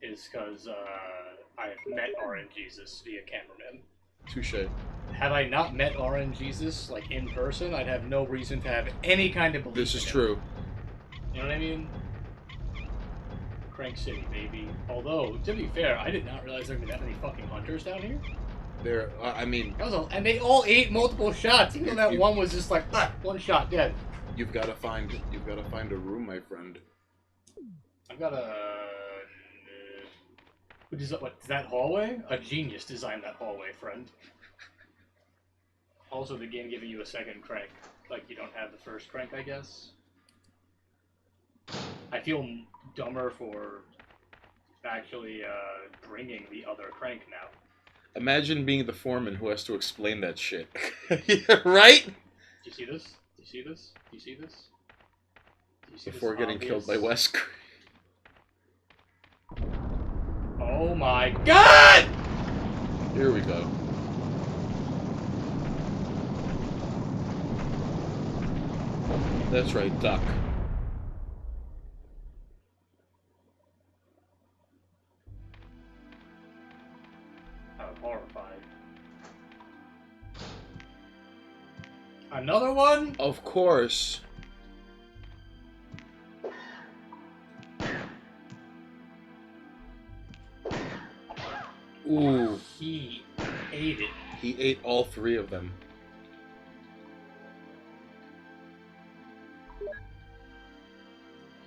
is because I've met RNGesus via cameraman. Touche. Had I not met RNGesus, like, in person, I'd have no reason to have any kind of belief This is in him. true. You know what I mean? Crank City, baby. Although, to be fair, I did not realize there were that many fucking hunters down here. There, I mean, And they all ate multiple shots, even though that one was just like, one shot, dead. you've got to find a room, my friend. I've got a... What is that hallway? A genius designed that hallway, friend. Also, the game giving you a second crank. Like, you don't have the first crank, I guess. I feel dumber for actually bringing the other crank now. Imagine being the foreman who has to explain that shit. Right? Do you see this? Do you see this? Do you see this? Do you see Before this getting killed by obvious- Wesker. Oh my god! Here we go. That's right, duck. I'm horrified. Another one? Of course. Ooh. He ate it. He ate all three of them.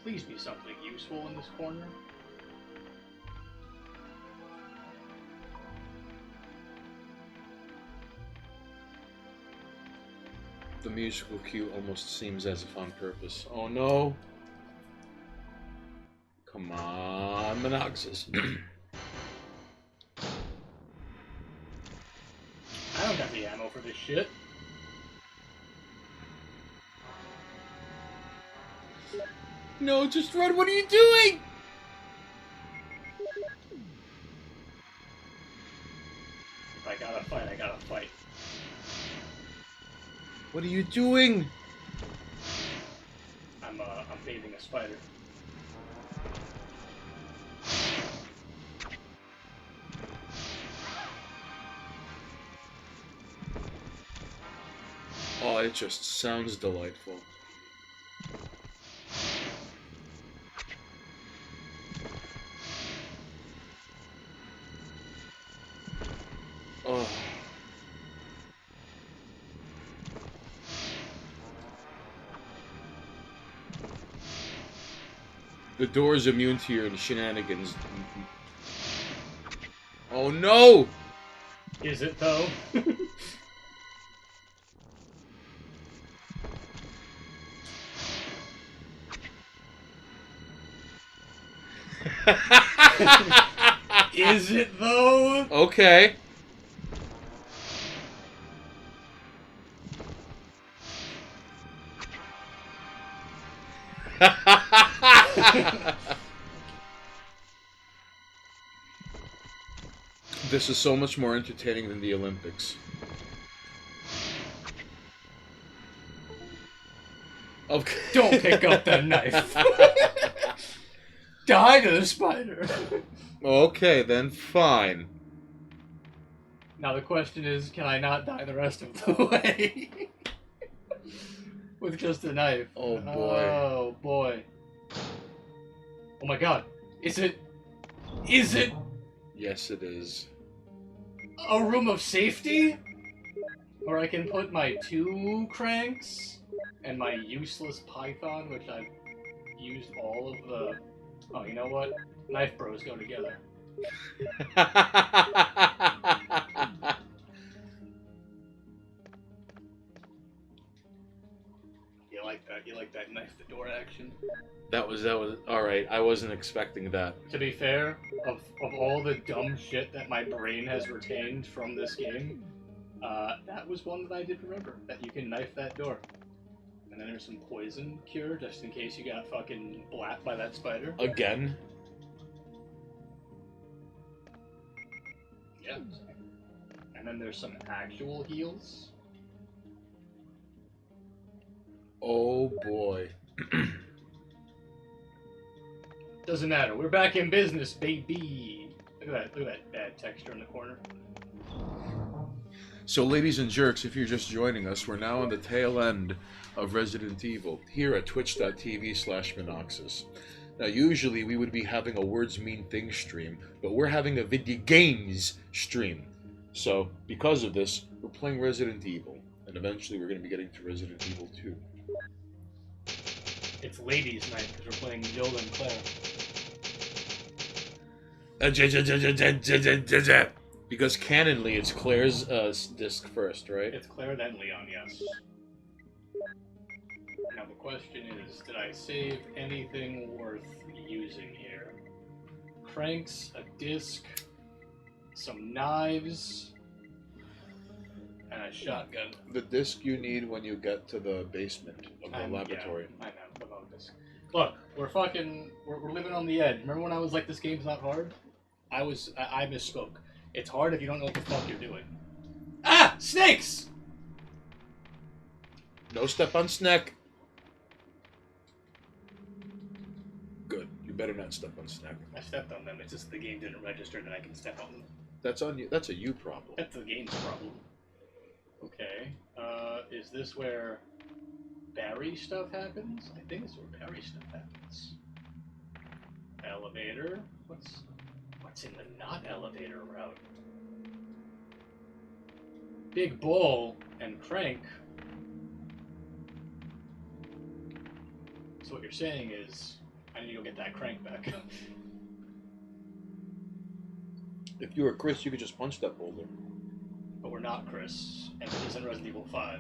Please be something useful in this corner. The musical cue almost seems as if on purpose. Oh no. Come on, Monoxys. I don't got the ammo for this shit. No, just run. What are you doing? If I gotta fight, I gotta fight. What are you doing? I'm bathing a spider. Oh, it just sounds delightful. Oh. The door is immune to your shenanigans. Oh no! Is it though? Is it though? Okay. This is so much more entertaining than the Olympics. Okay. Don't pick up that knife. Die to the spider. Okay, then fine. Now the question is, can I not die the rest of the way? With just a knife. Oh boy. Oh boy. Oh my god. Is it... Is it Yes, it is. a room of safety? Where I can put my 2 cranks and my useless python, which I've used all of the... Oh, you know what? Knife bros go together. You like that? You like that knife the door action? That was alright. I wasn't expecting that. To be fair, of all the dumb shit that my brain has retained from this game, that was one that I did remember. That you can knife that door. And then there's some poison cure, just in case you got fucking blapped by that spider. Again? Yeah. And then there's some actual heals. Oh boy. Doesn't matter. We're back in business, baby. Look at that bad texture in the corner. So, ladies and jerks, if you're just joining us, we're now on the tail end of Resident Evil here at twitch.tv/Monoxys. Now, usually we would be having a Words Mean Things stream, but we're having a Vidya Gaems stream. So, because of this, we're playing Resident Evil, and eventually we're going to be getting to Resident Evil 2. It's ladies' night because we're playing Jill and Claire. Because canonly, it's Claire's disc first, right? It's Claire, then Leon, yes. Now the question is, did I save anything worth using here? Cranks, a disc, some knives, and a shotgun. The disc you need when you get to the basement of the laboratory. Yeah, I know, the phone disc. Look, we're living on the edge. Remember when I was like, this game's not hard? I misspoke. It's hard if you don't know what the fuck you're doing. Ah! Snakes! No step on snack. Good. You better not step on snack. I stepped on them. It's just the game didn't register that I can step on them. That's on you. That's a you problem. That's the game's problem. Okay. Is this where Barry stuff happens? I think it's where Barry stuff happens. Elevator. What's in the not elevator route? Big Bull and Crank. So what you're saying is, I need to go get that Crank back. If you were Chris, you could just punch that boulder. But we're not Chris, and it isn't Resident Evil 5.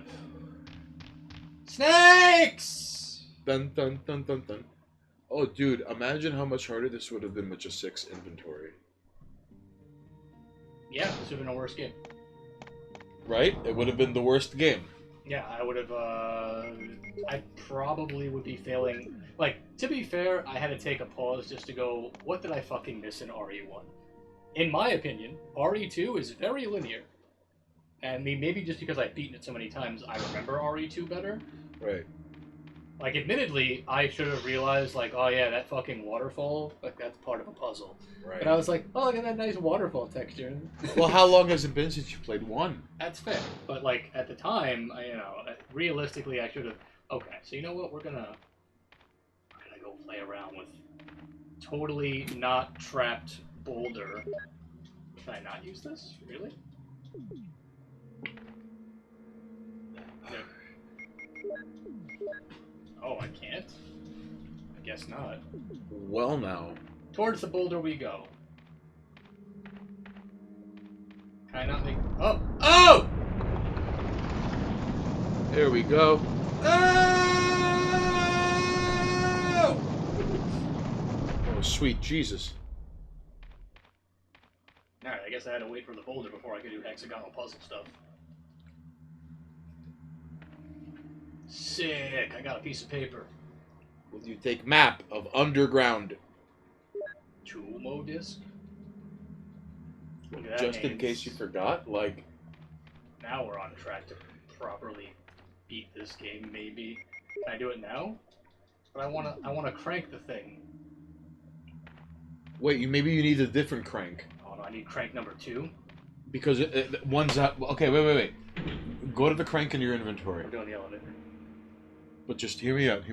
Snakes! Dun dun dun dun dun. Oh, dude, imagine how much harder this would have been with just 6 inventory. Yeah, this would have been a worse game. Right? It would have been the worst game. Yeah, I would have, I probably would be failing. Like, to be fair, I had to take a pause just to go, what did I fucking miss in RE1? In my opinion, RE2 is very linear. And maybe just because I've beaten it so many times, I remember RE2 better. Right. Like, admittedly, I should have realized, like, oh yeah, that fucking waterfall, like, that's part of a puzzle. Right. But I was like, oh, look at that nice waterfall texture. Well, how long has it been since you played 1? That's fair. But, like, at the time, realistically, I should have... Okay, so you know what? We're gonna go play around with totally not trapped boulder. Can I not use this? Really? Yeah. Oh, I can't? I guess not. Well, now. Towards the boulder we go. Can I not make... Oh! Oh! There we go. Oh! Oh, sweet Jesus. Alright, I guess I had to wait for the boulder before I could do hexagonal puzzle stuff. Sick! I got a piece of paper. Will you take map of underground? Tumo disc? Look at that, Just in Haynes. case you forgot, like... Now we're on track to properly beat this game, maybe. Can I do it now? But I wanna crank the thing. Wait, maybe you need a different crank. Oh no, I need crank number 2. Because one's out... Okay, wait. Go to the crank in your inventory. We're doing the elevator. But just hear me out.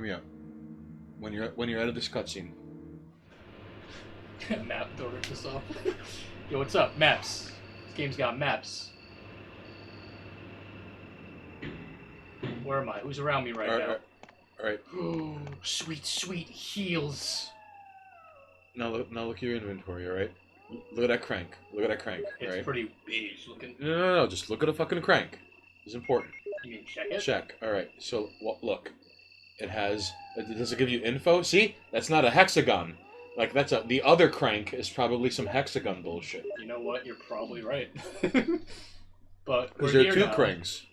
When you're out of this cutscene. Map, don't rip this off. Yo, what's up? Maps. This game's got maps. Where am I? Who's around me right now? Alright. Oh, sweet heals. Now look at your inventory, alright? Look at that crank. It's alright? pretty beige looking. No. Just look at a fucking crank. It's important. You mean check it? Check. Alright, so look. It has... Does it give you info? See? That's not a hexagon. Like, the other crank is probably some hexagon bullshit. You know what? You're probably right. But Because we're there are here 2 now. cranks.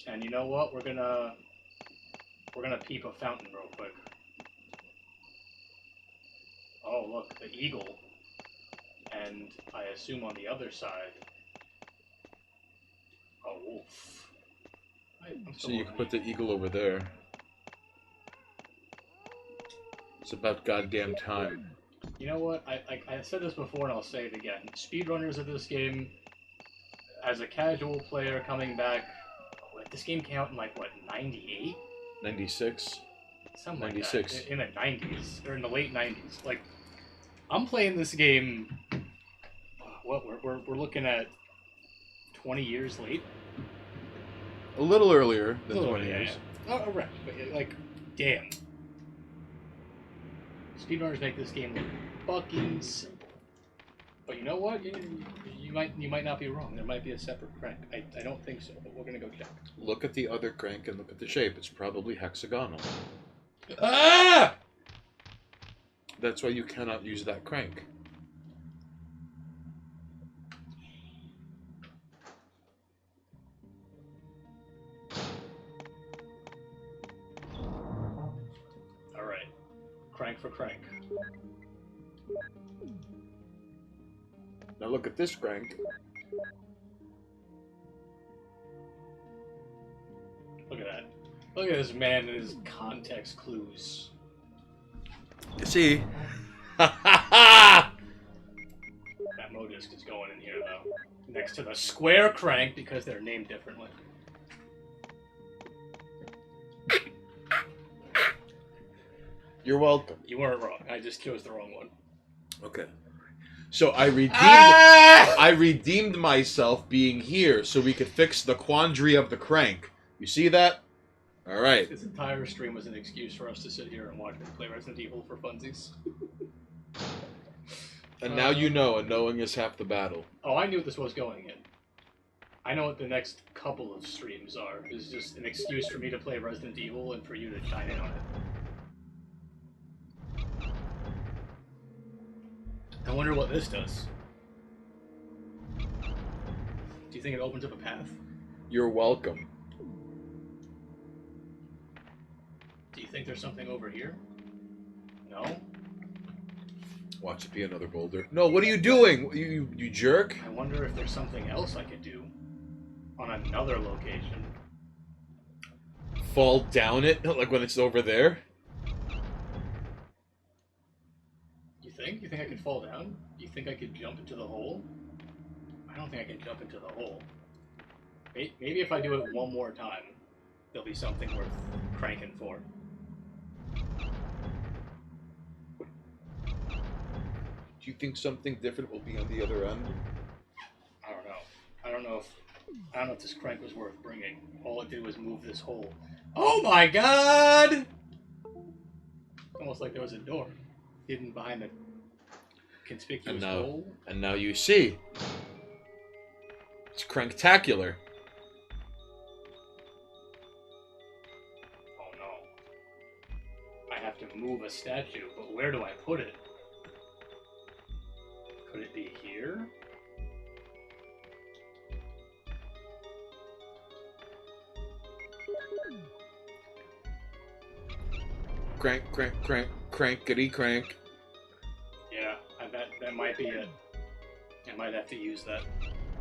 And you know what? We're gonna peep a fountain real quick. Oh, look, the eagle. And I assume on the other side, a wolf. So you can put the eagle over there. It's about goddamn time. You know what? I said this before and I'll say it again. Speedrunners of this game, as a casual player coming back, this game came out in like, what, 98? 96? Something 96. like that. In the 90s, or in the late 90s. Like, I'm playing this game, what, we're looking at 20 years late? A little earlier than A little 20 bit, years. Yeah. Oh, right. But, like, damn. Speedrunners make this game look fucking simple. But you know what? You might not be wrong. There might be a separate crank. I don't think so, but we're gonna go check. Look at the other crank and look at the shape. It's probably hexagonal. Ah! That's why you cannot use that crank. Alright. Crank for crank. Now look at this crank. Look at that. Look at this man and his context clues. You see? That modisc is going in here, though. Next to the square crank, because they're named differently. You're welcome. You weren't wrong. I just chose the wrong one. Okay. So I redeemed myself being here so we could fix the quandary of the crank. You see that? All right. This entire stream was an excuse for us to sit here and watch them play Resident Evil for funsies. And now you know, and knowing is half the battle. Oh, I knew what this was going in. I know what the next couple of streams are. It's just an excuse for me to play Resident Evil and for you to chime in on it. I wonder what this does. Do you think it opens up a path? You're welcome. Do you think there's something over here? No? Watch it be another boulder. No, what are you doing? You jerk. I wonder if there's something else I could do on another location. Fall down it? Like when it's over there? You think I could fall down? You think I could jump into the hole? I don't think I can jump into the hole. Maybe if I do it one more time, there'll be something worth cranking for. Do you think something different will be on the other end? I don't know. I don't know if this crank was worth bringing. All it did was move this hole. Oh my god! Almost like there was a door hidden behind a conspicuous hole. And now you see. It's cranktacular. Oh no. I have to move a statue, but where do I put it? Could it be here? Crankety crank. Yeah, I bet that might be it. I might have to use that.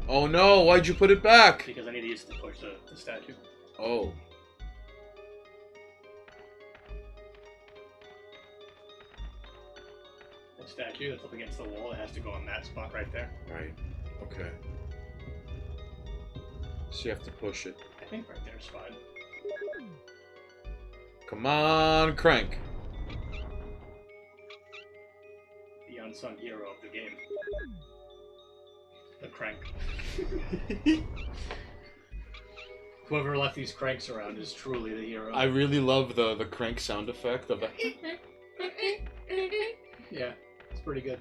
Oh no, why'd you put it back? Because I need to use it to push the statue. Oh. The statue that's up against the wall, it has to go on that spot right there. Right. Okay. So you have to push it. I think right there's fine. Come on, crank. The unsung hero of the game. The crank. Whoever left these cranks around is truly the hero. I really love the crank sound effect of the... Yeah, it's pretty good.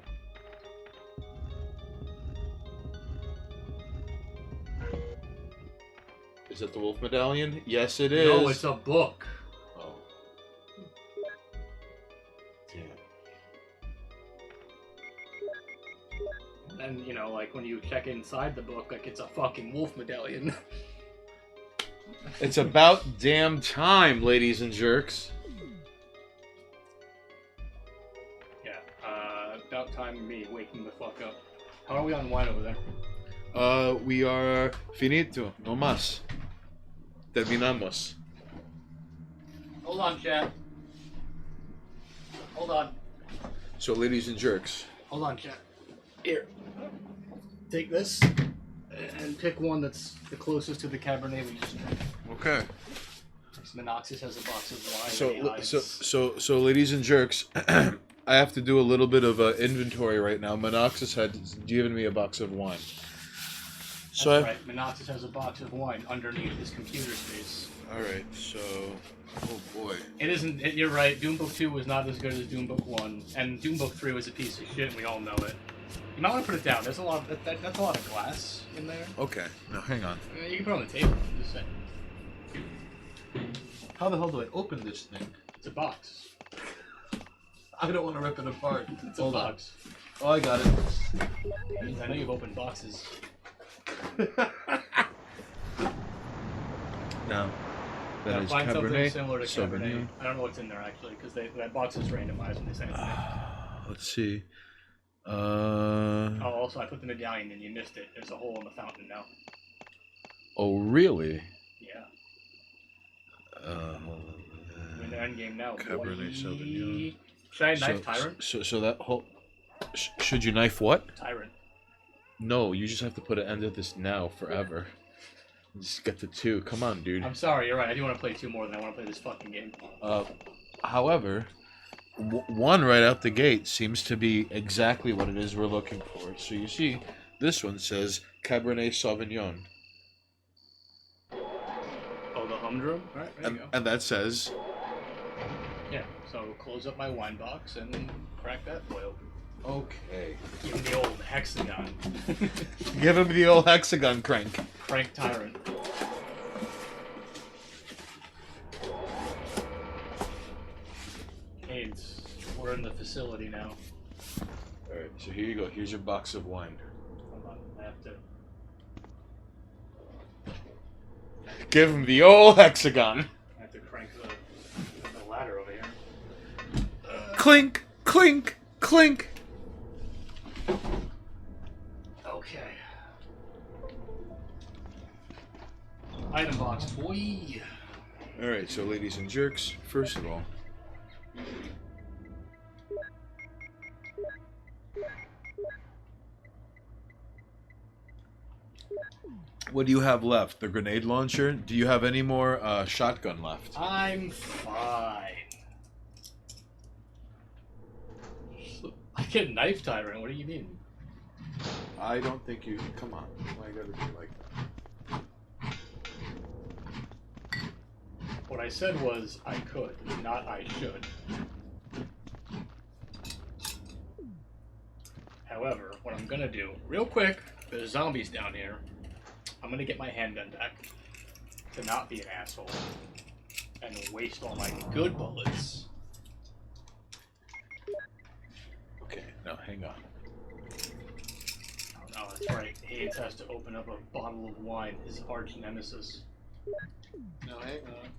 Is it the wolf medallion? Yes, it is. No, it's a book. Oh. Damn. And, you know, like, when you check inside the book, like, it's a fucking wolf medallion. It's about damn time, ladies and jerks. Yeah, about time me waking the fuck up. How are we on wine over there? We are finito, no más. Terminamos. Hold on, chat. Hold on. So, ladies and jerks. Hold on, chat. Here. Take this and pick one that's the closest to the Cabernet we just drank. Okay. Minoxis has a box of wine. So, ladies and jerks, I have to do a little bit of inventory right now. Minoxis had given me a box of wine. So That's right. Minoxis has a box of wine underneath his computer space. All right. So, oh boy. It isn't. You're right. Doom Book 2 was not as good as Doom Book 1, and Doom Book 3 was a piece of shit. And we all know it. You might want to put it down. There's a lot. That's a lot of glass in there. Okay. Now, hang on. You can put it on the table. I'm just saying. How the hell do I open this thing? It's a box. I don't want to rip it apart. It's a box. Oh, I got it. I know you've opened boxes. Now, that is find something Cabernet similar to Cabernet. Sauvignon. I don't know what's in there actually, because that box is randomized when they send it to me. Let's see. Oh, also, I put the medallion and you missed it. There's a hole in the fountain now. Oh, really? Yeah. Hold on. We're in the endgame now. Cabernet boy. Sauvignon. Should I knife Tyrant? So that whole... should you knife what? Tyrant. No, you just have to put an end to this now, forever. Just get to 2. Come on, dude. I'm sorry, you're right. I do want to play 2 more than I want to play this fucking game. However, 1 right out the gate seems to be exactly what it is we're looking for. So you see, this one says Cabernet Sauvignon. Oh, the humdrum? Alright, there you go. And that says... Yeah, so close up my wine box and crack that boy open. Okay. Give him the old hexagon. Give him the old hexagon crank. Crank Tyrant. AIDS. We're in the facility now. Alright, so here you go. Here's your box of wine. Hold on, I have to... Give him the old hexagon. I have to crank the ladder over here. Clink, clink, clink. Okay. Item box, boy. Alright, so ladies and jerks, first of all, what do you have left? The grenade launcher? Do you have any more shotgun left? I'm fine. I get knife Tyrant, what do you mean? I don't think you... Come on. Why you gotta be like that? What I said was I could, not I should. However, what I'm gonna do, real quick, there's zombies down here. I'm gonna get my handgun back to not be an asshole and waste all my good bullets. Okay, now hang on. Oh, that's right. Hayes has to open up a bottle of wine, his arch nemesis. No, hang on.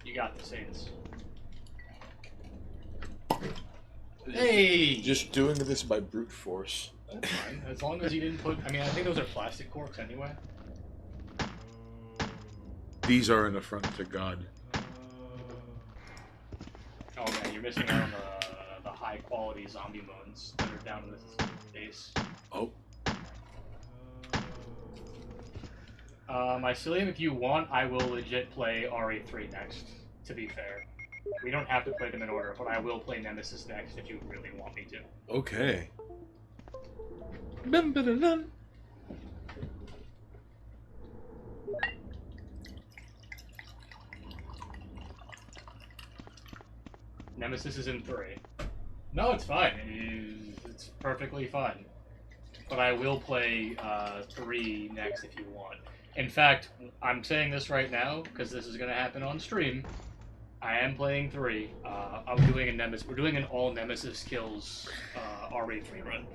You got this, Hayes. Hey! Just doing this by brute force. That's fine. As long as you didn't put... I mean, I think those are plastic corks anyway. These are an affront to God. Oh man, you're missing out on the high quality zombie modes that are down in this base. Oh. Mycelium, if you want, I will legit play RE3 next, to be fair. We don't have to play them in order, but I will play Nemesis next if you really want me to. Okay. Dun, dun, dun, dun. Nemesis is in 3. No, it's fine. It's perfectly fine. But I will play 3 next if you want. In fact, I'm saying this right now because this is going to happen on stream. I am playing 3. I'm doing a Nemesis. We're doing an all Nemesis kills RE3 run.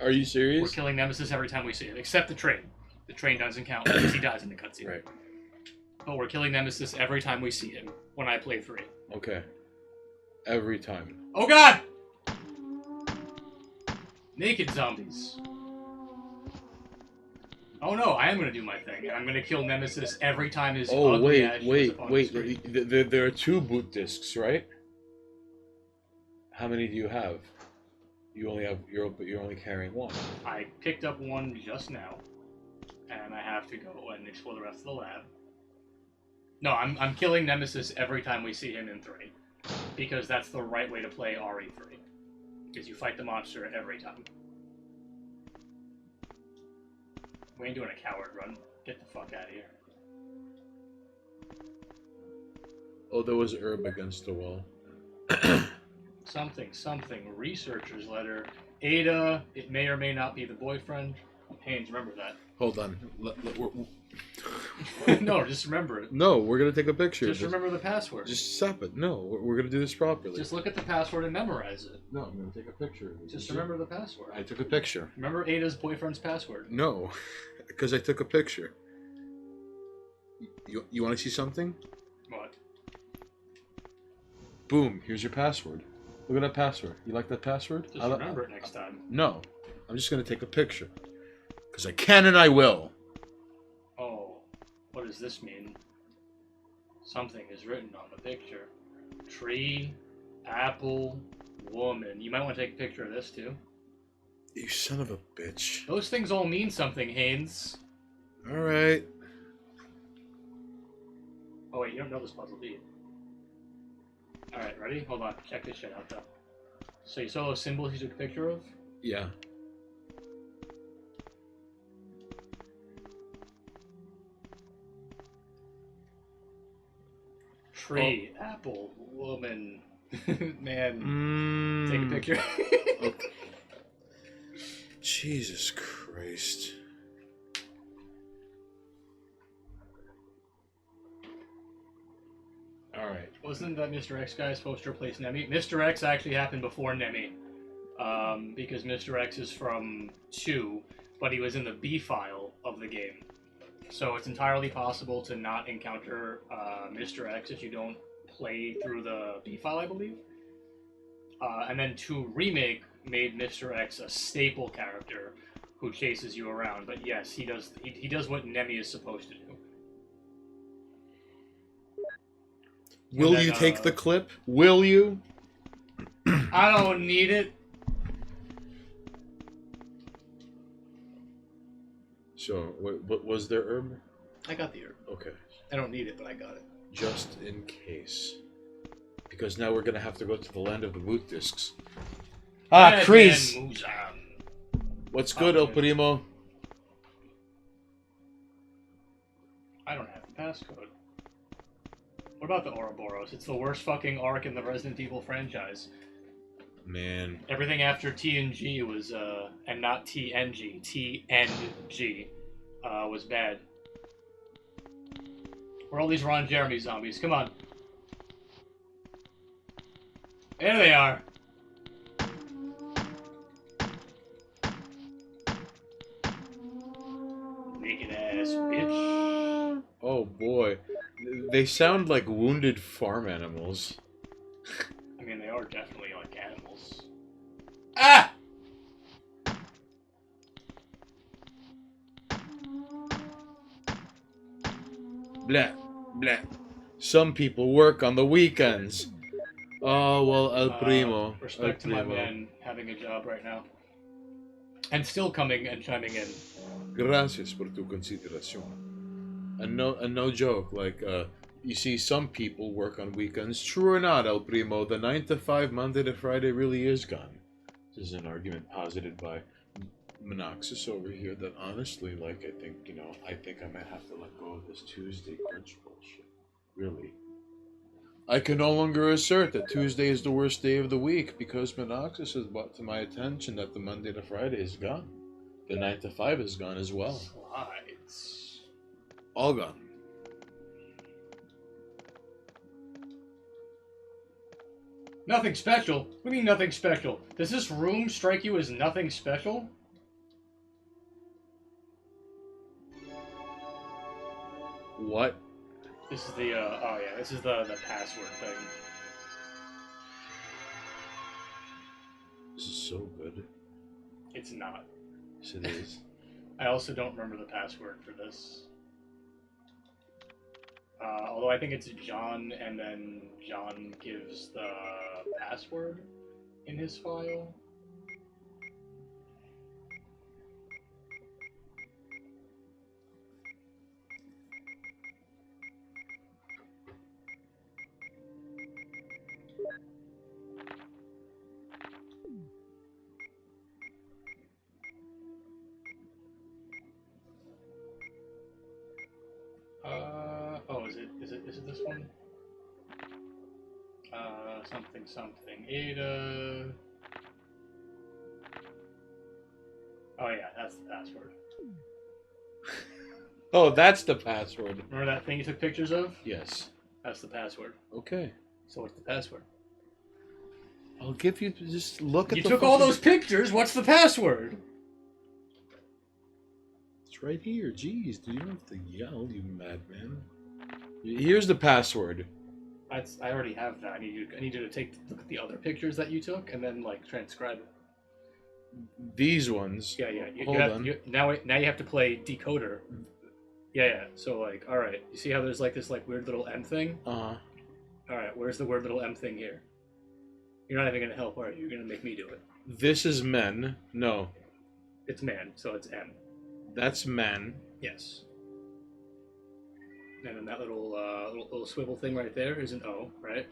Are you serious? We're killing Nemesis every time we see it, except the train. The train doesn't count because he dies in the cutscene. Right. But we're killing Nemesis every time we see him when I play 3. Okay. Every time. Oh god! Naked zombies. Oh no, I am gonna do my thing. I'm gonna kill Nemesis every time his ugly ass shows up on the screen. There are 2 boot discs, right? How many do you have? You only have you're only carrying 1. I picked up 1 just now, and I have to go and explore the rest of the lab. No, I'm killing Nemesis every time we see him in 3, because that's the right way to play RE3. Because you fight the monster every time. We ain't doing a coward run. Get the fuck out of here. Oh, there was herb against the wall. Something. Researcher's letter. Ada, it may or may not be the boyfriend. Haynes, remember that. Hold on. No, just remember it. No, we're gonna take a picture. Just remember the password. Just stop it. No, we're gonna do this properly. Just look at the password and memorize it. No, I'm gonna take a picture. Just remember the password. I took a picture. Remember Ada's boyfriend's password. No, because I took a picture. You want to see something? What? Boom. Here's your password. Look at that password. You like that password? Just remember it next time. No. I'm just going to take a picture. Because I can and I will. Oh, what does this mean? Something is written on the picture. Tree, apple, woman. You might want to take a picture of this too. You son of a bitch. Those things all mean something, Haynes. Alright. Oh wait, you don't know this puzzle, do you? Alright, ready? Hold on, check this shit out though. So you saw those symbols you took a picture of? Yeah. Tree, apple, woman. Man, take a picture. Okay. Jesus Christ. Alright. Wasn't that Mr. X guy supposed to replace Nemi? Mr. X actually happened before Nemi. Because Mr. X is from 2, but he was in the B file of the game. So it's entirely possible to not encounter Mr. X if you don't play through the B file, I believe. And then 2 Remake made Mr. X a staple character who chases you around. But yes, he does what Nemi is supposed to do. Will then, you take the clip? Will you? I don't need it. So, what was there herb? I got the herb. Okay. I don't need it, but I got it. Just in case. Because now we're gonna have to go to the land of the boot discs. Ah, Chris! What's good, El Primo? I don't have the passcode. What about the Ouroboros? It's the worst fucking arc in the Resident Evil franchise. Man. Everything after TNG was, and not TNG, TNG, was bad. Where are all these Ron Jeremy zombies? Come on. There they are. Naked ass bitch. Oh boy. They sound like wounded farm animals. I mean, they are definitely like animals. Ah! Blah, blah. Some people work on the weekends. Oh, well, El Primo. Respect to my man having a job right now. And still coming and chiming in. Gracias por tu consideración. And no joke, like, you see, some people work on weekends. True or not, El Primo, the 9 to 5, Monday to Friday really is gone. This is an argument posited by Monoxus over here that honestly, like, I think I might have to let go of this Tuesday brunch bullshit. Really. I can no longer assert that Tuesday is the worst day of the week because Monoxus has brought to my attention that the Monday to Friday is gone. The 9 to 5 is gone as well. Slides. All gone. Nothing special? What do you mean nothing special? Does this room strike you as nothing special? What? This is the, oh yeah, this is the password thing. This is so good. It's not. Yes, it is. I also don't remember the password for this. Although I think it's John, and then John gives the password in his file. Oh, is it this one? Something. Ada. Oh yeah, that's the password. Oh, that's the password. Remember that thing you took pictures of? Yes. That's the password. Okay. So what's the password? I'll give you, just look at You the took all those pictures, what's the password? It's right here. Jeez, do you don't have to yell, you madman. Here's the password. I already have that. I need you to look at the other pictures that you took and then like transcribe it. These ones. Yeah. Hold on. Now you have to play decoder. Yeah. So like, all right. You see how there's like this like weird little M thing? Uh-huh. All right. Where's the weird little M thing here? You're not even gonna help, are you? You're gonna make me do it. This is men. No. It's man, so it's M. That's men. Yes. And then that little little swivel thing right there is an O, right?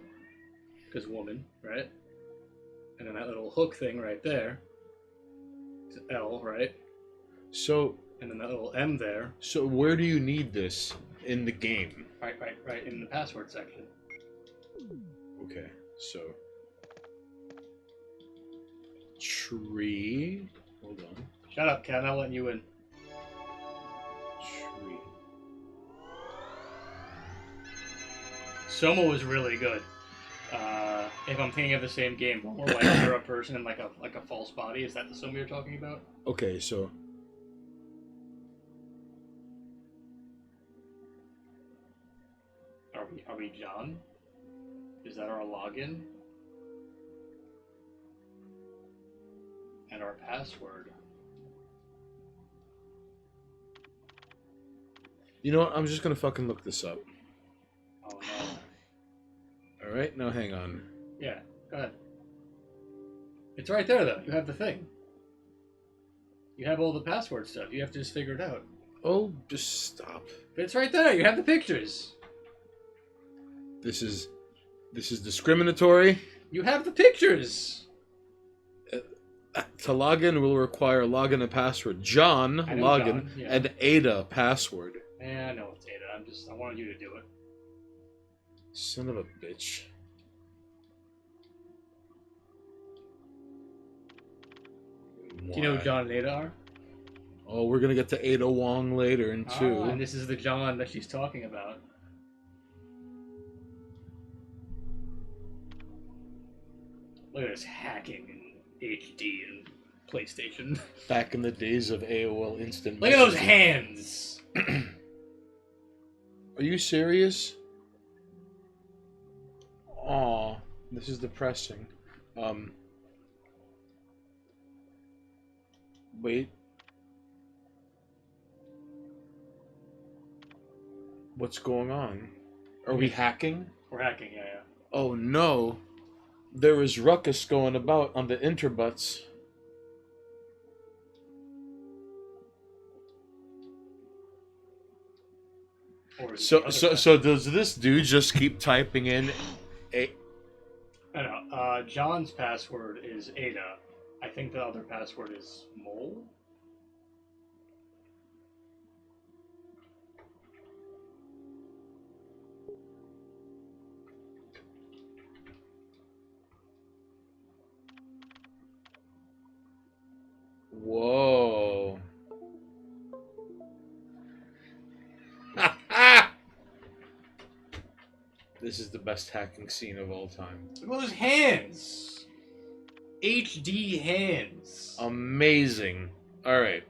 Because woman, right? And then that little hook thing right there is L, right? So. And then that little M there. So where do you need this in the game? Right in the password section. Okay, so tree. Hold on. Shut up, Ken. I'm not letting you in. Tree. Soma was really good. If I'm thinking of the same game, but more like you're a person in like a false body. Is that the Soma you're talking about? Okay, so. Are we John? Is that our login? And our password? You know what? I'm just gonna fucking look this up. Oh no. Alright, now hang on. Yeah, go ahead. It's right there though. You have the thing. You have all the password stuff. You have to just figure it out. Oh, just stop. But it's right there. You have the pictures. This is discriminatory. You have the pictures. To log in will require login and password. John, login, John, yeah. and Ada, password. Yeah, I know it's Ada. I wanted you to do it. Son of a bitch. Do you know who John and Ada are? Oh, we're gonna get to Ada Wong later in 2. And this is the John that she's talking about. Look at this hacking in HD and PlayStation. Back in the days of AOL Instant. Look at those hands! Are you serious? Aw, this is depressing. Wait. What's going on? Are we hacking? We're hacking, yeah. Oh no. There is ruckus going about on the interbuts. So does this dude just keep typing in a? I know. John's password is Ada. I think the other password is Mole. Whoa. This is the best hacking scene of all time. Look at those hands! HD hands. Amazing. Alright.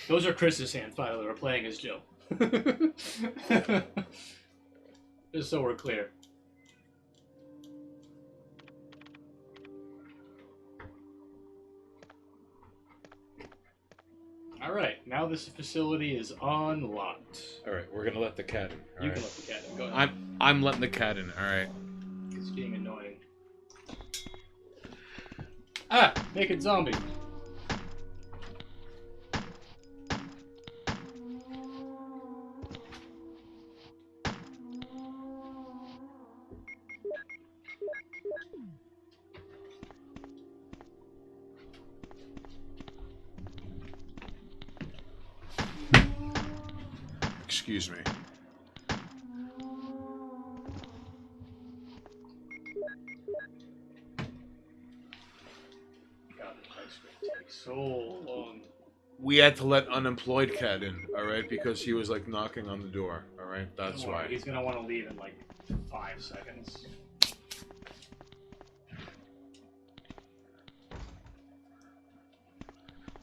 Those are Chris's hands, by the way. We're playing as Joe. Just so we're clear. Alright, now this facility is unlocked. Alright, we're gonna let the cat in. You can let the cat in. Go ahead. I'm letting the cat in, alright. It's being annoying. Ah! Naked zombie. Excuse me. God, this takes so long. We had to let unemployed cat in, alright? Because he was like knocking on the door, alright? That's Don't worry, why. he's gonna want to leave in like 5 seconds.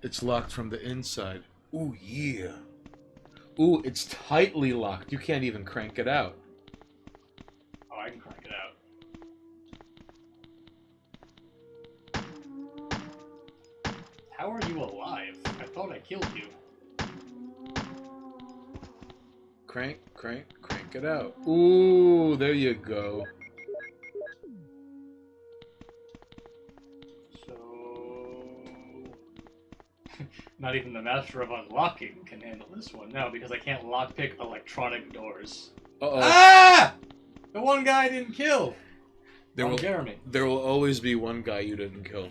It's locked from the inside. Ooh, yeah. Ooh, it's tightly locked. You can't even crank it out. How are you alive? I thought I killed you. Crank it out. Ooh, there you go. So... Not even the master of unlocking can handle this one now because I can't lockpick electronic doors. Uh-oh. Ah! The one guy I didn't kill! Jeremy. There will always be one guy you didn't kill.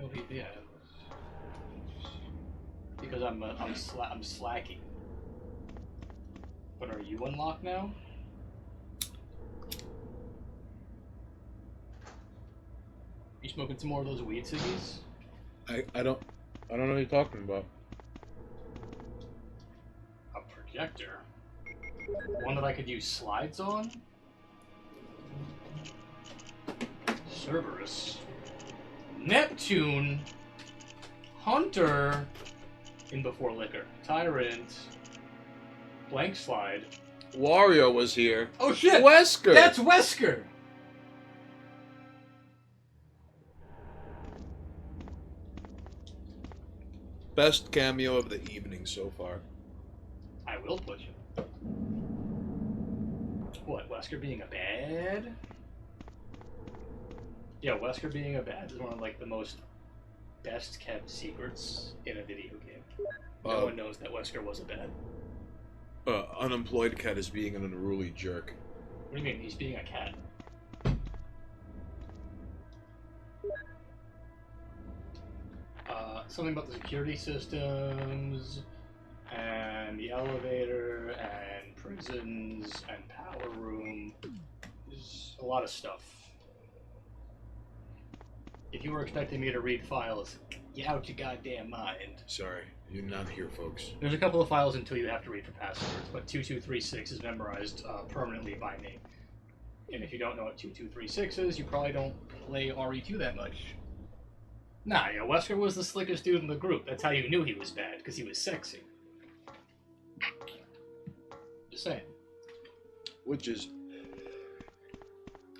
Oh, yeah. Because I'm slacking. But are you unlocked now? You smoking some more of those weed ciggies? I don't know what you're talking about. A projector? One that I could use slides on? Cerberus. Neptune. Hunter. In before liquor. Tyrant. Blank slide. Wario was here. Oh shit! Wesker! That's Wesker! Best cameo of the evening so far. I will put you. What, Wesker being a bad? Yeah, Wesker being a bad is one of like the most best kept secrets in a video game. No one knows that Wesker was a bad. Unemployed cat is being an unruly jerk. What do you mean? He's being a cat. Something about the security systems, and the elevator, and prisons, and power room. There's a lot of stuff. If you were expecting me to read files, get out your goddamn mind. Sorry, you're not here, folks. There's a couple of files until you have to read for passwords, but 2236 is memorized permanently by me. And if you don't know what 2236 is, you probably don't play RE2 that much. Nah, yeah, Wesker was the slickest dude in the group. That's how you knew he was bad, because he was sexy. Just saying. Which is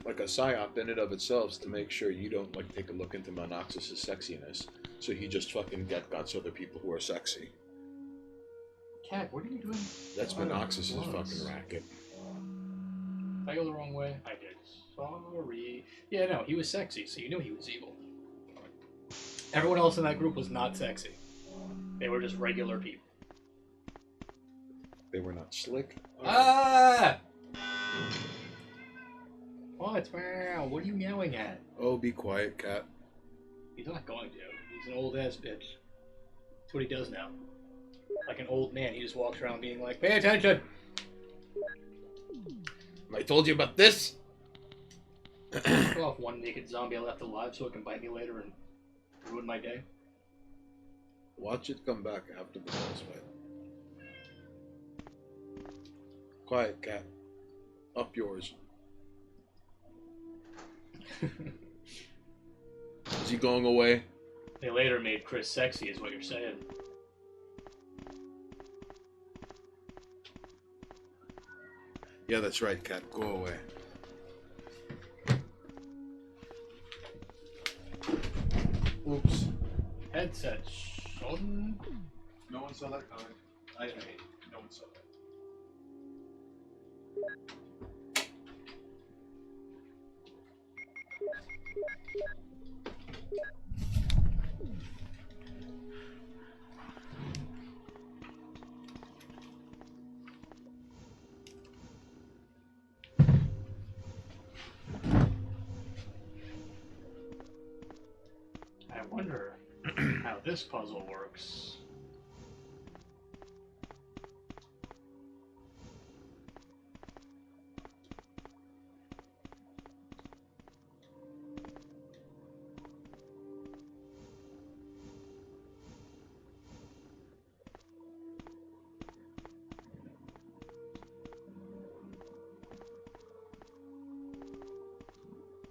like a psyop in and of itself to make sure you don't like take a look into Monoxys' sexiness. So he just fucking guts other people who are sexy. Cat, what are you doing? That's Monoxys' fucking racket. Did I go the wrong way? I did. Sorry. Yeah, no, he was sexy, so you knew he was evil. Everyone else in that group was not sexy. They were just regular people. They were not slick. Ah! What? Wow, what are you yelling at? Oh, be quiet, cat. He's not going to. He's an old-ass bitch. That's what he does now. Like an old man, he just walks around being like, pay attention! I told you about this? Kill off one naked zombie I left alive so it can bite me later and ruin my day. Watch it come back after the boss fight. Quiet, cat. Up yours. Is he going away? They later made Chris sexy, is what you're saying. Yeah, that's right, cat. Go away. Oops. Headset son. No one saw that coming. I mean, no one saw that. I wonder how this puzzle works.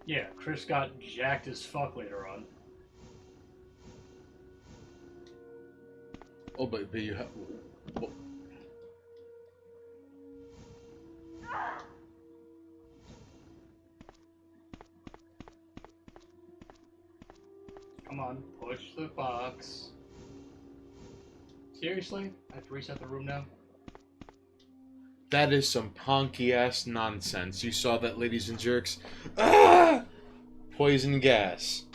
Yeah, Chris got jacked as fuck later on. Oh, but you have... Well, Come on, push the box. Seriously? I have to reset the room now? That is some ponky-ass nonsense. You saw that, ladies and jerks? Ah! Poison gas.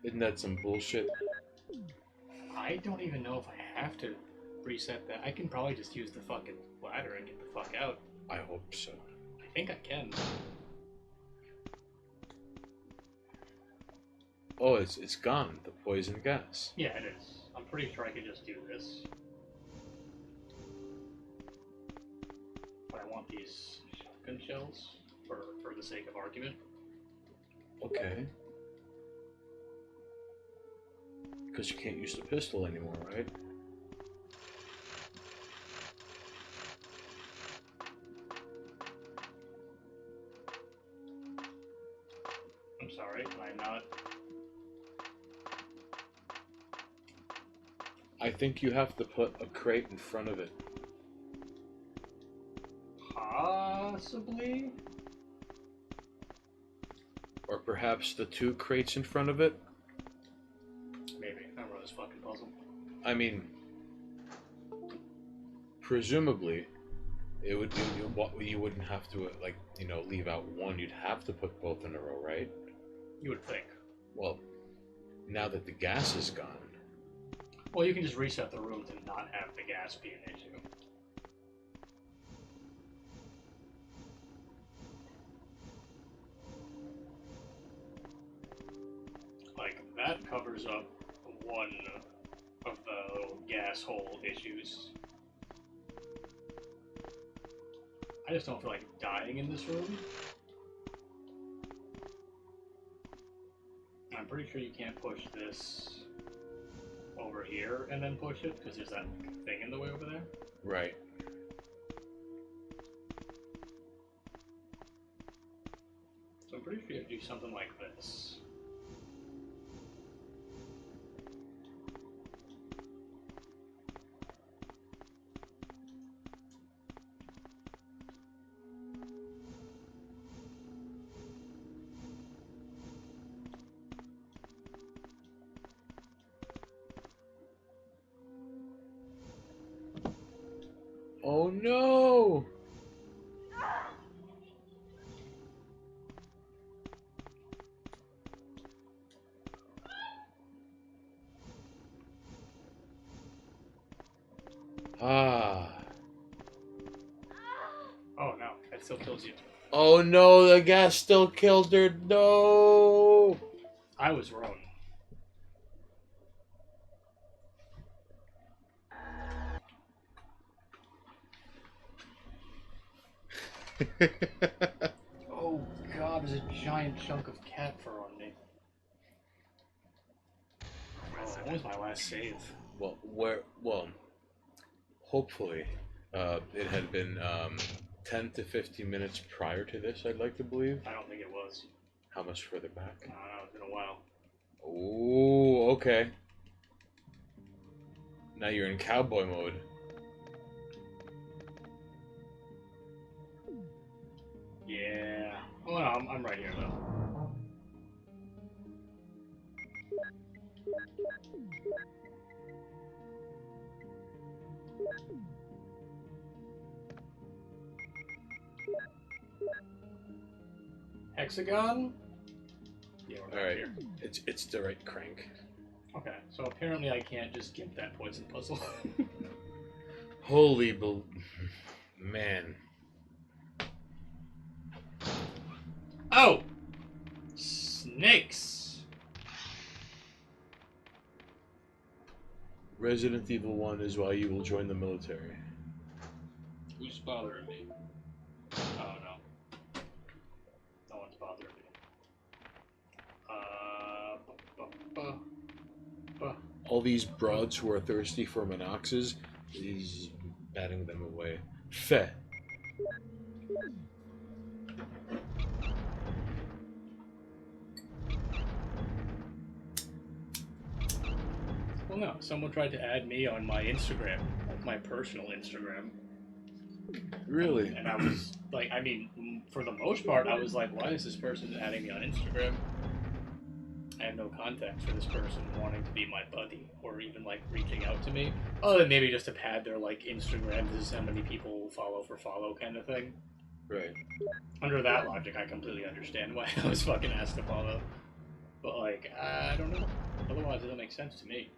Isn't that some bullshit? I don't even know if I have to reset that. I can probably just use the fucking ladder and get the fuck out. I hope so. I think I can. Oh, it's gone. The poison gas. Yeah, it is. I'm pretty sure I can just do this. But I want these shotgun shells for the sake of argument. Okay. Because you can't use the pistol anymore, right? I'm sorry, I'm not. I think you have to put a crate in front of it. Possibly? Or perhaps the 2 crates in front of it? Maybe. I don't know this fucking puzzle. I mean, presumably, it would be, you wouldn't have to, like, you know, leave out one. You'd have to put both in a row, right? You would think. Well, now that the gas is gone. Well, you can just reset the room to not have the gas be an issue. Like, that covers up one of the little gas hole issues. I just don't feel like dying in this room. I'm pretty sure you can't push this over here and then push it, because there's that thing in the way over there. Right. So I'm pretty sure you have to do something like this. Oh no! Ah. Oh no, that still kills you. Oh no, the gas still killed her. No! I was wrong. Oh god, there's a giant chunk of cat fur on me. Oh, when was my last save? Well, hopefully, it had been 10 to 15 minutes prior to this, I'd like to believe. I don't think it was. How much further back? I don't know, it's been a while. Oh, okay. Now you're in cowboy mode. Yeah. Oh no, I'm right here though. Hexagon? Yeah, we're Alright, here. it's the right crank. Okay, so apparently I can't just skip that poison puzzle. Holy man. Oh! Snakes! Resident Evil 1 is why you will join the military. Who's bothering me? Oh no. No one's bothering me. All these broads who are thirsty for monoxes, he's batting them away. Feh. Well, no. Someone tried to add me on my Instagram, my personal Instagram. Really? And I was like, I mean, for the most part, I was like, why is this person adding me on Instagram? I have no context for this person wanting to be my buddy or even like reaching out to me, other than maybe just to pad their like Instagram. This is how many people follow for follow kind of thing. Right. Under that logic, I completely understand why I was fucking asked to follow. But like, I don't know. Otherwise, it doesn't make sense to me.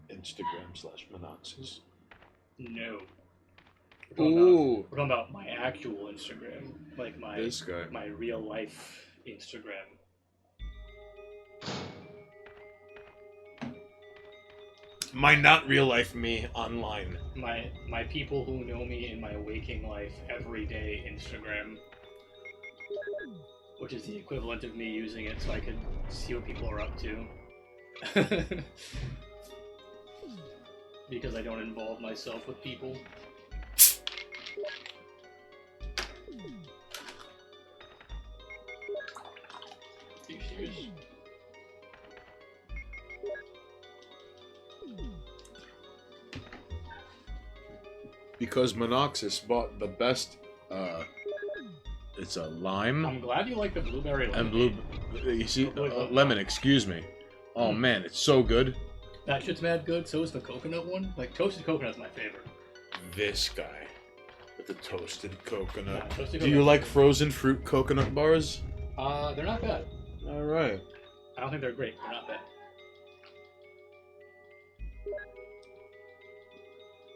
Instagram/Monoxis. No. Ooh. We're talking about my actual Instagram, like This guy. my real life Instagram. My not real life me online. My people who know me in my waking life every day Instagram, which is the equivalent of me using it so I could see what people are up to. Because I don't involve myself with people. Are you serious? Because Monoxis bought the best, it's a lime I'm glad you like the blueberry lemon. and blue, you see, lemon, excuse me. Oh man, it's so good. That shit's mad good, so is the coconut one. Like, toasted coconut's my favorite. This guy with the toasted coconut. Yeah, toasted Do you coconut. like frozen fruit coconut bars? They're not bad. Alright. I don't think they're great, they're not bad.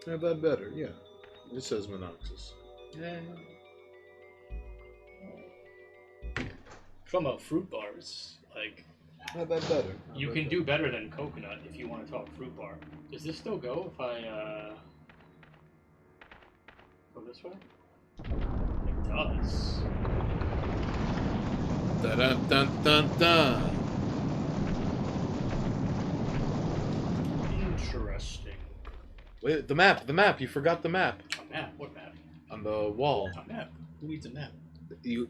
Not that better, yeah. It says Monoxis. From about fruit bars, like, Not that better. you can do better than coconut if you want to talk fruit bar. Does this still go if I, go this way? It does. Da-da-dun-dun-dun. Interesting. Wait, the map, you forgot the map. A map? What map? On the wall. A map? Who needs a map? You...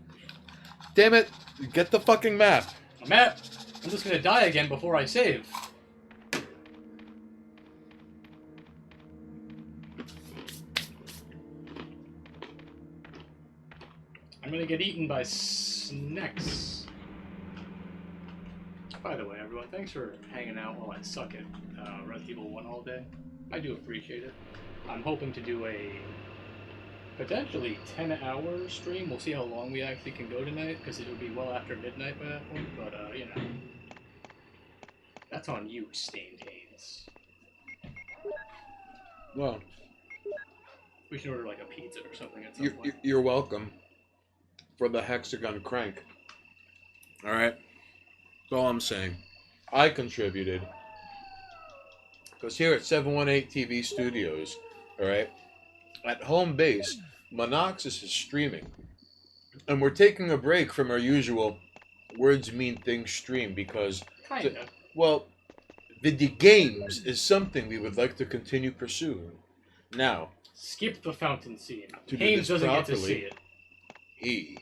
Damn it! Get the fucking map! A map! I'm just gonna die again before I save. I'm gonna get eaten by snakes. By the way, everyone, thanks for hanging out while I suck at Resident Evil 1 all day. I do appreciate it. I'm hoping to do a potentially 10-hour stream. We'll see how long we actually can go tonight, because it'll be well after midnight by that point, but, you know. That's on you, Stained Haynes. Well, We should order, like, a pizza or something at some point. you're welcome for the hexagon crank. Alright? That's all I'm saying. I contributed. Because here at 718 TV Studios, alright, at home base, Monoxis is streaming. And we're taking a break from our usual words mean things stream because, Kinda. well, Vidya Gaems is something we would like to continue pursuing. Now, Skip the fountain scene. To do Haynes this doesn't get to properly, see it. he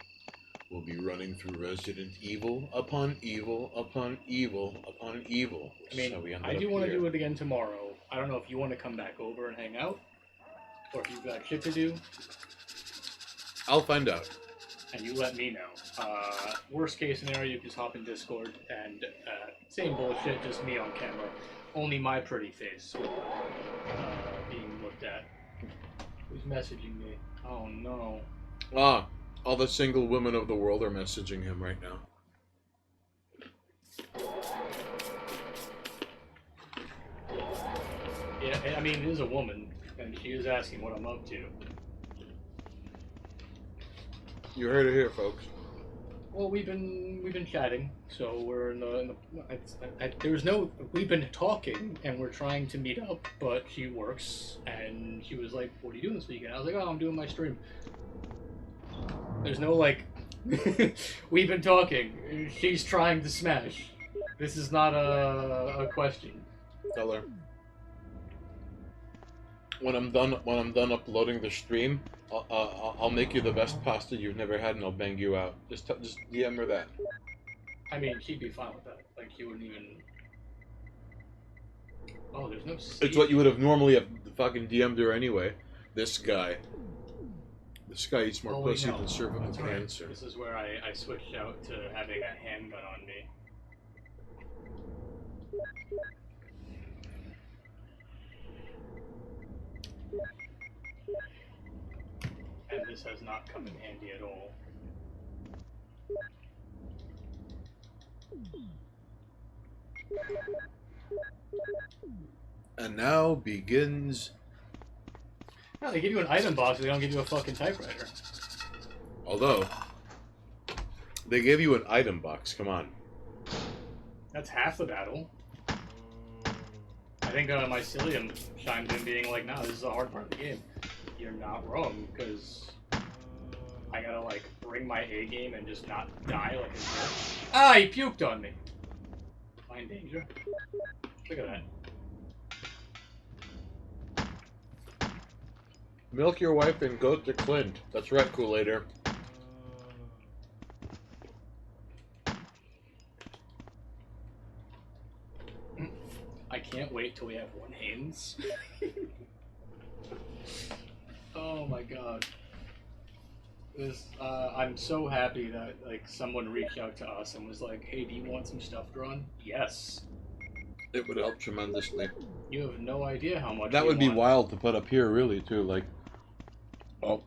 will be running through Resident Evil upon evil upon evil upon evil. I mean, So we ended I do up want to here. do it again tomorrow. I don't know if you want to come back over and hang out, or if you've got shit to do, I'll find out. and you let me know. Worst case scenario, you just hop in Discord, and same bullshit, just me on camera. Only my pretty face being looked at. Who's messaging me? Oh no. Ah, all the single women of the world are messaging him right now. Yeah, I mean, it is a woman, and she is asking what I'm up to. You heard it here, folks. Well, we've been chatting, so we're in the there's no, we've been talking, and we're trying to meet up, but she works, and she was like, what are you doing this weekend? I was like, oh, I'm doing my stream. There's no, like, we've been talking, she's trying to smash. This is not a question. Tell her. When I'm done uploading the stream, I'll make you the best pasta you've never had, and I'll bang you out. Just DM her that. I mean, she'd be fine with that. Like, she wouldn't even... Oh, there's no... It's what you would have normally have fucking DM'd her anyway. This guy. This guy eats more Oh, wait, pussy no. than cervical That's right. cancer. This is where I switched out to having a handgun on me. And this has not come in handy at all. And now begins. No, they give you an item box, but they don't give you a fucking typewriter. Although, they gave you an item box. Come on. That's half the battle. I think Mycelium chimed in being like, nah, this is the hard part of the game. You're not wrong, because I gotta, like, bring my A game and just not die like a jerk. Ah, he puked on me! Am I in danger? Look at that. Milk your wife and go to Clint. That's right, Kool-Aider. I can't wait till we have one Haynes. Oh my god. This, I'm so happy that, like, someone reached out to us and was like, hey, do you want some stuff drawn? Yes. It would help tremendously. You have no idea how much That we would be want. wild to put up here, really, too. Like, oh,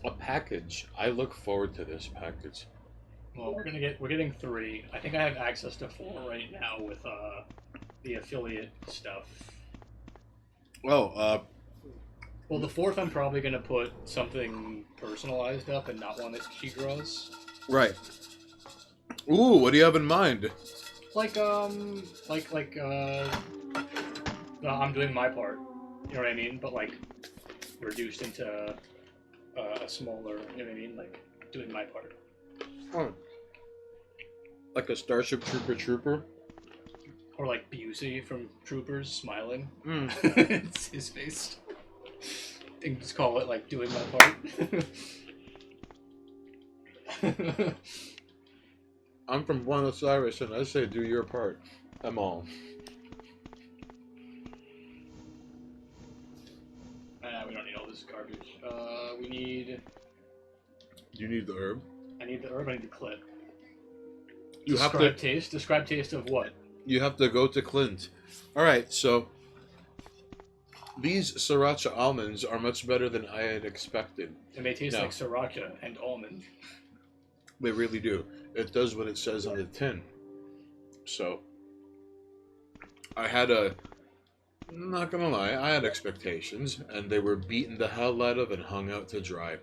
a package. I look forward to this package. Well, we're getting 3. I think I have access to 4 right now with the affiliate stuff. Oh, Well, the 4th I'm probably gonna put something personalized up and not one that she draws. right. Ooh, what do you have in mind? Like I'm doing my part. You know what I mean? But like reduced into a smaller. You know what I mean? Like doing my part. Oh. Like a Starship Trooper? Or like Busey from Troopers smiling. Mm. It's his face. I think just call it like doing my part. I'm from Buenos Aires and I say do your part. I'm all. We don't need all this garbage. We need... Do you need the herb? I need the herb, I need the clip. You have Describe to... taste? Describe taste of what? You have to go to Clint. Alright, so... These sriracha almonds are much better than I had expected. And they taste No. like sriracha and almond. They really do. It does what it says on the tin. So... I had a... I'm not gonna lie, I had expectations, and they were beaten the hell out of and hung out to dry.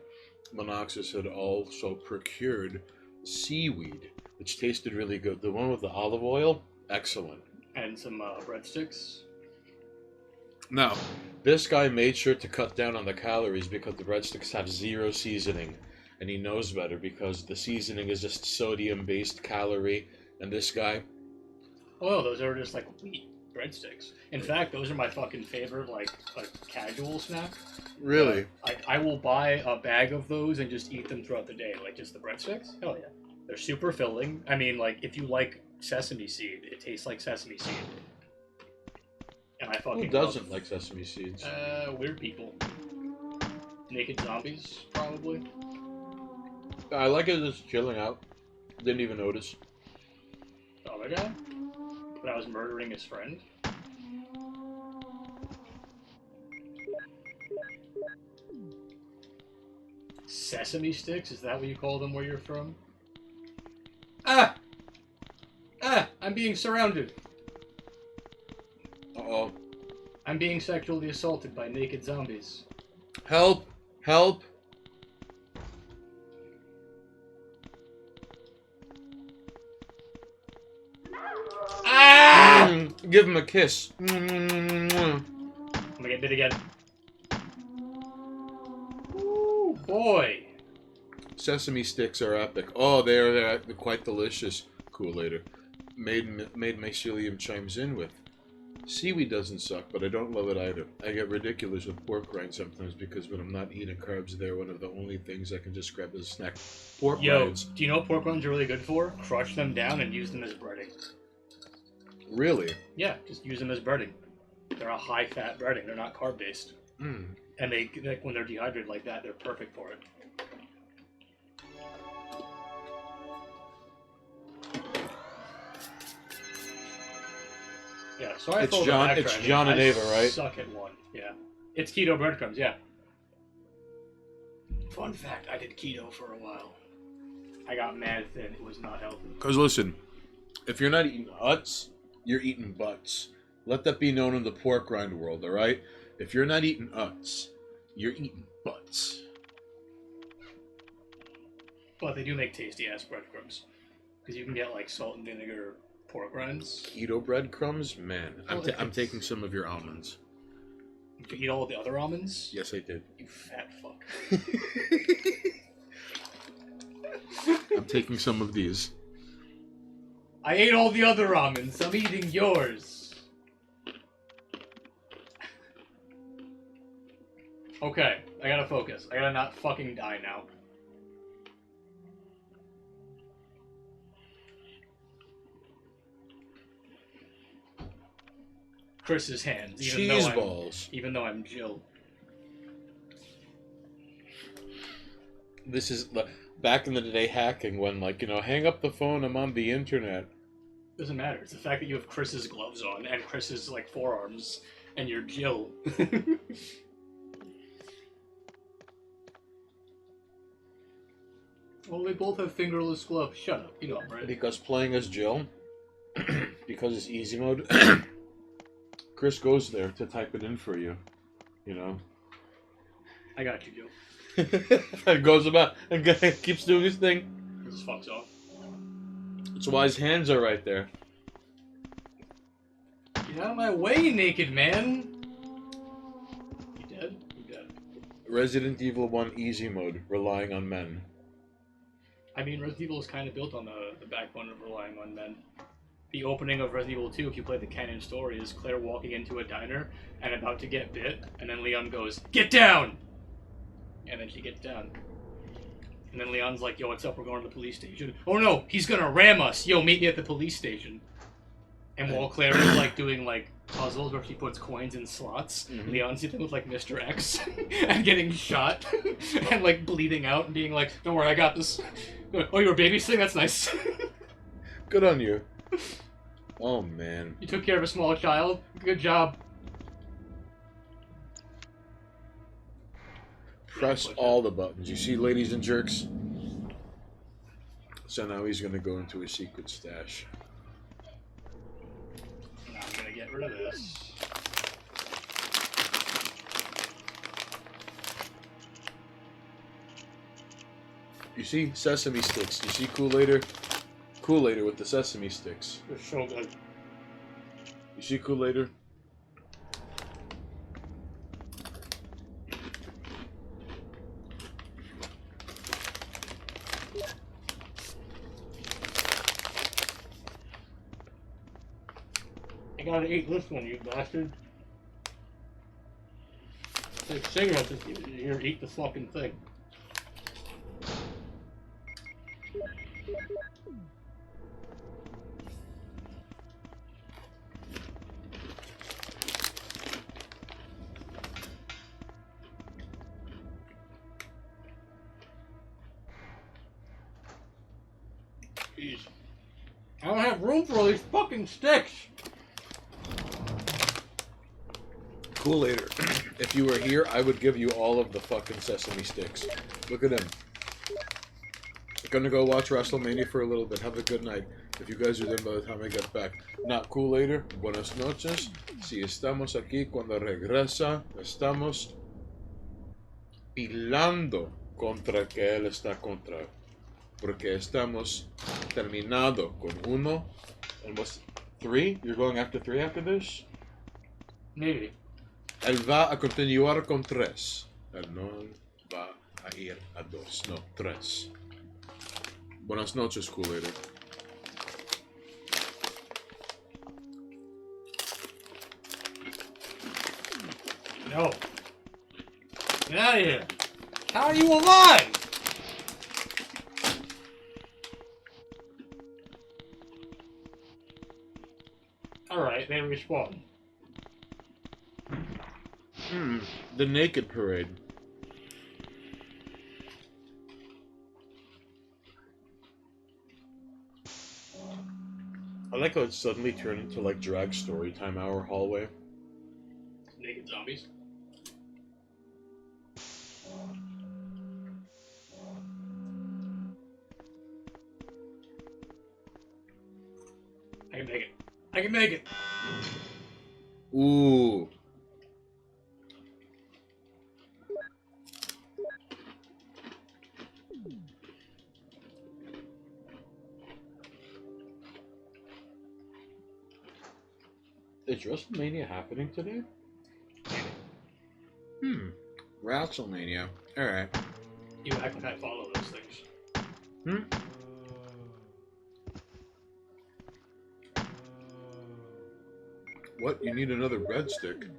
Monoxys had also procured seaweed, which tasted really good. The one with the olive oil, excellent. And some breadsticks. Now, this guy made sure to cut down on the calories because the breadsticks have 0 seasoning, and he knows better because the seasoning is just sodium-based calorie, and this guy... Oh, those are just like wheat breadsticks. In fact, those are my fucking favorite, like casual snack. Really? I will buy a bag of those and just eat them throughout the day, like just the breadsticks. Hell yeah. They're super filling. I mean, like, if you like sesame seed, it tastes like sesame seed. And I fucking Who doesn't like sesame seeds? Weird people. Naked zombies, probably. I like it just chilling out. Didn't even notice. The other guy? When I was murdering his friend? Sesame sticks? Is that what you call them where you're from? Ah! Ah! I'm being surrounded! Uh-oh. I'm being sexually assaulted by naked zombies. Help! Help! Ah! Give him a kiss. I'm gonna get bit again. Ooh, boy! Sesame sticks are epic. Oh, they're quite delicious. Cool later. Made Mycelium chimes in with. Seaweed doesn't suck, but I don't love it either. I get ridiculous with pork rinds sometimes because when I'm not eating carbs, they're one of the only things I can just grab as a snack. Pork rinds. Do you know what pork rinds are really good for? Crush them down and use them as breading. Really? Yeah, just use them as breading. They're a high-fat breading. They're not carb-based. And they, like, when they're dehydrated like that, they're perfect for it. Yeah, so I It's John and Ava, right? Suck at one. Yeah, it's keto breadcrumbs. Yeah. Fun fact: I did keto for a while. I got mad thin. It was not healthy. Because listen, if you're not eating huts, you're eating butts. Let that be known in the pork rind world, all right? If you're not eating huts, you're eating butts. But they do make tasty ass breadcrumbs because you can get like salt and vinegar pork rinds. Keto breadcrumbs, man. I'm taking some of your almonds. You eat all of the other almonds? Yes, I did. You fat fuck. I'm taking some of these. I ate all the other almonds. I'm eating yours. Okay, I gotta focus. I gotta not fucking die now. Chris's hands. Cheese balls. Even though I'm Jill. This is back in the day hacking when, like, you know, hang up the phone, I'm on the internet. Doesn't matter. It's the fact that you have Chris's gloves on and Chris's, like, forearms and you're Jill. Well, they both have fingerless gloves. Shut up. You know, right? Because playing as Jill, because it's easy mode, Chris goes there to type it in for you. You know? I got you, Jill. And goes about and keeps doing his thing. Chris fucks off. That's why his hands are right there. Get out of my way, naked man! You dead? You dead. Resident Evil 1 easy mode, relying on men. I mean, Resident Evil is kind of built on the backbone of relying on men. The opening of Resident Evil 2, if you play the canon story, is Claire walking into a diner and about to get bit, and then Leon goes, "Get down!" And then she gets down. And then Leon's like, "Yo, what's up? We're going to the police station." "Oh no, he's gonna ram us! Yo, meet me at the police station." And while Claire is like doing like puzzles where she puts coins in slots, Leon's sitting with like Mr. X and getting shot and like bleeding out and being like, "Don't worry, I got this." "Oh, you were babysitting? That's nice." Good on you. Oh man. You took care of a small child? Good job. Press all the buttons. You see, ladies and jerks? So now he's gonna go into his secret stash. Now I'm gonna get rid of this. You see sesame sticks. You see Kool-Aider? Kool-Aider with the sesame sticks. They're so good. You see Kool-Aider? I gotta eat this one, you bastard. Take cigarettes if you here, eat the fucking thing. Jeez. I don't have room for all these fucking sticks! Kool-Aider. If you were here, I would give you all of the fucking sesame sticks. Look at him. Gonna go watch WrestleMania for a little bit. Have a good night. If you guys are there by the time I get back. Not Kool-Aider. Buenas noches. Si estamos aquí cuando regresa, estamos pilando contra que él está contra. Porque estamos terminado con uno. And what's 3? You're going after 3 after this? Maybe. Él va a continuar con 3. Él no va a ir a 2. No, 3. Buenas noches, Kool-Aider. No. Get out of here. How are you alive? Alright, they respawn. The naked parade. I like how it suddenly turned into like drag story time hour hallway. Naked zombies. I can make it. I can make it. Ooh. Is WrestleMania happening today? WrestleMania. Alright. You act like I follow those things. What? You need another breadstick?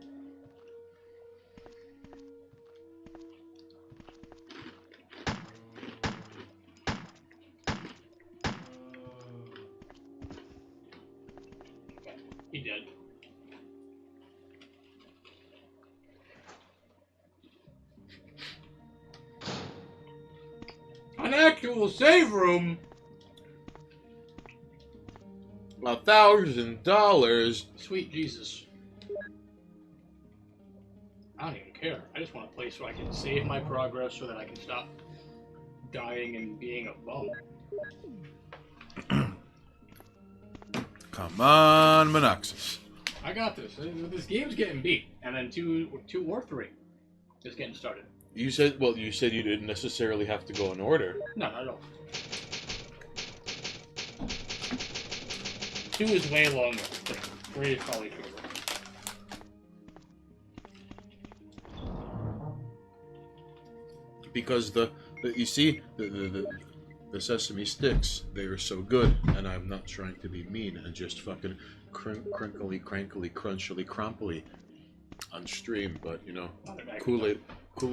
He did. An actual save room? $1,000. Sweet Jesus. I don't even care. I just want a place where I can save my progress so that I can stop dying and being a bum. Come on, Monoxus. I got this. This game's getting beat. And then two or three is getting started. You said you didn't necessarily have to go in order. No, not at all. 2 is way longer. 3 is probably shorter. Because the sesame sticks, they are so good, and I'm not trying to be mean and just fucking crinkly, crankly, crunchily, crumply on stream, but you know, Kool-Aid.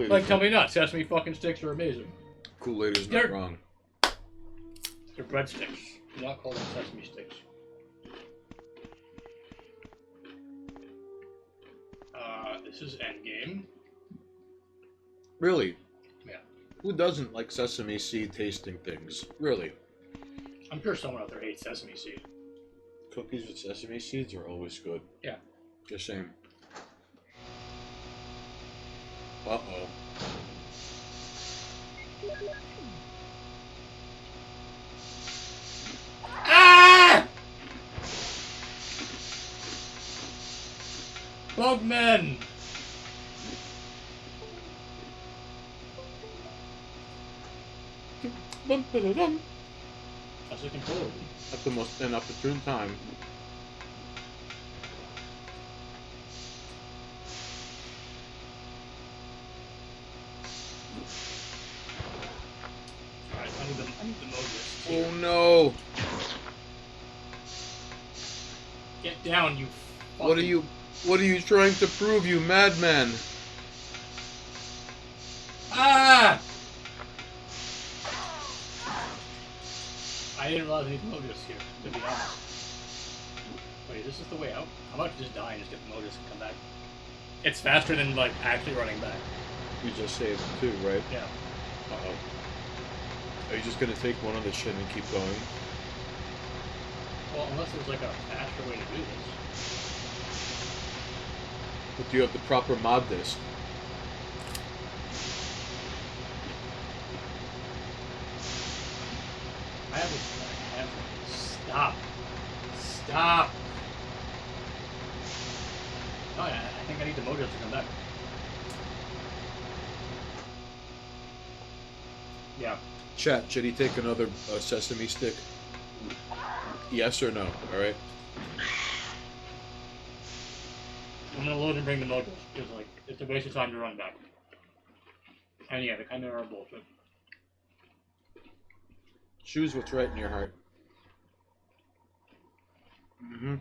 Like, tell me not. Sesame fucking sticks are amazing. Kool-Aid is not wrong. They're breadsticks. Do not call them sesame sticks. This is Endgame. Really? Yeah. Who doesn't like sesame seed tasting things? Really? I'm sure someone out there hates sesame seed. Cookies with sesame seeds are always good. Yeah. Just saying. Uh-oh. Ah! Bugmen! Bum-ba-da-dum. That's a controller. At the most inopportune time. Alright, I need the Moses. Oh no! Get down, you What are you trying to prove, you madman? Ah! I didn't realize I need the Modus here, to be honest. Wait, this is the way out? How about just die and just get the Modus and come back? It's faster than, like, actually running back. You just saved too, right? Yeah. Uh-oh. Are you just gonna take one on the chin and keep going? Well, unless there's, like, a faster way to do this. But do you have the proper mod disc? I have this. Stop. Stop. Oh, yeah, I think I need the Modus to come back. Yeah. Chat, should he take another sesame stick? Yes or no? Alright. I'm gonna load and bring the Modus, because, like, it's a waste of time to run back. And yeah, the Chimera are bullshit. Choose what's right in your heart. Mm-hmm.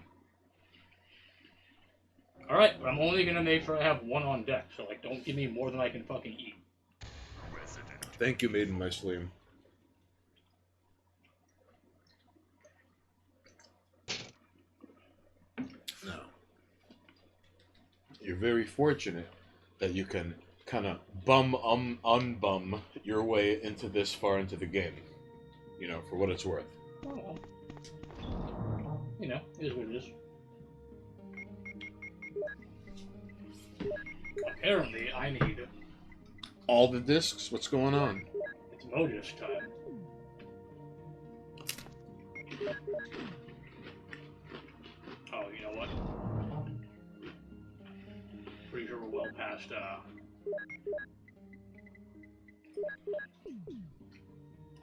Alright, but I'm only gonna make sure I have one on deck, so, like, don't give me more than I can fucking eat. Thank you, Maiden My Slim. No. You're very fortunate that you can kind of unbum your way into this far into the game. You know, for what it's worth. Oh, you know, it is what it is. Apparently, I need All the discs? What's going on? it's Modus time. Oh, you know what? Pretty sure we're well past,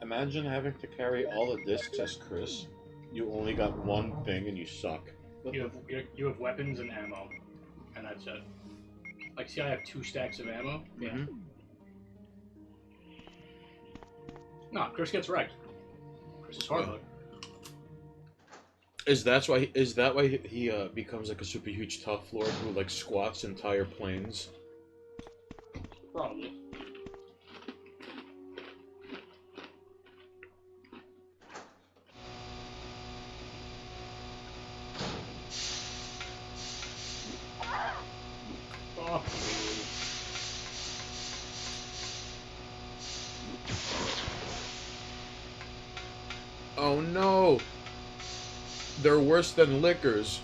Imagine having to carry all the discs as Chris. You only got one thing and you suck. you have weapons and ammo, and that's it. Like, see, I have 2 stacks of ammo. Yeah. Mm-hmm. No, Chris gets wrecked. Chris is hard mode. Is that why he becomes like a super huge tough lord who like squats entire planes? Probably. Fuck you. Oh no! They're worse than liquors.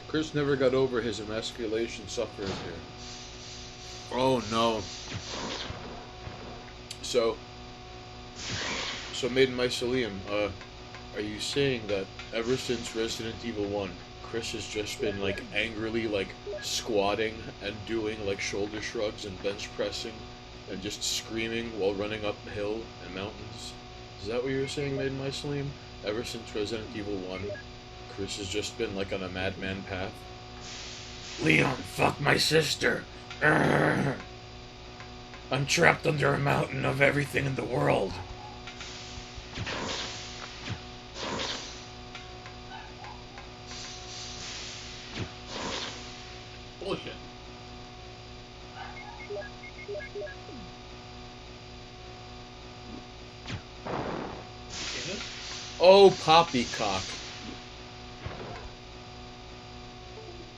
Chris never got over his emasculation sufferers here. Oh no. So Maiden Mycelium, are you saying that ever since Resident Evil 1, Chris has just been like angrily like squatting and doing like shoulder shrugs and bench pressing and just screaming while running uphill and mountains? Is that what you were saying, Maiden Mycelium? Ever since Resident Evil 1, Chris has just been like on a madman path? Leon, fuck my sister! Urgh. I'm trapped under a mountain of everything in the world. Bullshit. Oh, poppycock.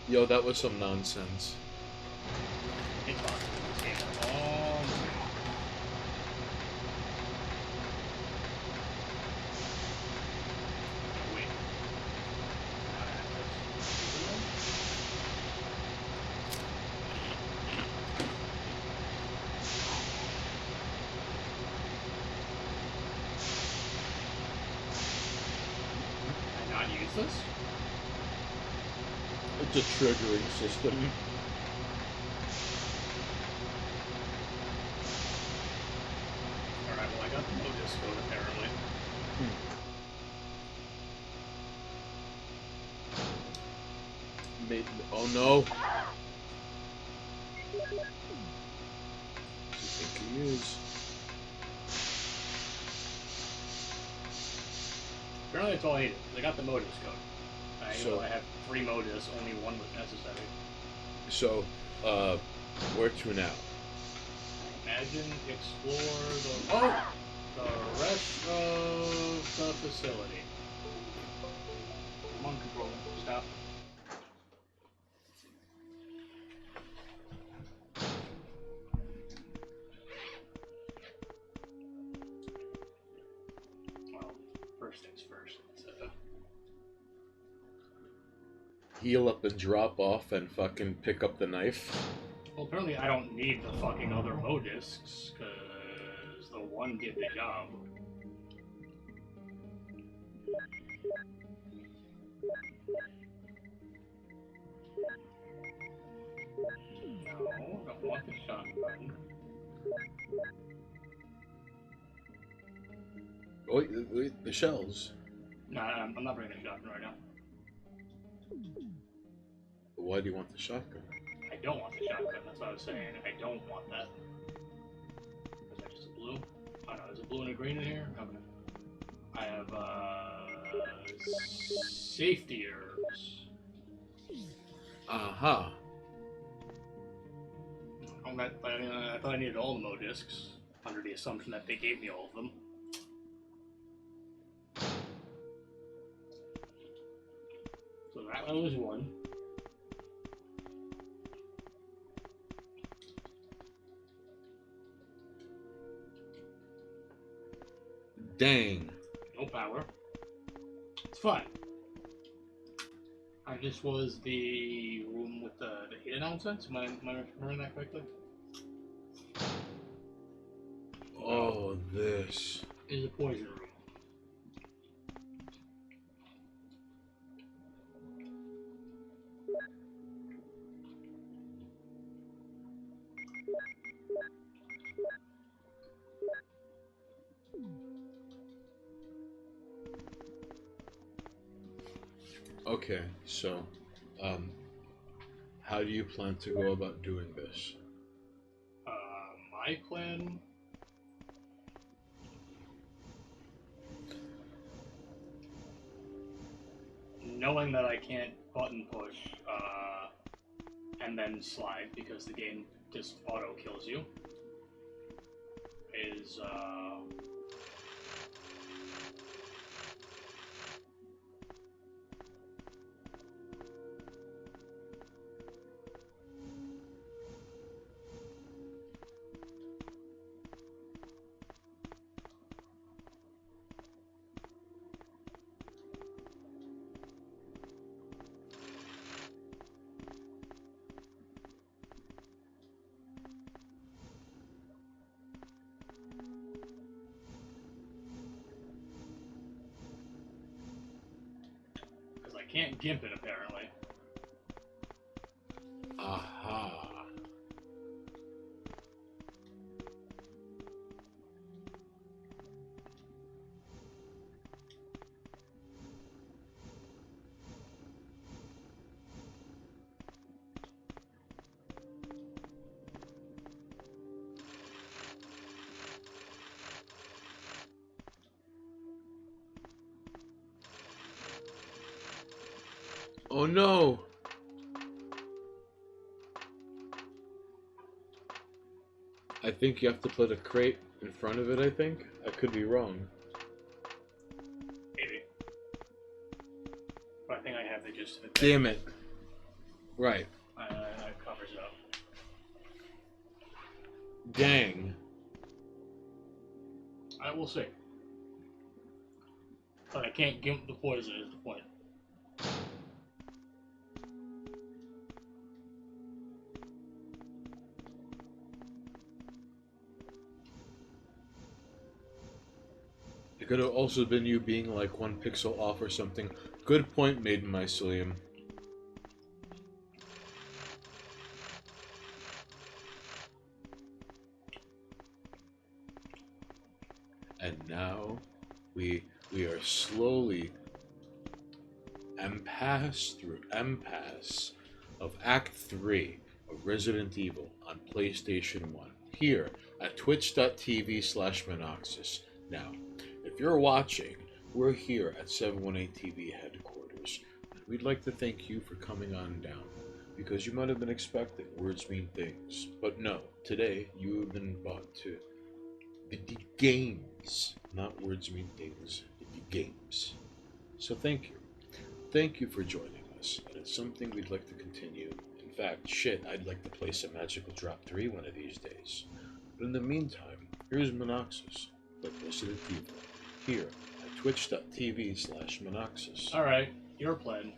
Yo, that was some nonsense. This? It's a triggering system. Alright, well I got the Modus code apparently. Oh no! I think he is. Apparently that's all I needed, because I got the Modus code. So, though I have 3 Modus, only 1 was necessary. So, where to now? Imagine, explore the rest of the facility. Come on, controller, stop. Well, first things first. Heal up and drop off and fucking pick up the knife? Well, apparently I don't need the fucking other Modiscs, because the one did the job. No, don't want the shotgun. Wait, the shells. No, I'm not bringing a shotgun right now. Why do you want the shotgun? I don't want the shotgun, that's what I was saying. I don't want that. Is that just a blue? Oh no, there's a blue and a green in here? Okay. I have, safety herbs. Aha. I thought I needed all the Modiscs, under the assumption that they gave me all of them. So that was one. Dang. No power. It's fine. This was the room with the hidden nonsense. Am I remembering that correctly? Oh, this is a poison room. Okay, so, how do you plan to go about doing this? My plan. Knowing that I can't button push and then slide because the game just auto kills you is because I can't gimp it apparently. Aha. Oh no! I think you have to put a crate in front of it, I think? I could be wrong. Maybe. But I think I have to just. Damn it. Right. That covers it up. Dang. I will see. But I can't gimp the poison is the point. It could have also been you being like 1 pixel off or something. Good point made, Mycelium. And now we are slowly impasse of Act 3 of Resident Evil on PlayStation 1 here at twitch.tv/Monoxus. Now, if you're watching, we're here at 718 TV headquarters, and we'd like to thank you for coming on down, because you might have been expecting Words Mean Things, but no, today you have been brought to Vidya Gaems, not Words Mean Things, Vidya Games. So thank you. Thank you for joining us, and it's something we'd like to continue. In fact, shit, I'd like to play some Magical Drop 3 one of these days. But in the meantime, here's Monoxus with Resident Evil, here at twitch.tv/Monoxus. Alright, your plan.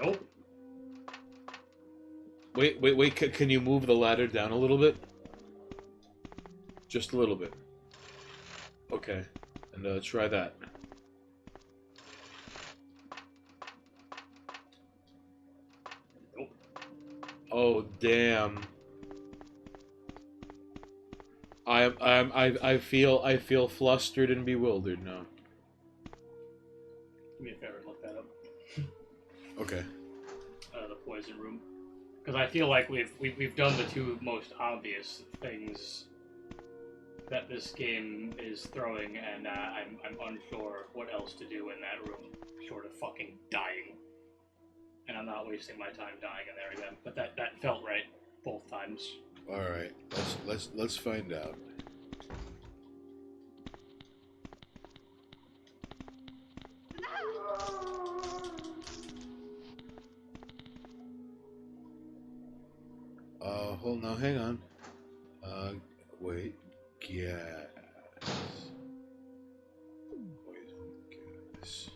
Nope. Wait, can you move the ladder down a little bit? Just a little bit. Okay, and try that. Nope. Oh, damn. I feel flustered and bewildered now. Give me a favor and look that up. Okay. The poison room. Because I feel like we've done the two most obvious things that this game is throwing, and I'm unsure what else to do in that room, short of fucking dying. And I'm not wasting my time dying in there again. But that felt right both times. All right. Let's find out. Hold on, hang on. Wait. gas. Poison gas.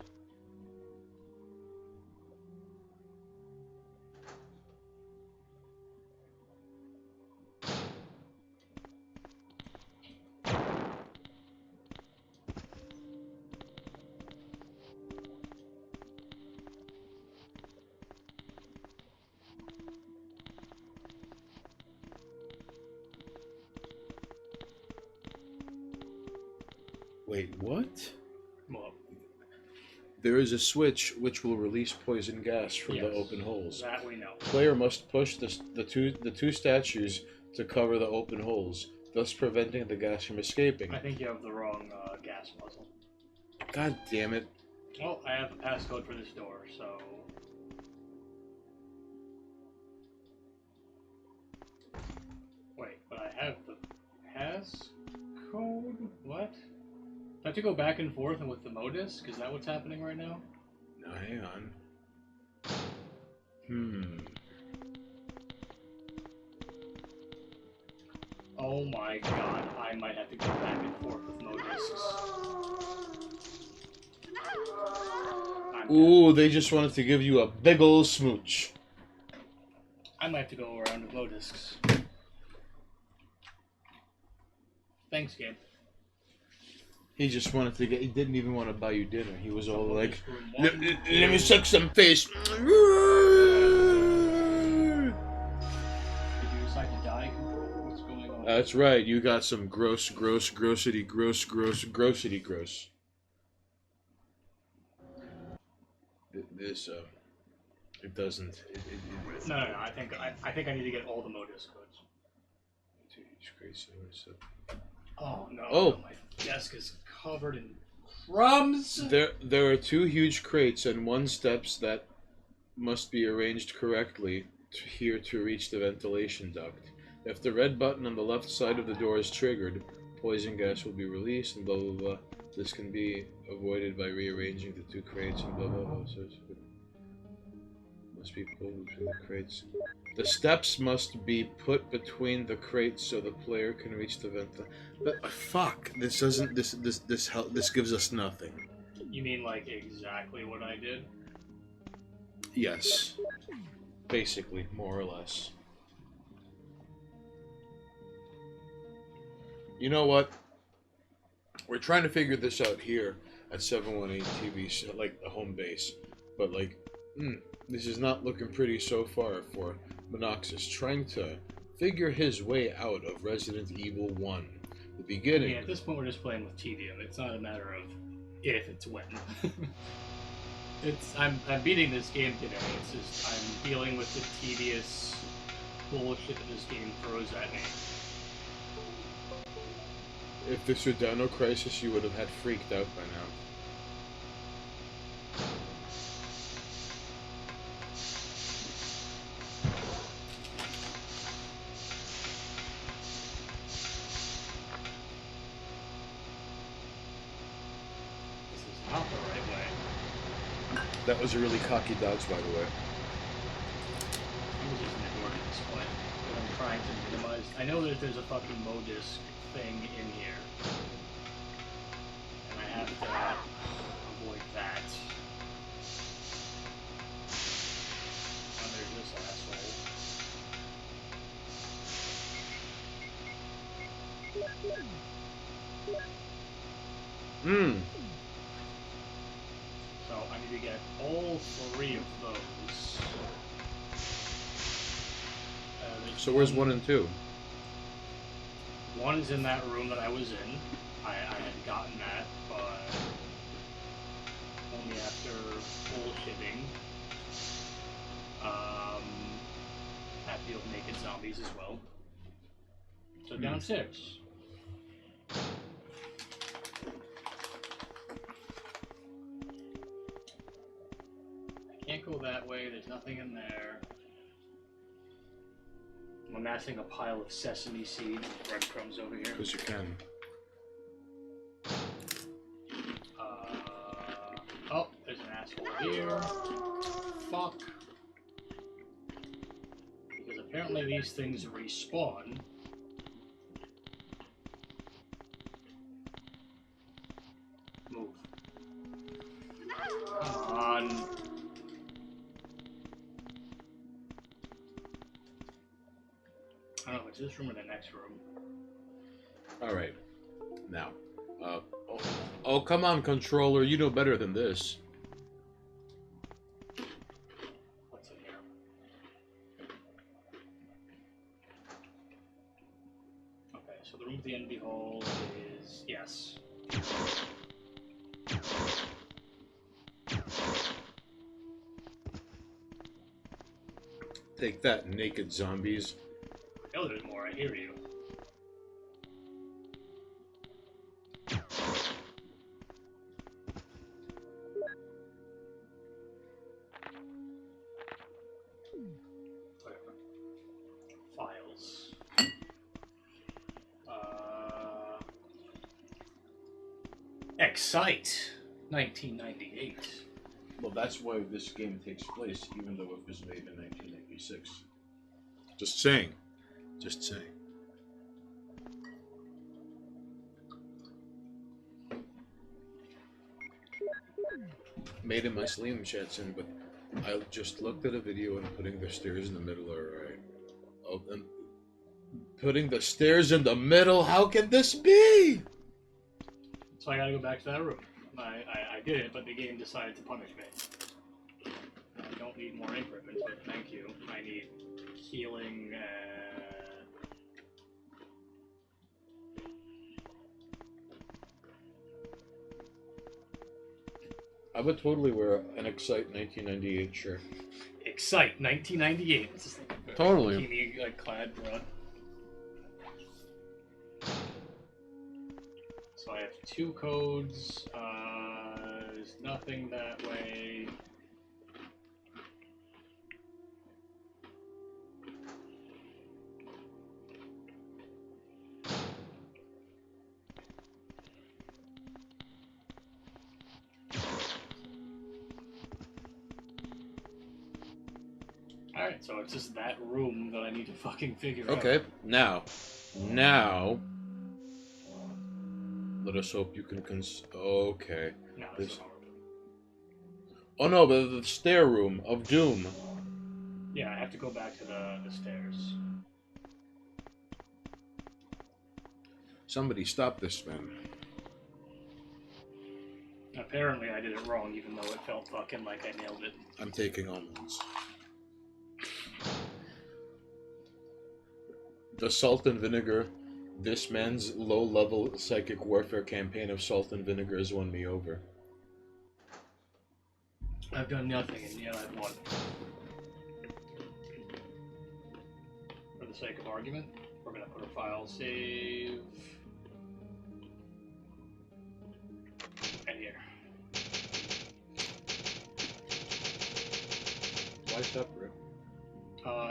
Wait, what? Well, There is a switch which will release poison gas from the yes, open holes. that we know. Player must push the two statues to cover the open holes, thus preventing the gas from escaping. I think you have the wrong gas puzzle. God damn it. Oh, I have a passcode for this door, so... Wait, but I have the passcode? What? Do I have to go back and forth and with the modus? Is that what's happening right now? Now, hang on. Oh my god, I might have to go back and forth with modus. Ooh, they just wanted to give you a big ol' smooch. I might have to go around with modus. Thanks, game. He just wanted to he didn't even want to buy you dinner. He was all like, Let let me suck some face. Did you decide to die? What's going on? That's right, you got some gross. This, it doesn't. No. I think I need to get all the modus codes. Oh no! Oh. My desk is covered in crumbs. There are two huge crates and one steps that must be arranged correctly here to reach the ventilation duct. If the red button on the left side of the door is triggered, poison gas will be released and blah blah blah. This can be avoided by rearranging the two crates and blah blah blah. So must be pulled between the crates. The steps must be put between the crates so the player can reach the vent. But fuck, this doesn't. This gives us nothing. You mean like exactly what I did? Yes, basically, more or less. You know what? We're trying to figure this out here at 718 TV, like a home base, but like, this is not looking pretty so far for Monoxus trying to figure his way out of Resident Evil 1. The beginning. I mean, at this point, we're just playing with tedium. It's not a matter of if, it's when. I'm beating this game today. It's just I'm dealing with the tedious bullshit that this game throws at me. If this were Dino Crisis, you would have had freaked out by now. This is not the right way. That was a really cocky dodge, by the way. I'm just ignoring this point. But I'm trying to minimize. I know that there's a fucking modus thing in here. And I have to avoid that. And there's this asshole. So I need to get all three of those. So where's 1 and 2? One is in that room that I was in. I had gotten that, but only after bullshitting. Have to deal with naked zombies as well. So downstairs. I can't go that way, there's nothing in there. I'm amassing a pile of sesame seeds and breadcrumbs over here. Because you can. Oh, there's an asshole here. Fuck. Because apparently these things respawn I don't know, it's this room or the next room. All right. Now, oh, come on, controller. You know better than this. What's in here? Okay, so the room at the end of the hall is yes. Take that, naked zombies. I know there's more. I hear you. Whatever. Files. Excite. 1998. Well, that's why this game takes place, even though it was made in 1986. Just saying. Just saying. Made in my Slim Jetson, but I just looked at a video and putting the stairs in the middle are right. Oh, and putting the stairs in the middle? How can this be? So I gotta go back to that room. I did it, but the game decided to punish me. I don't need more ink ribbons, but thank you. I need healing. I would totally wear an Excite 1998 shirt. Excite 1998. What's this thing? Totally. Bikini, like clad broad. So I have 2 codes. There's nothing that way. Alright, so it's just that room that I need to fucking figure out. Okay, now, let us hope you can okay. No, this This- is horrible. Oh no, but the stair room of doom. Yeah, I have to go back to the stairs. Somebody stop this man. Apparently I did it wrong, even though it felt fucking like I nailed it. I'm taking almonds. The salt and vinegar. This man's low-level psychic warfare campaign of salt and vinegar has won me over. I've done nothing, and yet I've won. For the sake of argument, we're gonna put a file save. And here. Why separate?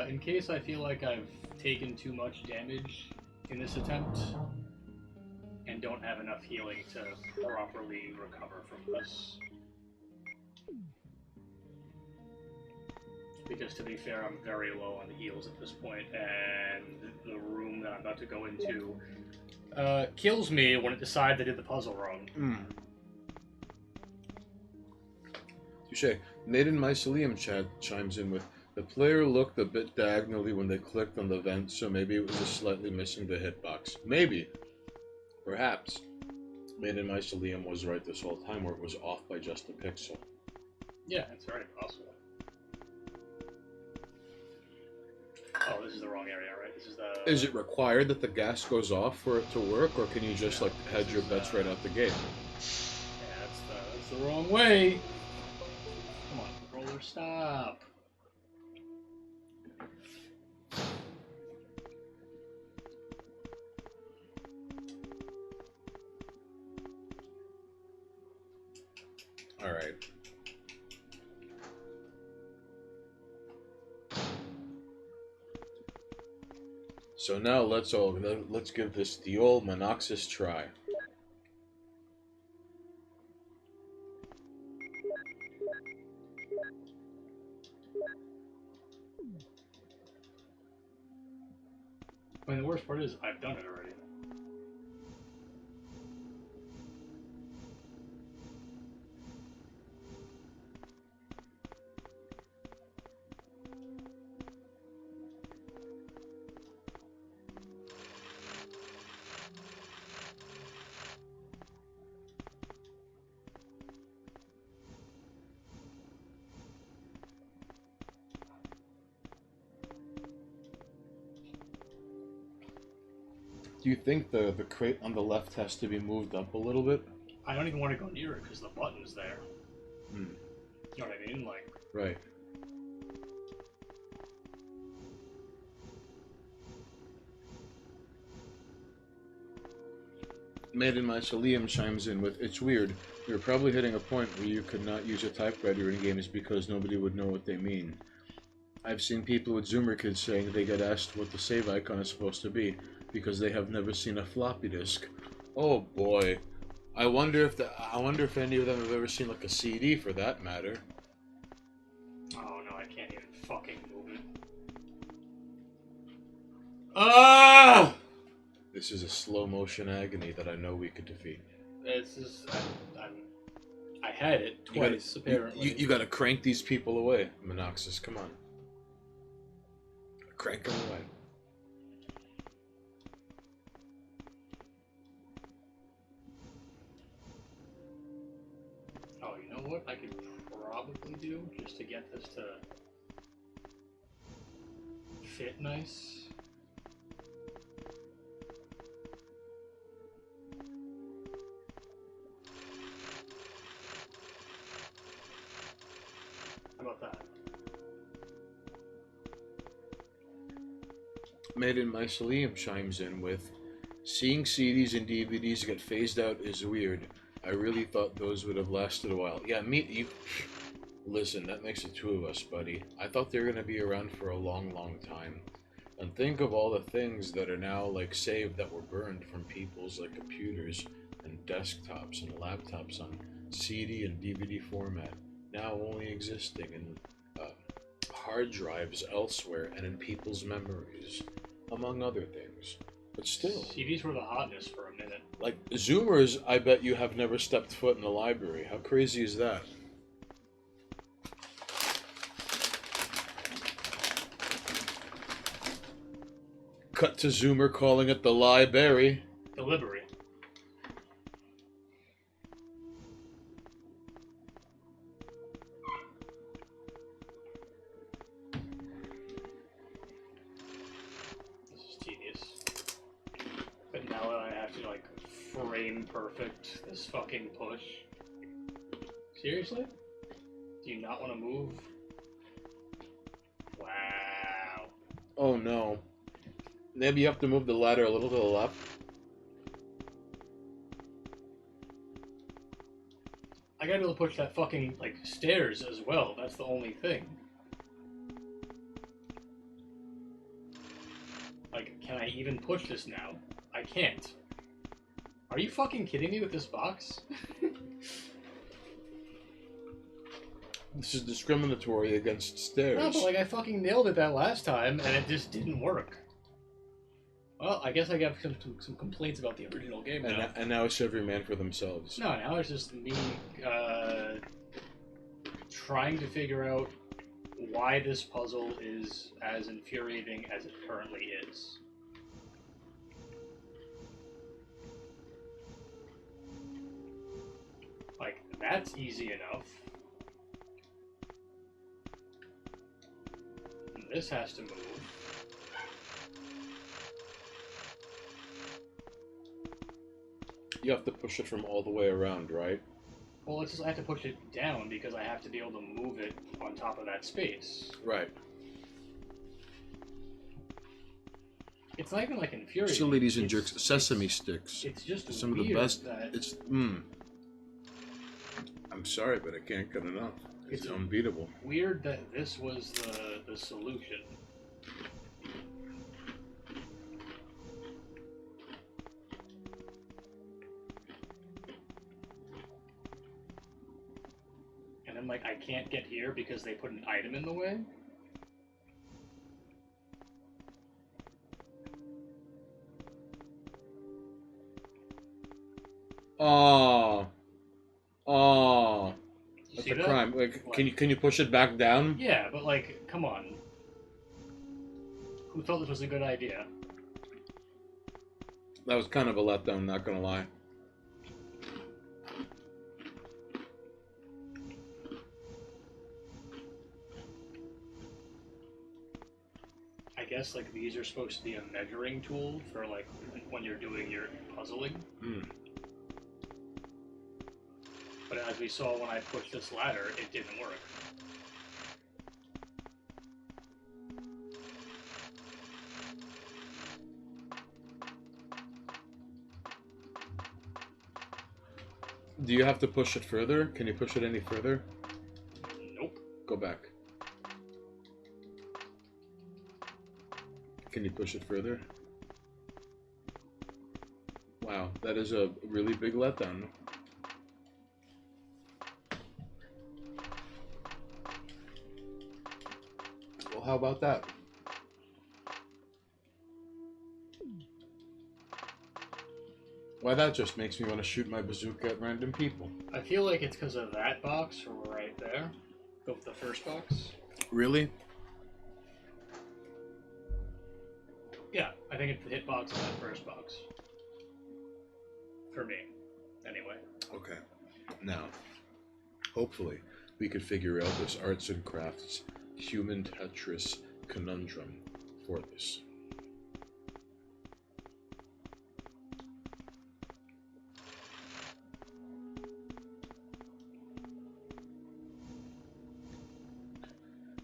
In case I feel like I've taken too much damage in this attempt, and don't have enough healing to properly recover from this. Because to be fair, I'm very low on the heals at this point, and the room that I'm about to go into kills me when it decides I did the puzzle wrong. Touche. Maiden Mycelium chat chimes in with, the player looked a bit diagonally when they clicked on the vent, so maybe it was just slightly missing the hitbox. Maybe. Perhaps. Maiden Mycelium was right this whole time, where it was off by just a pixel. Yeah, it's very possible. Oh, this is the wrong area, right? This is the... Is it required that the gas goes off for it to work, or can you just, like, hedge your bets right out the gate? Yeah, that's the wrong way! Come on, controller, stop! Alright. So now let's give this the old Monoxys try. I mean, the worst part is I've done it already. Do you think the crate on the left has to be moved up a little bit? I don't even want to go near it because the button's there. Hmm. You know what I mean? Like, Right. Maiden Mycelium chimes in with, "It's weird. You're probably hitting a point where you could not use a typewriter in games because nobody would know what they mean. I've seen people with Zoomer kids saying they get asked what the save icon is supposed to be because they have never seen a floppy disk. Oh boy. I wonder if any of them have ever seen like a CD for that matter. oh no, I can't even fucking move it. Ah! This is a slow motion agony that I know we could defeat. This is. I had it twice, apparently. You gotta crank these people away, Monoxus. Come on. Crank them away. Oh, you know what I could probably do just to get this to fit nice? How about that? Maiden Mycelium chimes in with, "Seeing CDs and DVDs get phased out is weird. I really thought those would have lasted a while." Yeah, you. Listen, that makes it two of us, buddy. I thought they were gonna be around for a long, long time. And think of all the things that are now like saved that were burned from people's like computers and desktops and laptops on CD and DVD format, now only existing in hard drives elsewhere and in people's memories, among other things. But still, CDs were the hotness for a minute. like Zoomers, I bet you have never stepped foot in a library. How crazy is that? Cut to Zoomer calling it the library. Delivery. This is tedious. But now that I have to, like, frame perfect this fucking push. Seriously? Do you not want to move? Wow. Oh no. Maybe you have to move the ladder a little to the left. I gotta be able to push that fucking, like, stairs as well. That's the only thing. Like, can I even push this now? I can't. Are you fucking kidding me with this box? This is discriminatory against stairs. No, but, like, I fucking nailed it that last time, and it just didn't work. Well, I guess I got some complaints about the original game now. And now it's every man for themselves. No, now it's just me trying to figure out why this puzzle is as infuriating as it currently is. Like, that's easy enough. And this has to move. You have to push it from all the way around, right? Well, it's just I have to push it down because I have to be able to move it on top of that space. Right. It's not even like infuriating. So, ladies and jerks, sesame sticks. It's just some of the weird best. that It's I'm sorry, but I can't get enough. It's unbeatable. weird that this was the solution. And then, like, I can't get here because they put an item in the way? Oh. You That's see a that? crime. Like, What? can you push it back down? Yeah, but, like, come on. Who thought this was a good idea? That was kind of a letdown, not gonna lie. I guess like these are supposed to be a measuring tool for like when you're doing your puzzling. But as we saw when I pushed this ladder, it didn't work. Do you have to push it further? Can you push it any further? Nope. Go back. Can you push it further? Wow, that is a really big letdown. Well, how about that? Why, that just makes me want to shoot my bazooka at random people. I feel like it's because of that box right there. The first box. Really? Yeah, I think it's the hitbox in that first box. For me, anyway. Okay. Now, hopefully, we could figure out this arts and crafts human Tetris conundrum for this.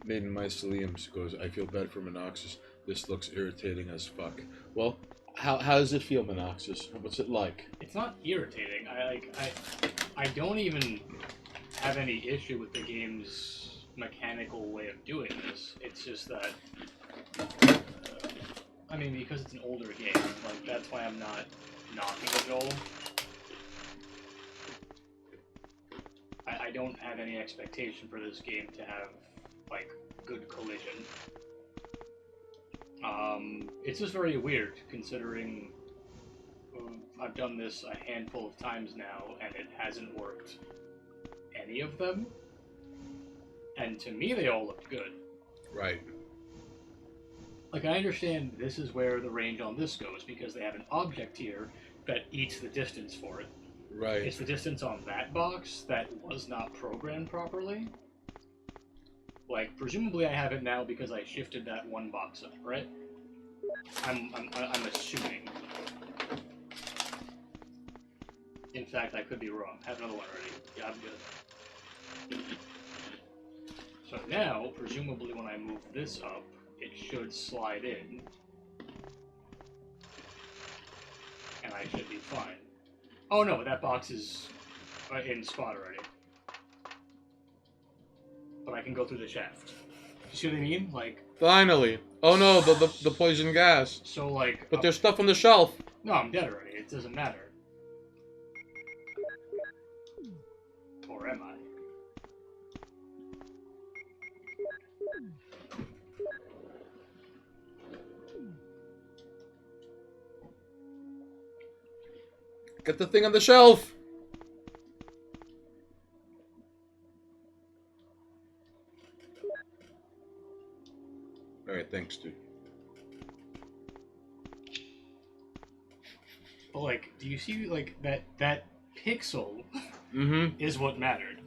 Maiden Mycelium goes, I feel bad for Monoxus. This looks irritating as fuck. Well, how does it feel, Monoxus? What's it like? It's not irritating. I don't even have any issue with the game's mechanical way of doing this. It's just that, I mean, because it's an older game, like that's why I'm not knocking it at all. I don't have any expectation for this game to have like good collision. It's just very weird considering I've done this a handful of times now and it hasn't worked any of them. And to me, they all looked good. Right. Like, I understand this is where the range on this goes because they have an object here that eats the distance for it. Right. It's the distance on that box that was not programmed properly. Like, presumably I have it now because I shifted that one box up, right? I'm assuming. In fact, I could be wrong. Have another one ready. Yeah, I'm good. So now, presumably when I move this up, it should slide in. And I should be fine. Oh no, that box is in spot already. But I can go through the shaft. You see what I mean? Like... Finally! Oh no, the poison gas. So like... But there's stuff on the shelf. No, I'm dead already. It doesn't matter. Or am I? Get the thing on the shelf! Alright, thanks, dude. But like, do you see like that pixel is what mattered?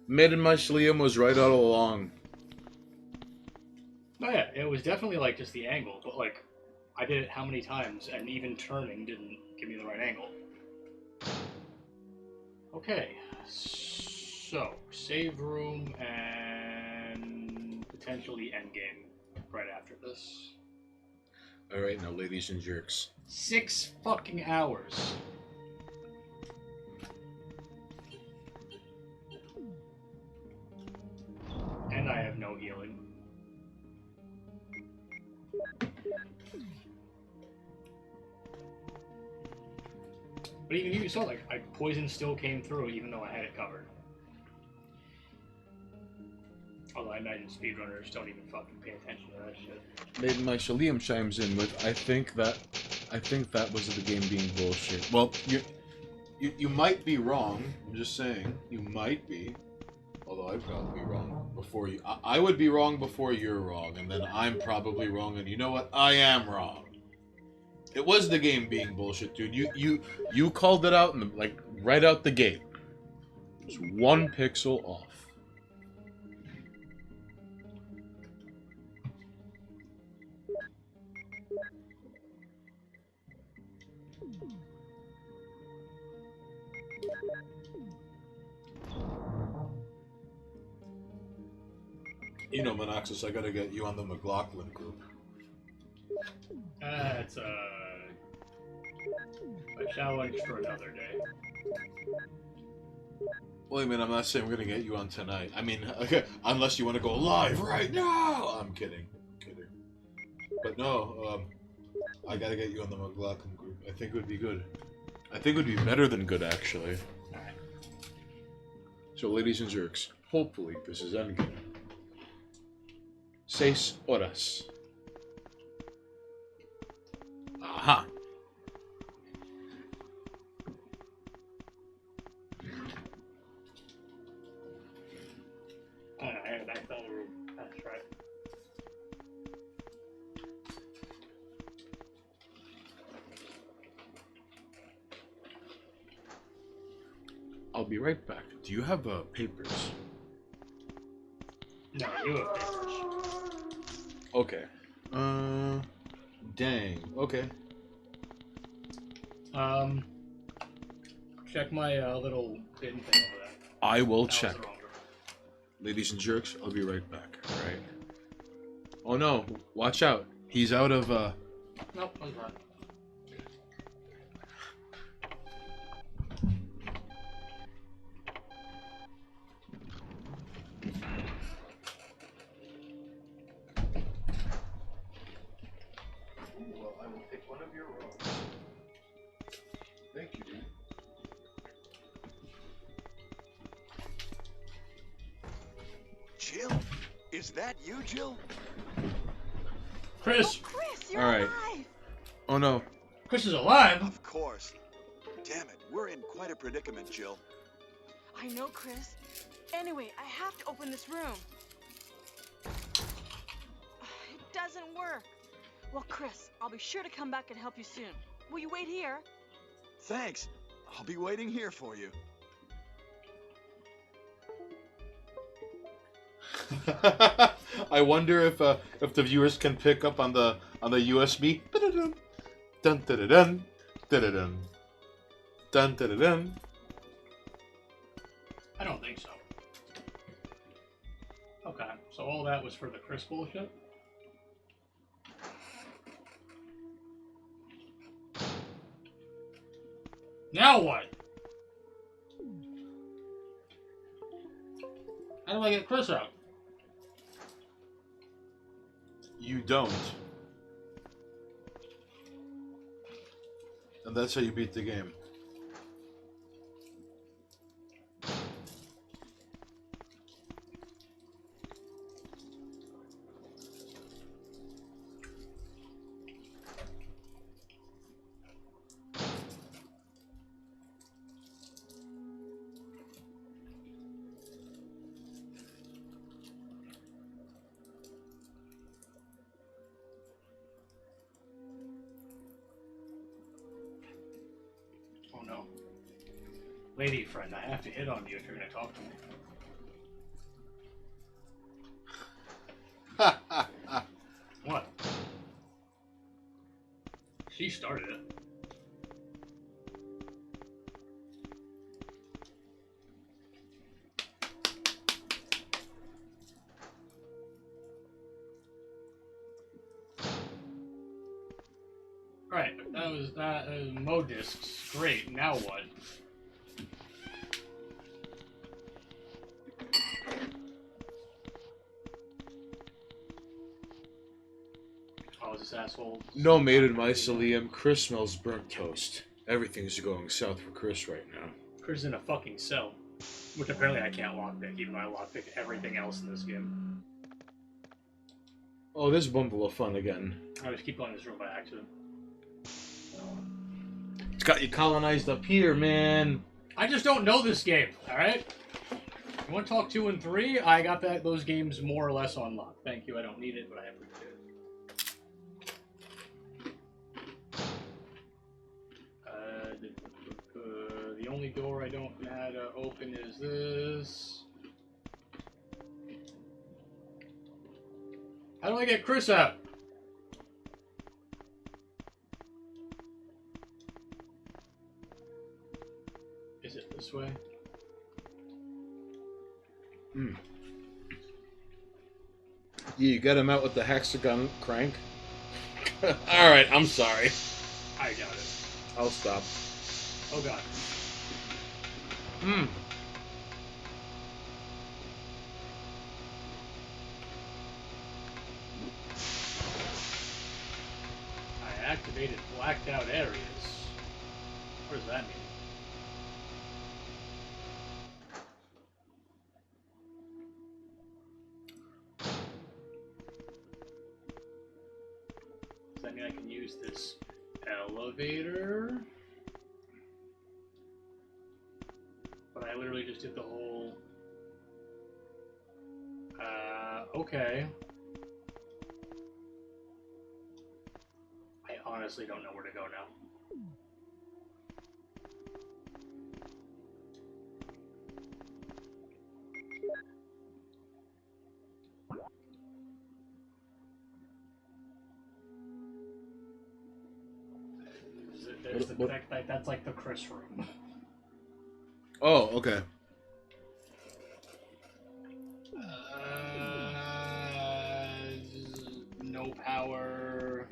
Maiden Mycelium was right all along. Oh yeah, it was definitely like just the angle, but like I did it how many times and even turning didn't give me the right angle. Okay, so save room and potentially endgame right after this. Alright, now ladies and jerks. 6 fucking hours. And I have no healing. But even you saw, like, poison still came through even though I had it covered. Although I imagine speedrunners don't even fucking pay attention to that shit. Maiden Mycelium chimes in with, I think that was the game being bullshit. Well, you might be wrong. I'm just saying, you might be. Although I'd probably be wrong before you. I would be wrong before you're wrong, and then I'm probably wrong, and you know what? I am wrong. It was the game being bullshit, dude. You called it out, and like right out the gate. It was 1 pixel off. You know, Monoxus, I gotta get you on the McLaughlin group. That's a challenge for another day. Well, I mean, I'm not saying we're gonna get you on tonight. I mean, unless you want to go live right now. I'm kidding. But no, I gotta get you on the McLaughlin group. I think it would be good. I think it would be better than good, actually. Alright. So, ladies and jerks, hopefully this is endgame. 6 horas. Aha. I backfell the room. That's right. I'll be right back. Do you have papers? No, you have papers. Okay. Dang. Okay. Check my little bin thing over there. I will That was check. the wrong door. Ladies and jerks, I'll be right back. Alright. Oh no, watch out. He's out of, Nope, I was right. Well, I will take one of your rolls. Thank you, dude. Jill? Is that you, Jill? Chris! Chris, you're All right. alive! Oh no. Chris is alive? Of course. Damn it, we're in quite a predicament, Jill. I know, Chris. Anyway, I have to open this room. It doesn't work. Well, Chris, I'll be sure to come back and help you soon. Will you wait here? Thanks. I'll be waiting here for you. I wonder if the viewers can pick up on the USB. Dun dun dun dun dun dun dun dun. I don't think so. Okay, so all that was for the Chris bullshit? Now what? How do I get Chris out? You don't. And that's how you beat the game. Oh no. Lady friend, I have to hit on you if you're gonna talk to me. What? She started it. Right, that was that. Mo discs, great. Now what? Oh, is this asshole? No maiden mycelium. Chris smells burnt toast. Everything's going south for Chris right now. Chris is in a fucking cell, which apparently I can't lockpick, even though I lockpicked everything else in this game. Oh, this bundle of fun again. I just keep going in this room by accident. It's got you colonized up here, man. I just don't know this game, alright? You want to talk 2 and 3? I got those games more or less on lock. Thank you, I don't need it, but I appreciate it. The only door I don't know how to open is this. How do I get Chris out? Is it this way? You get him out with the hexagon crank. Alright, I'm sorry. I got it. I'll stop. Oh god. I activated blacked out areas. What does that mean? Does that mean I can use this elevator? But I literally just did the whole... okay. I honestly don't know where to go now. That's like the Chris room. Oh, okay. No power.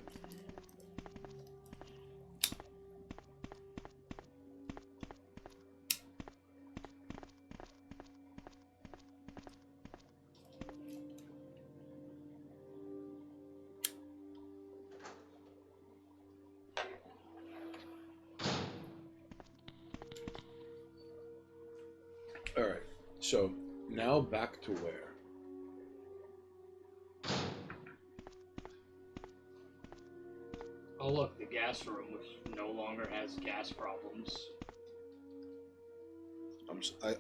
Alright, so now back to where? Oh look, the gas room, which no longer has gas problems.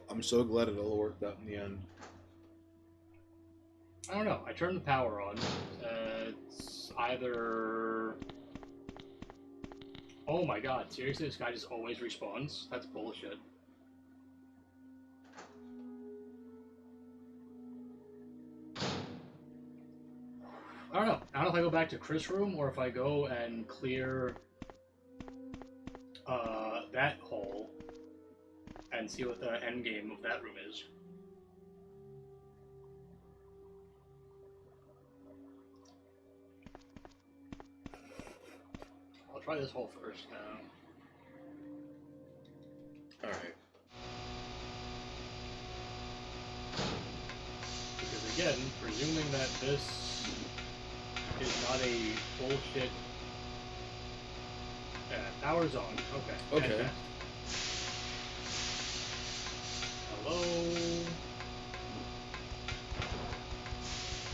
I'm so glad it all worked out in the end. I don't know. I turned the power on. It's either... Oh my god, seriously? This guy just always respawns? That's bullshit. I don't know. I don't know if I go back to Chris' room or if I go and clear that hole and see what the end game of that room is. I'll try this hole first. Alright. Because again, presuming that this is not a bullshit... power's on. Okay. Okay. Fantastic. Hello?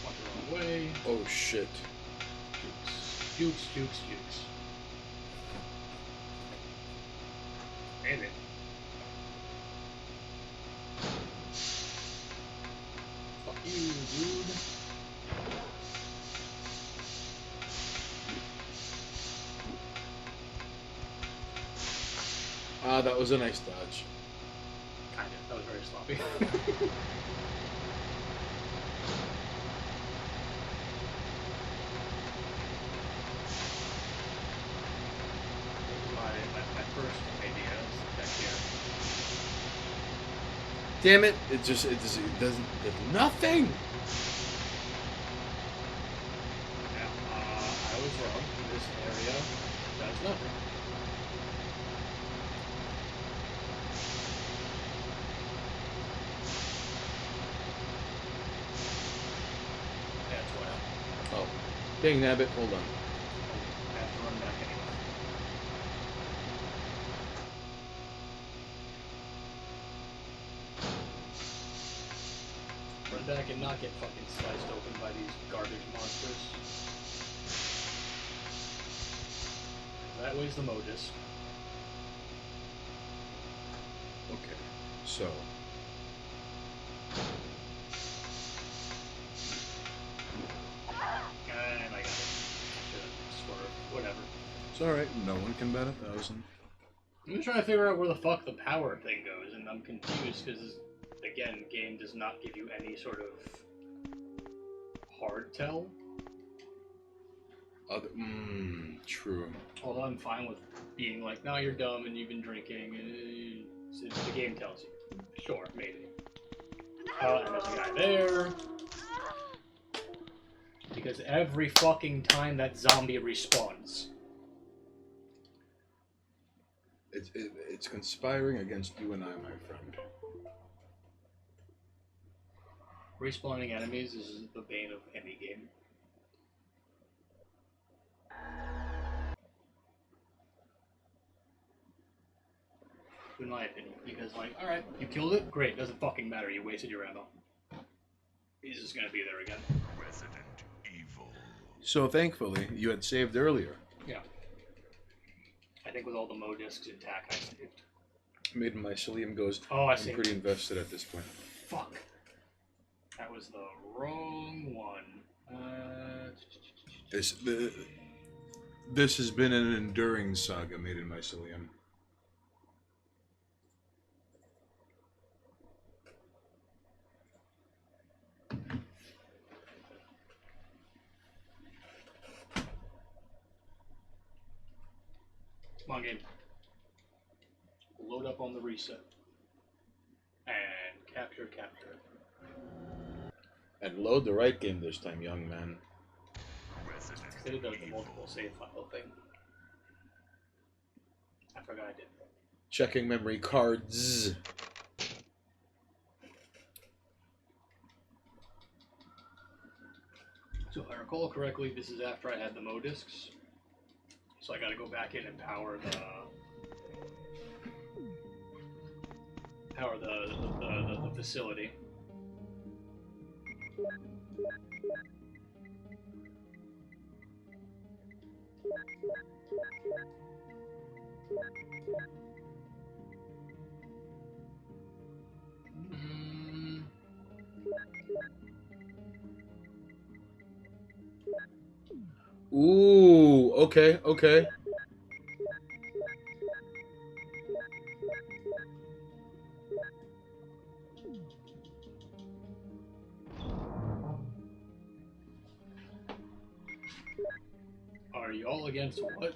Went the wrong way. Oh shit. Jukes. Jukes. Damn it. Fuck you, dude. Ah, that was a nice dodge. Kinda. That was very sloppy. my first idea is back here. Damn it! It doesn't. There's nothing. Now, I was wrong. This area does nothing. That's what happened. Oh, dang nabbit! Hold on. I have to run back anyway. Run back and not get fucking sliced open by these garbage monsters. That way's the Modus. Okay, so. And I got it. Should've swerved. Whatever. It's alright, no one can bet 1,000. I'm just trying to figure out where the fuck the power thing goes, and I'm confused because, again, game does not give you any sort of hard tell. True. Although I'm fine with being like, no, you're dumb and you've been drinking, and the game tells you. Sure, maybe. And there's a guy there. because every fucking time that zombie respawns. It's conspiring against you and I, my friend. Respawning enemies is the bane of any game. In my opinion, because like, alright, you killed it, great, doesn't fucking matter, you wasted your ammo. He's just gonna be there again. Resident Evil. So thankfully, you had saved earlier. Yeah. I think with all the Mo discs intact, I saved. Made my Mycelium goes, Oh, I I'm saved. pretty invested at this point. Fuck. That was the wrong one. This has been an enduring saga, Made in Mycelium. Come on, game. Load up on the reset. And capture. And load the right game this time, young man. They did the multiple save file thing. I forgot I did that. Checking memory cards. So if I recall correctly, this is after I had the Mo discs. So I gotta go back in and power the facility. Ooh, okay. Are you all against what?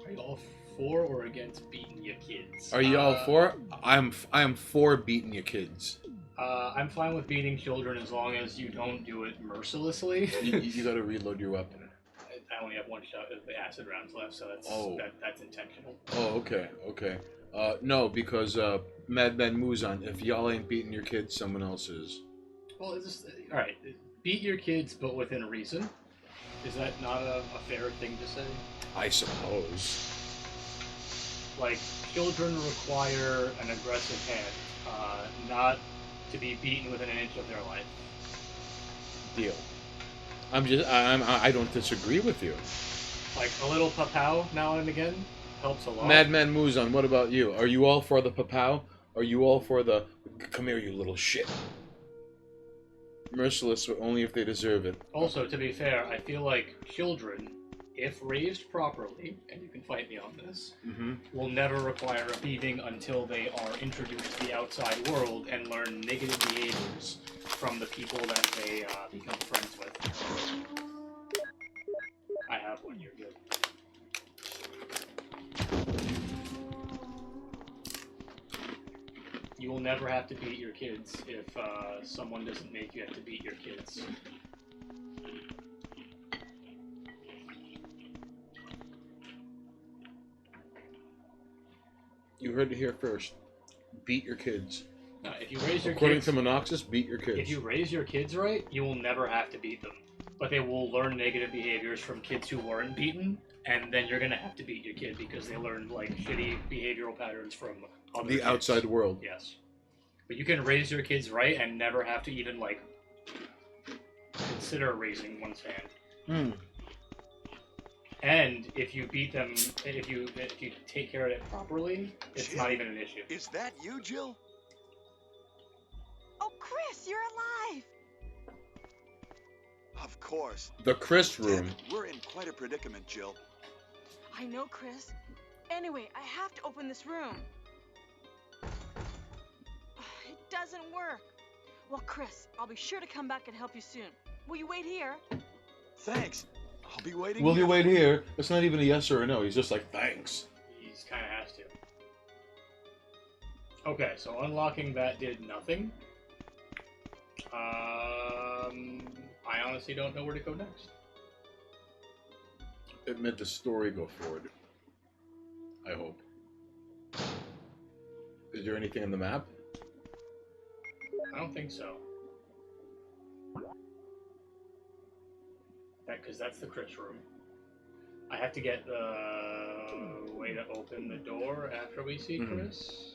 Are you all for or against beating your kids? Are you all for? I am for beating your kids. I'm fine with beating children as long as you don't do it mercilessly. you gotta reload your weapon. I only have one shot of the acid rounds left, so that's intentional. Oh, okay. No, because Madman Muzan, if y'all ain't beating your kids, someone else is. Well, alright. Beat your kids, but within reason. Is that not a fair thing to say? I suppose. Like, children require an aggressive hand, not to be beaten within an inch of their life. Deal. I don't disagree with you. Like, a little papow now and again helps a lot. Madman Muzan, what about you? Are you all for the papow? Are you all for the come here, you little shit? Merciless, but only if they deserve it. Also, to be fair, I feel like children, if raised properly, and you can fight me on this, will never require a beating until they are introduced to the outside world and learn negative behaviors from the people that they become friends with. I have one, you're good. You will never have to beat your kids if someone doesn't make you have to beat your kids. You heard it here first. Beat your kids. No, if you raise your According kids, to Monoxus, beat your kids. if you raise your kids right, you will never have to beat them. But they will learn negative behaviors from kids who weren't beaten, and then you're gonna have to beat your kid because they learned like shitty behavioral patterns from other the kids. outside world. Yes. But you can raise your kids right and never have to even like consider raising one's hand. And if you beat them, if you take care of it properly, it's Jill, not even an issue. Is that you, Jill? Oh, Chris, you're alive! Of course. The Chris room. We're in quite a predicament, Jill. I know, Chris. Anyway, I have to open this room. It doesn't work. Well, Chris, I'll be sure to come back and help you soon. Will you wait here? Thanks. I'll be waiting. Will you wait here? It's not even a yes or a no. He's just like, thanks. He's kind of has to. Okay, so unlocking that did nothing. I I honestly don't know where to go next. It made the story go forward. I hope. Is there anything on the map? I don't think so. Because that's the Chris room. I have to get the way to open the door after we see Chris.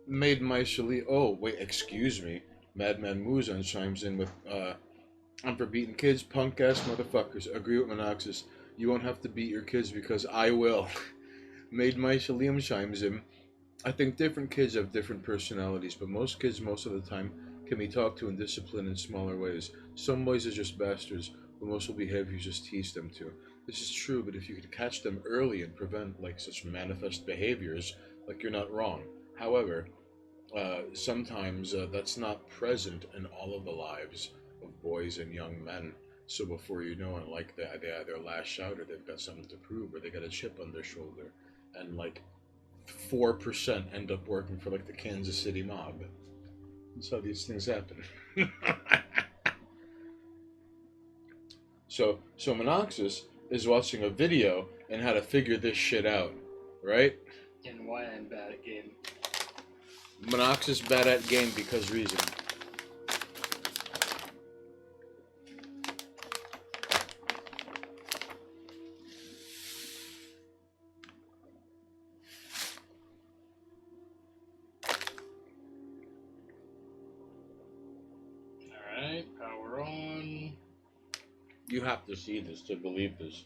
Made my Shali. Oh, wait, excuse me. Madman Muzan chimes in with, I'm for beating kids, punk ass motherfuckers. Agree with Monoxus. You won't have to beat your kids because I will. Made my Shaliam chimes in. I think different kids have different personalities, but most kids, most of the time, can be talked to and disciplined in smaller ways. Some boys are just bastards, but most will behave if you just teach them to. This is true, but if you could catch them early and prevent like such manifest behaviors, like you're not wrong. However, sometimes that's not present in all of the lives of boys and young men. So before you know it, like they either lash out or they've got something to prove or they got a chip on their shoulder. And like 4% end up working for like the Kansas City mob. That's how these things happen. So Monoxus is watching a video on how to figure this shit out, right? And why I'm bad at game. Monoxus bad at game because reason. Alright, power on. You have to see this to believe this.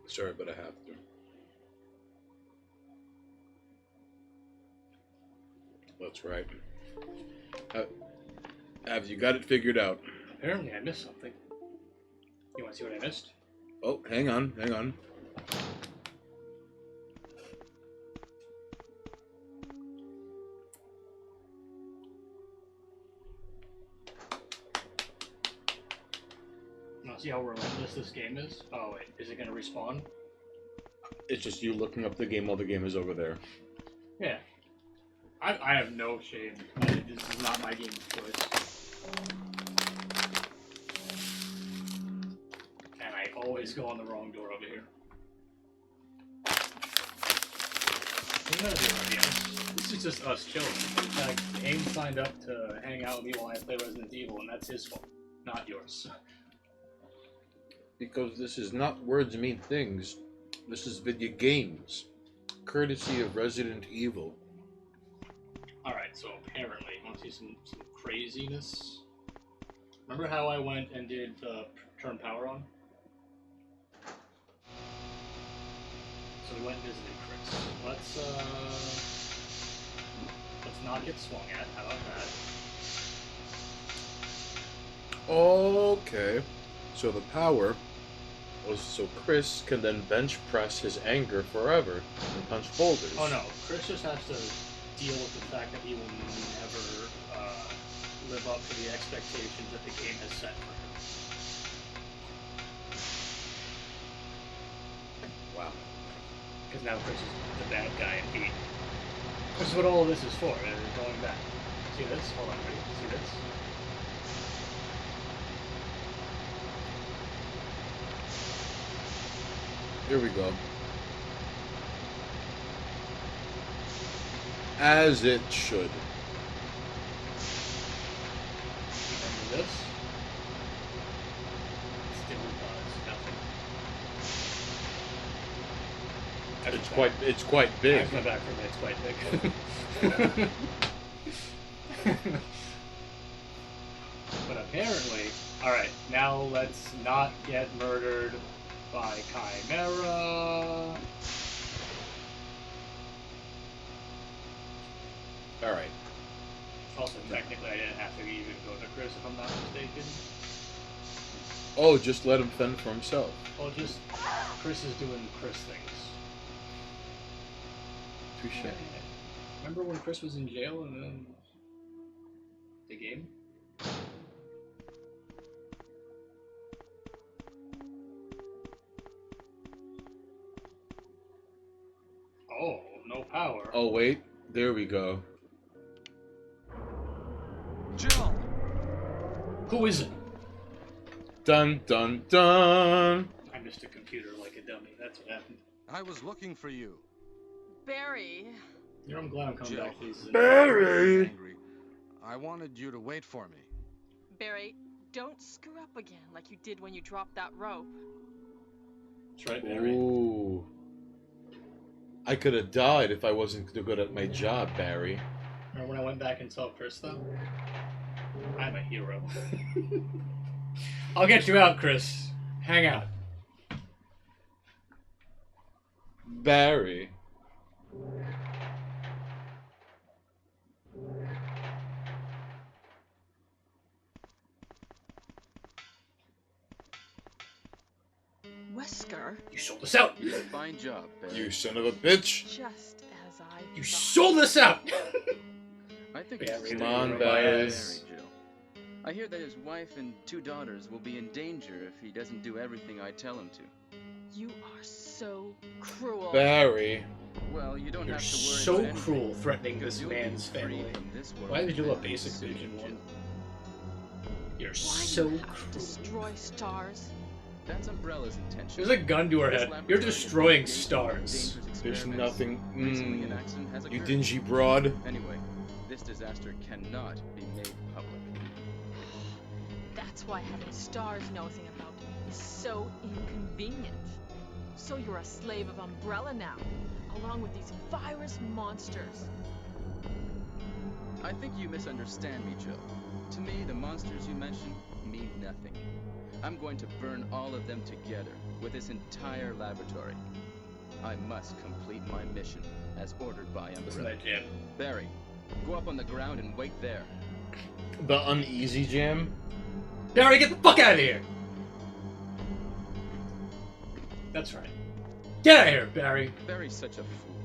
Sorry, but I have to. That's right. Have you got it figured out? Apparently I missed something. You want to see what I missed? Oh, hang on. Now see how relentless this game is? Oh wait, is it going to respawn? It's just you looking up the game while the game is over there. Yeah. I have no shame. This is not my game of choice. And I always go on the wrong door over here. This is just us chilling. In fact, Aim signed up to hang out with me while I play Resident Evil, and that's his fault, not yours. Because this is not words mean things. This is Vidya Games, courtesy of Resident Evil. Alright, so apparently, want to see some craziness? Remember how I went and did turn power on? So we went and visited Chris. Let's not get swung at. How about that? Okay. So the power was so Chris can then bench press his anger forever and punch boulders. Oh no, Chris just has to deal with the fact that he will never live up to the expectations that the game has set for him. Wow. Because now Chris is the bad guy indeed. Which is what all of this is for. They're going back. See this? Hold on, ready? See this? Here we go. As it should. Remember this? Still does nothing. It's quite big. I come back from it, it's quite big. But apparently, alright, now let's not get murdered by Chimera. Alright. Also, technically, I didn't have to even go to Chris if I'm not mistaken. Oh, just let him fend for himself. Well, just Chris is doing Chris things. Touché. Remember when Chris was in jail and then the game. Oh, no power. Oh, wait. There we go. Jill! Who is it? Dun, dun, dun. I missed a computer like a dummy. That's what happened. I was looking for you. Barry. You know, I'm glad I'm coming Jill. back to these. Barry! Angry. I wanted you to wait for me. Barry, don't screw up again like you did when you dropped that rope. That's right, Barry. Ooh. I could have died if I wasn't good at my job, Barry. Remember when I went back and saw Chris, though? I'm a hero. I'll get you out, Chris. Hang out. Barry. Wesker, You sold us out. You did a fine job, Barry. You son of a bitch. just as I You thought. sold us out. I think Barry, it's Come time on, to Barry. Barry, Jill. I hear that his wife and 2 daughters will be in danger if he doesn't do everything I tell him to. You are so cruel. Barry. Well, you don't You're have to worry so about anything, cruel threatening because this you'll be man's free family. from this world Why did you do a very basic soon, vision one? You're Why so do you have to cruel. destroy stars? That's Umbrella's intention. There's a gun to her This head. laboratory You're is destroying dangerous stars. There's experiments. nothing. Recently, an accident has You occurred. dingy broad. Anyway, this disaster cannot be made public. That's why having stars nosing about is so inconvenient. So you're a slave of Umbrella now, along with these virus monsters. I think you misunderstand me, Jill. To me, the monsters you mention mean nothing. I'm going to burn all of them together with this entire laboratory. I must complete my mission as ordered by Listen to Umbrella. that jam. Barry, go up on the ground and wait there. The uneasy jam. Barry, get the fuck out of here! That's right. Get out of here, Barry! Barry's such a fool.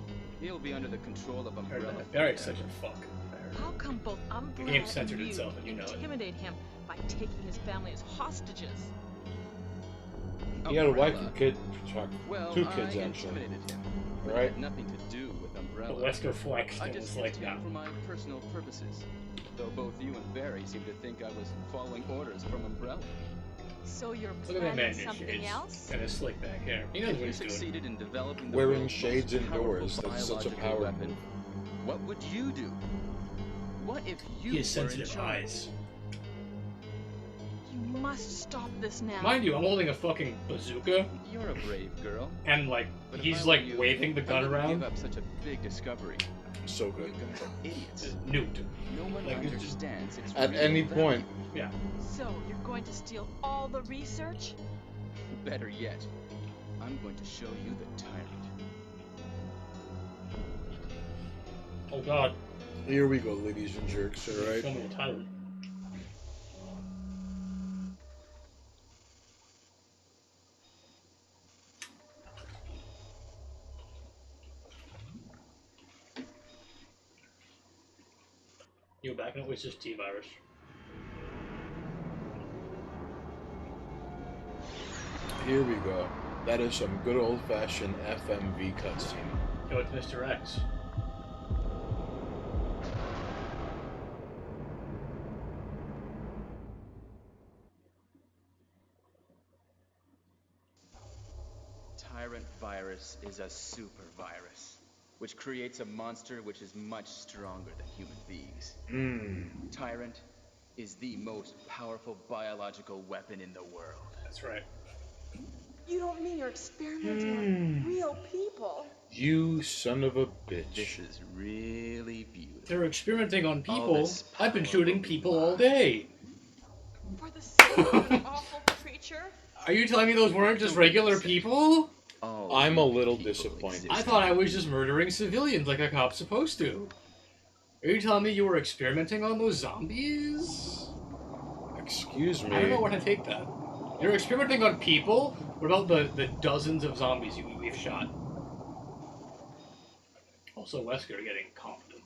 He'll be under the control of Umbrella. Barry's such a fuck. Barry. How come both Umbrella game censored and you itself and you know it. intimidate him by taking his family as hostages? He had a wife Umbrella. and kid. Well, 2 kids, I actually. intimidated him. But it Right? had nothing to do with But Umbrella. Wesker flexed I and just was like, used nah. him for my personal purposes. Though both you and Barry seem to think I was following orders from Umbrella. So you're Look at that man planning in his something shades. else? And his slick back hair. He knows If what you he's doing. succeeded in developing the Wearing world's shades most indoors, powerful that's such a biological power weapon, move. what would you do? What if you He has were in sensitive charge? eyes. You must stop this now. Mind you, I'm holding a fucking bazooka, You're a brave girl. and like, But if he's I like were you, waving the I gun wouldn't around. Give up such a big discovery. So good. You guys are idiots. Newt. No one Like, it's just- understands its At real any value. point. Yeah. So you're going to steal all the research? Better yet, I'm going to show you the tyrant. Oh god. Here we go, ladies and jerks, alright? Show me the tyrant. You go back and it was just T-Virus. Here we go. That is some good old-fashioned FMV cutscene. Go with Mr. X. Tyrant virus is a super virus, which creates a monster which is much stronger than human beings. Tyrant is the most powerful biological weapon in the world. That's right. You don't mean you're experimenting on real people? You son of a This bitch. is really beautiful. They're experimenting on All people. this I've been power shooting will be people all mine. day. For the sake of an awful creature? Are you telling me those weren't just Don't be regular upset. people? All I'm a these little people disappointed. I exist. thought I was just murdering civilians like a cop's supposed to. Are you telling me you were experimenting on those zombies? Excuse me. I don't know where to take that. You're experimenting on people? What about the dozens of zombies we've shot? Also, Wesker getting confident.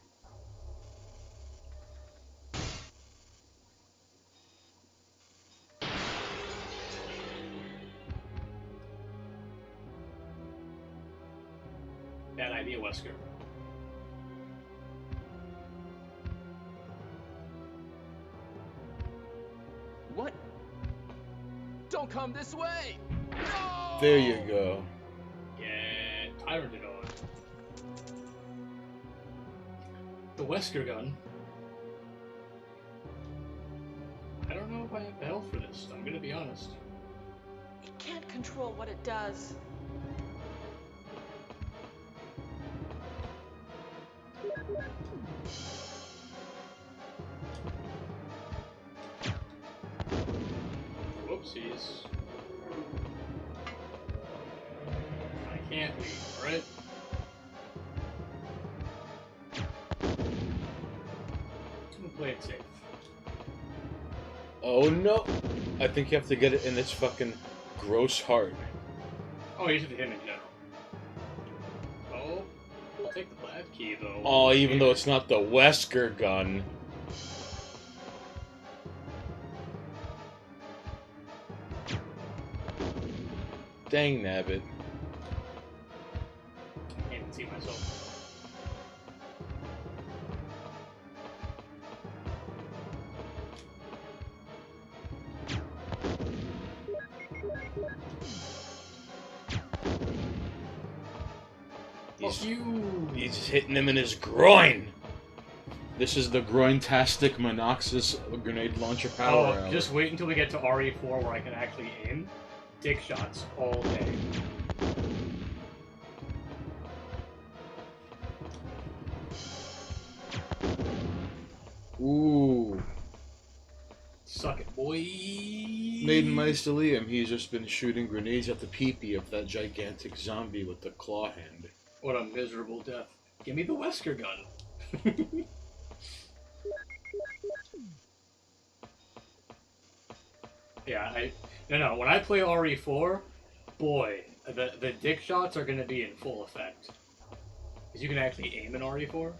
Bad idea, Wesker. What? Don't come this way! No! There you go. Yeah, Tyrant it on. The Wesker gun. I don't know if I have the health for this, I'm gonna be honest. It can't control what it does. Whoopsies. I can't leave, right? I'm gonna play it safe. Oh no! I think you have to get it in its fucking gross heart. Oh, you should hit him in general. Oh, I'll take the lab key though. Oh, even though it's not the Wesker gun. Dang nabbit. I can't even see myself. He's hitting him in his groin. This is the groin-tastic Monoxus grenade launcher power hour. Just wait until we get to RE4 where I can actually aim. Dick shots all day. Ooh. Suck it, boy. Maiden Mausoleum, he's just been shooting grenades at the pee-pee of that gigantic zombie with the claw hand. What a miserable death. Give me the Wesker gun. Yeah, No, when I play RE4, boy, the dick shots are going to be in full effect. Because you can actually aim in RE4.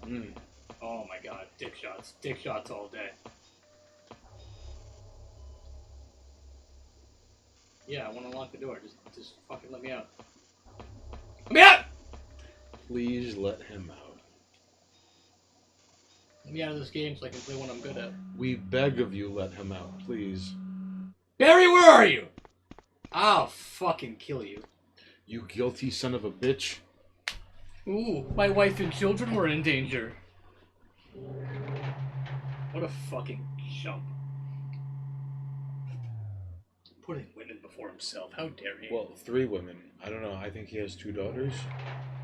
Oh my god, dick shots. Dick shots all day. Yeah, I want to lock the door. Just fucking let me out. Let me out! Please let him out. Let me out of this game so I can play what I'm good at. We beg of you, let him out, please. Barry, where are you? I'll fucking kill you. You guilty son of a bitch. Ooh, my wife and children were in danger. What a fucking chump. Putting women before himself. How dare he? Well, 3 women. I don't know. I think he has 2 daughters.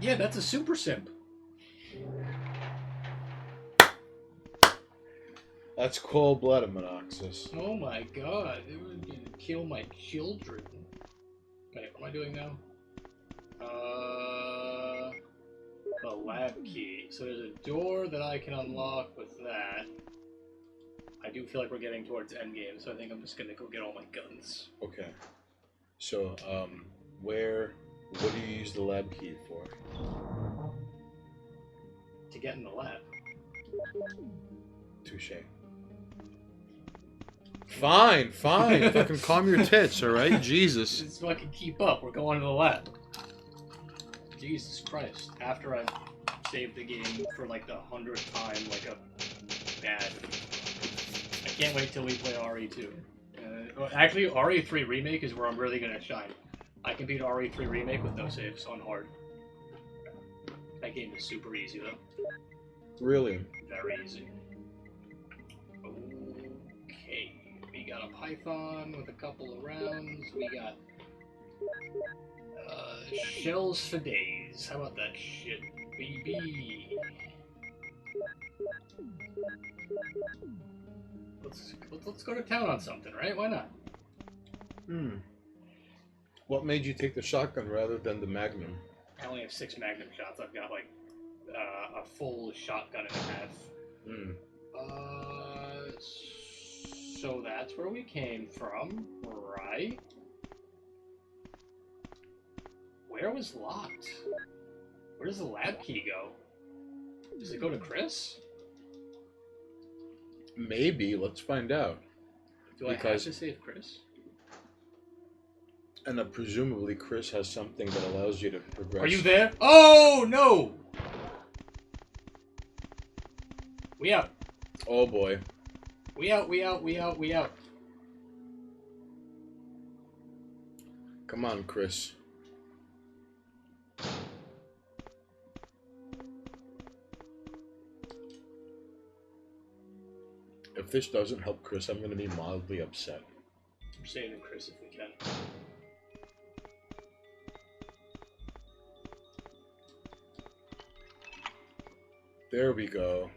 Yeah, that's a super simp. That's cold-blooded, Monoxus. Oh my god, it was gonna kill my children. Wait, what am I doing now? The lab key. So there's a door that I can unlock with that. I do feel like we're getting towards endgame, so I think I'm just gonna go get all my guns. Okay. So, what do you use the lab key for? To get in the lab. Touche. Fine. Fucking calm your tits, alright? Jesus. Just fucking keep up. We're going to the lab. Jesus Christ. After I saved the game for like the 100th time, like a bad. I can't wait till we play RE2. Actually, RE3 Remake is where I'm really gonna shine. I can beat RE3 Remake with no saves on hard. That game is super easy though. Really? Very easy. Okay. We got a Python with a couple of rounds. We got shells for days. How about that shit, baby? Let's go to town on something, right? Why not? What made you take the shotgun rather than the Magnum? I only have 6 Magnum shots. I've got like a full shotgun and a half. So that's where we came from, right? Where was locked? Where does the lab key go? Does it go to Chris? Maybe. Let's find out. Do I have to save Chris? And presumably Chris has something that allows you to progress. Are you there? Oh, no! We out. Oh, boy. We out, we out, we out, we out. Come on, Chris. If this doesn't help Chris, I'm going to be mildly upset. I'm saving Chris if we can. There we go.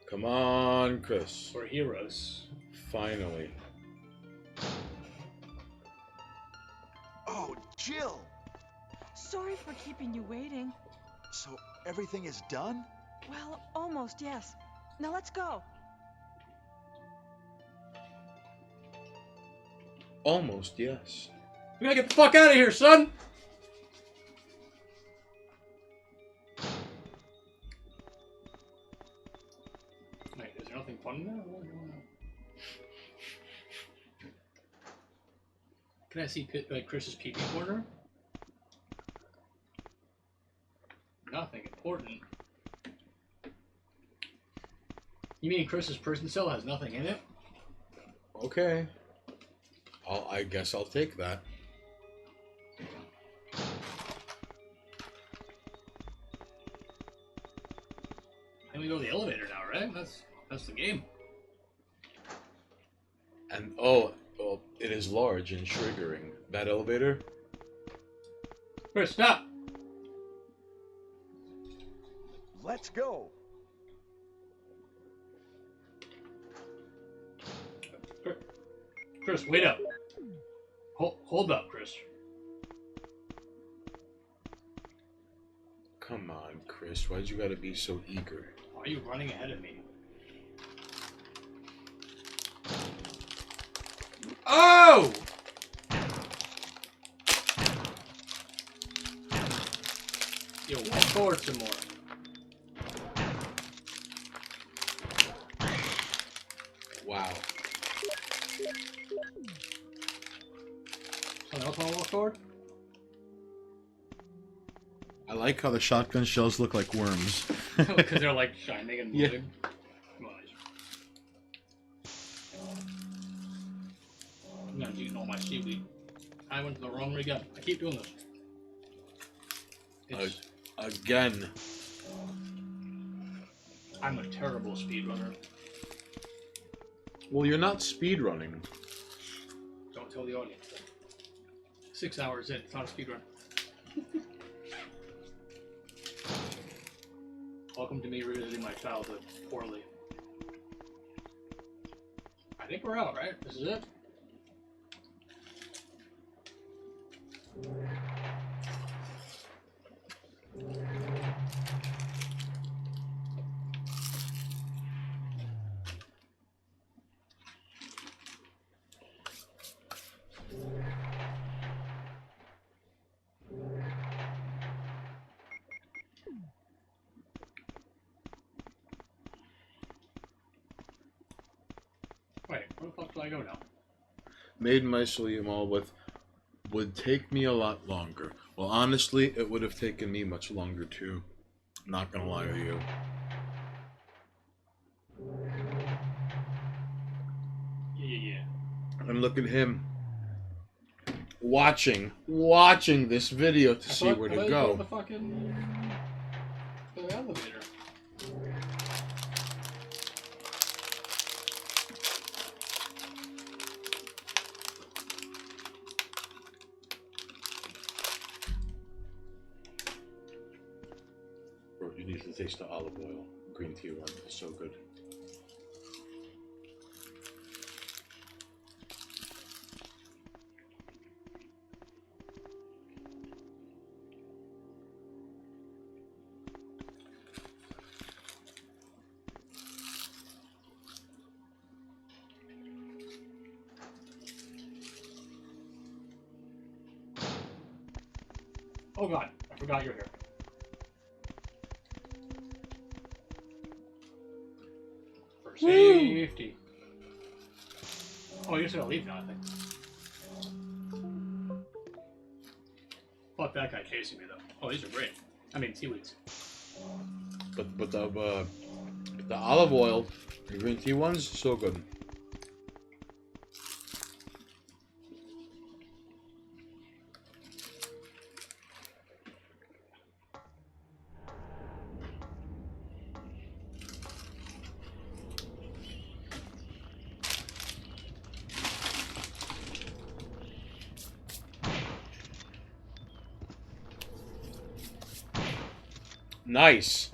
Come on, Chris. We're heroes. Finally. Oh, Jill! Sorry for keeping you waiting. So everything is done? Well, almost, yes. Now let's go. Almost, yes. We gotta get the fuck out of here, son! Wait, is there nothing fun in there? Can I see Chris's pee-pee corner? Nothing important. You mean Chris's prison cell has nothing in it? Okay. I guess I'll take that. And we go to the elevator now, right? That's the game. And well, it is large and triggering. That elevator? Chris, stop! Let's go. Chris, wait up. Hold up, Chris. Come on, Chris. Why'd you gotta be so eager? Why are you running ahead of me? Oh! Yo, walk forward some more. Wow. Someone else want to walk forward? I like how the shotgun shells look like worms. Because they're like shining and moving. Yeah. Come on. I'm not eating all my seaweed. I went to the wrong rig again. I keep doing this. Again. I'm a terrible speedrunner. Well, you're not speedrunning. Don't tell the audience. 6 hours in, it's not a speedrun. Welcome to me revisiting my childhood poorly. I think we're out, right? This is it? Wait, where the fuck do I go now? Made my Sulimal would take me a lot longer. Well, honestly, it would have taken me much longer too. I'm not gonna lie to you. Yeah. And look at him. Watching this video to see where to go. The fucking the elevator. Bro, you need to taste the olive oil. Green tea one. It's so good. Oh god, I forgot you're here. For safety. Oh, you're just gonna leave now, I think. Fuck that guy chasing me though. Oh, these are great. I mean, seaweeds. But the olive oil, the green tea ones, so good. Nice.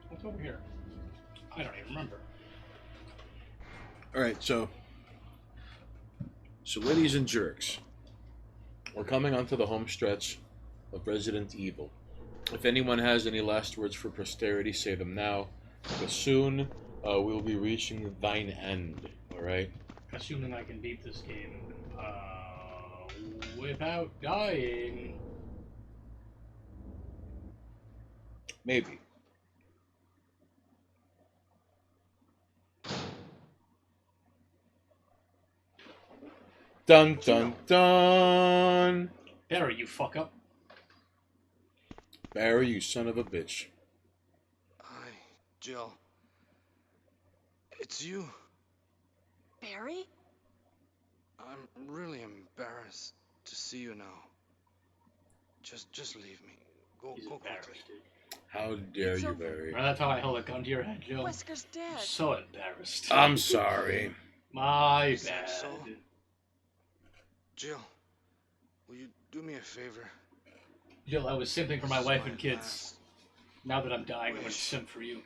What's over here? I don't even remember. All right, so ladies and jerks, we're coming onto the home stretch of Resident Evil. If anyone has any last words for posterity, say them now. But soon we'll be reaching thine end. All right. Assuming I can beat this game without dying. Maybe. Dun dun dun. Barry, you fuck up. Barry, you son of a bitch. Hi, Jill. It's you. Barry? I'm really embarrassed to see you now. Just leave me. Go quickly. How dare It's you, over. Barry? Well, that's how I held a gun to your head, Joe. Wesker's dead. So embarrassed. I'm sorry. My You think bad. so? Jill, will you do me a favor? Jill, I was simping for my This is wife my and kids. last Now that I'm dying, I'm gonna wish. simp for you.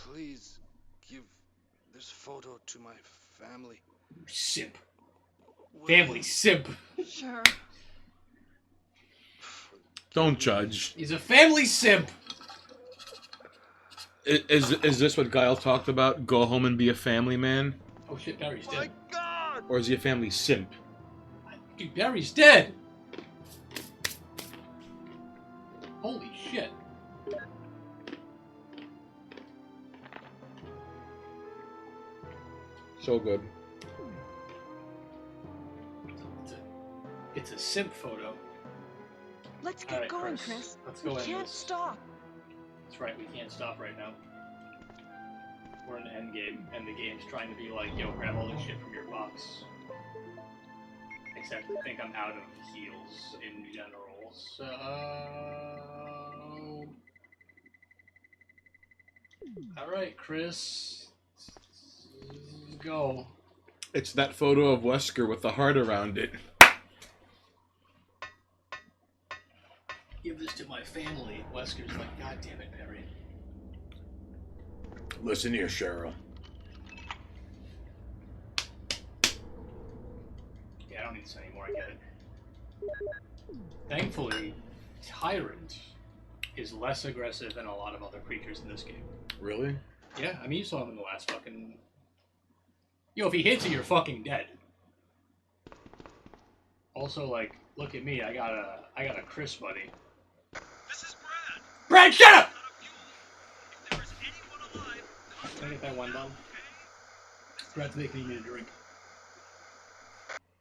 Please give this photo to my family. Simp. Will Family you? simp. Sure. Don't judge. He's a family simp. Is this what Guile talked about? Go home and be a family man? Oh shit, Barry's My dead. God! Or is he a family simp? Dude, Barry's dead. Holy shit. So good. It's a simp photo. Let's All get right, going, Chris. Chris. Let's We go in can't this. stop. That's right, we can't stop right now. We're in the end game, and the game's trying to be like, yo, grab all this shit from your box. Except I think I'm out of heals in general, so... Alright, Chris. Go. It's that photo of Wesker with the heart around it. Give this to my family. Wesker's like, God damn it, Barry. Listen here, Cheryl. Yeah, I don't need this anymore, I get it. Thankfully, Tyrant is less aggressive than a lot of other creatures in this game. Really? Yeah, I mean, you saw him in the last fucking... Yo, if he hits you, you're fucking dead. Also, like, look at me, I got a Chris buddy. This is Brad. Brad, shut up! If there is anyone alive, Can I get that one done? Brad's making me a drink.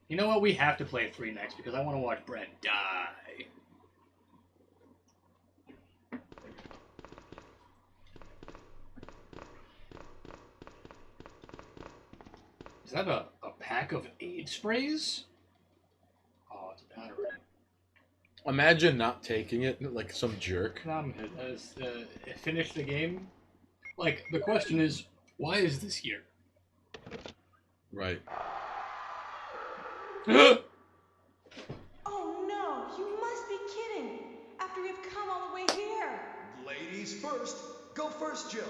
You know what? We have to play 3 next because I want to watch Brad die. Is that a pack of aid sprays? Oh, it's a battery. Imagine not taking it like some jerk. I'm good. Finish the game. Like, the question is, why is this here? Right. Oh no, you must be kidding. After we've come all the way here. Ladies first. Go first, Jill.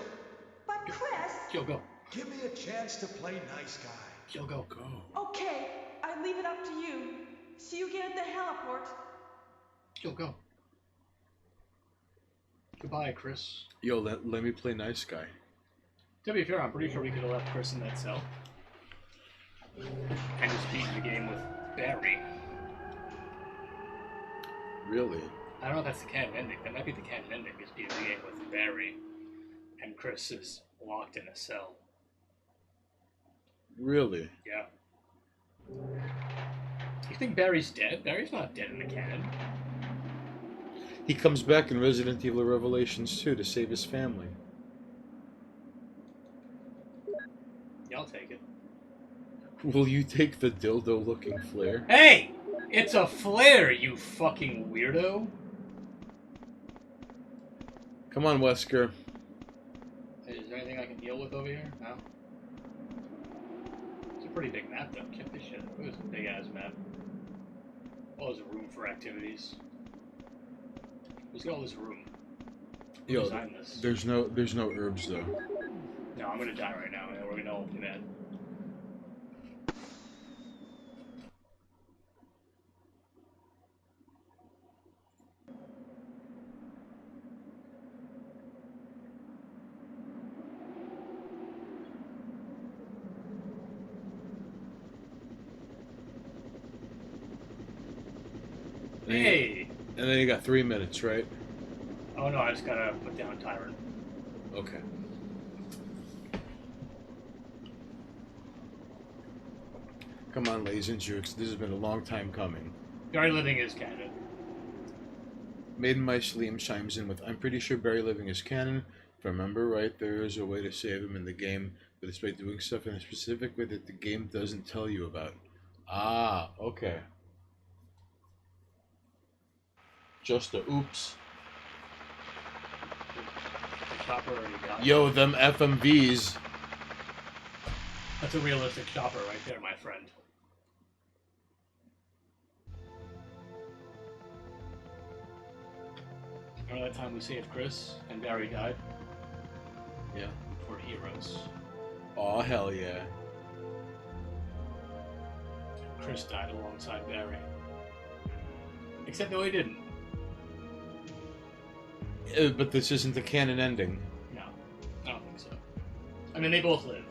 But Chris... Jill, go. Give me a chance to play nice guy. Jill, go. Okay, I leave it up to you. See you again at the heliport. Jill, go. Goodbye, Chris. Yo, let me play nice guy. To be fair, I'm pretty sure we could have left Chris in that cell. And just beat the game with Barry. Really? I don't know if that's the canon ending. That might be the canon ending. Is being the game with Barry, and Chris is locked in a cell. Really? Yeah. You think Barry's dead? Barry's not dead in the canon. He comes back in Resident Evil Revelations 2 to save his family. Yeah, I'll take it. Will you take the dildo-looking flare? Hey! It's a flare, you fucking weirdo! Come on, Wesker. Hey, is there anything I can deal with over here? No? It's a pretty big map, though. Check this shit. It was a big-ass map. Oh, there's a room for activities. Who's got all this room? Who designed this? There's no herbs, though. No, I'm gonna die right now, and we're gonna all be mad. Hey! And then you got 3 minutes, right? Oh no, I just gotta put down Tyrant. Okay. Come on, ladies and jerks. This has been a long time coming. Barry Living is canon. Maiden Mice Liam chimes in with, I'm pretty sure Barry Living is canon. If I remember right, there is a way to save him in the game, but it's by doing stuff in a specific way that the game doesn't tell you about. Ah, okay. Just a oops. The chopper already got Yo, them FMVs. That's a realistic chopper right there, my friend. Remember that time we saved Chris and Barry died? Yeah. We're heroes. Aw, hell yeah. Chris died alongside Barry. Except no, he didn't. But this isn't the canon ending. No, I don't think so. I mean, they both live.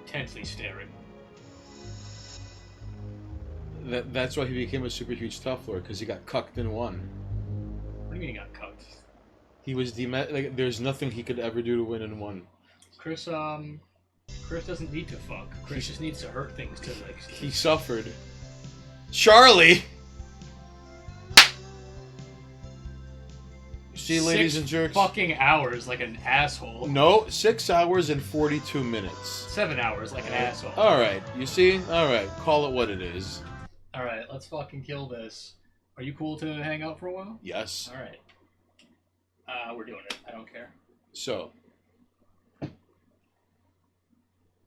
Intensely staring. That's why he became a super huge tough lord, because he got cucked in one. What do you mean he got cucked? He was like, there's nothing he could ever do to win in one. Chris doesn't need to fuck. Chris just needs to hurt things to like. He suffered. Charlie! See, ladies and jerks. Fucking hours like an asshole. No, 6 hours and 42 minutes. 7 hours like an asshole. Alright, you see? Alright, call it what it is. Alright, let's fucking kill this. Are you cool to hang out for a while? Yes. Alright. We're doing it. I don't care. So,